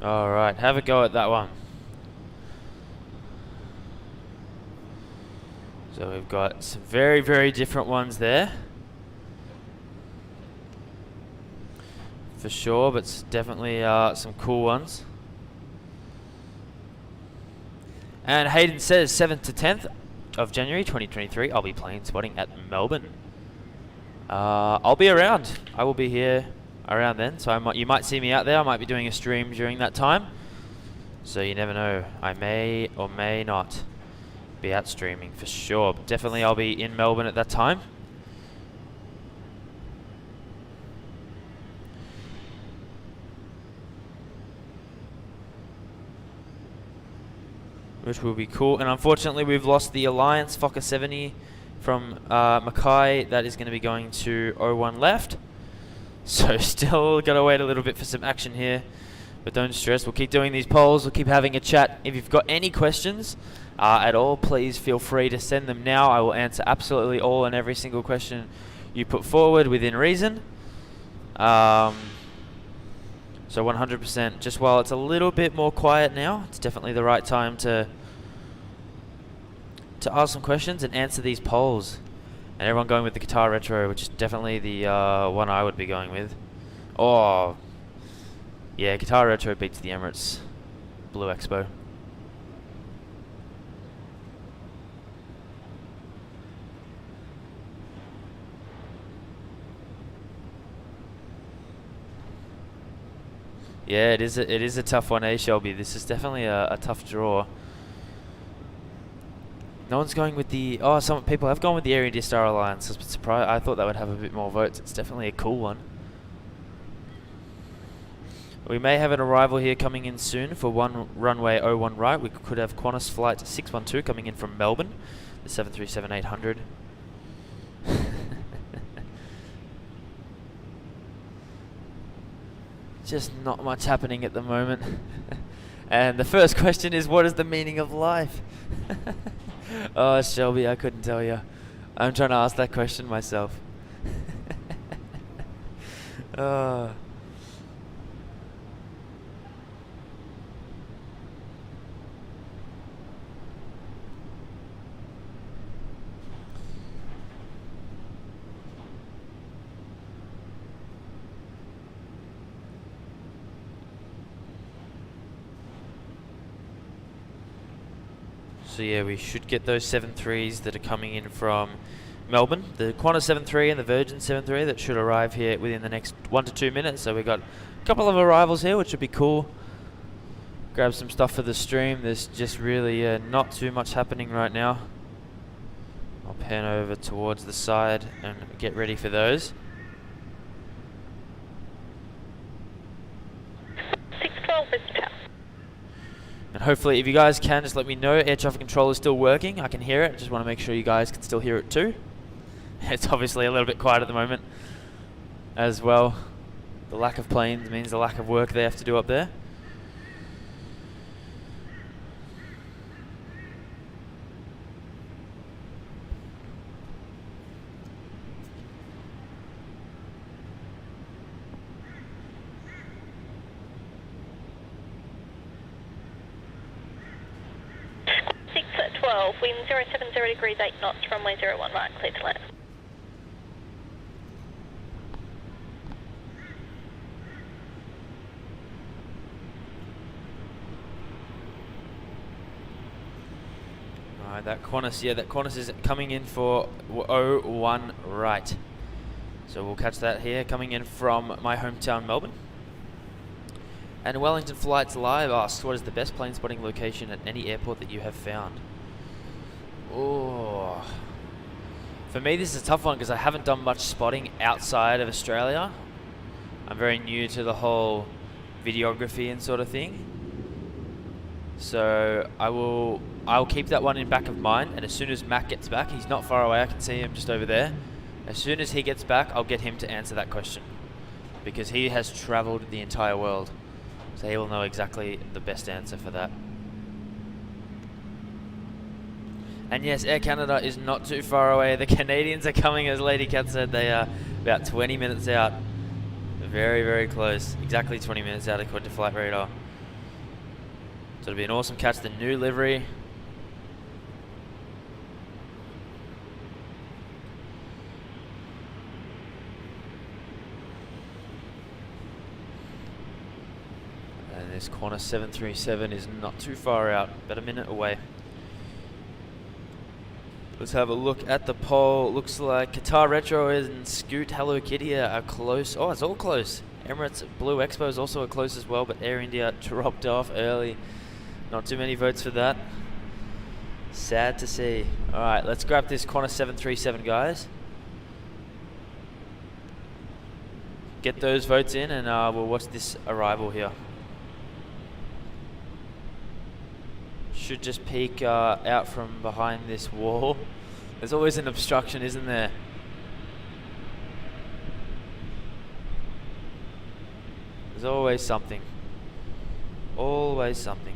Speaker 1: Alright, have a go at that one. So we've got some very, very different ones there. For sure, but definitely some cool ones. And Hayden says 7th to 10th of January 2023, I'll be plane spotting at Melbourne. I'll be around. I will be here around then, so you might see me out there. I might be doing a stream during that time. So you never know. I may or may not be out streaming for sure. But definitely I'll be in Melbourne at that time. Which will be cool. And unfortunately we've lost the Alliance Fokker 70 from Mackay. That is going to be going to 01 left. So still got to wait a little bit for some action here. But don't stress, we'll keep doing these polls, we'll keep having a chat. If you've got any questions at all, please feel free to send them now. I will answer absolutely all and every single question you put forward within reason. So 100%, just while it's a little bit more quiet now, it's definitely the right time to ask some questions and answer these polls. And everyone going with the Qatar Retro, which is definitely the one I would be going with. Oh, yeah, Qatar Retro beats the Emirates Blue Expo. Yeah, it is a tough one, eh, Shelby? This is definitely a tough draw. No one's going with the... Oh, some people have gone with the Area Star Alliance. I was a bit surprised. I thought that would have a bit more votes. It's definitely a cool one. We may have an arrival here coming in soon for runway 01 right. We could have Qantas flight 612 coming in from Melbourne, the 737-800. Just not much happening at the moment. And the first question is, what is the meaning of life? Oh, Shelby, I couldn't tell you. I'm trying to ask that question myself. Oh. So yeah, we should get those 7.3s that are coming in from Melbourne. The Qantas 7.3 and the Virgin 7.3 that should arrive here within the next 1 to 2 minutes. So we've got a couple of arrivals here, which would be cool. Grab some stuff for the stream. There's just really not too much happening right now. I'll pan over towards the side and get ready for those.
Speaker 2: 612 Brisbane.
Speaker 1: And hopefully, if you guys can, just let me know. Air traffic control is still working. I can hear it. Just want to make sure you guys can still hear it too. It's obviously a little bit quiet at the moment as well. The lack of planes means the lack of work they have to do up there.
Speaker 2: Wind 070 degrees 8 knots, runway 01 right, clear to land.
Speaker 1: Alright, that Qantas is coming in for 01 right. So we'll catch that here, coming in from my hometown, Melbourne. And Wellington Flights Live asks, what is the best plane spotting location at any airport that you have found? Oh, for me this is a tough one because I haven't done much spotting outside of Australia. I'm very new to the whole videography and sort of thing. So I'll keep that one in back of mind, and as soon as Mac gets back, he's not far away, I can see him just over there. As soon as he gets back, I'll get him to answer that question because he has traveled the entire world. So he will know exactly the best answer for that. And yes, Air Canada is not too far away. The Canadians are coming, as Lady Cat said. They are about 20 minutes out. Very, very close. Exactly 20 minutes out according to Flight Radar. So it'll be an awesome catch. The new livery. And there's Qantas 737 is not too far out, about a minute away. Let's have a look at the poll. Looks like Qatar Retro and Scoot Hello Kitty are close. Oh, it's all close. Emirates Blue Expo is also close as well, but Air India dropped off early. Not too many votes for that. Sad to see. Alright, let's grab this Qantas 737, guys. Get those votes in and we'll watch this arrival here. Should just peek out from behind this wall. There's always an obstruction, isn't there? There's always something. Always something.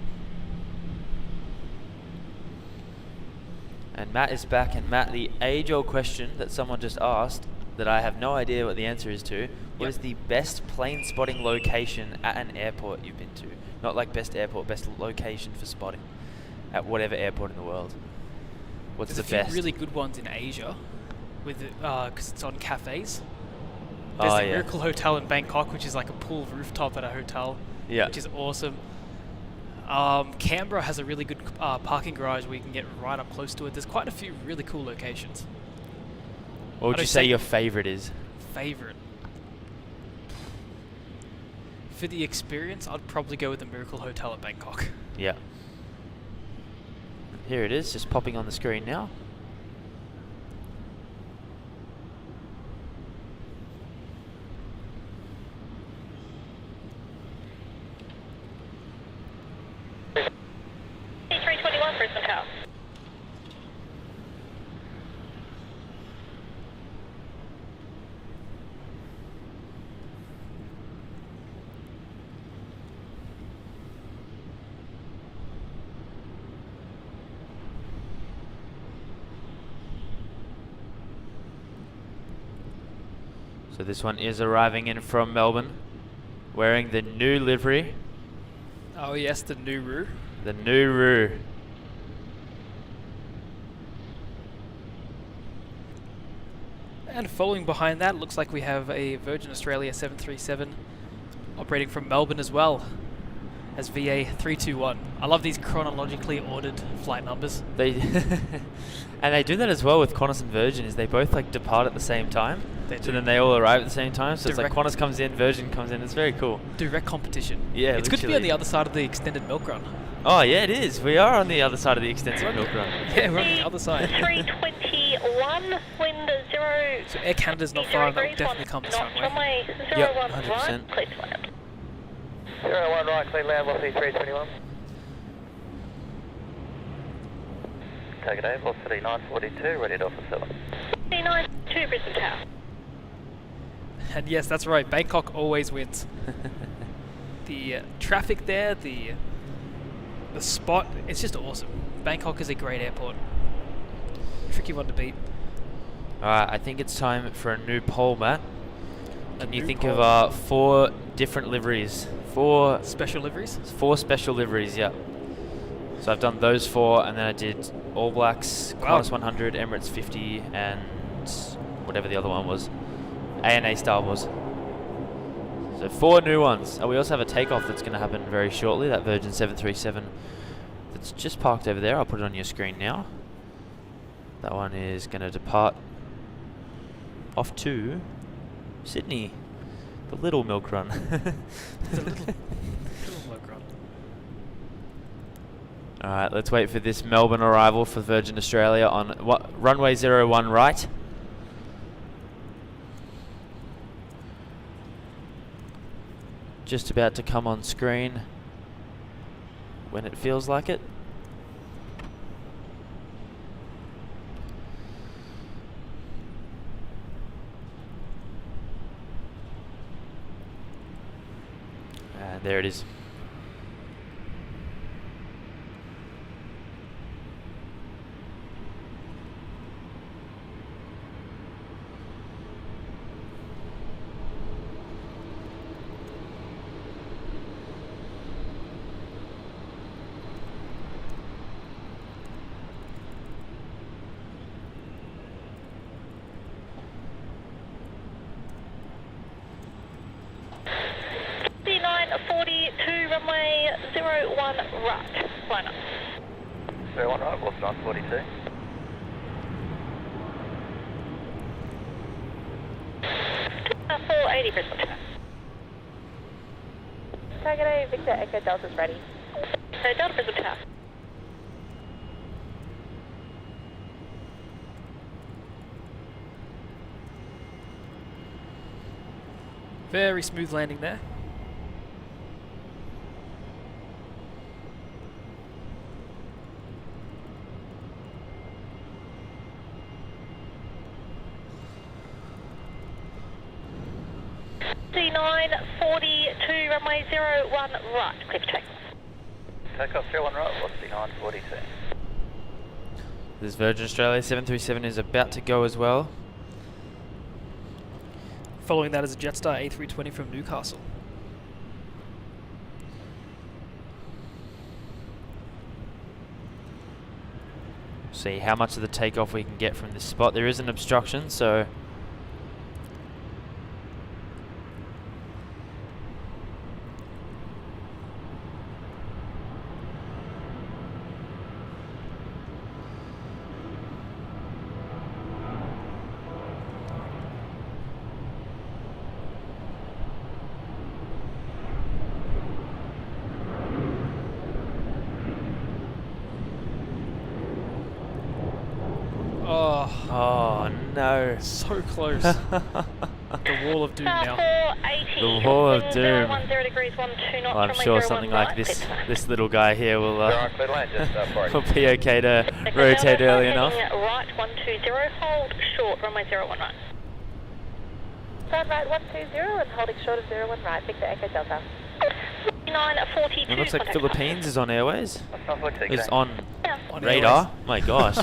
Speaker 1: And Matt is back, and Matt, the age-old question that someone just asked that I have no idea what the answer is to. What is the best plane spotting location at an airport you've been to? Not like best airport, best location for spotting at whatever airport in the world. What's
Speaker 6: There's
Speaker 1: the
Speaker 6: a
Speaker 1: best?
Speaker 6: few really good ones in Asia, with because it's on cafes. There's the Miracle Hotel in Bangkok, which is like a pool rooftop at a hotel, which is awesome. Canberra has a really good parking garage where you can get right up close to it. There's quite a few really cool locations.
Speaker 1: What would you say your favourite is?
Speaker 6: Favourite? For the experience, I'd probably go with the Miracle Hotel at Bangkok.
Speaker 1: Yeah. Here it is, just popping on the screen now.
Speaker 2: A321 Brisbane Tower.
Speaker 1: So this one is arriving in from Melbourne, wearing the new livery.
Speaker 6: Oh yes, the Nauru.
Speaker 1: The Nauru.
Speaker 6: And following behind that, looks like we have a Virgin Australia 737 operating from Melbourne as well as VA321. I love these chronologically ordered flight numbers.
Speaker 1: They and they do that as well with Qantas and Virgin. Is they both like depart at the same time?
Speaker 6: They do.
Speaker 1: So then they all arrive at the same time. So
Speaker 6: Direct
Speaker 1: it's like Qantas comes in, Virgin comes in. It's very cool.
Speaker 6: Direct competition.
Speaker 1: Yeah,
Speaker 6: it's good to be on the other side of the extended milk run.
Speaker 1: Oh yeah, it is. We are on the other side of the extensive milk run.
Speaker 6: Yeah, we're on the other side.
Speaker 2: 321, wind 0.
Speaker 6: So Air Canada's not far, and that will definitely come this runway.
Speaker 1: Yep, 100%.
Speaker 2: Clear to land.
Speaker 7: 01 right, clean land, we'll see 321.
Speaker 5: Take it over, velocity 942, ready to offer seller.
Speaker 2: 392 Brisbane Tower.
Speaker 6: And yes, that's right, Bangkok always wins. The traffic there, the spot, it's just awesome. Bangkok is a great airport. Tricky one to beat.
Speaker 1: Alright, I think it's time for a new poll, Matt. Can you think of 4 different liveries? 4
Speaker 6: special liveries?
Speaker 1: 4 special liveries, yeah. So I've done those 4, and then I did All Blacks, Qantas 100, Emirates 50, and whatever the other one was. ANA Star Wars. So 4 new ones. And we also have a takeoff that's going to happen very shortly, that Virgin 737 that's just parked over there. I'll put it on your screen now. That one is going to depart off to Sydney, the little milk run.
Speaker 6: The little milk run.
Speaker 1: Alright, let's wait for this Melbourne arrival for Virgin Australia on runway 01 right. Just about to come on screen when it feels like it. And there it is.
Speaker 2: 01 right, line up.
Speaker 5: 01 right, what's 942?
Speaker 2: Uh, 480 Brisbane Tower.
Speaker 8: Target A, Victor Echo Delta's ready.
Speaker 2: So Delta Brisbane Tower.
Speaker 3: Very smooth landing there.
Speaker 2: C942 runway 01 right, clear for takeoff.
Speaker 5: Takeoff 01 right, what's the 942?
Speaker 1: This Virgin Australia 737 is about to go as well.
Speaker 3: Following that is a Jetstar A320 from Newcastle.
Speaker 1: See how much of the takeoff we can get from this spot. There is an obstruction, so oh no.
Speaker 3: So close. The wall of doom now.
Speaker 1: The wall of doom.
Speaker 2: 10 degrees 12 knots.
Speaker 1: Well, I'm sure something like this little guy here will will be okay to rotate early enough.
Speaker 2: Right 120, hold short runway 01 right.
Speaker 8: Start right 120 and holding short of 01 right, Victor Echo Delta.
Speaker 2: 942.
Speaker 1: It looks like Philippines is on Airways. It's on
Speaker 3: Airways.
Speaker 1: radar. My gosh.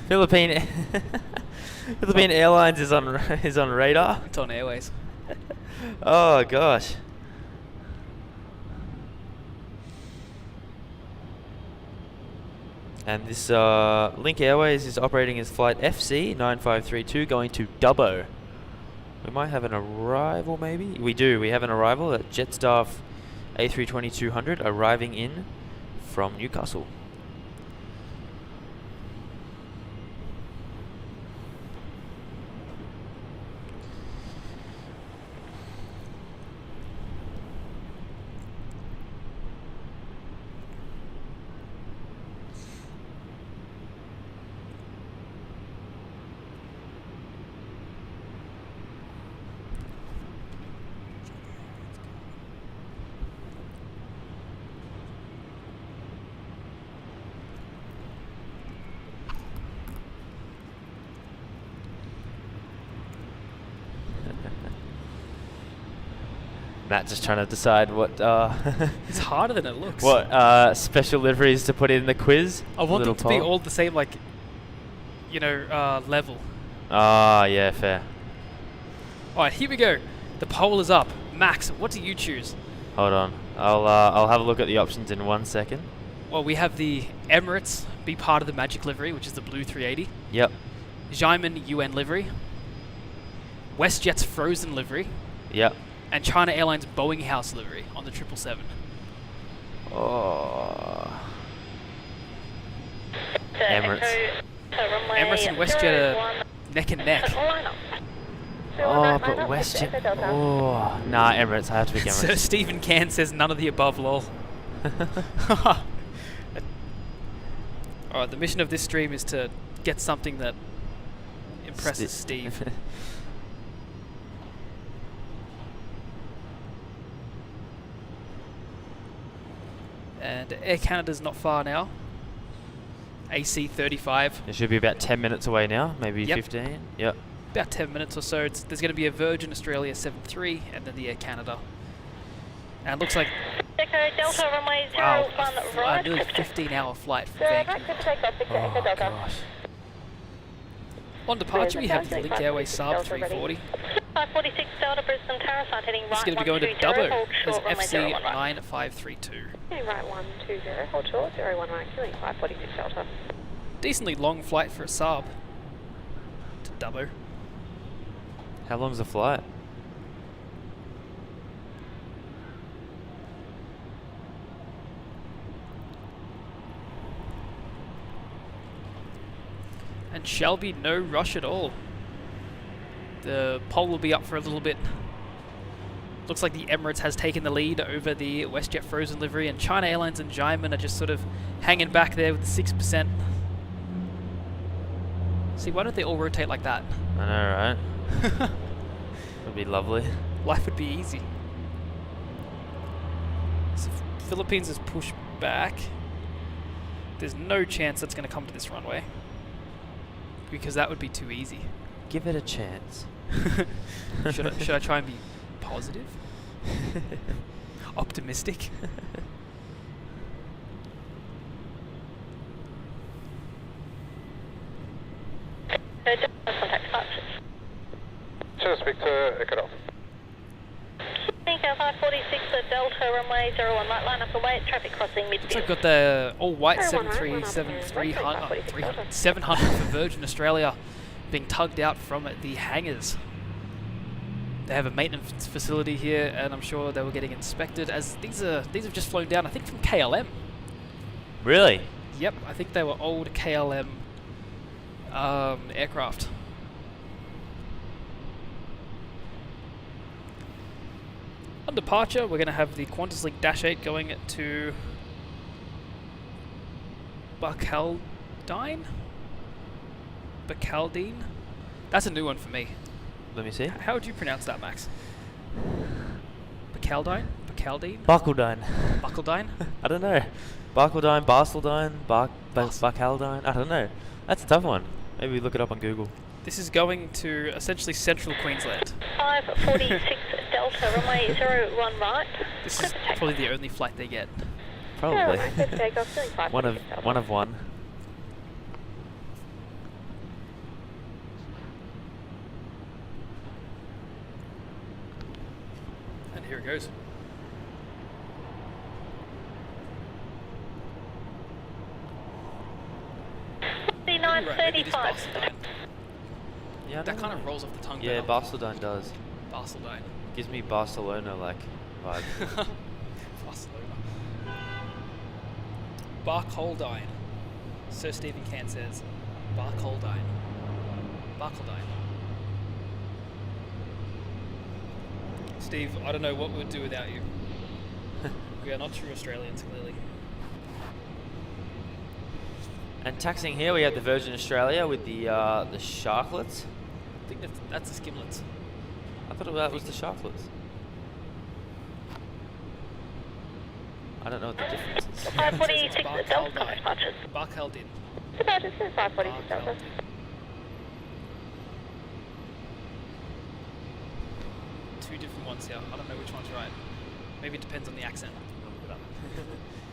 Speaker 1: Philippine Airlines is on radar.
Speaker 3: It's on Airways.
Speaker 1: Oh gosh. And this Link Airways is operating as flight FC 9532 going to Dubbo. We might have an arrival maybe? We do. We have an arrival at Jetstar A320-200 arriving in from Newcastle. Matt just trying to decide what
Speaker 3: It's harder than it looks.
Speaker 1: what special liveries to put in the quiz.
Speaker 3: I want them to be
Speaker 1: poll.
Speaker 3: all the same, like, you know, level.
Speaker 1: Ah, yeah, fair.
Speaker 3: Alright, here we go. The poll is up. Max, what do you choose?
Speaker 1: Hold on. I'll have a look at the options in 1 second.
Speaker 3: Well, we have the Emirates be part of the Magic livery, which is the blue 380.
Speaker 1: Yep.
Speaker 3: Xiamen UN livery. WestJet's Frozen livery.
Speaker 1: Yep.
Speaker 3: And China Airlines Boeing House livery on the 777.
Speaker 1: Oh. Emirates.
Speaker 3: Emirates and WestJet are neck and neck.
Speaker 1: Oh, but WestJet. Oh, nah, Emirates. I have to pick Emirates.
Speaker 3: sirsteveNcairns says none of the above, lol. Alright, the mission of this stream is to get something that impresses Steve. And Air Canada's not far now. AC35.
Speaker 1: It should be about 10 minutes away now, maybe
Speaker 3: Yep.
Speaker 1: 15. Yep.
Speaker 3: About 10 minutes or so. There's going to be a Virgin Australia 73 and then the Air Canada. And it looks like
Speaker 2: Delta runway
Speaker 3: wow,
Speaker 2: 01
Speaker 3: a
Speaker 2: right.
Speaker 3: nearly 15-hour flight from
Speaker 8: Right,
Speaker 3: Vancouver.
Speaker 8: good takeoff, Victor Echo
Speaker 1: Oh
Speaker 8: Delta.
Speaker 1: gosh.
Speaker 3: On departure, we have the Link Airways Saab 340.
Speaker 2: 546 Delta Brisbane Tower side heading right.
Speaker 3: It's going to be going to
Speaker 2: 120,
Speaker 3: Dubbo
Speaker 2: hold
Speaker 3: as
Speaker 2: short, runway 01 right.
Speaker 3: FC 9532.
Speaker 8: Right 120, hold short, 01 right, killing 546 Delta.
Speaker 3: Decently long flight for a Saab to Dubbo.
Speaker 1: How long's the flight?
Speaker 6: And Shelby, no rush at all. The poll will be up for a little bit. Looks like the Emirates has taken the lead over the WestJet Frozen livery, and China Airlines and Jaimin are just sort of hanging back there with 6%. See, why don't they all rotate like that?
Speaker 1: I know, right? Would be lovely.
Speaker 6: Life would be easy. So Philippines is pushed back. There's no chance that's going to come to this runway, because that would be too easy.
Speaker 1: Give it a chance.
Speaker 6: Should I try and be positive? Optimistic?
Speaker 2: Contact departures.
Speaker 4: Sure, speak to Echo.
Speaker 2: Echo 546 at Delta, runway 01 right, line up away, traffic crossing midfield.
Speaker 6: Looks like got the all-white 700 for Virgin Australia being tugged out from the hangars. They have a maintenance facility here, and I'm sure they were getting inspected, as these have just flown down, I think, from KLM.
Speaker 1: Really?
Speaker 6: Yep, I think they were old KLM aircraft. On departure, we're going to have the QantasLink -8 going to Bacaldine? That's a new one for me.
Speaker 1: Let me see.
Speaker 6: How would you pronounce that, Max? Bacaldine?
Speaker 1: Barcaldine.
Speaker 6: Bacaldine?
Speaker 1: I don't know. Barcaldine, Barceldine, Bacaldine. I don't know. That's a tough one. Maybe look it up on Google.
Speaker 6: This is going to essentially central Queensland.
Speaker 2: 546 Delta, runway 01 right.
Speaker 6: This is probably the only flight they get.
Speaker 1: Probably. one of one.
Speaker 6: And here it goes.
Speaker 2: Right, 35.
Speaker 1: Yeah,
Speaker 6: that kind of rolls off the tongue.
Speaker 1: Yeah,
Speaker 6: better.
Speaker 1: Barceldine does.
Speaker 6: Barceldine.
Speaker 1: Gives me Barcelona-like vibe.
Speaker 6: Barcelona. Barcaldine. sirsteveNcairns says Barcaldine. Steve, I don't know what we'd do without you. We are not true Australians, clearly.
Speaker 1: And taxiing here, we have the Virgin Australia with the sharklets.
Speaker 6: I think that's the skimlets.
Speaker 1: I thought that was the sharklets. I don't know what the difference is.
Speaker 2: 546 Delta departures.
Speaker 6: Barcaldine.
Speaker 2: Departures is 546 Delta.
Speaker 6: Two different ones here. I don't know which one's right. Maybe it depends on the accent.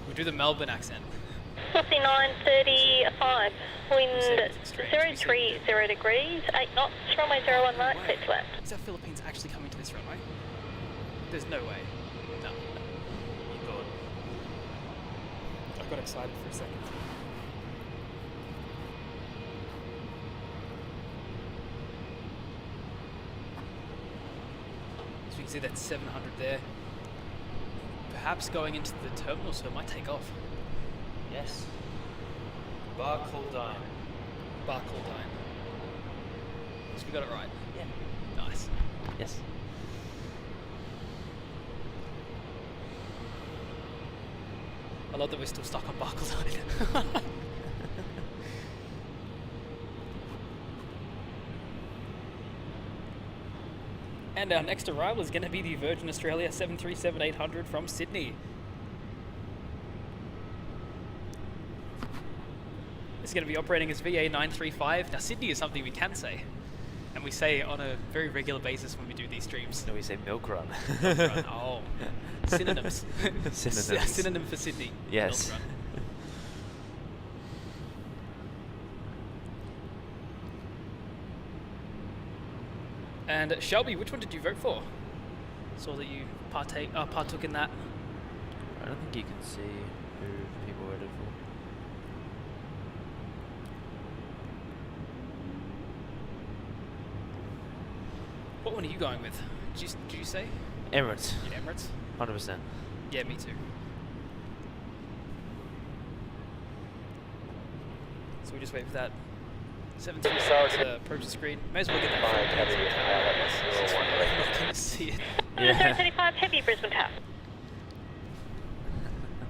Speaker 6: We'll do the Melbourne accent.
Speaker 2: 5935, wind 030 degrees, 8 knots, runway 01 right, clear to land.
Speaker 6: Is that Philippines actually coming to this runway? There's no way. No. You thought. I got excited for a second. So you can see that 700 there. Perhaps going into the terminal, so it might take off.
Speaker 1: Yes. Barcaldine.
Speaker 6: So we got it right.
Speaker 1: Yeah.
Speaker 6: Nice.
Speaker 1: Yes.
Speaker 6: I love that we're still stuck on Barcaldine. And our next arrival is going to be the Virgin Australia 737-800 from Sydney. It's going to be operating as VA935. Now, Sydney is something we can say, and we say on a very regular basis when we do these streams.
Speaker 1: No, we say milk run.
Speaker 6: Milk run. Oh, synonyms.
Speaker 1: Synonyms.
Speaker 6: Synonym for Sydney.
Speaker 1: Yes.
Speaker 6: Milk run. And Shelby, which one did you vote for? Saw that you partook in that.
Speaker 1: I don't think you can see who people voted for.
Speaker 6: What one are you going with? Did you say?
Speaker 1: Emirates.
Speaker 6: Yeah, Emirates?
Speaker 1: 100%.
Speaker 6: Yeah, me too. So we just wait for that 737 approach the screen. May as well get that since we're not going to see it.
Speaker 2: Yeah. 35 Heavy Brisbane Tower.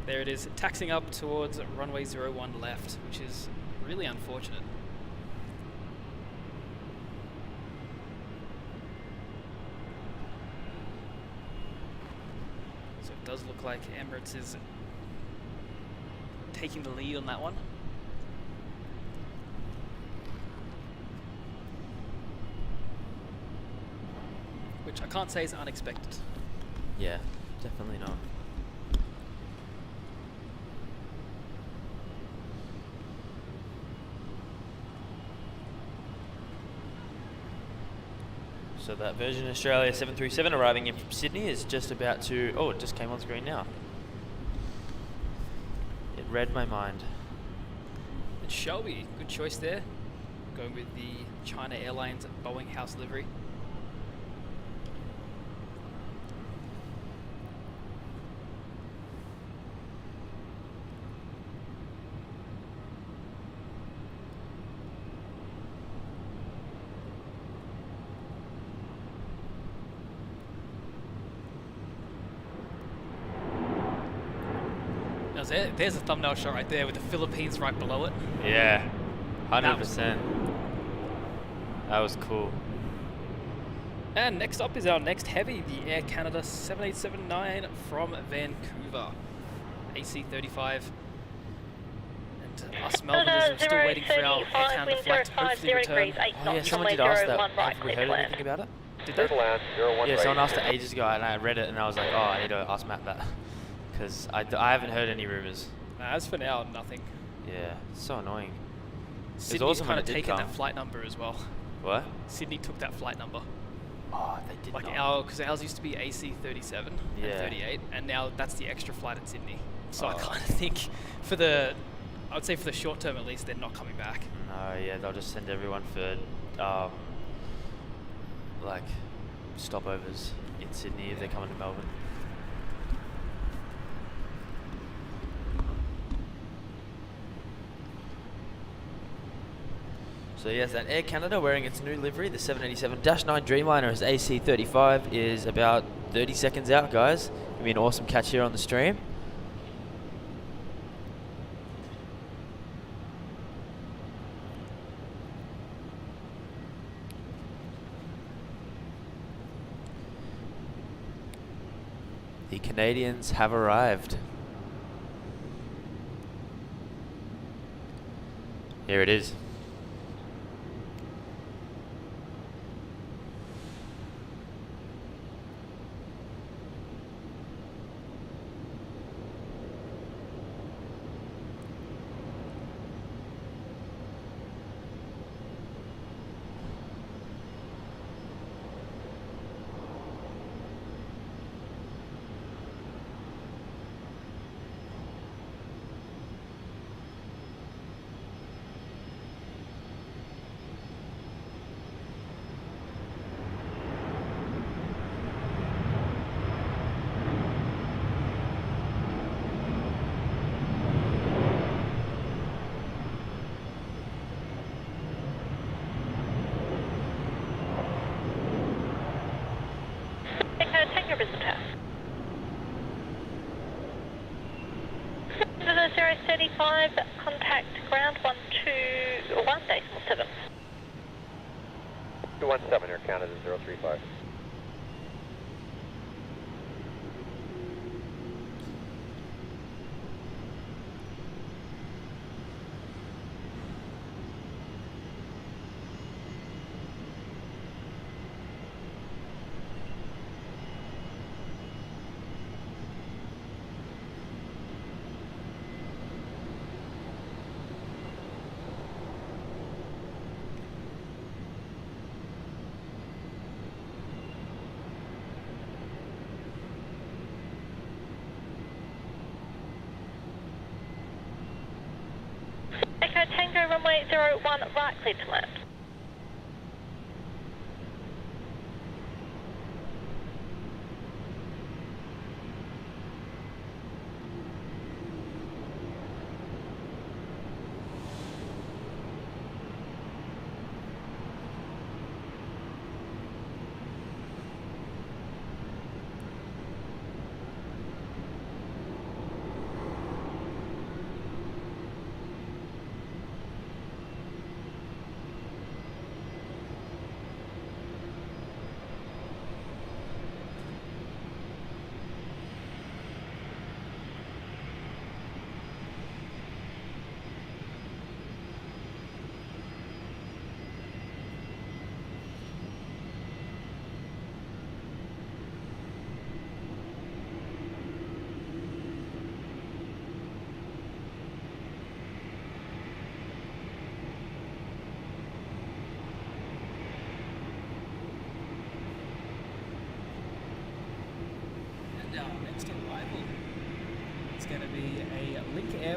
Speaker 6: There it is, taxing up towards runway 01 left, which is really unfortunate. So it does look like Emirates is taking the lead on that one. Which I can't say is unexpected.
Speaker 1: Yeah, definitely not. So that Virgin Australia 737 arriving in from Sydney is just about to... Oh, it just came on screen now. It read my mind.
Speaker 6: And Shelby, good choice there. Going with the China Airlines Boeing house livery. There's a thumbnail shot right there with the Philippines right below it.
Speaker 1: Yeah, 100%. That was cool.
Speaker 6: And next up is our next heavy, the Air Canada 7879 from Vancouver. AC35. And us Melbourneers are still waiting for our Air Canada flight to hopefully return.
Speaker 1: Oh yeah, someone did ask that. Have we heard anything about it?
Speaker 6: Did they?
Speaker 1: Yeah, someone asked it ages ago and I read it and I was like, oh, I need to ask Matt that. Because I haven't heard any rumours.
Speaker 6: As for now, nothing.
Speaker 1: Yeah, it's so annoying.
Speaker 6: Sydney's
Speaker 1: awesome
Speaker 6: kind of taken that flight number as well.
Speaker 1: What?
Speaker 6: Sydney took that flight number.
Speaker 1: Oh, they did
Speaker 6: like
Speaker 1: not.
Speaker 6: Because ours used to be AC37
Speaker 1: Yeah.
Speaker 6: and 38, and now that's the extra flight at Sydney. So I kind of think for the, I would say for the short term at least, they're not coming back.
Speaker 1: No, yeah, they'll just send everyone for like stopovers in Sydney if they're coming to Melbourne. So yes, that Air Canada wearing its new livery, the 787-9 Dreamliner as AC35 is about 30 seconds out, guys. It'll be an awesome catch here on the stream. The Canadians have arrived. Here it is.
Speaker 2: Contact ground 121.7.
Speaker 4: 217 Air Canada 035.
Speaker 2: Tango runway 01 right, clear to land.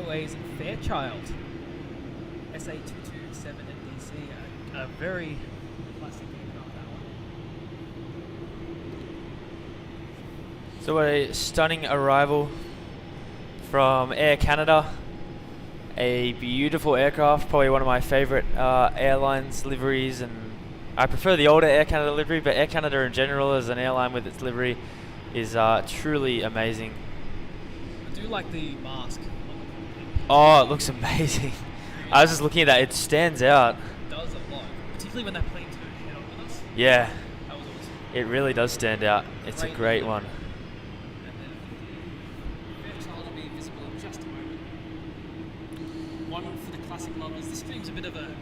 Speaker 6: Airways Fairchild SA350 DC, a very classic aircraft, that one.
Speaker 1: So what a stunning arrival from Air Canada. A beautiful aircraft, probably one of my favourite airlines liveries, and I prefer the older Air Canada livery, but Air Canada in general as an airline with its livery is truly amazing.
Speaker 6: I do like the mask on the cockpit.
Speaker 1: Oh, it looks amazing. I was just looking at that, it stands out.
Speaker 6: It does a lot, particularly when that plane turned head on with us.
Speaker 1: Yeah,
Speaker 6: That was awesome.
Speaker 1: it really does stand out. It's a great one.
Speaker 6: And then the Fairchild will be visible in just a moment. One for the classic lovers. The stream's a bit of a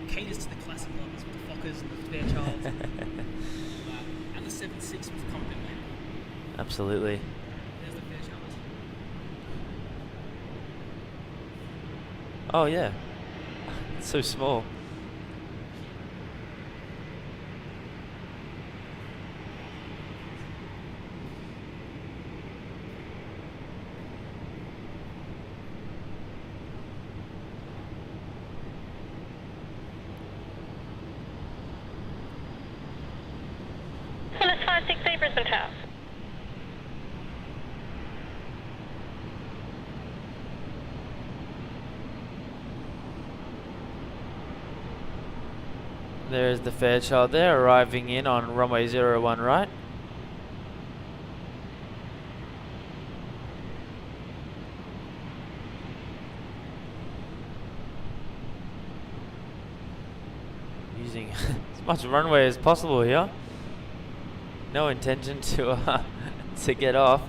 Speaker 6: caters to the classic lovers with the Fokkers and the Fairchilds. And the 7.6 with cockpit lamp.
Speaker 1: Absolutely.
Speaker 6: There's the Fairchild.
Speaker 1: Oh yeah, it's so small.
Speaker 2: Qantas 560 Brisbane Tower.
Speaker 1: There's the Fairchild there, arriving in on runway 01 right. Using as much runway as possible here. No intention to to get off.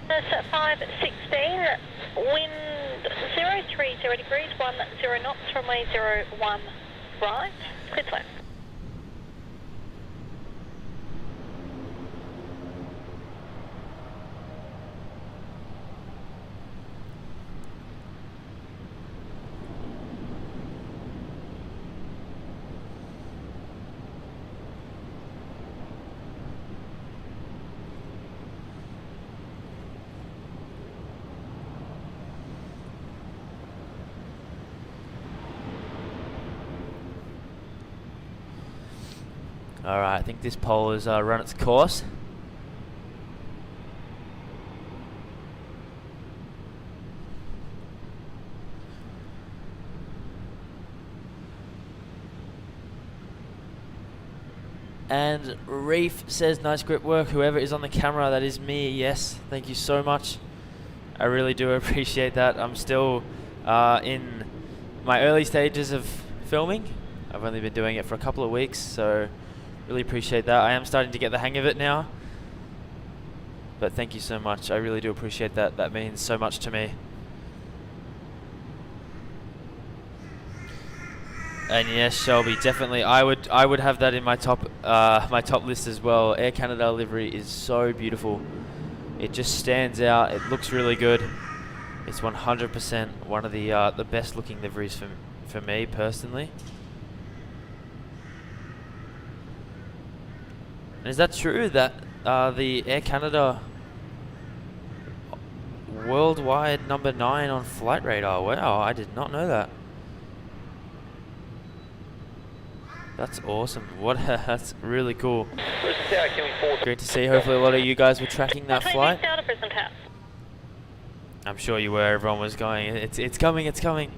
Speaker 2: Qantas 516, wind 030 degrees, 10 knots, runway 01 right, clear to land.
Speaker 1: Alright, I think this pole has run its course. And Reef says, nice grip work. Whoever is on the camera, that is me. Yes, thank you so much. I really do appreciate that. I'm still in my early stages of filming. I've only been doing it for a couple of weeks, so really appreciate that. I am starting to get the hang of it now. But thank you so much. I really do appreciate that. That means so much to me. And yes, Shelby, definitely. I would have that in my top list as well. Air Canada livery is so beautiful. It just stands out. It looks really good. It's 100% one of the best looking liveries for me personally. And is that true that the Air Canada worldwide number 9 on flight radar? Wow, I did not know that. That's awesome. That's really cool. Great to see. Hopefully a lot of you guys were tracking that flight. I'm sure you were. Everyone was going, it's coming, it's coming.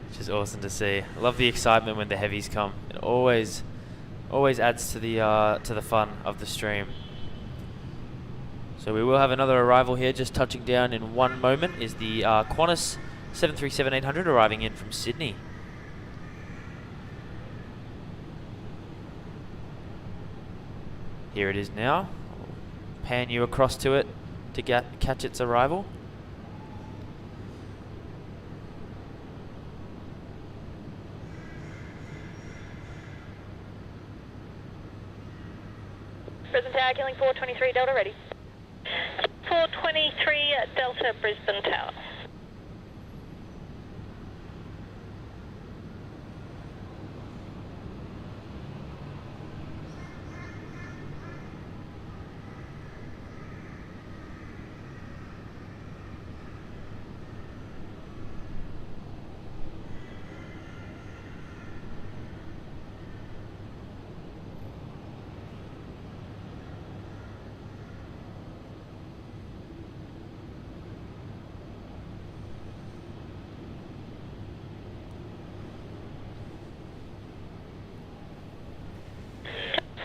Speaker 1: Which is awesome to see. I love the excitement when the heavies come. It always adds to the fun of the stream. So we will have another arrival here. Just touching down in one moment is the Qantas 737-800 arriving in from Sydney. Here it is now. I'll pan you across to it to catch its arrival.
Speaker 2: Brisbane Tower, killing 423 Delta, ready. 423 Delta, Brisbane Tower.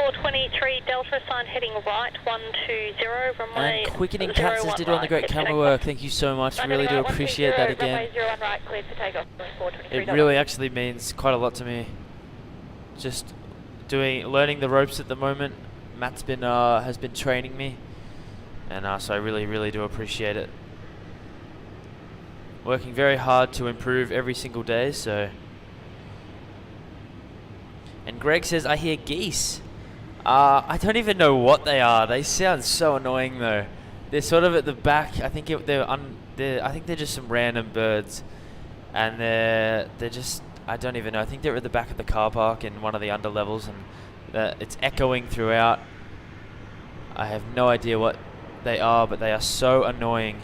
Speaker 2: 423 Delta, sign heading right 120, runway
Speaker 1: And quickening cats as did on the great camera work. Thank you so much. Really do appreciate that again.
Speaker 2: Runway 01 right, cleared for takeoff.
Speaker 1: It really actually means quite a lot to me. Just learning the ropes at the moment. Matt's been has been training me, and so I really do appreciate it. Working very hard to improve every single day. So. And Greg says, I hear geese. I don't even know what they are. They sound so annoying though. They're sort of at the back. I think they're just some random birds, and they're just, I don't even know. I think they're at the back of the car park in one of the under levels, and it's echoing throughout. I have no idea what they are, but they are so annoying.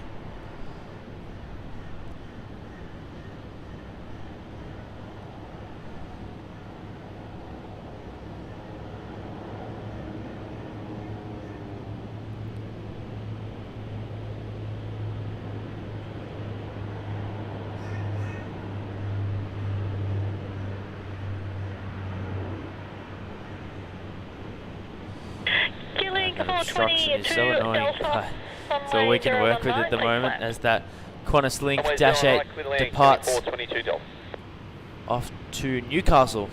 Speaker 1: Construction is so annoying. That's all we can work with at the moment, as that QantasLink -8 departs off to Newcastle.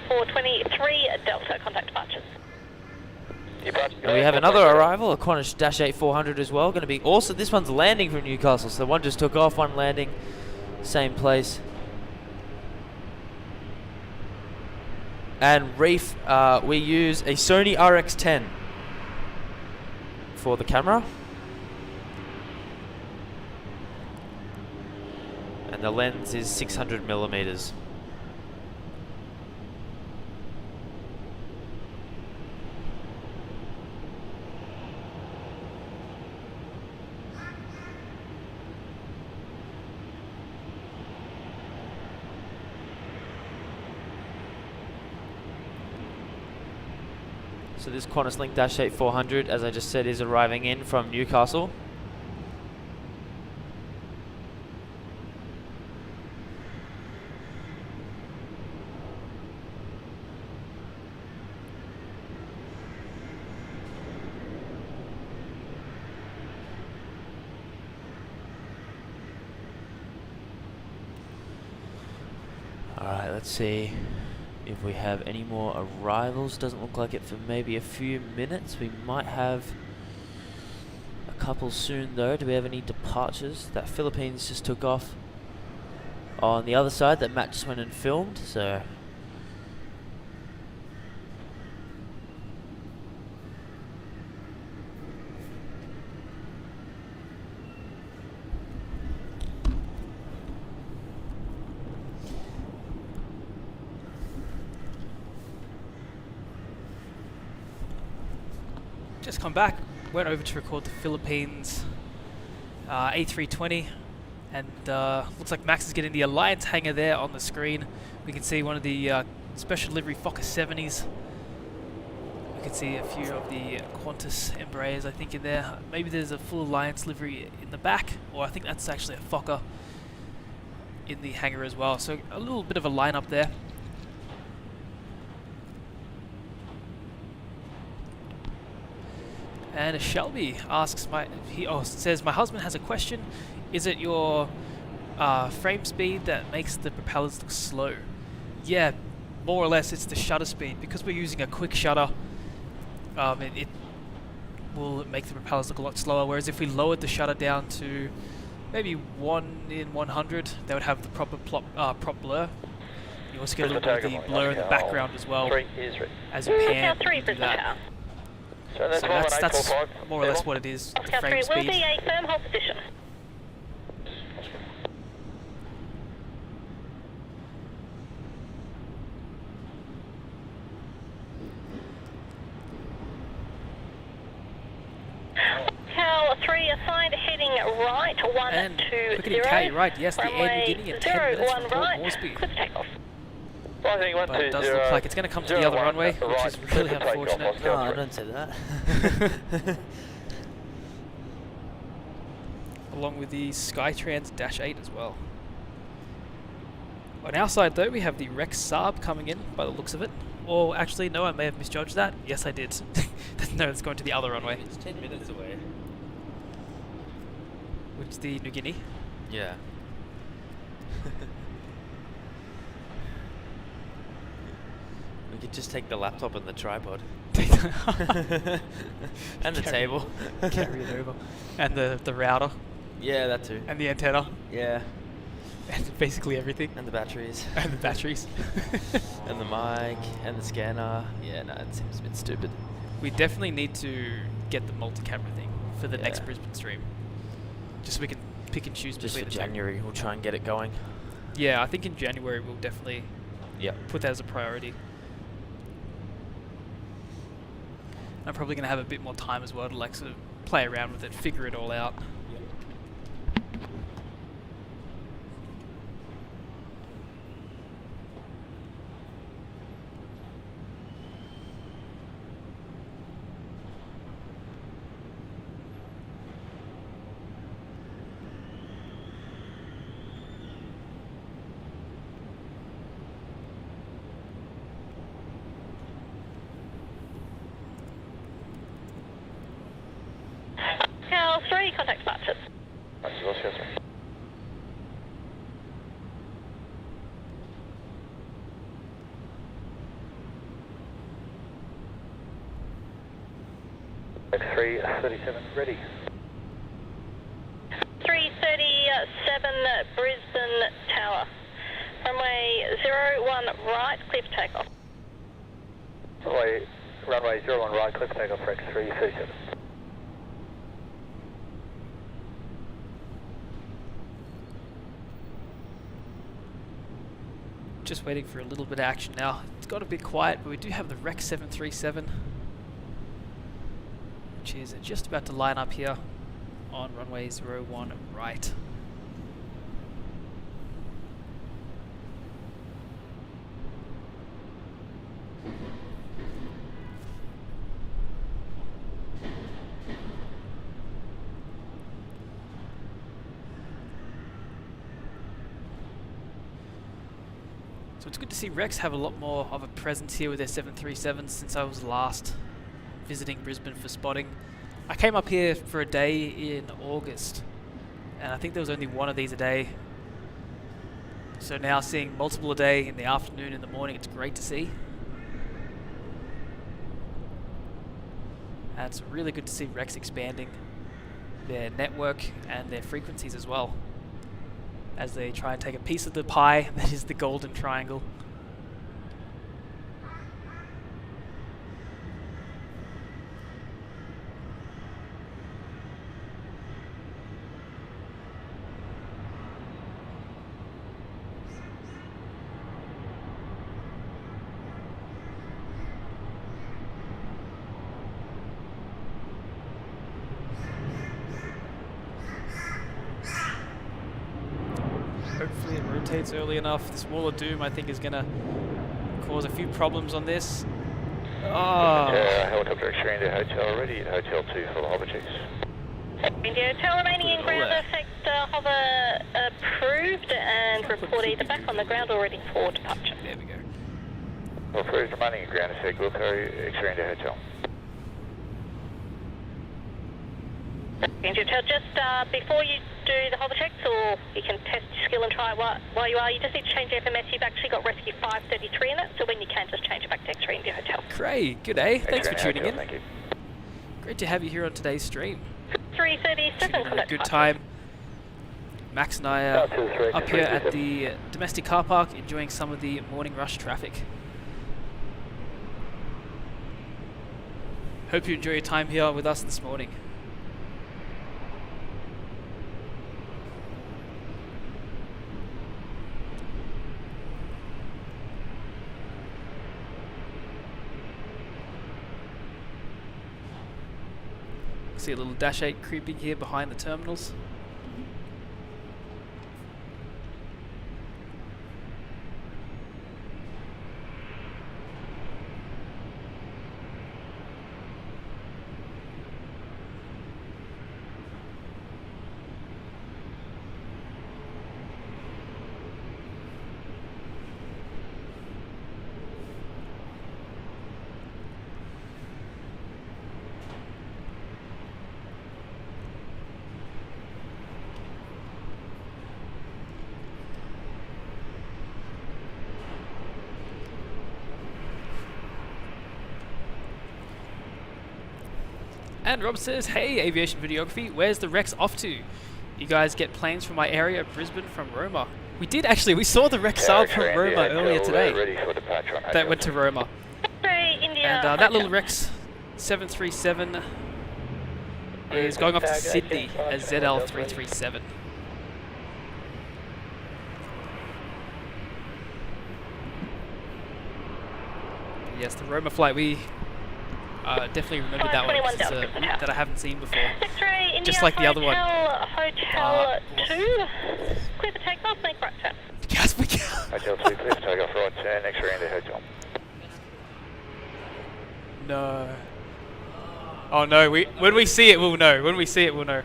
Speaker 2: 423 Delta, contact departures.
Speaker 1: And we have another arrival, a Qantas -8-400 as well. Going to be also, this one's landing from Newcastle, so one just took off, one landing, same place. And Reef, we use a Sony RX10 for the camera, and the lens is 600mm. So this QantasLink -8-400, as I just said, is arriving in from Newcastle. Alright, let's see if we have any more arrivals. Doesn't look like it for maybe a few minutes. We might have a couple soon though. Do we have any departures? That Philippines just took off on the other side that Matt just went and filmed, so
Speaker 6: just come back, went over to record the Philippines A320, and looks like Max is getting the Alliance hangar there on the screen. We can see one of the special delivery Fokker 70s. We can see a few of the Qantas Embraers, I think, in there. Maybe there's a full Alliance livery in the back, or I think that's actually a Fokker in the hangar as well. So a little bit of a lineup there. And Shelby asks, says, my husband has a question. Is it your frame speed that makes the propellers look slow? Yeah, more or less it's the shutter speed. Because we're using a quick shutter, it will make the propellers look a lot slower. Whereas if we lowered the shutter down to maybe 1 in 100, they would have the proper prop blur. You also get a little bit of the blur in the background as well as you pan and do that. So that's more or less what it is, the frame speed.
Speaker 2: Will be a firm hold position. Cal 3 assigned heading right 120.
Speaker 6: Quickening K, right, yes, the air beginning at 10 minutes from Port Moresby. But it does look like it's going to come to the other runway, which is really unfortunate.
Speaker 1: No, I don't say that.
Speaker 6: Along with the Skytrans -8 as well. On our side though, we have the Rex Saab coming in by the looks of it. Or actually, no, I may have misjudged that. Yes, I did. No, it's going to the other runway.
Speaker 1: It's 10 minutes away.
Speaker 6: Which is the New Guinea.
Speaker 1: Yeah. We could just take the laptop and the tripod. And the table.
Speaker 6: Carry it over. And the router.
Speaker 1: Yeah, that too.
Speaker 6: And the antenna.
Speaker 1: Yeah.
Speaker 6: And basically everything.
Speaker 1: And the batteries.
Speaker 6: And the batteries.
Speaker 1: And the mic. And the scanner. Yeah, no, it seems a bit stupid.
Speaker 6: We definitely need to get the multi-camera thing for the next Brisbane stream. Just so we can pick and choose
Speaker 1: just
Speaker 6: between
Speaker 1: for
Speaker 6: the
Speaker 1: January, we'll try and get it going.
Speaker 6: Yeah, I think in January we'll definitely put that as a priority. I'm probably going to have a bit more time as well to like sort of play around with it, figure it all out.
Speaker 2: Contact departures.
Speaker 7: X337 ready.
Speaker 2: 337 Brisbane Tower. Runway 01 right, clear for takeoff.
Speaker 7: Runway 01 right, clear for takeoff for X337.
Speaker 6: Just waiting for a little bit of action now. It's got a bit quiet, but we do have the Rec 737, which is just about to line up here on runway 01 right. So it's good to see Rex have a lot more of a presence here with their 737s since I was last visiting Brisbane for spotting. I came up here for a day in August, and I think there was only one of these a day. So now seeing multiple a day in the afternoon, in the morning, it's great to see. And it's really good to see Rex expanding their network and their frequencies as well, as they try and take a piece of the pie that is the Golden Triangle. Hopefully it rotates early enough. This wall of doom, I think, is going to cause a few problems on this. Oh.
Speaker 9: Helicopter X-ray into Hotel ready at Hotel 2 for the hover checks.
Speaker 2: India Hotel remaining in ground effect, hover approved, and report either back on the ground or ready for departure.
Speaker 6: There we go.
Speaker 9: Well, approved remaining in ground effect, we'll carry X-ray into Hotel.
Speaker 2: India Hotel, just before you do the hover checks, or you can test your skill and try it while you are, you just need to change the FMS. You've actually got Rescue 533 in it, so when you can, just change it back to X-ray India Hotel.
Speaker 6: Great, good day. Thanks for tuning in.
Speaker 9: Thank you.
Speaker 6: Great to have you here on today's stream.
Speaker 2: 337.
Speaker 6: A good time. Max and I are up here at the domestic car park enjoying some of the morning rush traffic. Hope you enjoy your time here with us this morning. See a little Dash 8 creeping here behind the terminals. And Rob says, hey, aviation videography, where's the Rex off to? You guys get planes from my area, Brisbane from Roma. We did actually, we saw the Rex sail from Roma earlier today. That went to Roma. And that little Rex 737 is going off to Sydney as ZL337. Yes, the Roma flight, we definitely remember that one. It's a route that I haven't seen before. Just like the other one.
Speaker 2: Hotel 2, clear for takeoff, make right turn.
Speaker 6: Yes, we can.
Speaker 9: Hotel 2, clear for takeoff, right turn, next round to hotel.
Speaker 6: No. Oh no, when we see it, we'll know. When we see it, we'll know.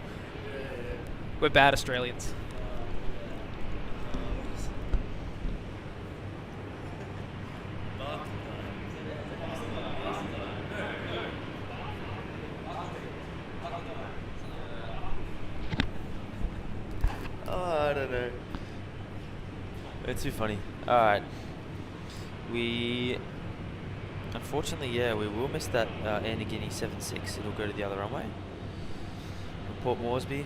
Speaker 6: We're bad Australians.
Speaker 1: I don't know. It's too funny. Alright. Unfortunately, yeah, we will miss that Air Niugini 76. It'll go to the other runway. Port Moresby.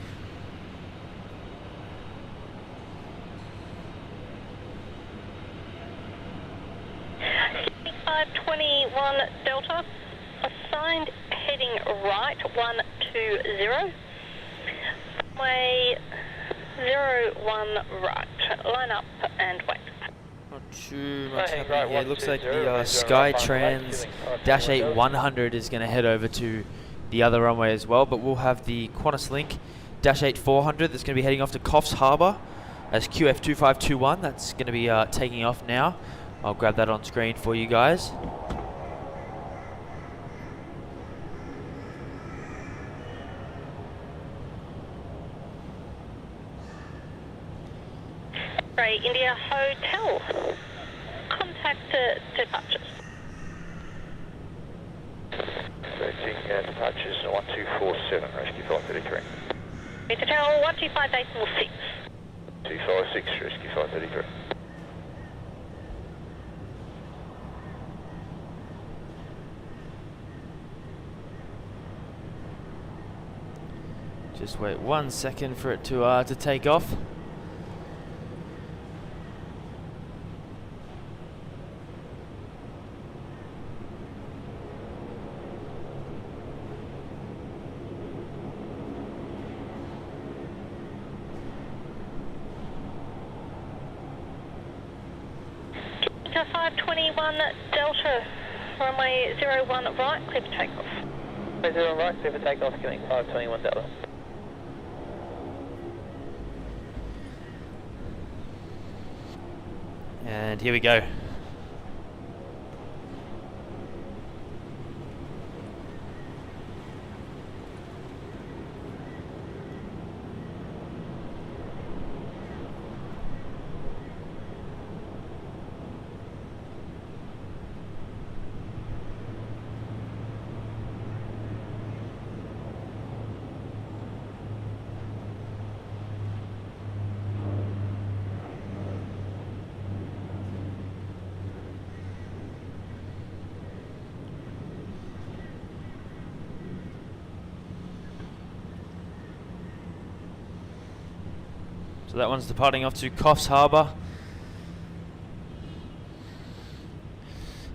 Speaker 2: Delta, assigned heading right 120. Runway 01 right. Line up and wait.
Speaker 1: Not too much happening here. It looks like the Skytrans Dash 8 100 is going to head over to the other runway as well, but we'll have the QantasLink Dash 8 400 that's going to be heading off to Coffs Harbour as QF 2521. That's going to be taking off now. I'll grab that on screen for you guys.
Speaker 2: India Hotel. Contact departures.
Speaker 9: Searching departures 1247, rescue 533.
Speaker 2: It's Hotel 125.6.
Speaker 9: 256, rescue 533.
Speaker 1: Just wait 1 second for it to take off.
Speaker 2: Delta 521 Delta, runway 01 right, clear for takeoff.
Speaker 7: Runway 01 right, clear for takeoff, giving 521 Delta.
Speaker 1: And here we go. So that one's departing off to Coffs Harbour.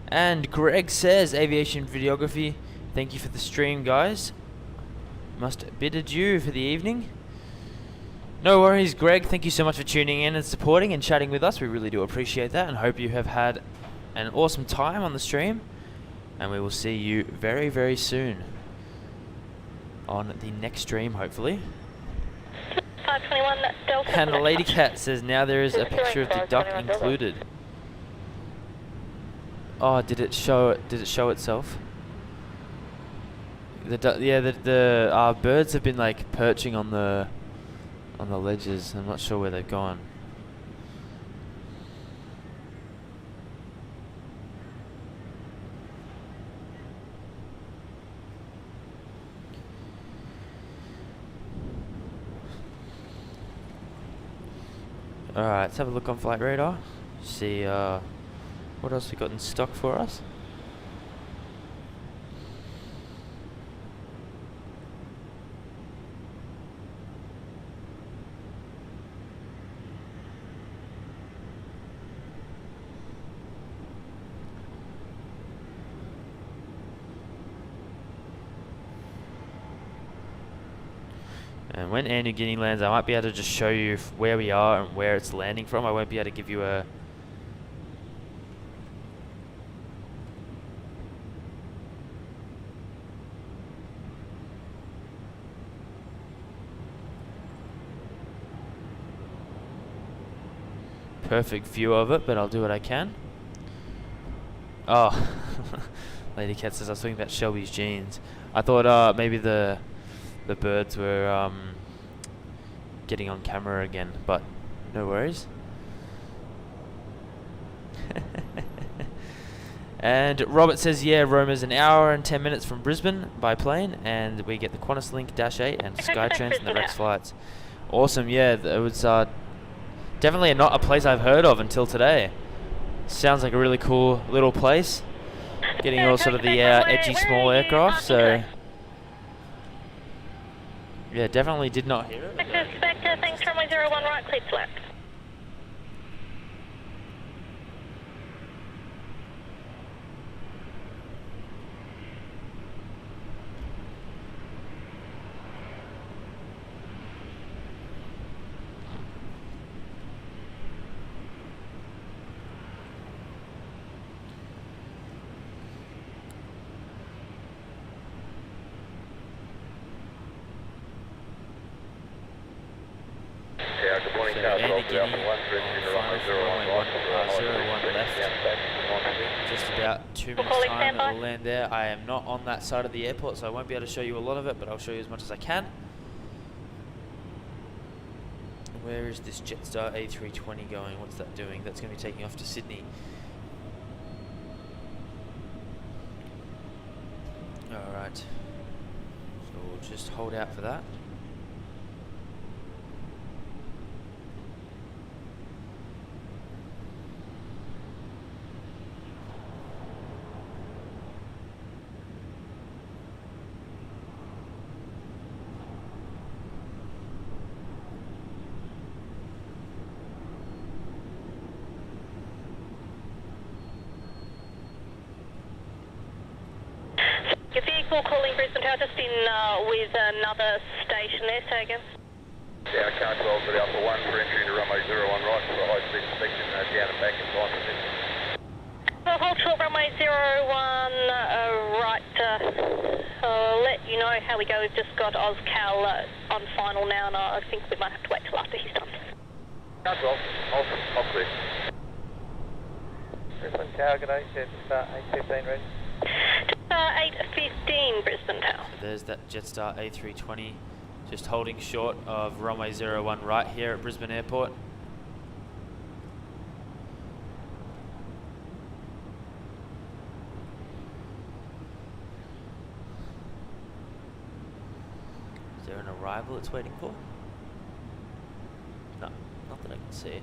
Speaker 1: And Greg says, aviation videography, thank you for the stream, guys. Must bid adieu for the evening. No worries, Greg. Thank you so much for tuning in and supporting and chatting with us. We really do appreciate that and hope you have had an awesome time on the stream. And we will see you very, very soon on the next stream, hopefully.
Speaker 2: 521 Delta.
Speaker 1: And the Lady Cat says now there is a picture of the duck included. Oh, did it show itself? The birds have been like perching on the ledges. I'm not sure where they've gone. Alright, let's have a look on Flight Radar. See what else we got in stock for us. And when Air New Guinea lands, I might be able to just show you where we are and where it's landing from. I won't be able to give you a... perfect view of it, but I'll do what I can. Oh, Lady Cat says I was talking about Shelby's jeans. I thought maybe the birds were getting on camera again, but no worries. And Robert says, yeah, Roma's an hour and 10 minutes from Brisbane by plane, and we get the QantasLink -8 and Skytrans and the Rex flights. Awesome, yeah, it was definitely not a place I've heard of until today. Sounds like a really cool little place. Getting all sort of the edgy small aircraft, so... yeah, definitely did not hear it.
Speaker 2: Spectre, thanks, runway 01 right, cleared to left.
Speaker 9: Good morning,
Speaker 1: So
Speaker 9: Cars,
Speaker 1: Air
Speaker 9: Golf,
Speaker 1: Guinea,
Speaker 9: Alpha 1, Brisbane, runway
Speaker 1: 01 left. Just about 2 minutes time it will land there. I am not on that side of the airport, so I won't be able to show you a lot of it, but I'll show you as much as I can. Where is this Jetstar A320 going? What's that doing? That's going to be taking off to Sydney. Alright. So we'll just hold out for that.
Speaker 2: Your vehicle calling Brisbane Tower, just in with another station there, say again.
Speaker 9: Yeah, car 12 for the Alpha 1 for entry into runway 01 right for the high speed inspection down and back in time position.
Speaker 2: Well, hold short, runway 01 right. I'll let you know how we go. We've just got OzCal on final now, and I think we might have to wait till after he's done.
Speaker 9: Car 12, off clear.
Speaker 7: Brisbane Tower, good day, Jetstar 815 ready.
Speaker 2: 8:15 Brisbane Tower.
Speaker 1: There's that Jetstar A320 just holding short of runway 01 right here at Brisbane Airport. Is there an arrival it's waiting for? No, not that I can see.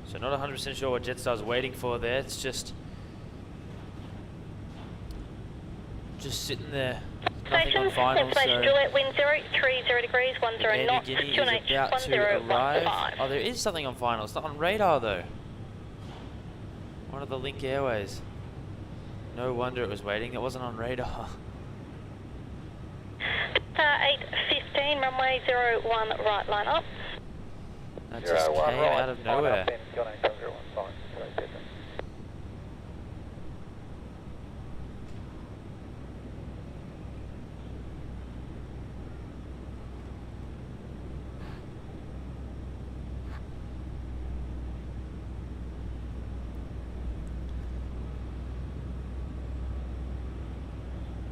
Speaker 1: So not 100% sure what Jetstar's waiting for there. It's just sitting there. Nothing on final. So
Speaker 2: Juliet, wind 030 degrees, 10
Speaker 1: Air
Speaker 2: knots,
Speaker 1: New Guinea is
Speaker 2: 2NH,
Speaker 1: about to arrive.
Speaker 2: 1015.
Speaker 1: Oh, there is something on final. It's not on radar though. One of the Link Airways. No wonder it was waiting. It wasn't on radar.
Speaker 2: 8:15, runway 01 right, line up.
Speaker 1: That just came out of nowhere.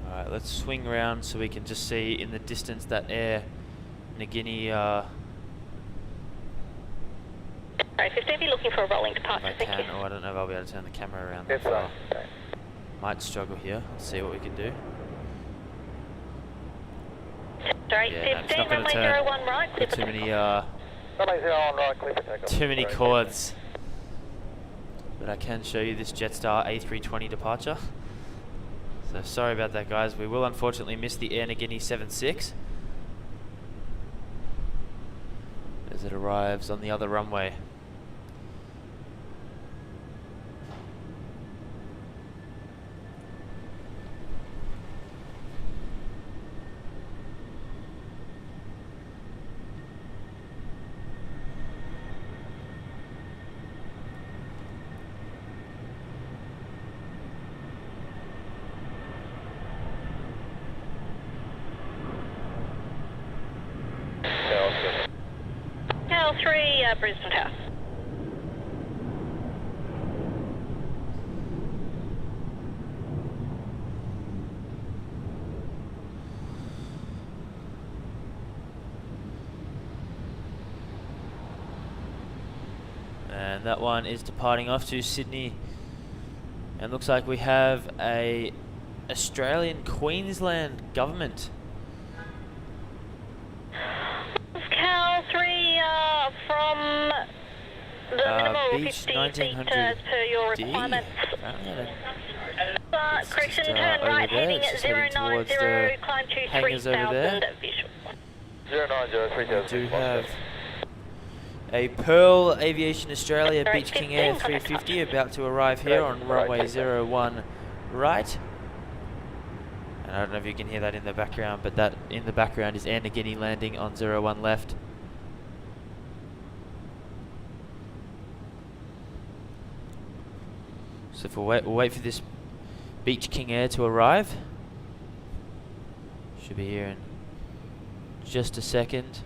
Speaker 1: Alright, let's swing around so we can just see in the distance that Air New Guinea
Speaker 2: 15, be looking for a rolling departure,
Speaker 1: I can, or I don't know if I'll be able to turn the camera around that far. Might struggle here. Let's see what we can do. it's not going to turn. Got too many too many chords. But I can show you this Jetstar A320 departure. So sorry about that, guys. We will unfortunately miss the Air Niugini 76 as it arrives on the other runway.
Speaker 2: Brisbane Tower.
Speaker 1: And that one is departing off to Sydney. And looks like we have a Australian Queensland government.
Speaker 2: Cal 3 from the minimal
Speaker 1: Beach
Speaker 2: 50
Speaker 1: 1900
Speaker 2: feet as per your requirements. Correction, turn right heading at 090, climb to
Speaker 1: hangars over there.
Speaker 2: 3000 visual.
Speaker 10: 090,
Speaker 1: We do have a Pearl Aviation Australia Beach King Air 350 about to arrive here on runway 01 right. And I don't know if you can hear that in the background, but that in the background is Air Niugini landing on 01 left. So we'll wait for this Beach King Air to arrive. Should be here in just a second.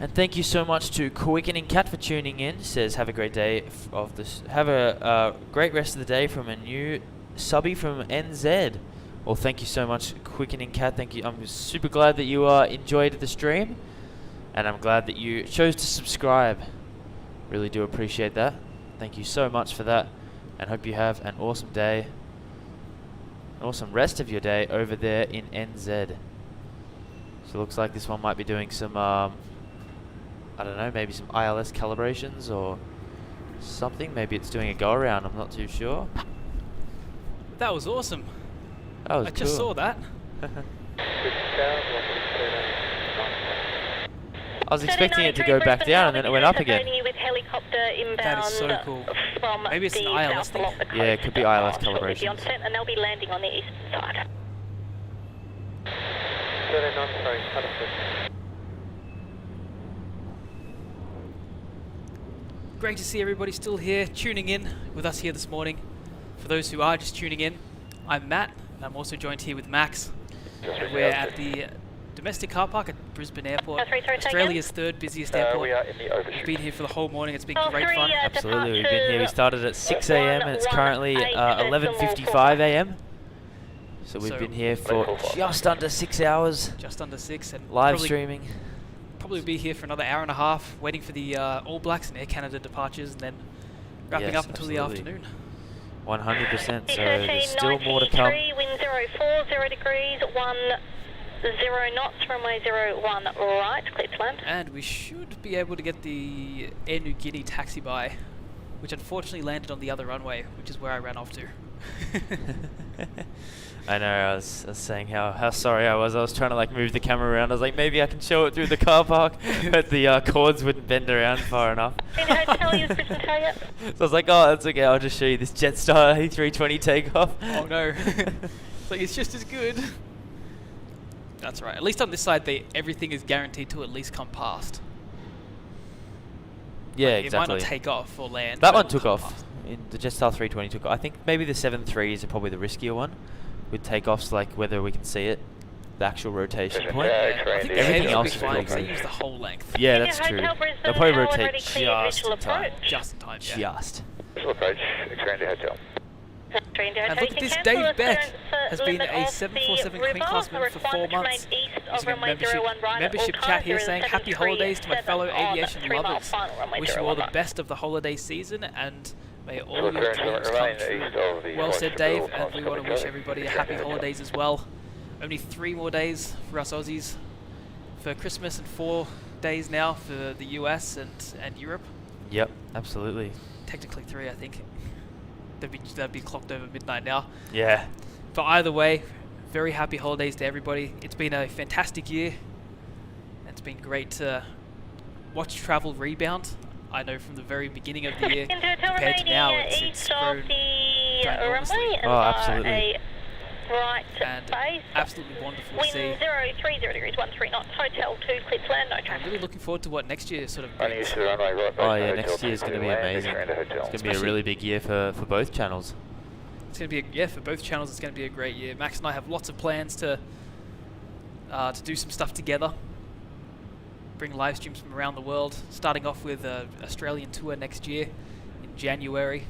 Speaker 1: And thank you so much to Quickening Cat for tuning in. Says have a great day of this. Have a great rest of the day from a new subby from NZ. Well, thank you so much, Quickening Cat. Thank you. I'm super glad that you enjoyed the stream, and I'm glad that you chose to subscribe. Really do appreciate that. Thank you so much for that, and hope you have an awesome day, an awesome rest of your day over there in NZ. So it looks like this one might be doing some, I don't know, maybe some ILS calibrations or something. Maybe it's doing a go around. I'm not too sure.
Speaker 3: That was awesome.
Speaker 1: That was
Speaker 3: I just saw that.
Speaker 1: I was expecting it to go back down and then it went up again.
Speaker 3: That is so cool. Maybe it's an ILS thing.
Speaker 1: Yeah, it could be ILS calibration.
Speaker 2: And they'll be landing on the eastern side.
Speaker 3: Great to see everybody still here, tuning in with us here this morning. For those who are just tuning in, I'm Matt, and I'm also joined here with Max. We're at the domestic car park at Brisbane Airport, Australia's third busiest airport.
Speaker 10: We are in the overshoot.
Speaker 3: We've been here for the whole morning. It's been great fun.
Speaker 1: Absolutely, we've been here. We started at 6 a.m. and it's currently 11:55 a.m. So we've been here for just under 6 hours.
Speaker 3: Just under 6, and
Speaker 1: live streaming.
Speaker 3: Probably be here for another hour and a half, waiting for the All Blacks and Air Canada departures, and then wrapping up until the afternoon.
Speaker 1: 100%. So there's still more to come.
Speaker 2: Wind 040 degrees, 10 knots, runway 01 right, clear to land.
Speaker 3: And we should be able to get the Air Niugini taxi by, which unfortunately landed on the other runway, which is where I ran off to.
Speaker 1: I know, I was saying how sorry I was. I was trying to like move the camera around. I was like, maybe I can show it through the car park, but the cords wouldn't bend around far enough. So I was like, oh, that's okay. I'll just show you this Jetstar A320 takeoff.
Speaker 3: Oh no. It's like, it's just as good. That's right. At least on this side, everything is guaranteed to at least come past.
Speaker 1: Yeah,
Speaker 3: like,
Speaker 1: exactly.
Speaker 3: It might not take off or land.
Speaker 1: That one took off. The Jetstar 320 took off. I think maybe the 7.3s are probably the riskier one with takeoffs, like whether we can see it, the actual rotation point.
Speaker 3: Yeah, I think
Speaker 1: everything else is
Speaker 3: fine,
Speaker 1: pretty
Speaker 3: they use the whole length.
Speaker 1: Yeah, that's true. They'll probably rotate just in time.
Speaker 3: Just in time, yeah.
Speaker 1: Just.
Speaker 10: Approach, Grand Hotel.
Speaker 3: And look at this, Dave Beck has been a 747 Queen class member for 4 months. Using a membership chat here saying happy holidays to my fellow aviation lovers. Wish you all the best of the holiday season and may all your dreams come true. Well said, Dave, and we want to wish everybody a happy holidays as well. only 3 more days for us Aussies for Christmas and 4 days now for the US and Europe.
Speaker 1: Yep, absolutely.
Speaker 3: Technically 3, I think. They'd be clocked over midnight now.
Speaker 1: Yeah.
Speaker 3: But either way, very happy holidays to everybody. It's been a fantastic year. It's been great to watch travel rebound. I know from the very beginning of the year compared to now, it's grown enormously.
Speaker 1: Oh, absolutely.
Speaker 3: And absolutely wonderful to see.
Speaker 2: 030 degrees, 13 knots, Hotel 2, clear to land, no
Speaker 3: I'm
Speaker 2: traffic.
Speaker 3: really looking forward to what next year sort of brings.
Speaker 1: Oh yeah, next year is going to be amazing. It's going to be a really big year for both channels.
Speaker 3: It's going to be for both channels. It's going to be a great year. Max and I have lots of plans to do some stuff together. Bring live streams from around the world. Starting off with an Australian tour next year in January.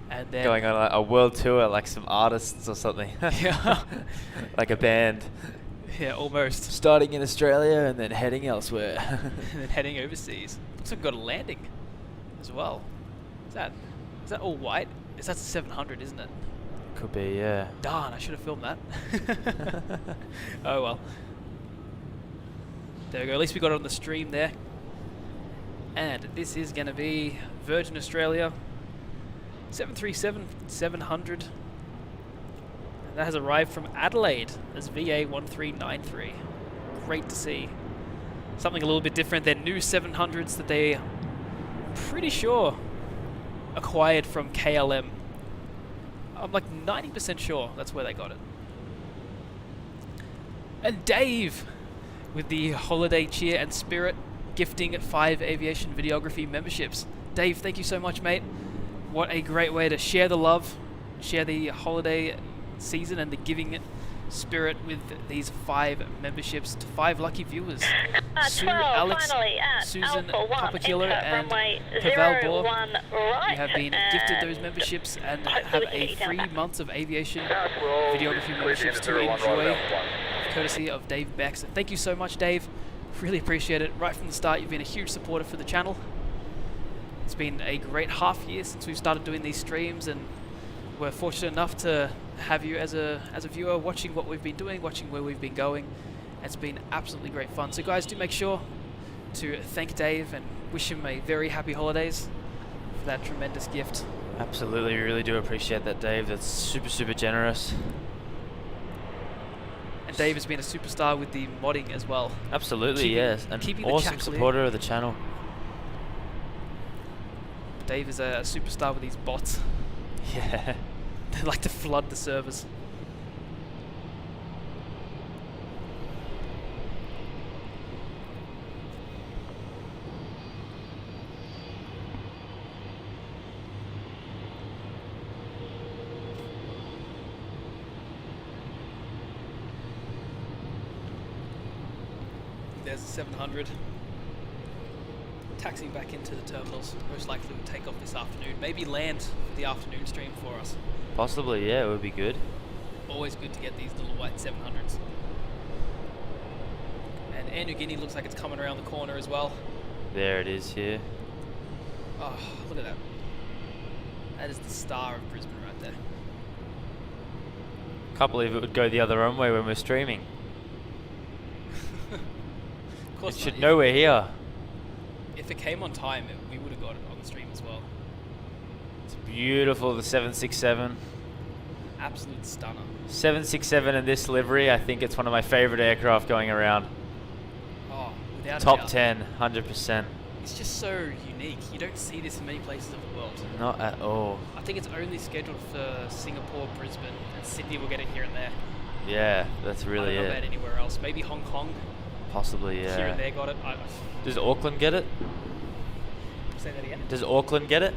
Speaker 3: And then
Speaker 1: going on a world tour, like some artists or something.
Speaker 3: Yeah.
Speaker 1: Like a band.
Speaker 3: Yeah, almost.
Speaker 1: Starting in Australia and then heading elsewhere.
Speaker 3: And then heading overseas. Looks like we've got a landing as well. Is that all white? That's a 700, isn't it?
Speaker 1: Could be, yeah.
Speaker 3: Darn, I should have filmed that. Oh well. There we go. At least we got it on the stream there. And this is going to be Virgin Australia 737-700. And that has arrived from Adelaide as VA1393. Great to see. Something a little bit different than new 700s that they, pretty sure, acquired from KLM. I'm like 90% sure that's where they got it. And Dave with the holiday cheer and spirit, gifting 5 aviation videography memberships. Dave, thank you so much, mate. What a great way to share the love, share the holiday season and the giving spirit with these 5 memberships to 5 lucky viewers. Sue, Alex, Susan, Papa Killer, and Pavel Bor, you have been gifted those memberships and have a 3 months of aviation videography memberships to enjoy, courtesy of Dave Beck. So thank you so much, Dave. Really appreciate it. Right from the start, you've been a huge supporter for the channel. It's been a great half year since we've started doing these streams, and we're fortunate enough to have you as a viewer watching what we've been doing, watching where we've been going. It's been absolutely great fun. So guys, do make sure to thank Dave and wish him a very happy holidays for that tremendous gift.
Speaker 1: Absolutely, we really do appreciate that, Dave. That's super, super generous.
Speaker 3: And Dave has been a superstar with the modding as well.
Speaker 1: Absolutely, yes. An awesome supporter of the channel.
Speaker 3: Dave is a superstar with these bots.
Speaker 1: Yeah.
Speaker 3: They like to flood the servers. There's a 700. Taxiing back into the terminals. Most likely will take off this afternoon. Maybe land for the afternoon stream for us.
Speaker 1: Possibly, yeah, it would be good.
Speaker 3: Always good to get these little white 700s. And Air New Guinea looks like it's coming around the corner as well.
Speaker 1: There it is here.
Speaker 3: Oh, look at that. That is the star of Brisbane right there.
Speaker 1: Can't believe it would go the other runway when we're streaming.
Speaker 3: Of course
Speaker 1: it should know we're here.
Speaker 3: If it came on time, we would have got it on the stream as well.
Speaker 1: It's beautiful, the 767.
Speaker 3: Absolute stunner.
Speaker 1: 767 in this livery, I think it's one of my favorite aircraft going around.
Speaker 3: Oh, without a
Speaker 1: Top
Speaker 3: doubt.
Speaker 1: 10, 100%.
Speaker 3: It's just so unique. You don't see this in many places of the world.
Speaker 1: Not at all.
Speaker 3: I think it's only scheduled for Singapore, Brisbane, and Sydney will get it here and there.
Speaker 1: Yeah, that's really
Speaker 3: I don't know about anywhere else. Maybe Hong Kong.
Speaker 1: Possibly, yeah.
Speaker 3: Here and there got it.
Speaker 1: Does Auckland get it?
Speaker 3: Say that again?
Speaker 1: Does Auckland get it?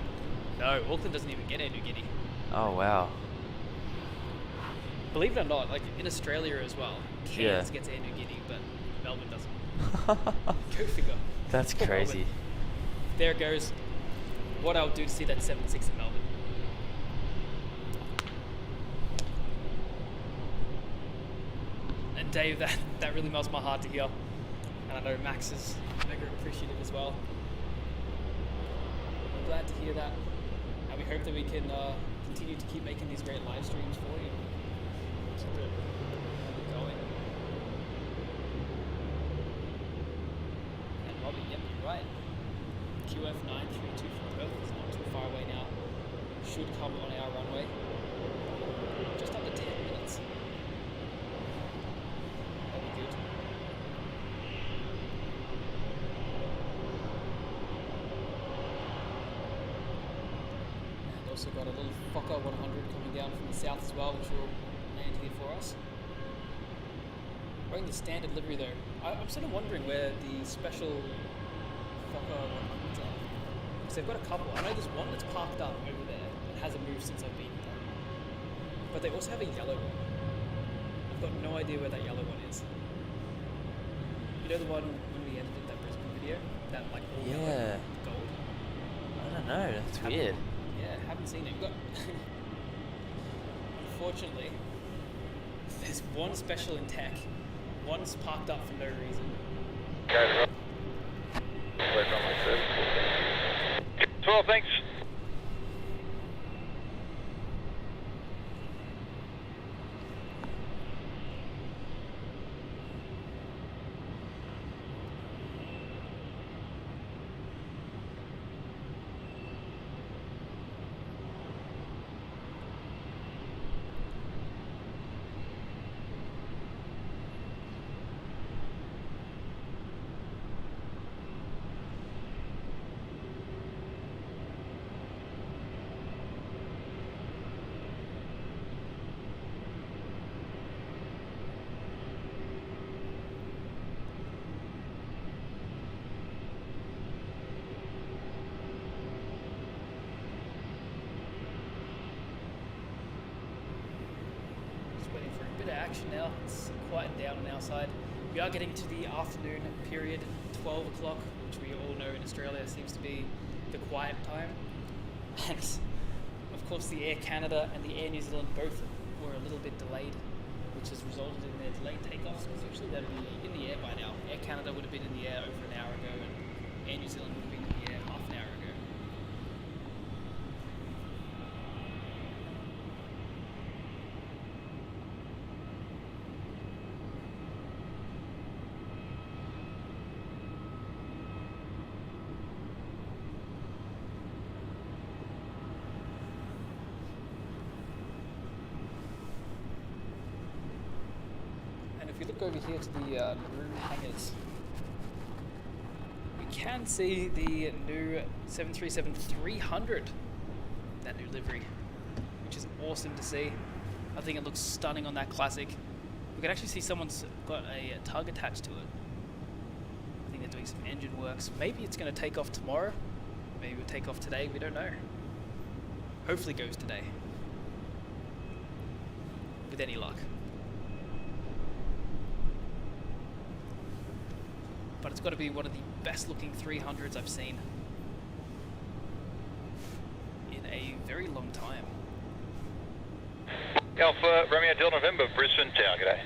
Speaker 3: No, Auckland doesn't even get Air New Guinea.
Speaker 1: Oh, wow.
Speaker 3: Believe it or not, like in Australia as well, Cairns gets Air New Guinea, but Melbourne doesn't. Go figure.
Speaker 1: That's crazy.
Speaker 3: Melbourne. There it goes. What I would do to see that 7.6 in Melbourne. And Dave, that really melts my heart to hear. And I know Max is mega appreciative as well. I'm glad to hear that. And we hope that we can continue to keep making these great live streams for you.
Speaker 6: Going. And Robbie, yep, you're right. QF932 from Perth is not too far away now. Should come on our runway. Just under 10 minutes. That'd be good. And also got a little Fokker 100 coming down from the south as well, which will land here for us. Wearing the standard livery though. I'm sort of wondering where the special Fokker 100s are. Because they've got a couple. I know there's one that's parked up over there that hasn't moved since I've been here. But they also have a yellow one. I've got no idea where that yellow one is. You know the one when we edited that Brisbane video? That like all yellow gold?
Speaker 1: I don't know, that's weird.
Speaker 6: Yeah, haven't seen it. We've got unfortunately, there's one special in tech. One's parked up for no reason.
Speaker 9: Okay, 12, thanks.
Speaker 6: Action now. It's quieted down on our side. We are getting to the afternoon period, 12 o'clock, which we all know in Australia seems to be the quiet time. And of course the Air Canada and the Air New Zealand both were a little bit delayed, which has resulted in their delayed takeoffs, because usually they'd be in the air by now. Air Canada would have been in the air over an hour ago, and Air New Zealand would have been in the air half an hour ago. If you look over here to the Nauru hangars, we can see the new 737-300, that new livery, which is awesome to see. I think it looks stunning on that Classic. We can actually see someone's got a tug attached to it. I think they're doing some engine works. Maybe it's going to take off tomorrow. Maybe it'll take off today. We don't know. Hopefully it goes today, with any luck. But it's got to be one of the best looking 300s I've seen in a very long time.
Speaker 9: Alpha Romeo Delta November, Brisbane Tower, g'day.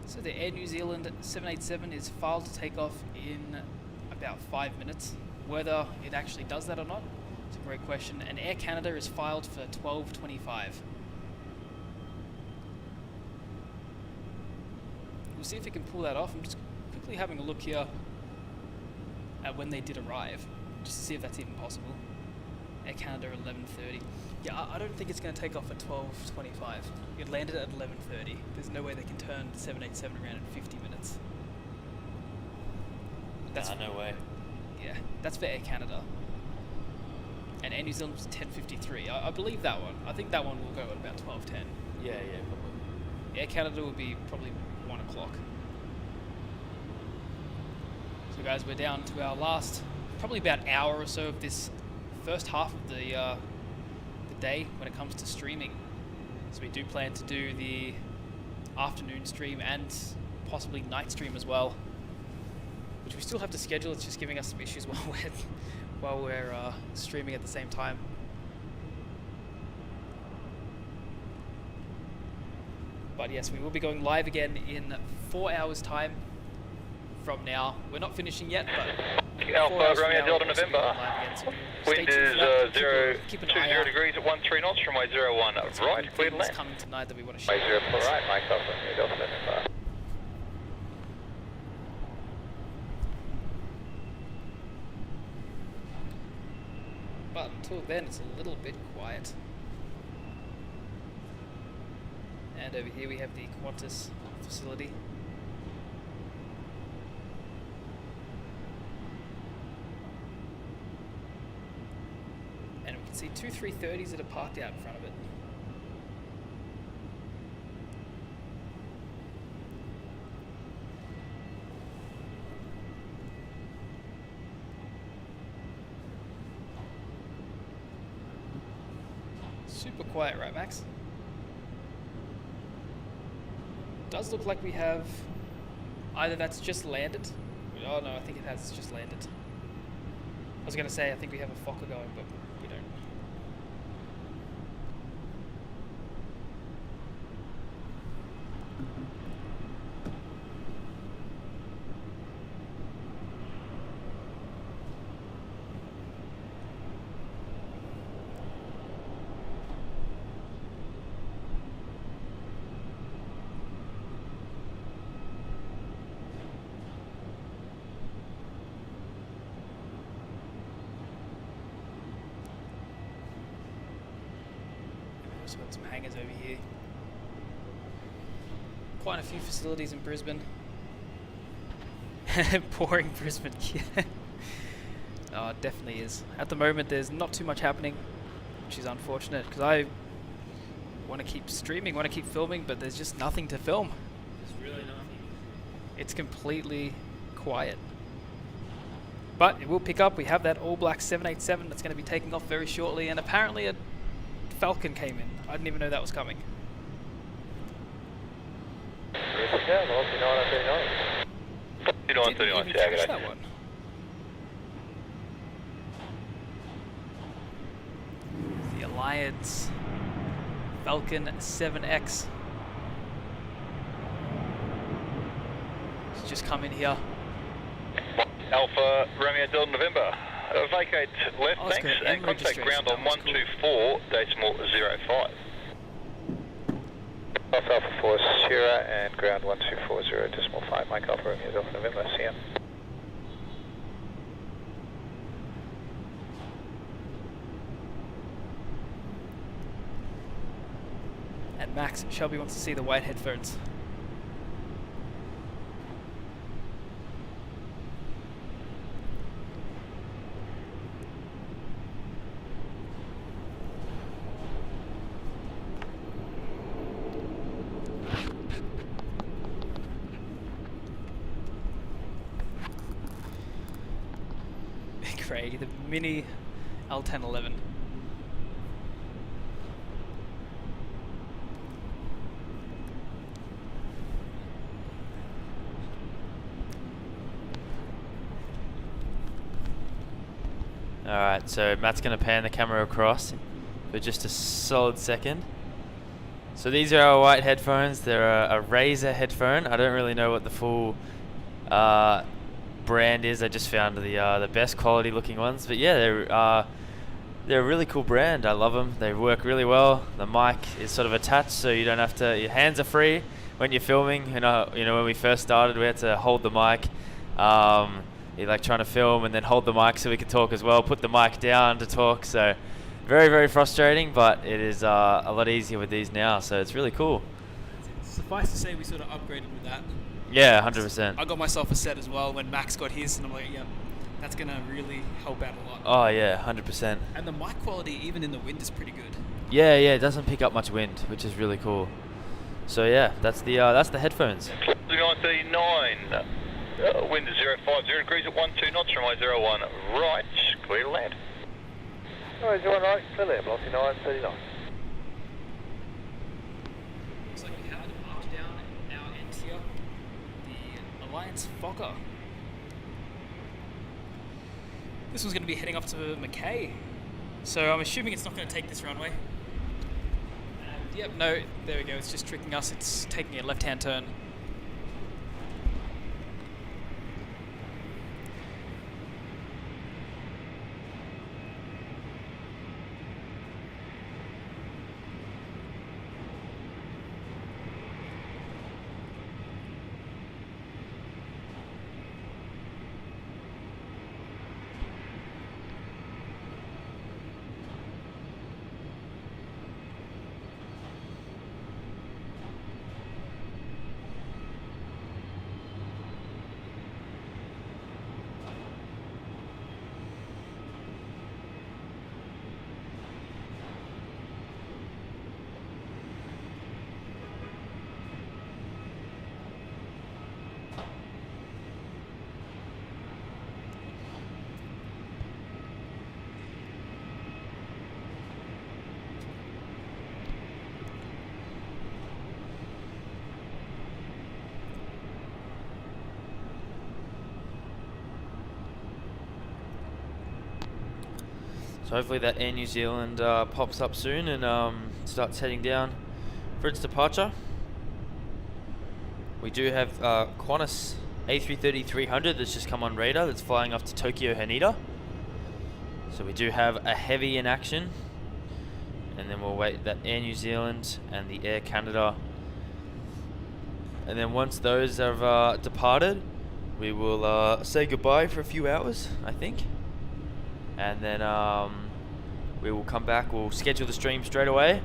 Speaker 6: So the Air New Zealand 787 is filed to take off in about 5 minutes. Whether it actually does that or not, it's a great question. And Air Canada is filed for 12:25. We'll see if we can pull that off. I'm just quickly having a look here at when they did arrive, just to see if that's even possible. Air Canada 11:30. Yeah, I don't think it's going to take off at 12:25. It landed at 11:30. There's no way they can turn the 787 around in 50 minutes. That's
Speaker 1: no way.
Speaker 6: Yeah, that's for Air Canada. And Air New Zealand was 10:53. I believe that one. I think that one will go at about 12:10.
Speaker 1: Yeah, probably.
Speaker 6: Air Canada will be probably 1 o'clock. So guys, we're down to our last, probably about hour or so of this first half of the day when it comes to streaming. So we do plan to do the afternoon stream and possibly night stream as well, which we still have to schedule. It's just giving us some issues while we're streaming at the same time. But yes, we will be going live again in 4 hours time from now. We're not finishing yet, but
Speaker 9: Alpha Romeo Delta November. Wind is 20 degrees at 13 knots, runway 01 right, clear to land.
Speaker 6: Coming tonight that we want to shoot.
Speaker 9: Runway 0 right, Mike Alpha Romeo Delta November.
Speaker 6: But until then, it's a little bit quiet. And over here we have the Qantas facility. And we can see two 330s that are parked out in front of it. Super quiet, right, Max? Does look like we have either that's just landed. Oh no, I think it has just landed. I was going to say I think we have a Fokker going, but we don't. Also got some hangars over here. Quite a few facilities in Brisbane. Boring Brisbane, yeah. Oh, it definitely is. At the moment, there's not too much happening, which is unfortunate because I want to keep streaming, want to keep filming, but there's just nothing to film.
Speaker 11: There's really nothing.
Speaker 6: It's completely quiet. But it will pick up. We have that all-black 787 that's going to be taking off very shortly, and apparently a Falcon came in. I didn't even know that was coming.
Speaker 9: Yeah, velocity 939. 39,
Speaker 6: Didn't even catch that one. The Alliance Falcon 7X. It's just come in here.
Speaker 9: Alpha Romeo Delta November. Vacate left, thanks, and contact ground on 124.05. Alpha 4 Sierra and ground 1240.5, Mike Alpha Romeo Delta November, CM.
Speaker 6: And Max, Shelby wants to see the white headphones. Great, the mini L1011.
Speaker 1: Alright, so Matt's going to pan the camera across for just a solid second. So these are our white headphones. They're a Razer headphone. I don't really know what the full brand is. I just found the best quality looking ones. But yeah, they're a really cool brand. I love them. They work really well. The mic is sort of attached, so you don't have to. Your hands are free when you're filming. You know, when we first started, we had to hold the mic. You're like trying to film and then hold the mic so we could talk as well. Put the mic down to talk. So very, very frustrating, but it is a lot easier with these now. So it's really cool.
Speaker 6: Suffice to say, we sort of upgraded with that.
Speaker 1: Yeah, 100%.
Speaker 6: I got myself a set as well when Max got his, and I'm like, yeah, that's going to really help out a lot.
Speaker 1: Oh, yeah, 100%.
Speaker 6: And the mic quality, even in the wind, is pretty good.
Speaker 1: Yeah, it doesn't pick up much wind, which is really cool. So, yeah, that's the headphones.
Speaker 9: 939, wind is 050 degrees at 12 knots, runway 01 right, clear to land. Runway 01 right, clear to land, velocity 939.
Speaker 6: Looks like we have marked down our end here. The Alliance Fokker. This one's going to be heading off to Mackay. So I'm assuming it's not going to take this runway. And yep, no, there we go. It's just tricking us. It's taking a left-hand turn.
Speaker 1: So hopefully that Air New Zealand pops up soon and starts heading down for its departure. We do have Qantas A350-300 that's just come on radar that's flying off to Tokyo Haneda. So we do have a heavy in action. And then we'll wait that Air New Zealand and the Air Canada. And then once those have departed, we will say goodbye for a few hours, I think. And then we will come back, we'll schedule the stream straight away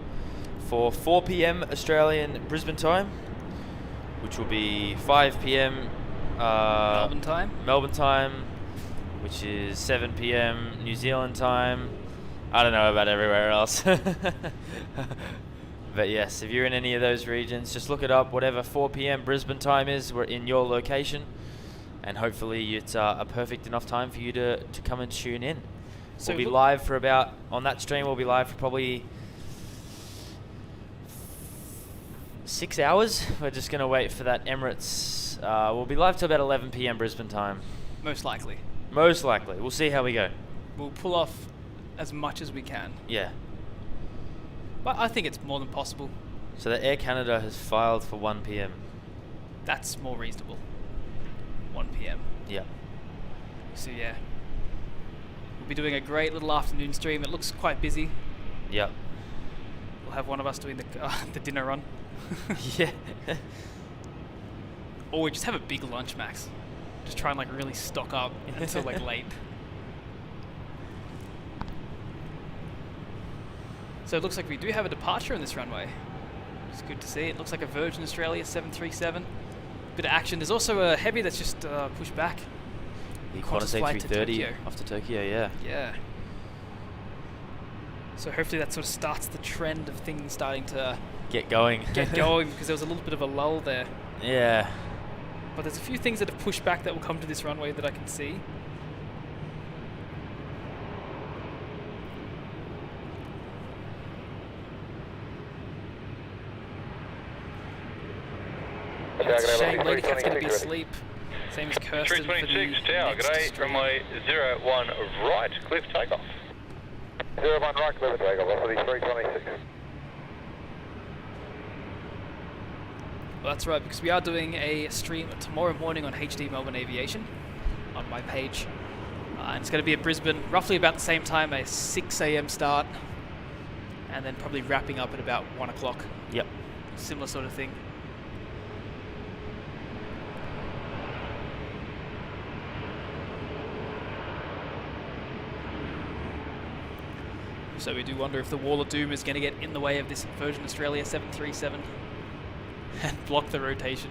Speaker 1: for 4 PM Australian Brisbane time, which will be 5 PM
Speaker 6: Melbourne time, which is 7 PM
Speaker 1: New Zealand time. I don't know about everywhere else. But yes, if you're in any of those regions, just look it up. Whatever 4 PM Brisbane time is, we're in your location. And hopefully it's a perfect enough time for you to come and tune in. So we'll be live for about, on that stream, we'll be live for probably 6 hours. We're just going to wait for that Emirates. We'll be live till about 11 PM Brisbane time.
Speaker 6: Most likely.
Speaker 1: Most likely. We'll see how we go.
Speaker 6: We'll pull off as much as we can.
Speaker 1: Yeah.
Speaker 6: But I think it's more than possible.
Speaker 1: So the Air Canada has filed for 1 PM.
Speaker 6: That's more reasonable. 1 PM.
Speaker 1: Yeah.
Speaker 6: So yeah. We'll be doing a great little afternoon stream. It looks quite busy.
Speaker 1: Yep.
Speaker 6: We'll have one of us doing the dinner run.
Speaker 1: Yeah.
Speaker 6: Or we just have a big lunch, Max. Just try and like really stock up until like late. So it looks like we do have a departure on this runway. It's good to see. It looks like a Virgin Australia 737. Bit of action. There's also a heavy that's just pushed back.
Speaker 1: The Qantas A330 off to Tokyo, yeah.
Speaker 6: Yeah. So hopefully that sort of starts the trend of things starting to
Speaker 1: get going.
Speaker 6: Get going, because there was a little bit of a lull there.
Speaker 1: Yeah.
Speaker 6: But there's a few things that have pushed back that will come to this runway that I can see. Shane Ladycat's going to be asleep. Same as Kirsten for the
Speaker 9: 326 Tower,
Speaker 6: next
Speaker 9: g'day,
Speaker 6: stream.
Speaker 9: runway 01 right, cliff takeoff. 01 right, cliff takeoff, off of the 326.
Speaker 6: Well, that's right, because we are doing a stream tomorrow morning on HD Melbourne Aviation on my page. And it's going to be at Brisbane, roughly about the same time, a 6 AM start. And then probably wrapping up at about 1 o'clock.
Speaker 1: Yep.
Speaker 6: Similar sort of thing. So we do wonder if the Wall of Doom is going to get in the way of this Virgin Australia 737 and block the rotation.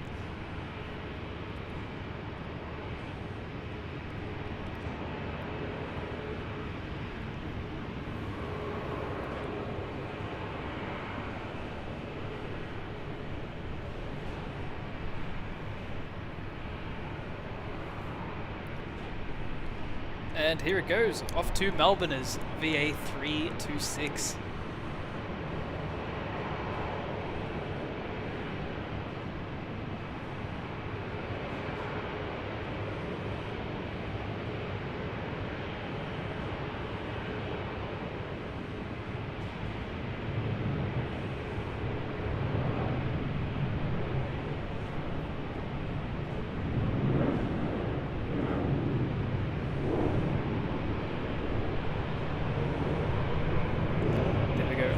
Speaker 6: And here it goes, off to Melbourne as VA326.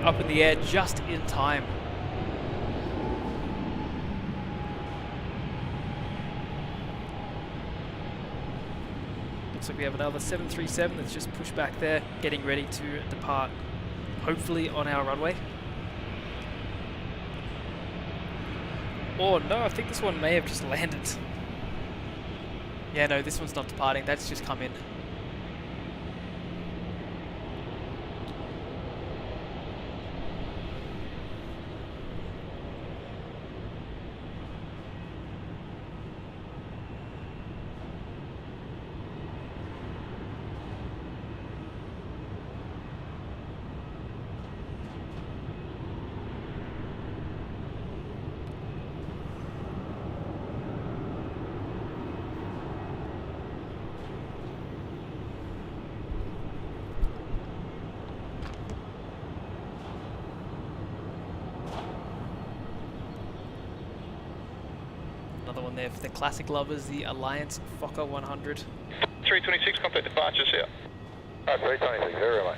Speaker 6: Up in the air just in time. Looks like we have another 737 that's just pushed back there, getting ready to depart, hopefully on our runway. Oh no, I think this one may have just landed. Yeah, no, this one's not departing, that's just come in. another one there for the classic lovers, the Alliance Fokker 100.
Speaker 9: 326, contact departures here.
Speaker 10: 326, very much.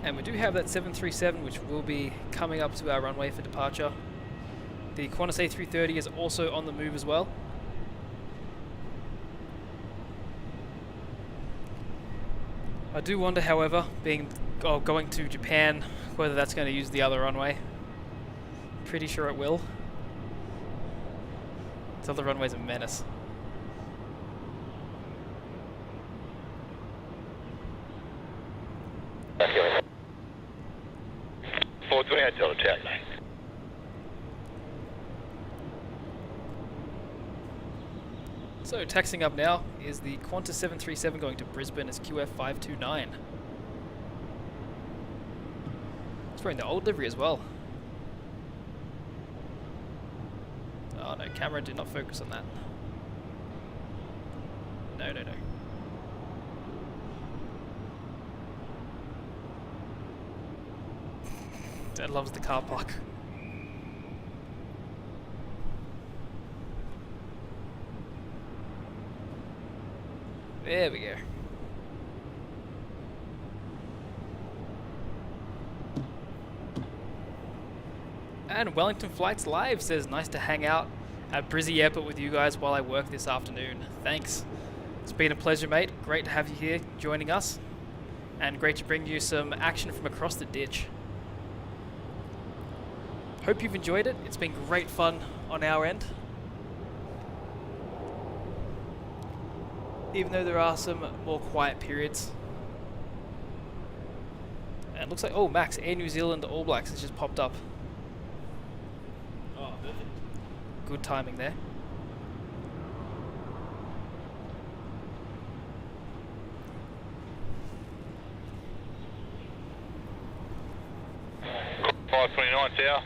Speaker 6: And we do have that 737 which will be coming up to our runway for departure. The Qantas A350 is also on the move as well. I do wonder, however, going to Japan, whether that's going to use the other runway. Pretty sure it will. This other runway's a menace.
Speaker 9: Okay. 428 Delta Tower.
Speaker 6: So taxiing up now is the Qantas 737 going to Brisbane as QF529. It's wearing the old livery as well. Oh no, camera did not focus on that. No, no, no. Dad loves the car park. There we go. And Wellington Flights Live says, nice to hang out at Brizzy Airport with you guys while I work this afternoon. Thanks. It's been a pleasure, mate. Great to have you here joining us. And great to bring you some action from across the ditch. Hope you've enjoyed it. It's been great fun on our end. Even though there are some more quiet periods. And it looks like, oh, Max, Air New Zealand All Blacks has just popped up.
Speaker 11: Oh, perfect.
Speaker 6: Good timing there.
Speaker 9: Five 29 Tower.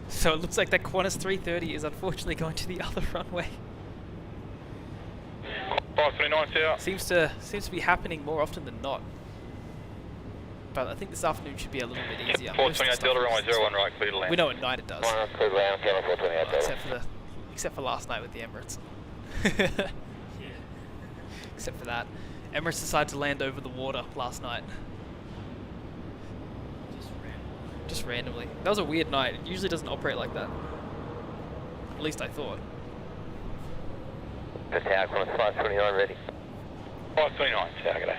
Speaker 6: So it looks like that Qantas 330 is unfortunately going to the other runway.
Speaker 9: 529 Tower.
Speaker 6: Seems to be happening more often than not. But I think this afternoon should be a little bit easier.
Speaker 9: 428 Delta Runway 01 right, clear to land.
Speaker 6: We know at night it does.
Speaker 10: Clear to land, Tower 428 Delta.
Speaker 6: Except for last night with the Emirates.
Speaker 11: Yeah.
Speaker 6: Except for that. Emirates decided to land over the water last night. Just randomly. That was a weird night. It usually doesn't operate like that. At least I thought.
Speaker 10: The Tower, Qantas 529 ready.
Speaker 9: 529 Tower, g'day.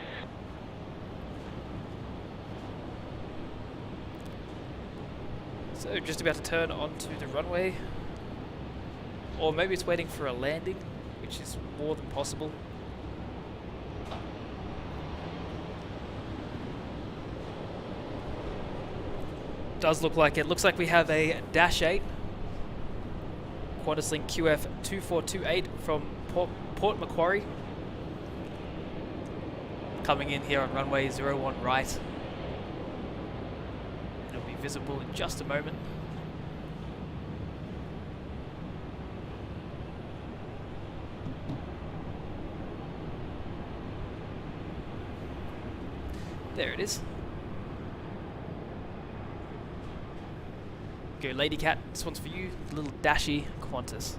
Speaker 6: So just about to turn onto the runway. Or maybe it's waiting for a landing, which is more than possible. Does look like it. Looks like we have a Dash 8 QantasLink QF2428 from Port Macquarie coming in here on runway 01 right. It'll be visible in just a moment. There it is. Go Lady Cat, this one's for you, little dashy Qantas.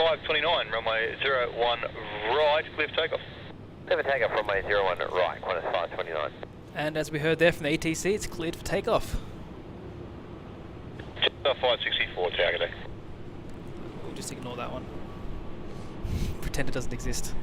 Speaker 9: 529, runway 01 right, clear for takeoff.
Speaker 2: Clear for takeoff, runway 01 right, Qantas 529.
Speaker 6: And as we heard there from the ATC, it's cleared for takeoff.
Speaker 9: 564, tower deck.
Speaker 6: We'll just ignore that one. Pretend it doesn't exist.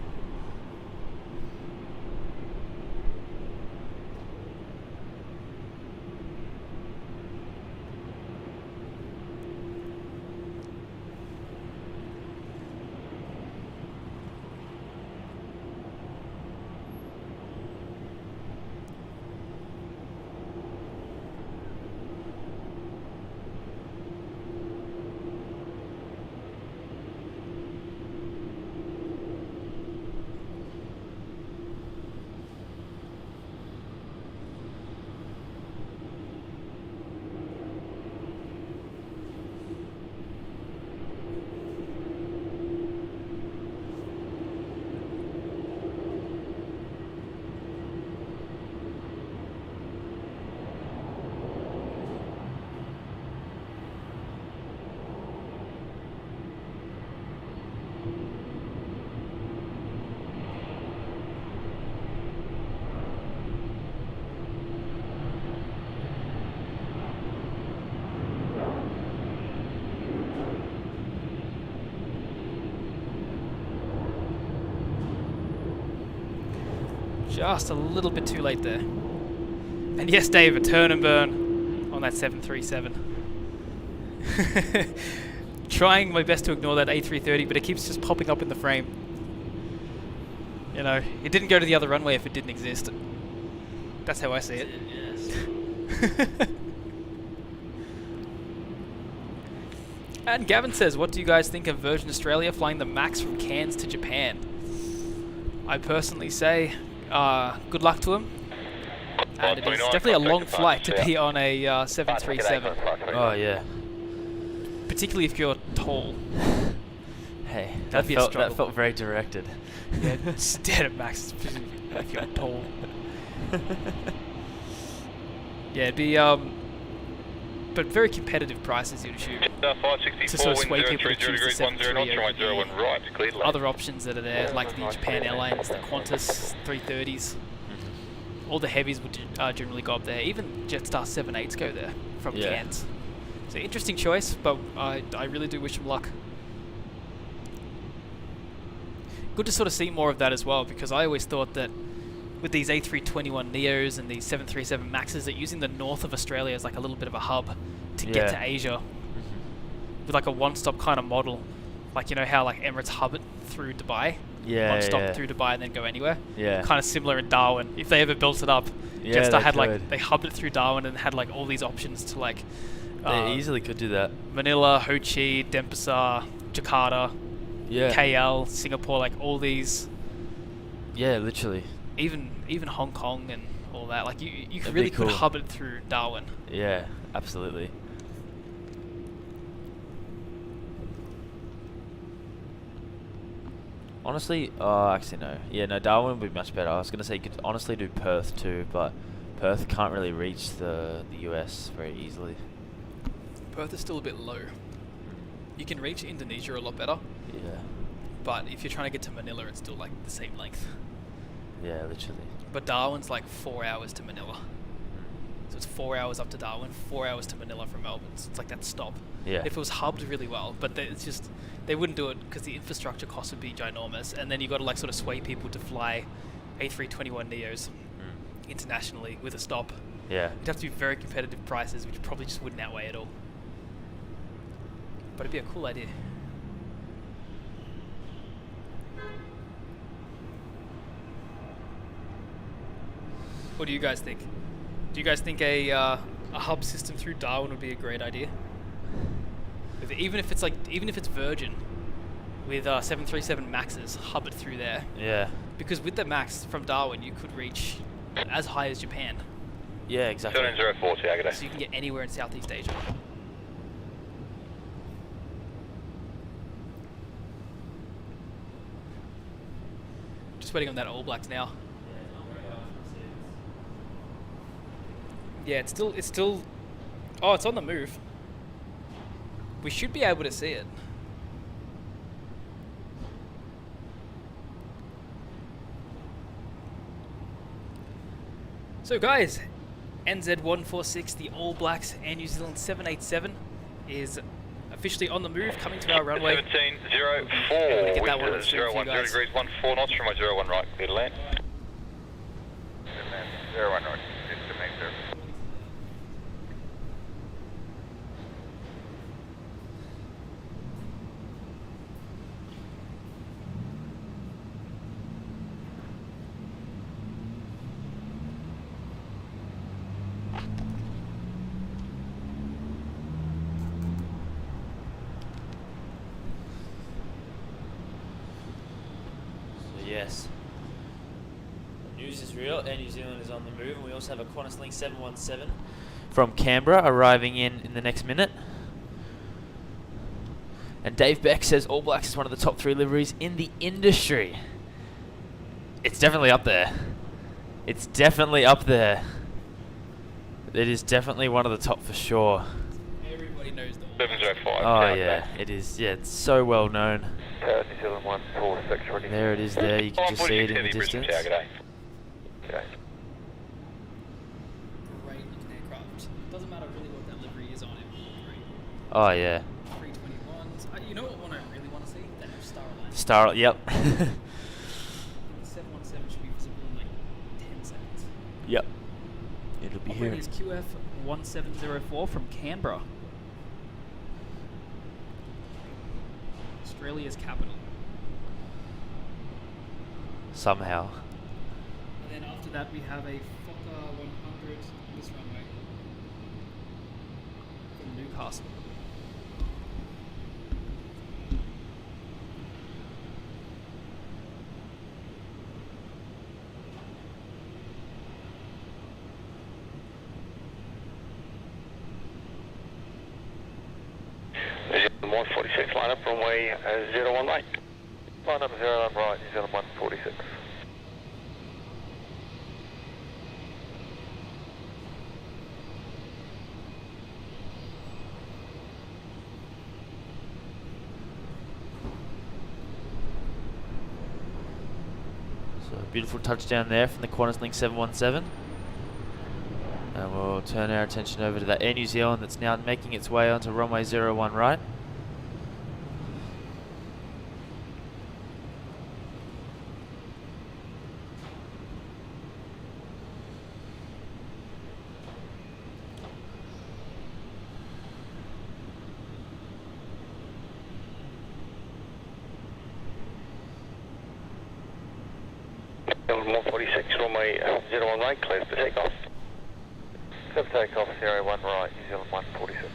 Speaker 6: Just a little bit too late there. And yes, Dave, a turn and burn on that 737. Trying my best to ignore that A330, but it keeps just popping up in the frame. You know, it didn't go to the other runway if it didn't exist. That's how I see it.
Speaker 1: Yes.
Speaker 6: And Gavin says, what do you guys think of Virgin Australia flying the MAX from Cairns to Japan? I personally say, good luck to him. And it is definitely a long flight to be on a 737.
Speaker 1: Oh yeah.
Speaker 6: Particularly if you're tall.
Speaker 1: Hey,
Speaker 6: That'd be a struggle.
Speaker 1: that felt very directed.
Speaker 6: Yeah, dead at max if you're tall. Yeah, it'd be but very competitive prices, you'd assume. To sort of sway people to choose the 73 over the other options that are there, like the Japan Airlines, the Qantas 330s. All the heavies would generally go up there. Even Jetstar 78s go there from Cairns. So interesting choice, but I really do wish him luck. Good to sort of see more of that as well, because I always thought that with these A321 Neos and these 737 Maxes, that using the north of Australia as like a little bit of a hub to get to Asia with like a one-stop kind of model. Like, you know how like Emirates hub it through Dubai? One stop through Dubai and then go anywhere.
Speaker 1: Yeah.
Speaker 6: Kind of similar in Darwin. If they ever built it up, Jetstar had like, they hubbed it through Darwin and had like all these options to like...
Speaker 1: they easily could do that.
Speaker 6: Manila, Ho Chi, Denpasar, Jakarta, KL, Singapore, like all these...
Speaker 1: Yeah, literally.
Speaker 6: Even Hong Kong and all that. Like you really could hub it through Darwin.
Speaker 1: Yeah, absolutely. Honestly, actually no. Yeah, no, Darwin would be much better. I was gonna say you could honestly do Perth too, but Perth can't really reach the US very easily.
Speaker 6: Perth is still a bit low. You can reach Indonesia a lot better.
Speaker 1: Yeah.
Speaker 6: But if you're trying to get to Manila, it's still like the same length.
Speaker 1: Yeah, literally.
Speaker 6: But Darwin's like 4 hours to Manila. So it's 4 hours up to Darwin, 4 hours to Manila from Melbourne. So it's like that stop.
Speaker 1: Yeah.
Speaker 6: If it was hubbed really well, but it's just, they wouldn't do it because the infrastructure cost would be ginormous. And then you got to like sort of sway people to fly A321 Neos internationally with a stop.
Speaker 1: Yeah.
Speaker 6: It'd have to be very competitive prices, which probably just wouldn't outweigh it all. But it'd be a cool idea. What do you guys think? Do you guys think a hub system through Darwin would be a great idea? Even if it's Virgin with 737 Maxes, hub it through there.
Speaker 1: Yeah.
Speaker 6: Because with the Max from Darwin, you could reach as high as Japan.
Speaker 1: Yeah, exactly.
Speaker 9: 1304, Tiago.
Speaker 6: So you can get anywhere in Southeast Asia. Just waiting on that All Blacks now. Yeah, it's still. Oh, it's on the move. We should be able to see it. So guys, NZ146, the All Blacks Air New Zealand 787 is officially on the move, coming to our runway.
Speaker 9: 1704,
Speaker 6: get that one on
Speaker 9: wind
Speaker 6: the stream for you
Speaker 9: 010
Speaker 6: guys.
Speaker 9: degrees, 14 knots, runway 01 right, clear to land. 01 right, Speeddemanz 0.
Speaker 1: Yes. The news is real. Air New Zealand is on the move, and we also have a QantasLink 717 from Canberra arriving in the next minute. And Dave Beck says All Blacks is one of the top 3 liveries in the industry. It's definitely up there. It's definitely up there. It is definitely one of the top for sure.
Speaker 6: Everybody knows the
Speaker 9: 705.
Speaker 1: Oh yeah, it is. Yeah, it's so well known.
Speaker 9: Tower New Zealand 146 ready.
Speaker 1: There it is there, you can just see it in the distance.
Speaker 9: Okay.
Speaker 6: great looking aircraft. Doesn't matter really what that livery is on it. Great.
Speaker 1: Oh yeah.
Speaker 6: 321s. You know what one I really want to see? That Starline.
Speaker 1: Star, yep.
Speaker 6: The 717 should be visible in like 10 seconds.
Speaker 1: Yep. It'll be here.
Speaker 6: Operating is QF1704 from Canberra. Australia's capital.
Speaker 1: Somehow.
Speaker 6: And then after that we have a Fokker 100 on this runway from Newcastle.
Speaker 9: New Zealand 146, line up runway 01 right. Line up 01 right, New Zealand 146.
Speaker 1: So a beautiful touchdown there from the QantasLink 717. And we'll turn our attention over to that Air New Zealand that's now making its way onto runway 01 right.
Speaker 9: New Zealand 146, runway 01 right, clear for takeoff. Clear for takeoff, 01 right, New Zealand 146.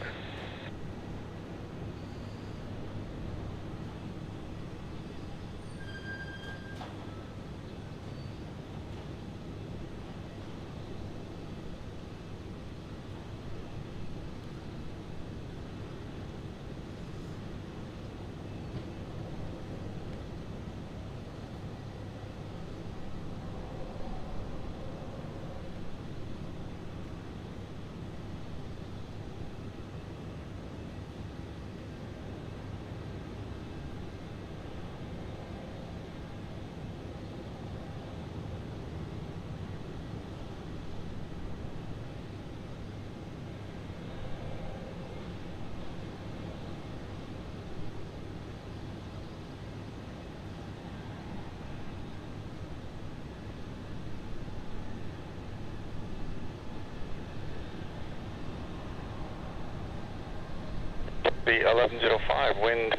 Speaker 9: Be 1105, wind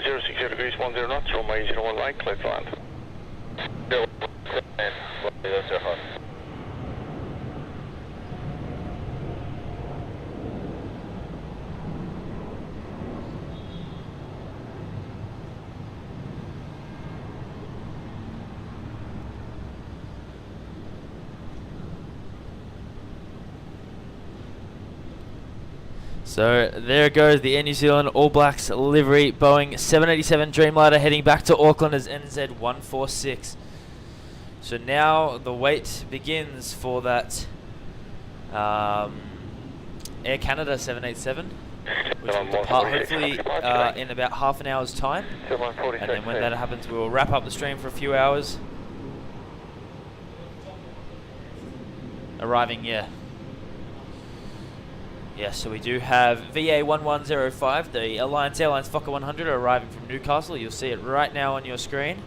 Speaker 9: 060 degrees, 10 knots, runway 01 right, clear to land. 01 land, that's your hot.
Speaker 1: So there goes the Air New Zealand All Blacks livery Boeing 787 Dreamliner heading back to Auckland as NZ146. So now the wait begins for that Air Canada 787, which will depart hopefully in about half an hour's time. And then when that happens, we will wrap up the stream for a few hours. arriving, yeah. Yeah, so we do have VA1105, the Alliance Airlines Fokker 100 arriving from Newcastle. You'll see it right now on your screen.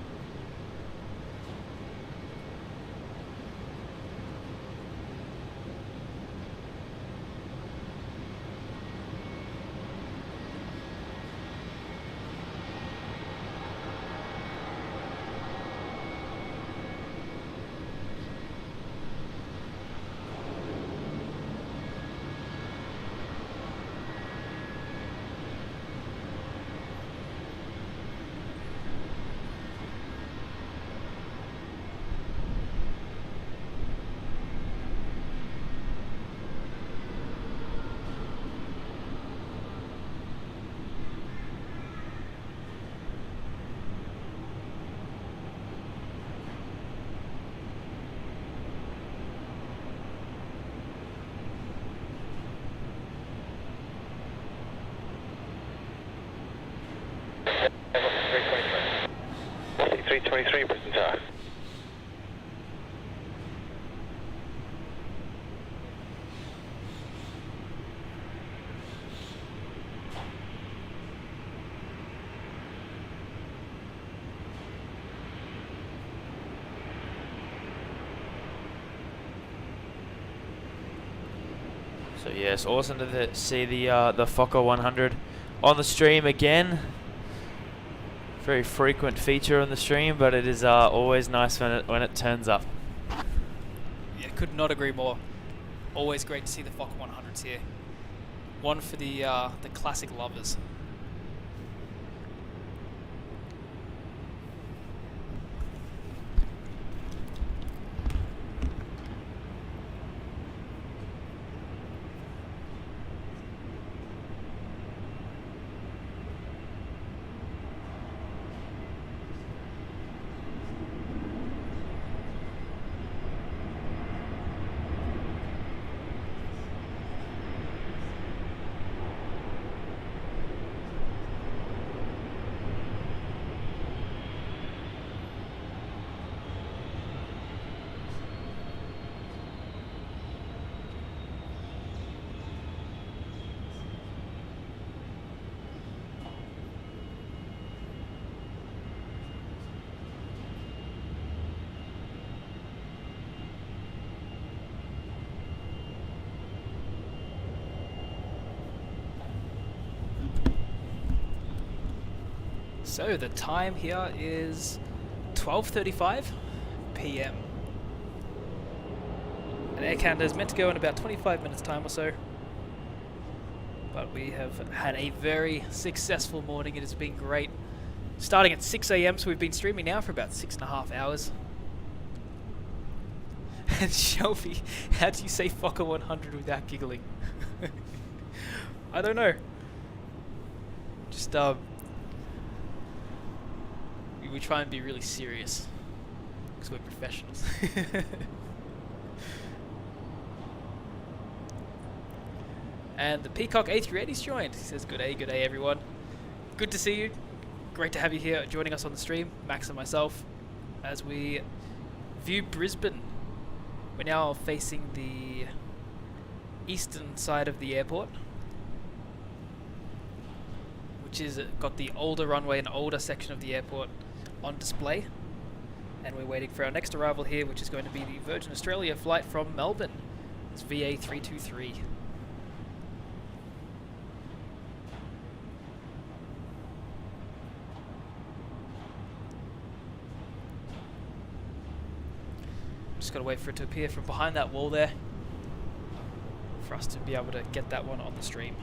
Speaker 9: C323, Brisbane Tower.
Speaker 1: So yes, awesome to see the Fokker 100 on the stream again. Very frequent feature on the stream, but it is always nice when it turns up.
Speaker 6: Yeah, could not agree more. Always great to see the Fokker 100s here. One for the classic lovers. So the time here is 12:35 p.m. And Air Canada is meant to go in about 25 minutes time or so. But we have had a very successful morning. It has been great. Starting at 6 a.m. so we've been streaming now for about 6.5 hours. And Shelby, how do you say Fokker 100 without giggling? I don't know. Just we try and be really serious because we're professionals. And the Peacock A380's joined. He says, good day everyone. Good to see you. Great to have you here joining us on the stream, Max and myself, as we view Brisbane. We're now facing the eastern side of the airport, which is got the older runway and older section of the airport on display. And we're waiting for our next arrival here, which is going to be the Virgin Australia flight from Melbourne. It's VA323. Just got to wait for it to appear from behind that wall there for us to be able to get that one on the stream.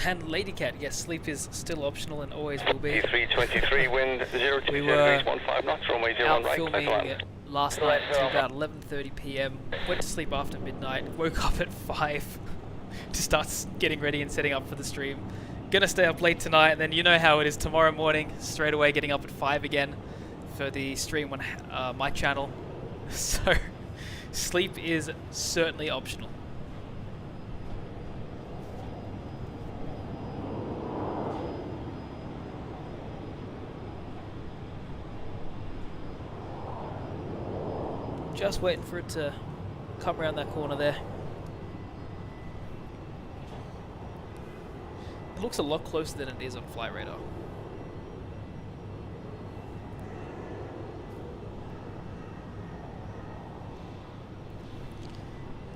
Speaker 6: And Lady Cat, yes, sleep is still optional and always will be.
Speaker 9: C323, wind 0 to 0 degrees 15 knots, runway 01 right,
Speaker 6: filming last night until about 11:30 p.m. Went to sleep after midnight, woke up at 5 to start getting ready and setting up for the stream. Gonna stay up late tonight, and then you know how it is tomorrow morning, straight away getting up at 5 again for the stream on my channel. So
Speaker 3: Sleep is certainly optional. Just waiting for it to come around that corner there. It looks a lot closer than it is on Flight Radar.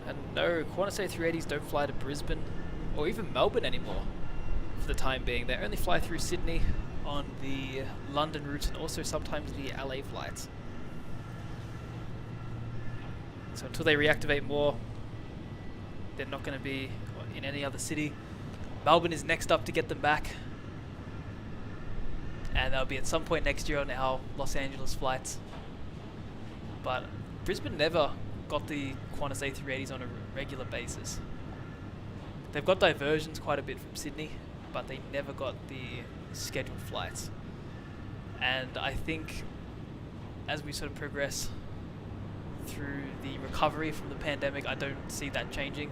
Speaker 3: And no, Qantas A380s don't fly to Brisbane or even Melbourne anymore for the time being. They only fly through Sydney on the London routes and also sometimes the LA flights. So until they reactivate more, they're not going to be in any other city. Melbourne is next up to get them back. And they'll be at some point next year on our Los Angeles flights. But Brisbane never got the Qantas A380s on a regular basis. They've got diversions quite a bit from Sydney, but they never got the scheduled flights. And I think as we sort of progress through the recovery from the pandemic, I don't see that changing.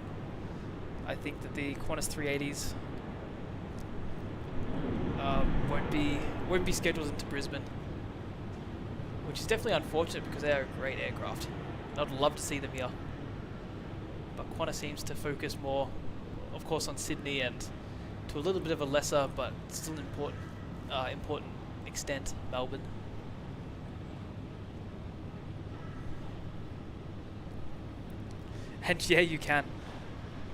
Speaker 3: I think that the Qantas 380s won't be scheduled into Brisbane, which is definitely unfortunate because they are a great aircraft. I'd love to see them here, but Qantas seems to focus more, of course, on Sydney and to a little bit of a lesser but still important extent, Melbourne. And yeah, you can.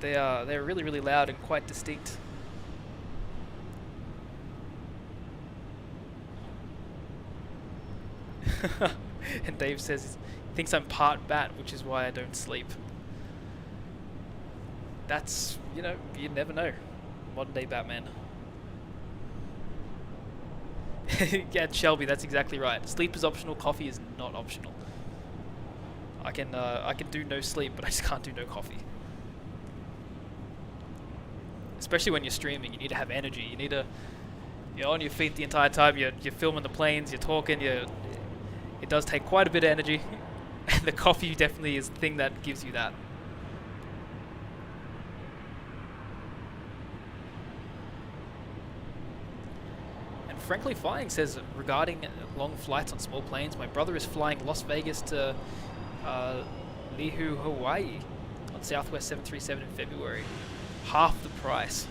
Speaker 3: They're really, really loud and quite distinct. And Dave says he thinks I'm part bat, which is why I don't sleep. That's, you know, you never know. Modern day Batman. Yeah, Shelby, that's exactly right. Sleep is optional, coffee is not optional. I can do no sleep, but I just can't do no coffee. Especially when you're streaming, you need to have energy. You need to, you're on your feet the entire time. You're filming the planes. You're talking. It does take quite a bit of energy, and the coffee definitely is the thing that gives you that. And Frankly Flying says regarding long flights on small planes, my brother is flying Las Vegas to Lihu, Hawaii on Southwest 737 in February. Half the price.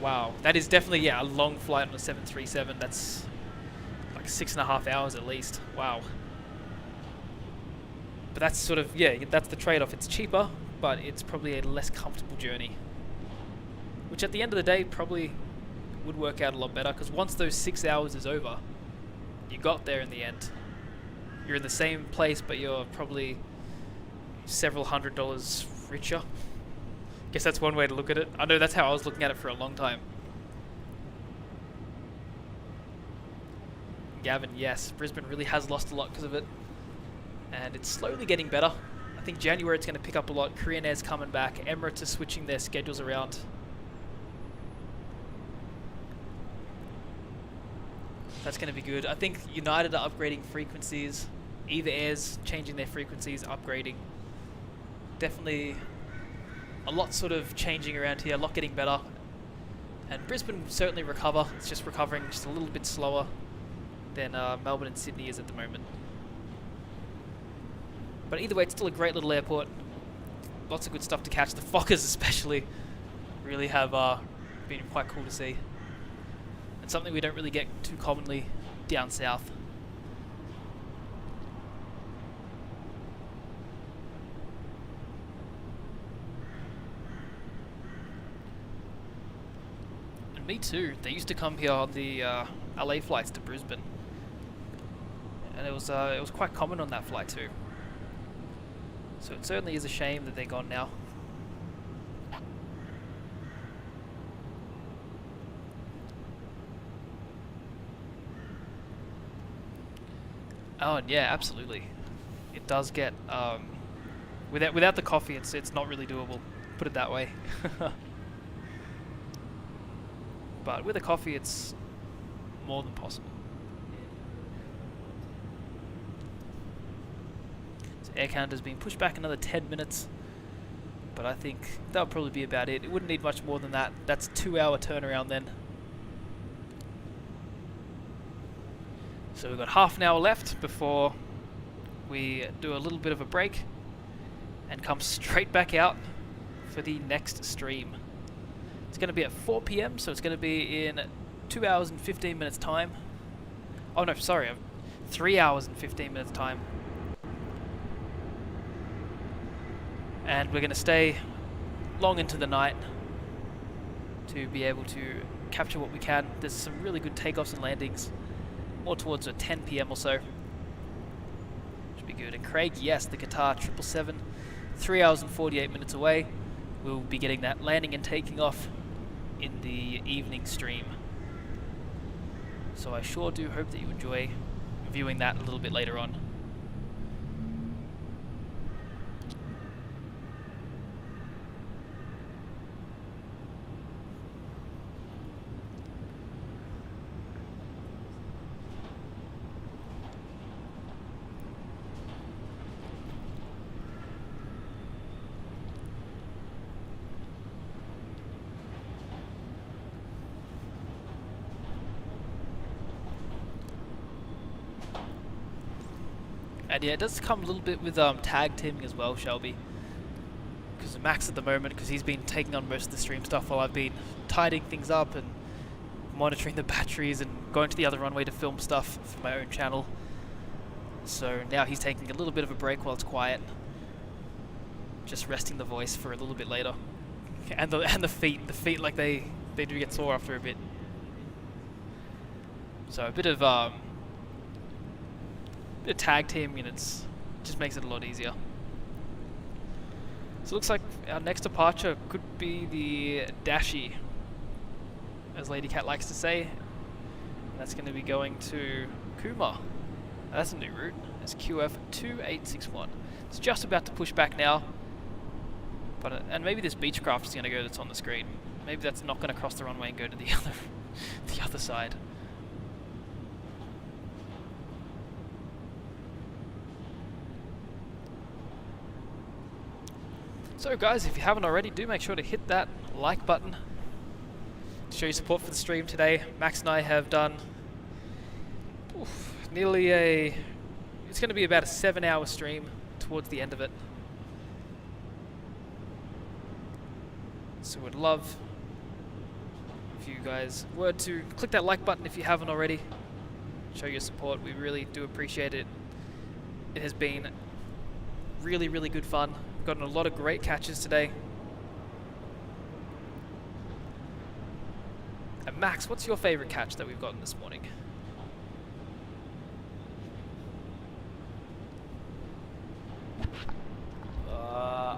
Speaker 3: Wow, that is definitely, yeah, a long flight on a 737. That's like 6.5 hours at least. Wow. But that's sort of, yeah, that's the trade-off. It's cheaper, but it's probably a less comfortable journey, which at the end of the day probably would work out a lot better, because once those 6 hours is over, you got there in the end. You're in the same place, but you're probably several $100s richer. Guess that's one way to look at it. I know that's how I was looking at it for a long time. Gavin, yes, Brisbane really has lost a lot because of it, and it's slowly getting better. I think January it's going to pick up a lot. Korean Air's coming back. Emirates are switching their schedules around. That's going to be good. I think United are upgrading frequencies. Either Air's changing their frequencies, upgrading. Definitely a lot sort of changing around here, a lot getting better. And Brisbane will certainly recover. It's just recovering just a little bit slower than Melbourne and Sydney is at the moment. But either way, it's still a great little airport. Lots of good stuff to catch. The Fokkers especially really have been quite cool to see. And something we don't really get too commonly down south. And me too. They used to come here on the LA flights to Brisbane. And it was quite common on that flight too. So it certainly is a shame that they're gone now. Oh, and yeah, absolutely. It does get without the coffee, it's not really doable. Put it that way. But with a coffee, it's more than possible. So So Air Canada's been pushed back another 10 minutes. But I think that'll probably be about it. It wouldn't need much more than that. That's a 2-hour turnaround then. So we've got half an hour left before we do a little bit of a break and come straight back out for the next stream. It's going to be at 4 PM, so it's going to be in 2 hours and 15 minutes time. Oh no, sorry, 3 hours and 15 minutes time. And we're going to stay long into the night to be able to capture what we can. There's some really good takeoffs and landings, more towards a 10 PM or so. Should be good. And Craig, yes, the Qatar 777, 3 hours and 48 minutes away. We'll be getting that landing and taking off in the evening stream. So I sure do hope that you enjoy viewing that a little bit later on. And yeah, it does come a little bit with tag teaming as well, Shelby. Because Max at the moment, because he's been taking on most of the stream stuff while I've been tidying things up and monitoring the batteries and going to the other runway to film stuff for my own channel. So now he's taking a little bit of a break while it's quiet. Just resting the voice for a little bit later. And the feet like they do get sore after a bit. So a bit of tag team units just makes it a lot easier. So it looks like our next departure could be the Dashi, as Lady Cat likes to say. And that's going to be going to Kuma. That's a new route. It's QF 2861. It's just about to push back now. But and maybe this Beechcraft is going to go that's on the screen. Maybe that's not going to cross the runway and go to the other side. So guys, if you haven't already, do make sure to hit that like button to show your support for the stream today. Max and I have done it's going to be about a 7-hour stream towards the end of it. So we'd love if you guys were to click that like button if you haven't already. Show your support, we really do appreciate it. It has been really, really good fun. Gotten a lot of great catches today. And Max, what's your favorite catch that we've gotten this morning?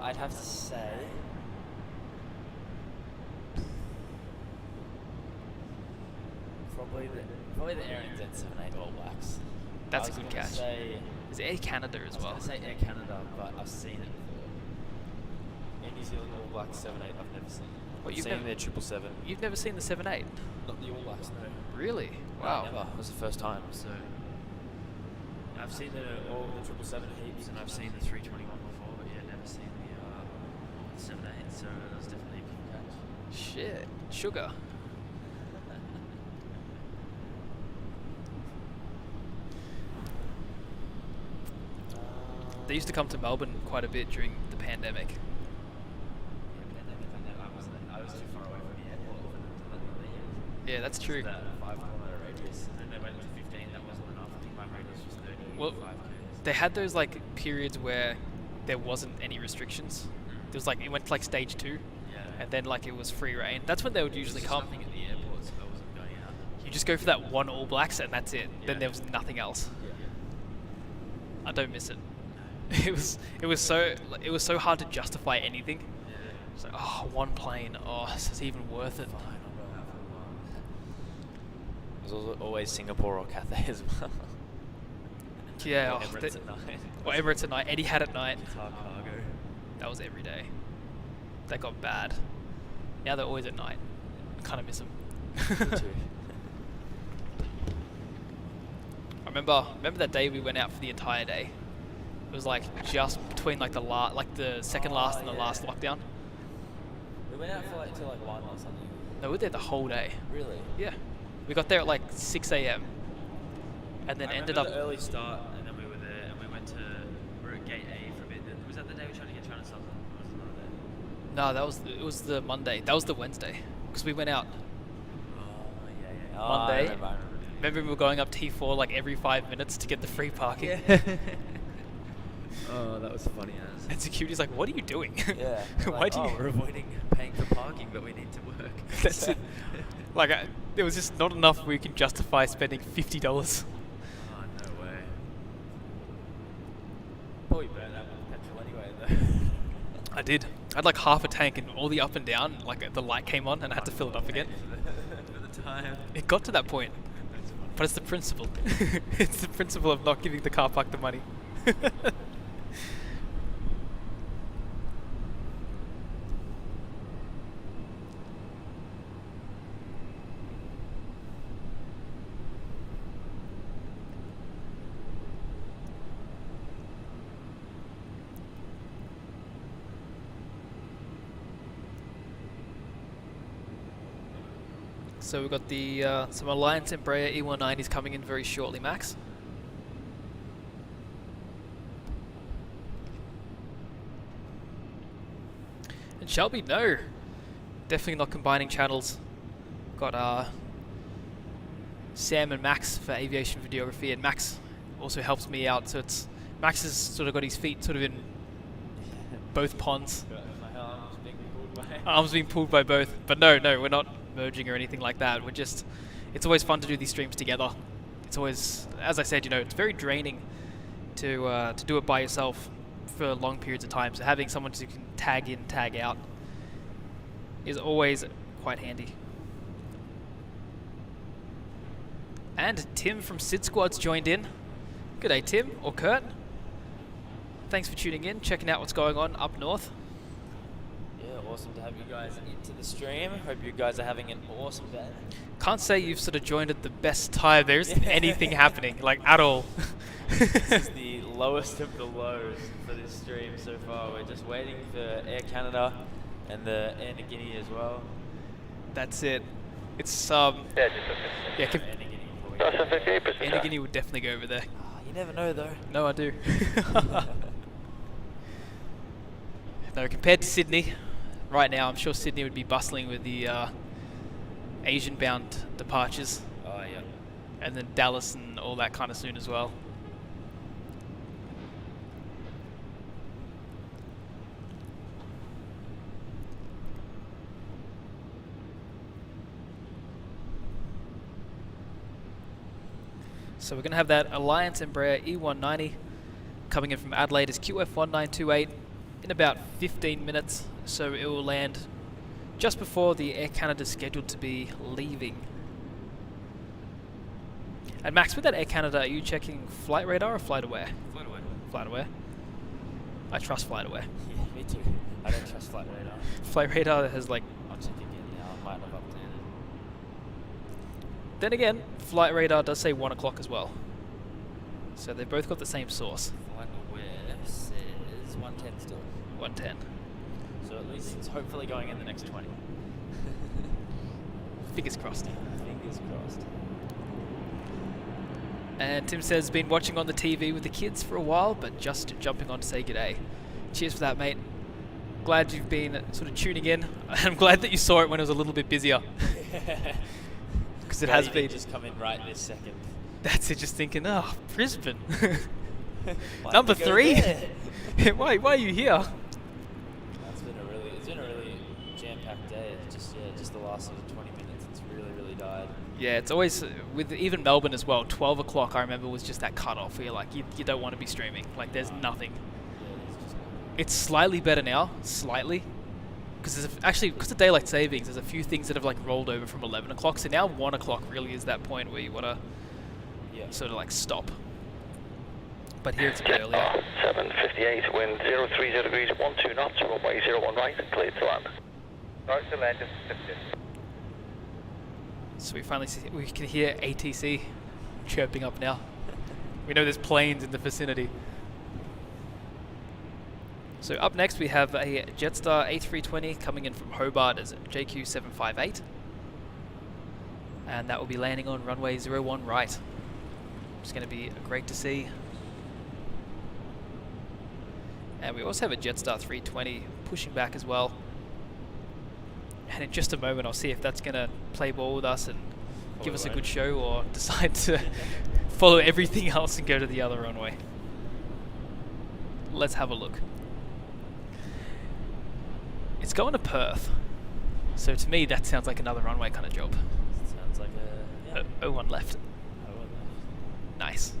Speaker 1: I'd have to say probably the Air Z78 All Blacks.
Speaker 3: That's a good catch. Is it Air Canada as well?
Speaker 1: I was going to say Air Canada, but I've seen it before. In New Zealand All Blacks 7-8, I've never seen. I've seen their 777.
Speaker 3: You've never seen the 7-8?
Speaker 1: Not the All Blacks, no.
Speaker 3: Really? Wow.
Speaker 1: Never. It was the first time. So I've seen all the 777 heaps, and I've seen the 321 before, but yeah, never seen the 7-8. So that was definitely a good catch.
Speaker 3: Shit, sugar. They used to come to Melbourne quite a bit during the pandemic.
Speaker 1: I was too far away from the airport for them to let me in.
Speaker 3: Yeah, that's true.
Speaker 1: That 5-kilometre radius, and then they went to 15. That wasn't enough. I think my radius was 30.
Speaker 3: Well, they had those like periods where there wasn't any restrictions. There was like it went to like stage 2, and then like it was free reign. That's when they would usually come.
Speaker 1: Nothing at the airport, so I wasn't going out.
Speaker 3: You just go for that one All Blacks, and that's it.
Speaker 1: Yeah.
Speaker 3: Then there was nothing else.
Speaker 1: Yeah.
Speaker 3: I don't miss it. It was so hard to justify anything.
Speaker 1: Yeah.
Speaker 3: It's like, oh, one plane. Oh, this is even worth it.
Speaker 1: Fine, I'll go out for a while. It was always Singapore or Cathay as well.
Speaker 3: Yeah.
Speaker 1: Or Emirates at night.
Speaker 3: Or Emirates at night. Eddie had at night.
Speaker 1: Qatar cargo.
Speaker 3: That was every day. That got bad. Now they're always at night. I kind of miss them.
Speaker 1: Me too.
Speaker 3: I remember that day we went out for the entire day. was like just between like the second last and the last lockdown.
Speaker 1: We went out for like till like 1 or something.
Speaker 3: No, we were there the whole day.
Speaker 1: Really?
Speaker 3: Yeah. We got there at like 6 a.m. and then ended up.
Speaker 11: The early start, and then we were there, and we were at Gate A for a bit. Was that the day we tried to get China Southern? Or was it another day?
Speaker 3: No, it was the Monday. That was the Wednesday, because we went out. Monday.
Speaker 1: I remember.
Speaker 3: Remember we were going up T4 like every 5 minutes to get the free parking.
Speaker 1: Yeah. Oh, that was funny as.
Speaker 3: And security's like, what are you doing?
Speaker 1: Yeah.
Speaker 3: Why do you?
Speaker 1: We're avoiding paying for parking, but we need to work.
Speaker 3: That's it. Like, there was just not enough we can justify spending $50.
Speaker 1: Oh, no way. Probably burnt that with petrol anyway, though.
Speaker 3: I did. I had like half a tank and all the up and down, like the light came on and I had to fill it up again.
Speaker 1: For the time.
Speaker 3: It got to that point. But it's the principle. It's the principle of not giving the car park the money. So we've got the some Alliance Embraer E190s coming in very shortly, Max. And Shelby, no, definitely not combining channels. Got Sam and Max for aviation videography, and Max also helps me out. So it's Max has sort of got his feet sort of in both ponds.
Speaker 1: My arms being pulled by.
Speaker 3: Arms being pulled by both, but no, we're not merging or anything like that. We're just, it's always fun to do these streams together. It's always, as I said, you know, it's very draining to do it by yourself for long periods of time. So having someone who can tag in, tag out is always quite handy. And Tim from Sid Squad's joined in. G'day Tim, or Kurt. Thanks for tuning in, checking out what's going on up north.
Speaker 1: Yeah, awesome to have you guys into the stream. Hope you guys are having an awesome day.
Speaker 3: Can't say you've sort of joined at the best time. There isn't anything happening, like, at all.
Speaker 1: This is the lowest of the lows for this stream so far. We're just waiting for Air Canada and the Air Guinea as well.
Speaker 3: That's it. It's
Speaker 9: Yeah,
Speaker 3: yeah,
Speaker 1: Air Guinea before we
Speaker 9: That's
Speaker 1: go.
Speaker 9: a 58%.
Speaker 3: Air Guinea would definitely go over there.
Speaker 1: You never know though.
Speaker 3: No, I do. No, compared to Sydney, right now, I'm sure Sydney would be bustling with the Asian-bound departures.
Speaker 1: Oh yeah.
Speaker 3: And then Dallas and all that kind of soon as well. So we're going to have that Alliance Embraer E190 coming in from Adelaide as QF1928 in about 15 minutes. So it will land just before the Air Canada is scheduled to be leaving. And Max, with that Air Canada, are you checking flight radar or flight aware?
Speaker 11: Flight away.
Speaker 3: Flight aware. I trust flight aware.
Speaker 1: Yeah, me too. I don't trust flight radar.
Speaker 3: Flight radar has like.
Speaker 1: I'll check again now. I might have updated.
Speaker 3: Then again, flight radar does say 1 o'clock as well. So they've both got the same source.
Speaker 1: Flight aware says 110 still.
Speaker 3: 110.
Speaker 1: So at least it's hopefully going in the next 20.
Speaker 3: Fingers crossed.
Speaker 1: Fingers crossed.
Speaker 3: And Tim says, been watching on the TV with the kids for a while, but just jumping on to say g'day. Cheers for that, mate. Glad you've been sort of tuning in. I'm glad that you saw it when it was a little bit busier. Because it has been.
Speaker 1: Just come in right this second.
Speaker 3: That's it, just thinking, oh, Brisbane.
Speaker 1: Why
Speaker 3: Number
Speaker 1: did we go
Speaker 3: 3?
Speaker 1: there?
Speaker 3: Why are you here?
Speaker 1: It's been a really jam-packed day. It's just the last sort of 20 minutes. It's really died.
Speaker 3: Yeah, it's always, with even Melbourne as well, 12 o'clock I remember was just that cut-off where you're like, you don't want to be streaming. Like, there's nothing. It's slightly better now, slightly. Because actually, because of daylight savings, there's a few things that have like rolled over from 11 o'clock. So now 1 o'clock really is that point where you want to sort of like stop. But here it's a bit earlier.
Speaker 9: 758, wind 030 degrees, 12 knots, runway 01 right, cleared to land.
Speaker 7: Right to land, just accepted.
Speaker 3: So we finally we can hear ATC chirping up now. We know there's planes in the vicinity.
Speaker 6: So up next we have a Jetstar A320 coming in from Hobart as JQ758. And that will be landing on runway 01 right. It's going to be great to see. And we also have a Jetstar 320 pushing back as well. And in just a moment I'll see if that's going to play ball with us and give us a good show, or decide to follow everything else and go to the other runway. Let's have a look. It's going to Perth. So to me that sounds like another runway kind of job.
Speaker 11: Sounds like a... Yeah.
Speaker 6: 01 left. Nice.